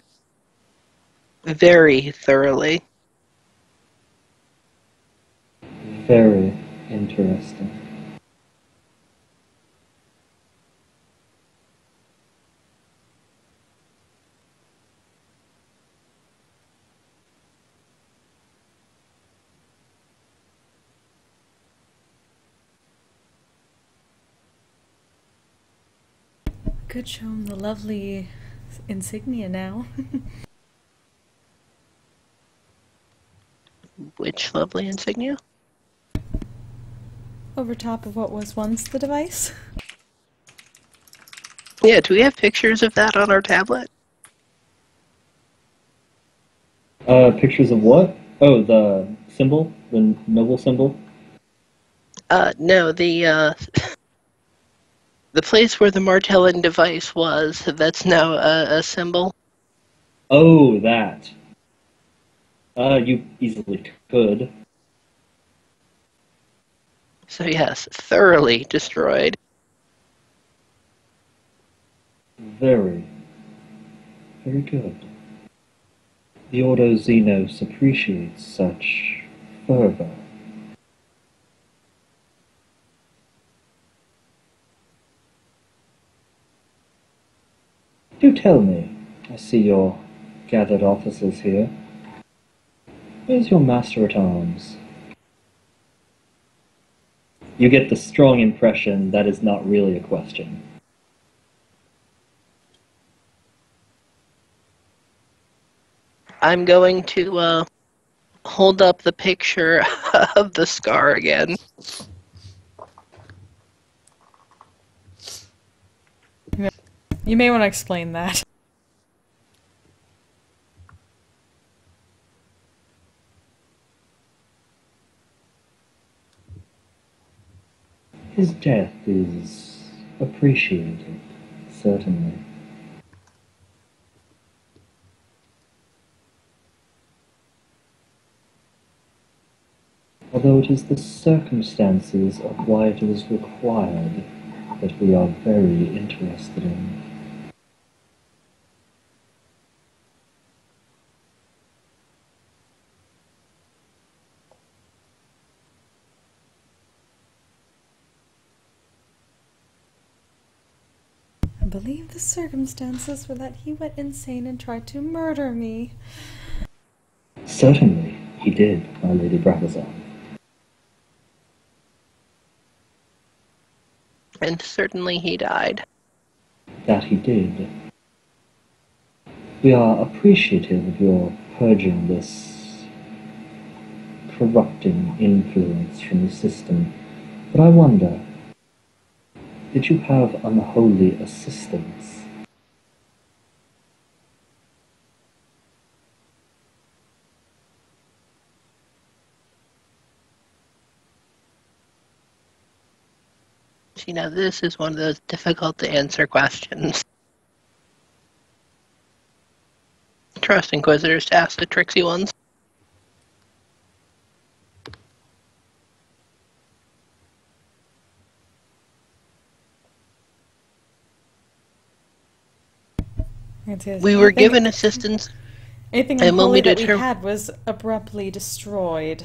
very thoroughly. Very interesting. Could show him the lovely insignia now. Which lovely insignia? Over top of what was once the device. Yeah, do we have pictures of that on our tablet? Pictures of what? Oh, the symbol? The noble symbol? No, the place where the Martellin device was, that's now a symbol. Oh, that. You easily could. So yes, thoroughly destroyed. Very, very good. The Ordo Xenos appreciates such fervor. Do tell me, I see your gathered officers here. Where's your master-at-arms? You get the strong impression that is not really a question. I'm going to hold up the picture of the scar again. You may want to explain that. His death is appreciated, certainly. Although it is the circumstances of why it is required that we are very interested in. I believe the circumstances were that he went insane and tried to murder me. Certainly, he did, my Lady Brabazon. And certainly he died. That he did. We are appreciative of your purging this corrupting influence from the system, but I wonder, did you have unholy assistants? You know, this is one of those difficult to answer questions. Trust Inquisitors to ask the tricksy ones. We were given assistance. Anything and when unholy we that we determ- had was abruptly destroyed.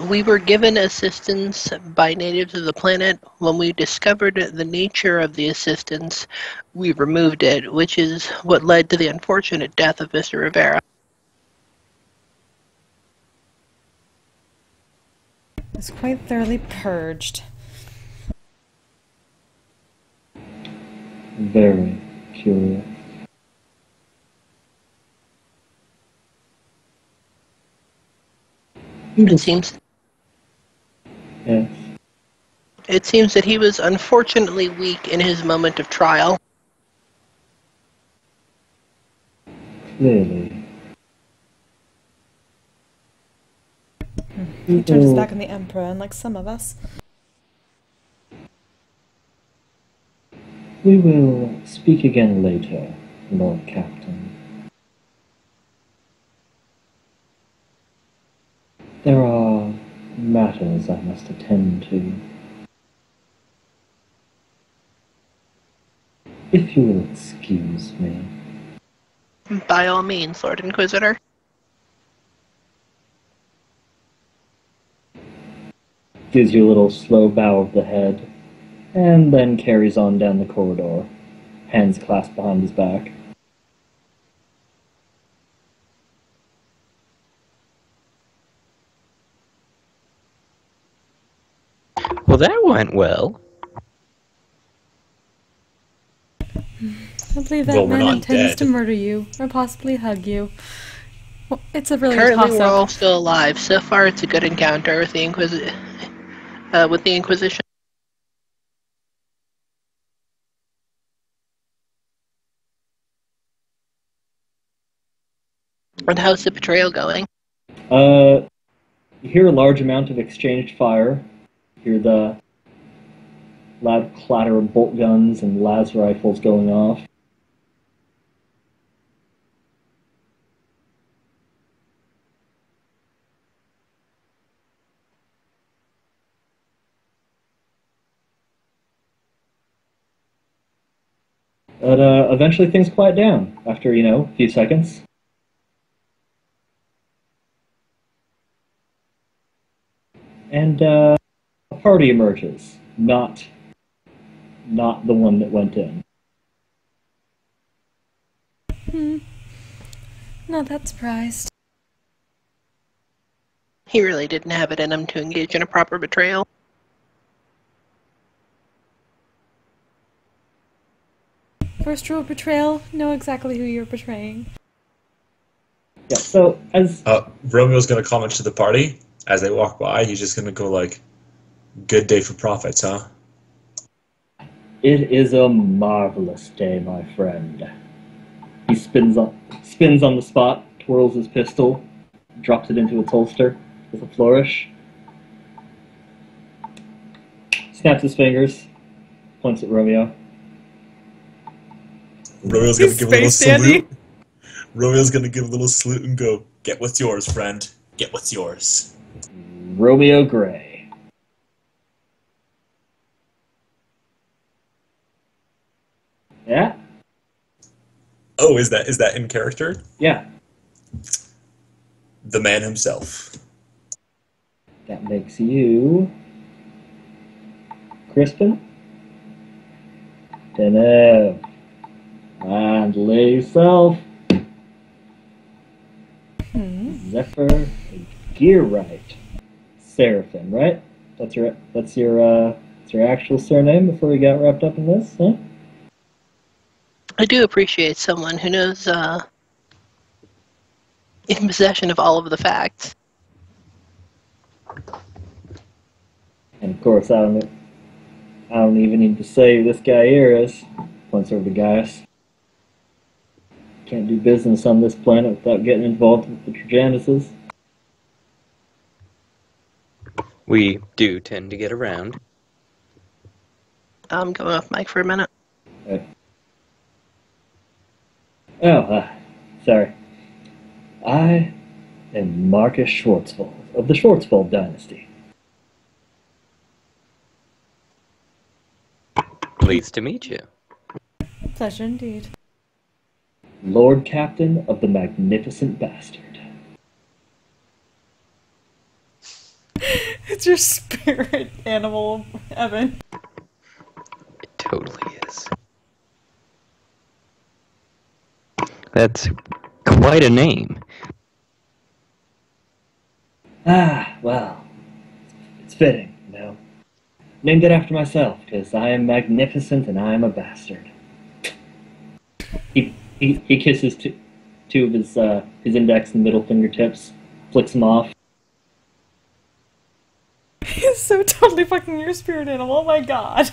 We were given assistance by natives of the planet. When we discovered the nature of the assistance, we removed it, which is what led to the unfortunate death of Mr. Rivera. It was quite thoroughly purged. Very curious. It seems. Yes. It seems that he was unfortunately weak in his moment of trial. Clearly. He turned his back on the Emperor, unlike some of us. We will speak again later, Lord Captain. There are matters I must attend to. If you will excuse me. By all means, Lord Inquisitor. Gives you a little slow bow of the head, and then carries on down the corridor, hands clasped behind his back. Well, that went well. I believe that Well, we're man not intends to dead. murder you, or possibly hug you. Well, it's a really Currently, we're all toss-up. still alive. So far, it's a good encounter with the Inquisition. And how's the betrayal going? You hear a large amount of exchanged fire. You hear the loud clatter of bolt guns and las rifles going off. But eventually things quiet down after, a few seconds. And a party emerges. Not the one that went in. Not that surprised. He really didn't have it in him to engage in a proper betrayal. First rule of betrayal, know exactly who you're betraying. Yeah, so as... Romeo's gonna comment to the party as they walk by. He's just gonna go like, "Good day for prophets, huh?" It is a marvelous day, my friend. He spins on the spot, twirls his pistol, drops it into its holster with a flourish, snaps his fingers, points at Romeo. Romeo's gonna He's give a little Space Dandy. salute. Romeo's gonna give a little salute and go, "Get what's yours, friend. Get what's yours." Romeo Gray. Yeah? Oh, is that in character? Yeah. The man himself. That makes you... Crispin? Zennith. And lay yourself. Zephyr and Gear Right. Seraphim, right? That's your actual surname before you got wrapped up in this, huh? I do appreciate someone who knows, in possession of all of the facts. And of course, I don't even need to say who this guy here is. Points over to Gaius. Can't do business on this planet without getting involved with the Trojanises. We do tend to get around. I'm going off mic for a minute. Right. Oh, sorry. I am Marcus Schwarzwald of the Schwarzwald dynasty. Pleased to meet you. Pleasure indeed. Lord Captain of the Magnificent Bastard. It's your spirit animal, Evan. It totally is. That's quite a name. Ah, well, it's fitting, you know. Named it after myself, because I am magnificent and I am a bastard. He kisses two of his index and middle fingertips, flicks them off. He's so totally fucking your spirit animal, oh my god.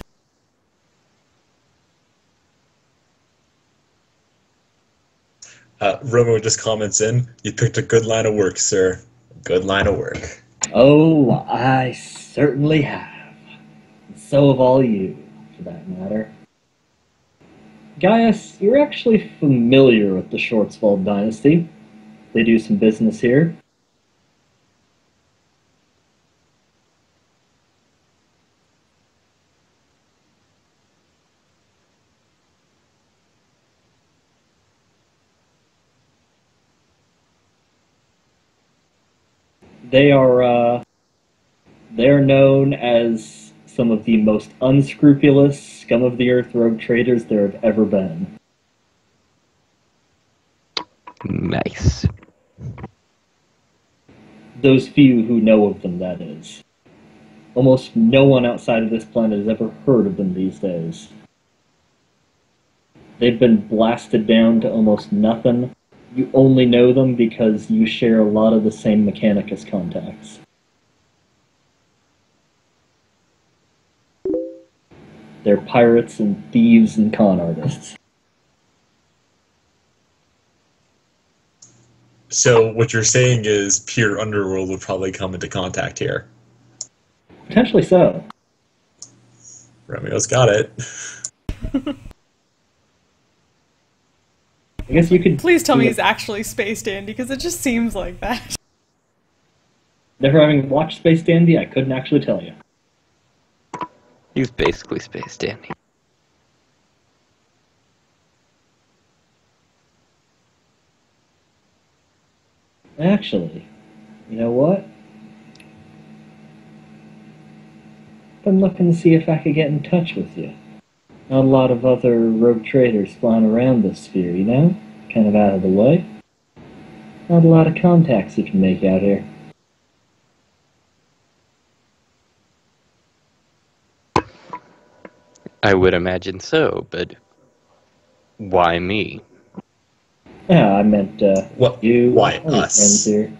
Romo just comments in, "You picked a good line of work, sir. Good line of work." Oh, I certainly have. And so have all you, for that matter. Gaius, you're actually familiar with the Schwarzwald dynasty. They do some business here. They're known as some of the most unscrupulous scum of the earth rogue traders there have ever been. Nice. Those few who know of them, that is. Almost no one outside of this planet has ever heard of them these days. They've been blasted down to almost nothing. You only know them because you share a lot of the same Mechanicus contacts. They're pirates and thieves and con artists. So what you're saying is pure underworld would probably come into contact here. Potentially so. Romeo's got it. I guess you could... Please tell me he's actually Space Dandy, because it just seems like that. Never having watched Space Dandy, I couldn't actually tell you. He's basically Space Dandy. Actually, you know what? Been looking to see if I could get in touch with you. Not a lot of other rogue traders flying around this sphere, you know? Kind of out of the way. Not a lot of contacts you can make out here. I would imagine so, but why me? Yeah, I meant, What? you. Why all your us? friends here.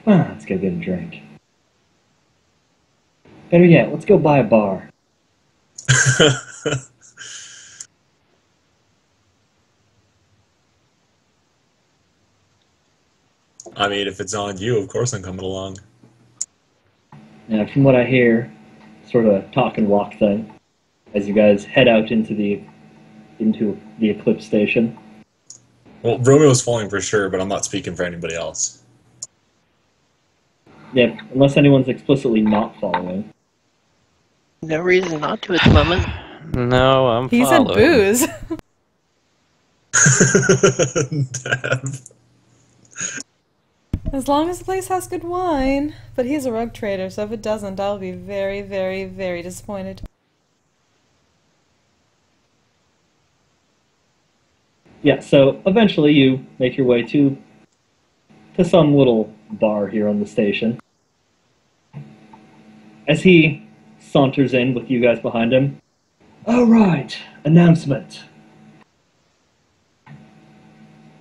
Come on, let's go get a drink. Better yet, let's go buy a bar. I mean, if it's on you, of course I'm coming along. Now, from what I hear, sort of a talk and walk thing, as you guys head out into the Eclipse station. Well, Romeo's falling for sure, but I'm not speaking for anybody else. Yeah, unless anyone's explicitly not following. No reason not to at the moment. No, I'm He's in following. booze. Damn. As long as the place has good wine. But he's a rogue trader, so if it doesn't, I'll be very, very, very disappointed. Yeah, so eventually you make your way to some little bar here on the station. As he saunters in with you guys behind him, all right, announcement.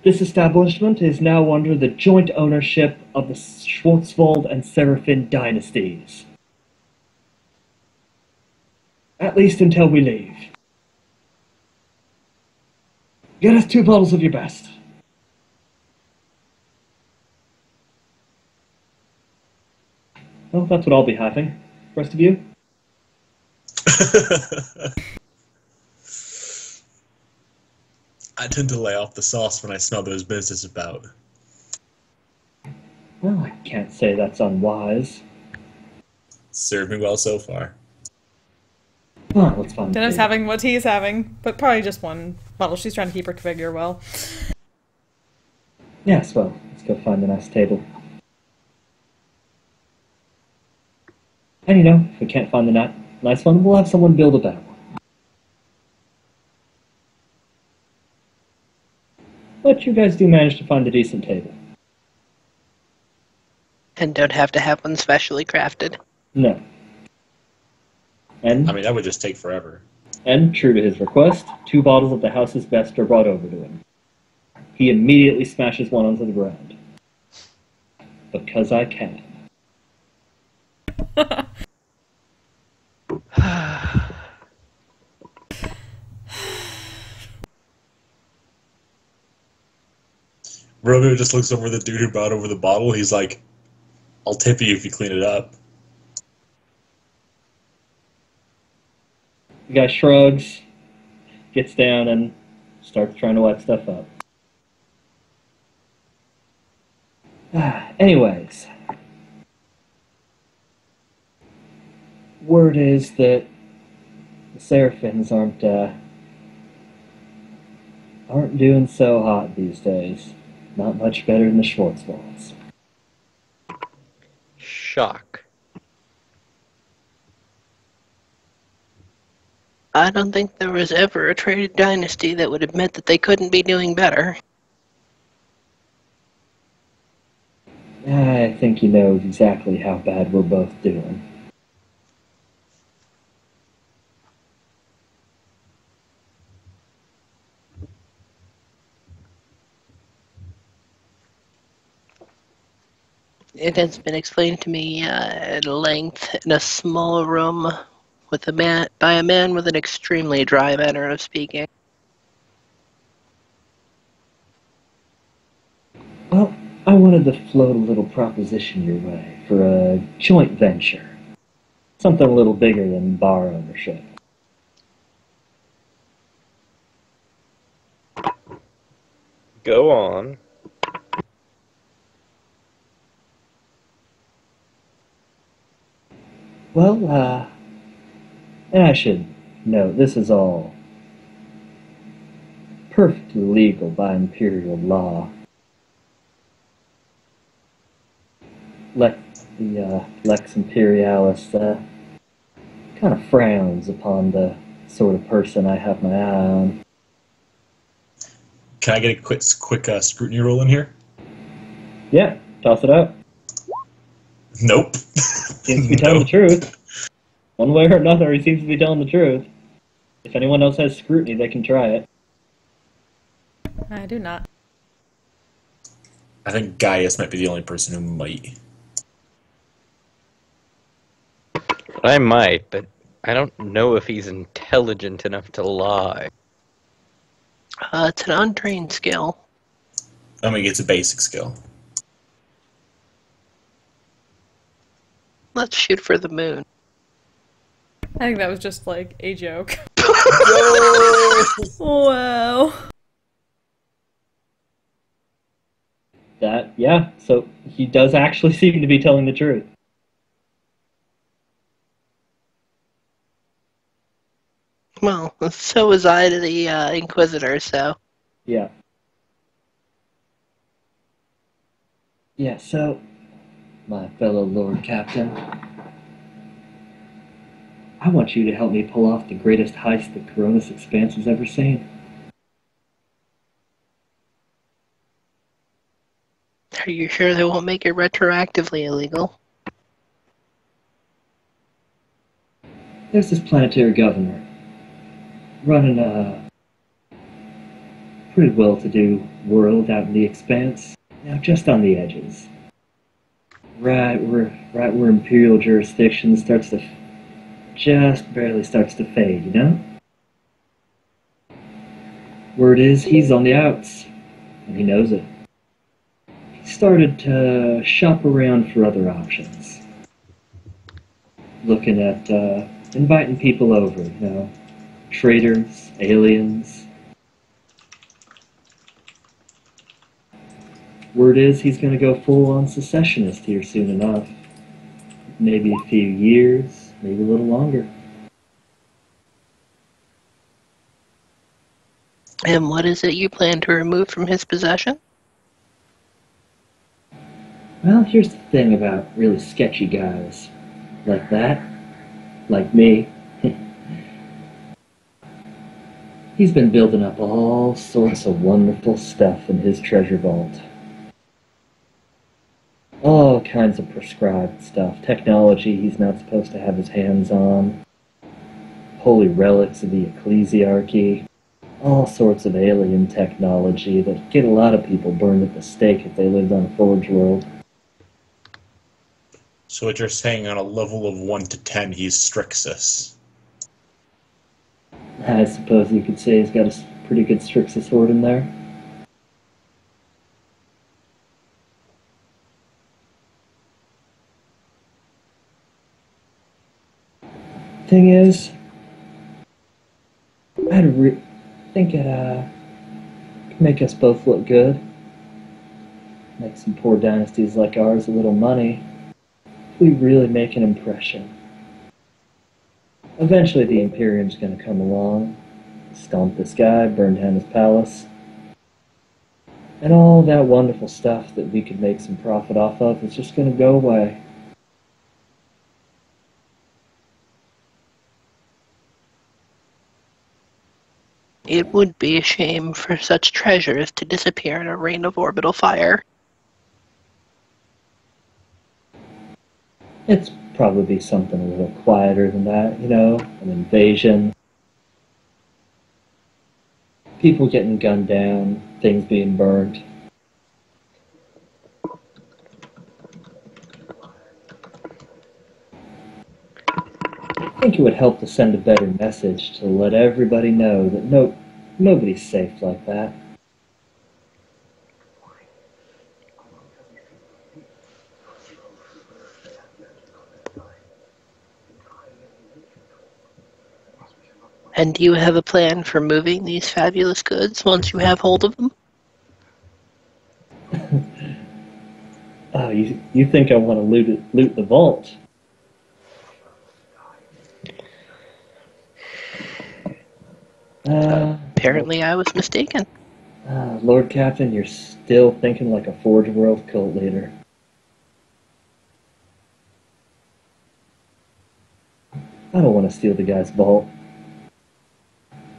This establishment is now under the joint ownership of the Schwarzwald and Seraphin dynasties. At least until we leave. Get us 2 bottles of your best. Well, that's what I'll be having. The rest of you? I tend to lay off the sauce when I smell those business about. Well, I can't say that's unwise. Served me well so far. Well, let's find Dennis the having what he's having, but probably just one bottle. She's trying to keep her figure well. Yes, well, let's go find a nice table. And you know, if we can't find the nice one, we'll have someone build a better one. But you guys do manage to find a decent table. And don't have to have one specially crafted. No. And I mean, that would just take forever. And, true to his request, 2 bottles of the house's best are brought over to him. He immediately smashes one onto the ground. Because I can. Romeo just looks over the dude who brought over the bottle. He's like, I'll tip you if you clean it up. The guy shrugs, gets down, and starts trying to wipe stuff up. Anyways. Word is that the Seraphins aren't doing so hot these days. Not much better than the Schwarzwalds. Shock. I don't think there was ever a traded dynasty that would admit that they couldn't be doing better. I think he knows exactly how bad we're both doing. It has been explained to me at length in a small room with by a man with an extremely dry manner of speaking. Well, I wanted to float a little proposition your way for a joint venture. Something a little bigger than bar ownership. Go on. Well, and I should note, this is all perfectly legal by imperial law. The Lex Imperialis kind of frowns upon the sort of person I have my eye on. Can I get a quick scrutiny roll in here? Yeah, toss it out. Nope. Seems to be telling the truth. One way or another, he seems to be telling the truth. If anyone else has scrutiny, they can try it. I do not. I think Gaius might be the only person who might. I might, but I don't know if he's intelligent enough to lie. It's an untrained skill. I mean, it's a basic skill. Let's shoot for the moon. I think that was just like a joke. Wow. Yeah, so he does actually seem to be telling the truth. Well, so was I to the Inquisitor, so... Yeah. Yeah, so, my fellow Lord Captain, I want you to help me pull off the greatest heist that Coronis Expanse has ever seen. Are you sure they won't make it retroactively illegal? There's this planetary governor running a pretty well-to-do world out in the expanse. Now, just on the edges. Right where imperial jurisdiction starts to just barely starts to fade, you know? Word is he's on the outs, and he knows it. He started to shop around for other options. Looking at inviting people over, you know, traitors, aliens. Word is he's going to go full-on secessionist here soon enough. Maybe a few years, maybe a little longer. And what is it you plan to remove from his possession? Well, here's the thing about really sketchy guys like that, like me. He's been building up all sorts of wonderful stuff in his treasure vault. All kinds of prescribed stuff, technology he's not supposed to have his hands on, holy relics of the ecclesiarchy, all sorts of alien technology that get a lot of people burned at the stake if they lived on a Forge world. So what you're saying, on a level of 1 to 10, he's Strixus. I suppose you could say he's got a pretty good Strixus horde in there. Thing is, I think it could make us both look good. Make some poor dynasties like ours a little money. We really make an impression. Eventually the Imperium's going to come along, stomp this guy, burn down his palace, and all that wonderful stuff that we could make some profit off of is just going to go away. It would be a shame for such treasures to disappear in a rain of orbital fire. It's probably something a little quieter than that, you know, an invasion. People getting gunned down, things being burned. I think it would help to send a better message to let everybody know that nobody's safe like that. And do you have a plan for moving these fabulous goods once you have hold of them? Oh, you think I want to loot the vault? Apparently I was mistaken. Lord Captain, you're still thinking like a Forge World cult leader. I don't want to steal the guy's vault.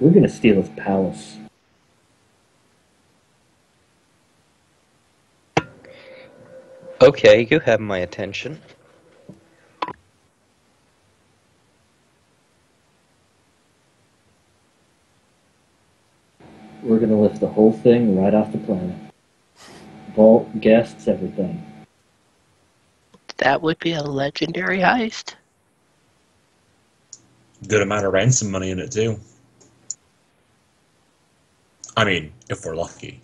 We're going to steal his palace. Okay, you have my attention. We're going to lift the whole thing right off the planet. Vault, guests, everything. That would be a legendary heist. Good amount of ransom money in it, too. I mean, if we're lucky.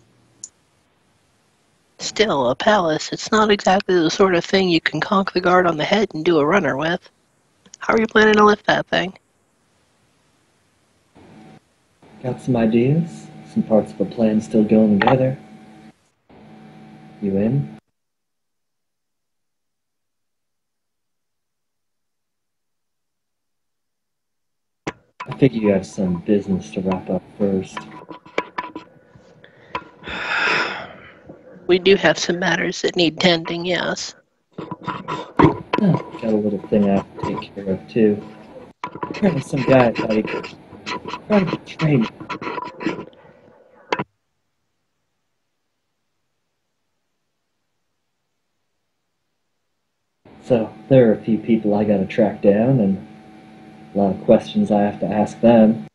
Still, a palace, it's not exactly the sort of thing you can conk the guard on the head and do a runner with. How are you planning to lift that thing? Got some ideas? Some parts of a plan still going together. You in? I figure you have some business to wrap up first. We do have some matters that need tending, yes. Oh, got a little thing I have to take care of, too. Apparently some guy thought he could try to betray me. Well, So there are a few people I gotta track down, and a lot of questions I have to ask them.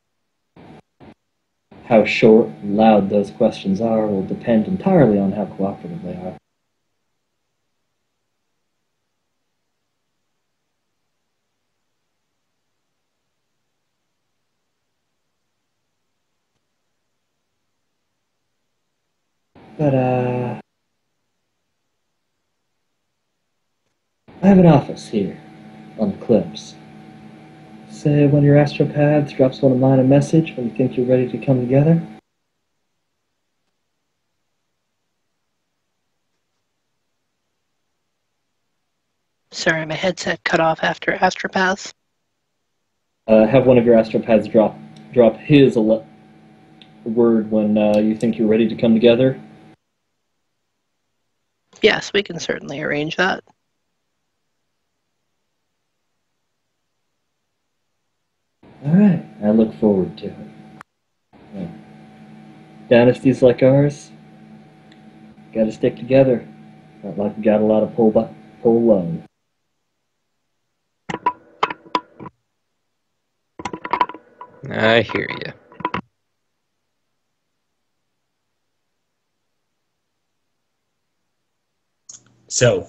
How short and loud those questions are will depend entirely on how cooperative they are. But, I have an office here on the cliffs. Say when your astropath drops one of mine a message when you think you're ready to come together. Sorry, my headset cut off after astropaths. Have one of your astropaths drop his word when you think you're ready to come together. Yes, we can certainly arrange that. Alright, I look forward to it. Yeah. Dynasties like ours, gotta stick together. Not like we got a lot of pull loan. I hear you. So,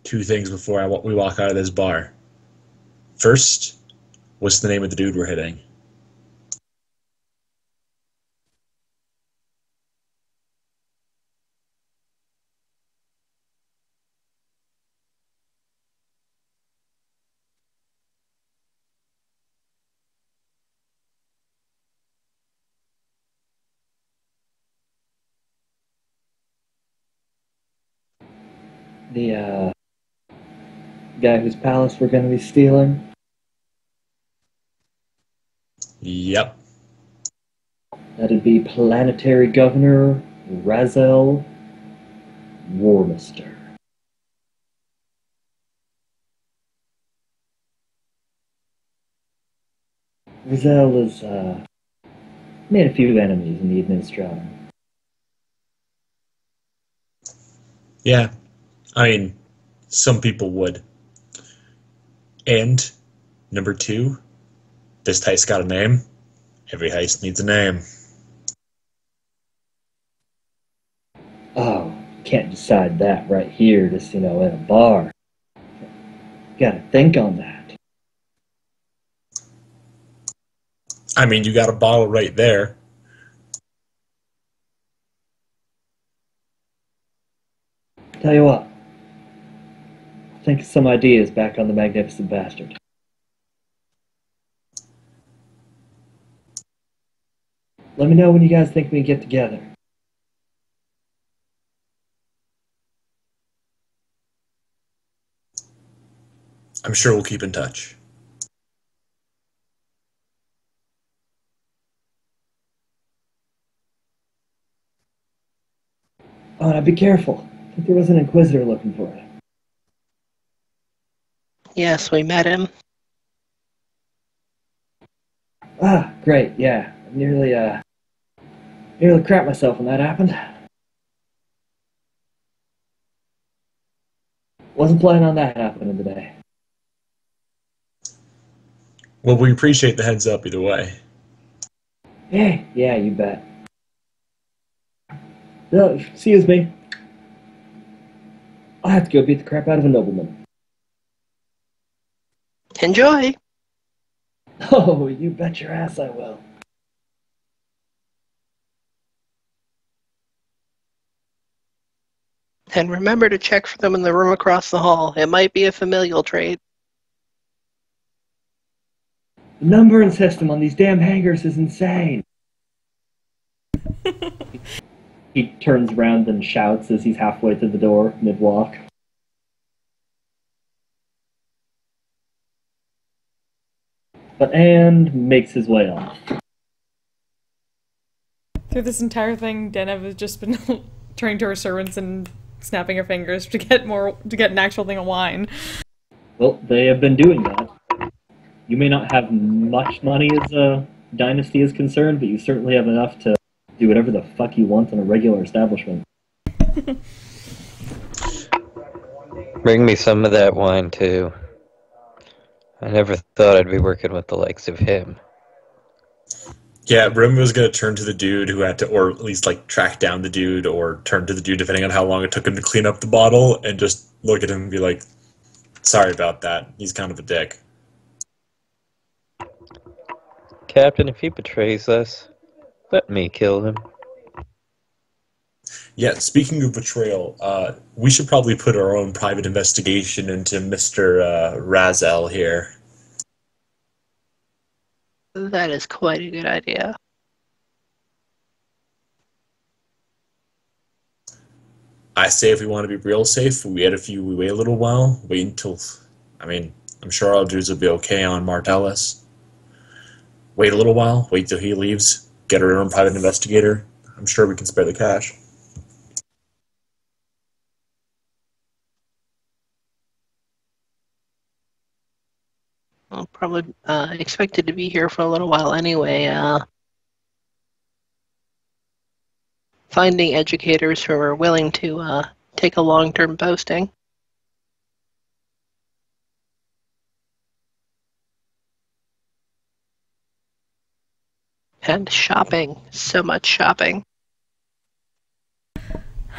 two things before we walk out of this bar. First, what's the name of the dude we're hitting? The guy whose palace we're gonna be stealing. Yep. That'd be Planetary Governor Razel Warmister. Razel has made a few enemies in the administration. Yeah. I mean, some people would. And, number two, this heist got a name. Every heist needs a name. Oh, can't decide that right here, just, in a bar. Gotta think on that. I mean, you got a bottle right there. Tell you what. Think of some ideas back on the Magnificent Bastard. Let me know when you guys think we can get together. I'm sure we'll keep in touch. Oh, now be careful. I think there was an Inquisitor looking for you. Yes, we met him. Ah, great, yeah. I nearly crapped myself when that happened. Wasn't planning on that happening today. Well, we appreciate the heads up either way. Yeah, you bet. No, excuse me. I have to go beat the crap out of a nobleman. Enjoy! Oh, you bet your ass I will. And remember to check for them in the room across the hall. It might be a familial trait. The numbering system on these damn hangars is insane. He turns around and shouts as he's halfway to the door, mid-walk. And makes his way off. Through this entire thing, Zennith has just been turning to her servants and snapping her fingers to get an actual thing of wine. Well, they have been doing that. You may not have much money as a dynasty is concerned, but you certainly have enough to do whatever the fuck you want in a regular establishment. Bring me some of that wine, too. I never thought I'd be working with the likes of him. Yeah, Rim was gonna turn to the dude who had to, or at least like track down the dude, or turn to the dude depending on how long it took him to clean up the bottle, and just look at him and be like, "Sorry about that. He's kind of a dick." Captain, if he betrays us, let me kill him. Yeah, speaking of betrayal, we should probably put our own private investigation into Mr. Razel here. That is quite a good idea. I say if we want to be real safe, we wait a little while, wait until, I mean, I'm sure our dudes will be okay on Martellus. Wait a little while, wait till he leaves, get our own private investigator. I'm sure we can spare the cash. I'll probably expected to be here for a little while anyway. Finding educators who are willing to take a long-term posting. And shopping. So much shopping.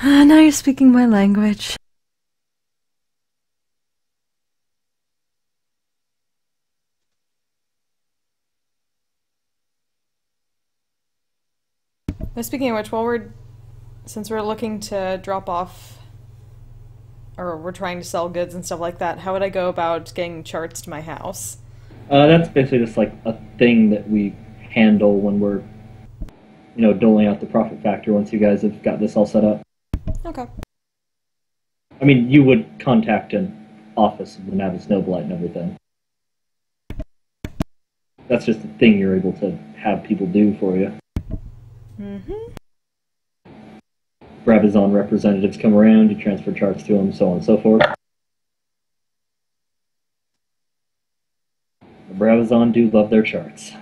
Now you're speaking my language. Now, speaking of which, since we're looking to drop off, or we're trying to sell goods and stuff like that, how would I go about getting charts to my house? That's basically just like a thing that we handle when we're, doling out the profit factor once you guys have got this all set up. Okay. I mean, you would contact an office of the Navis Noblite and everything. That's just a thing you're able to have people do for you. Mm-hmm. Brabazon representatives come around, you transfer charts to them, so on and so forth. The Brabazon do love their charts.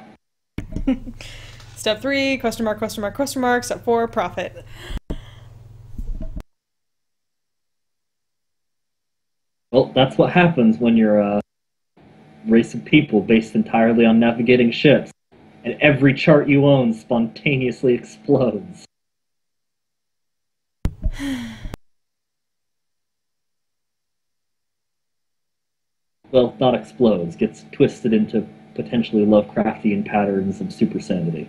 Step 3, question mark, question mark, question mark. Step 4, profit. Well, that's what happens when you're a race of people based entirely on navigating ships, and every chart you own spontaneously explodes. Well, not explodes, gets twisted into potentially Lovecraftian patterns of super sanity.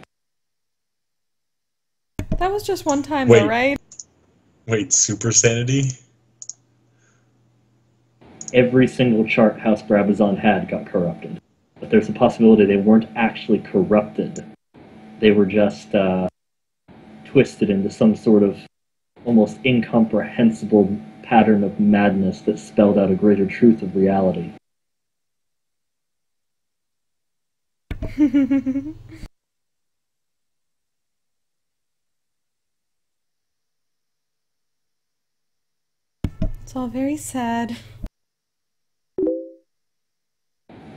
That was just one time, Wait. though, right? Wait, super sanity? Every single chart House Brabazon had got corrupted. But there's a possibility they weren't actually corrupted. They were just twisted into some sort of almost incomprehensible pattern of madness that spelled out a greater truth of reality. It's all very sad.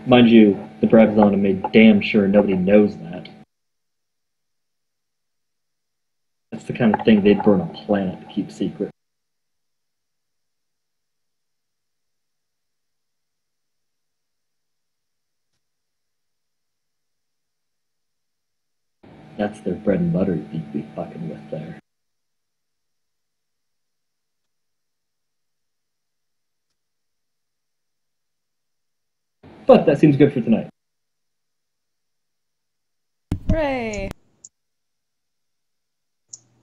Mind you, the Brabazon have made damn sure nobody knows that. That's the kind of thing they'd burn a planet to keep secret. That's their bread and butter you'd be fucking with there. But that seems good for tonight. Hooray!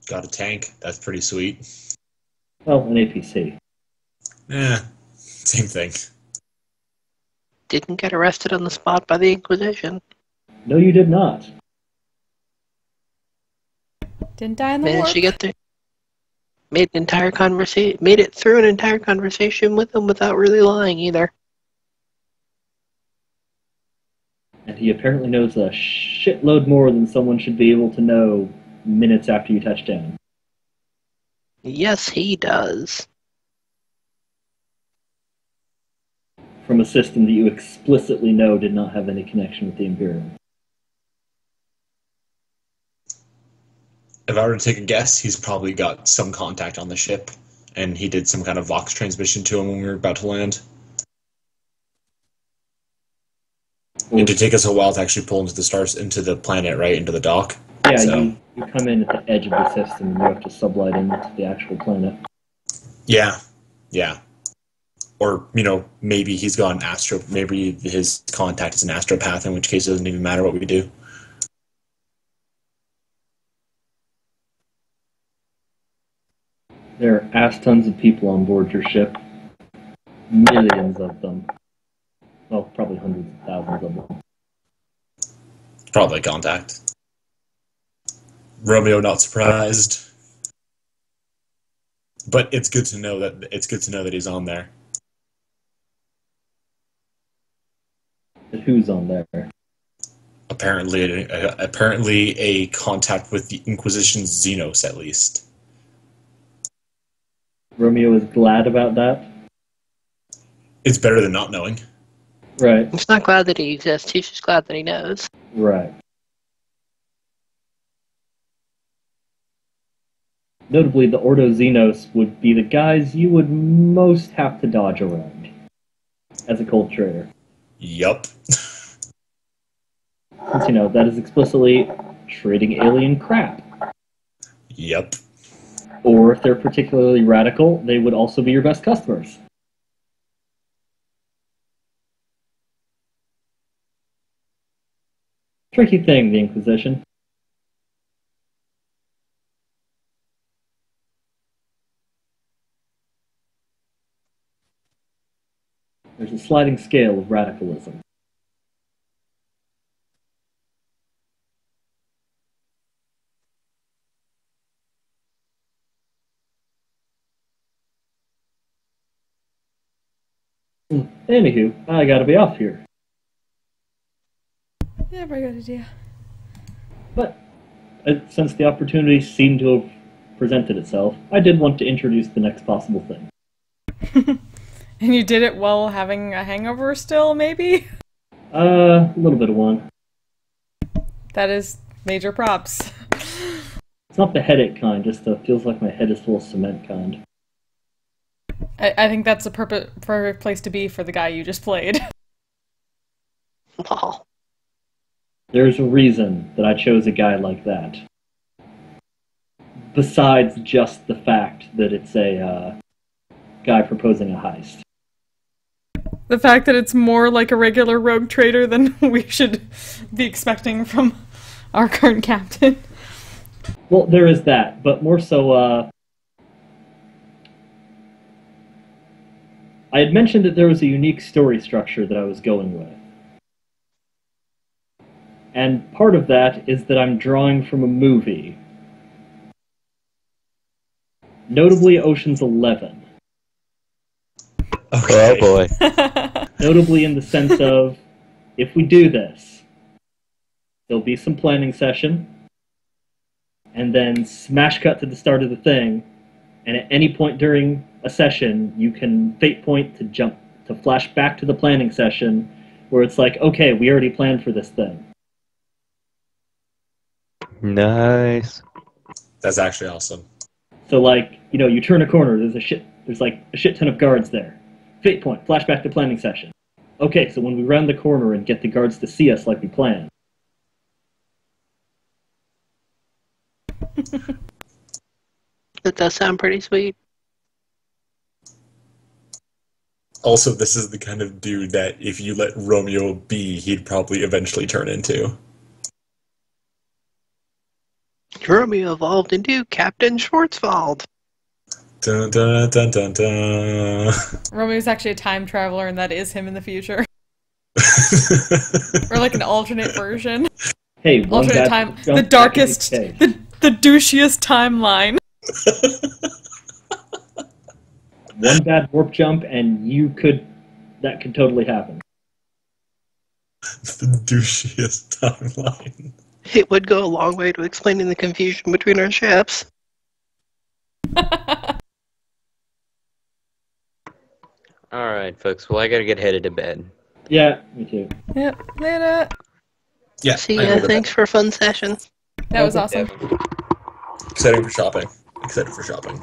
Got a tank. That's pretty sweet. Well, an APC. Same thing. Didn't get arrested on the spot by the Inquisition. No, you did not. Didn't die in the Managed warp. to get there. Made it through an entire conversation with him without really lying either. And he apparently knows a shitload more than someone should be able to know minutes after you touch down. Yes, he does. From a system that you explicitly know did not have any connection with the Imperium. If I were to take a guess, he's probably got some contact on the ship, and he did some kind of Vox transmission to him when we were about to land. It did take us a while to actually pull into the planet, right, into the dock. Yeah, So, you come in at the edge of the system and you have to sublight into the actual planet. yeah. Or, maybe he's got maybe his contact is an astropath, in which case it doesn't even matter what we do. There are ass tons of people on board your ship. Millions of them. Well, probably hundreds of thousands of them. Probably contact. Romeo not surprised. But it's good to know that he's on there. But who's on there? Apparently a contact with the Inquisition's Xenos, at least. Romeo is glad about that? It's better than not knowing. Right. He's not glad that he exists, he's just glad that he knows. Right. Notably, the Ordo Xenos would be the guys you would most have to dodge around as a cold trader. Yup. Since, that is explicitly trading alien crap. Yup. Or if they're particularly radical, they would also be your best customers. Tricky thing, the Inquisition. There's a sliding scale of radicalism. Anywho, I gotta be off here. Yeah, very good idea. But since the opportunity seemed to have presented itself, I did want to introduce the next possible thing. And you did it while having a hangover still, maybe? A little bit of one. That is major props. It's not the headache kind, just feels like my head is full of cement kind. I think that's the perfect place to be for the guy you just played. Wow. There's a reason that I chose a guy like that. Besides just the fact that it's a guy proposing a heist. The fact that it's more like a regular rogue trader than we should be expecting from our current captain. Well, there is that, but more so, I had mentioned that there was a unique story structure that I was going with. And part of that is that I'm drawing from a movie. Notably Ocean's 11. Okay. Oh boy. Notably in the sense of, if we do this, there'll be some planning session, and then smash cut to the start of the thing, and at any point during a session, you can fate point to flash back to the planning session, where it's like, okay, we already planned for this thing. Nice. That's actually awesome. So, like, you turn a corner, there's like a shit ton of guards there. Fate point, flashback to planning session. Okay, so when we round the corner and get the guards to see us like we planned. That does sound pretty sweet. Also, this is the kind of dude that if you let Romeo be, he'd probably eventually turn into. Romeo evolved into Captain Schwarzwald. Dun, dun, dun, dun, dun. Romeo's actually a time traveler, and that is him in the future. Or like an alternate version. Hey, one Alternate bad time. jump The back darkest, in the cave. the douchiest timeline. One bad warp jump, and that could totally happen. The douchiest timeline. It would go a long way to explaining the confusion between our ships. Alright, folks. Well, I gotta get headed to bed. Yeah, me too. Yep, later. Yeah. See I ya, know that. thanks for a fun session. That was awesome. Exciting for shopping.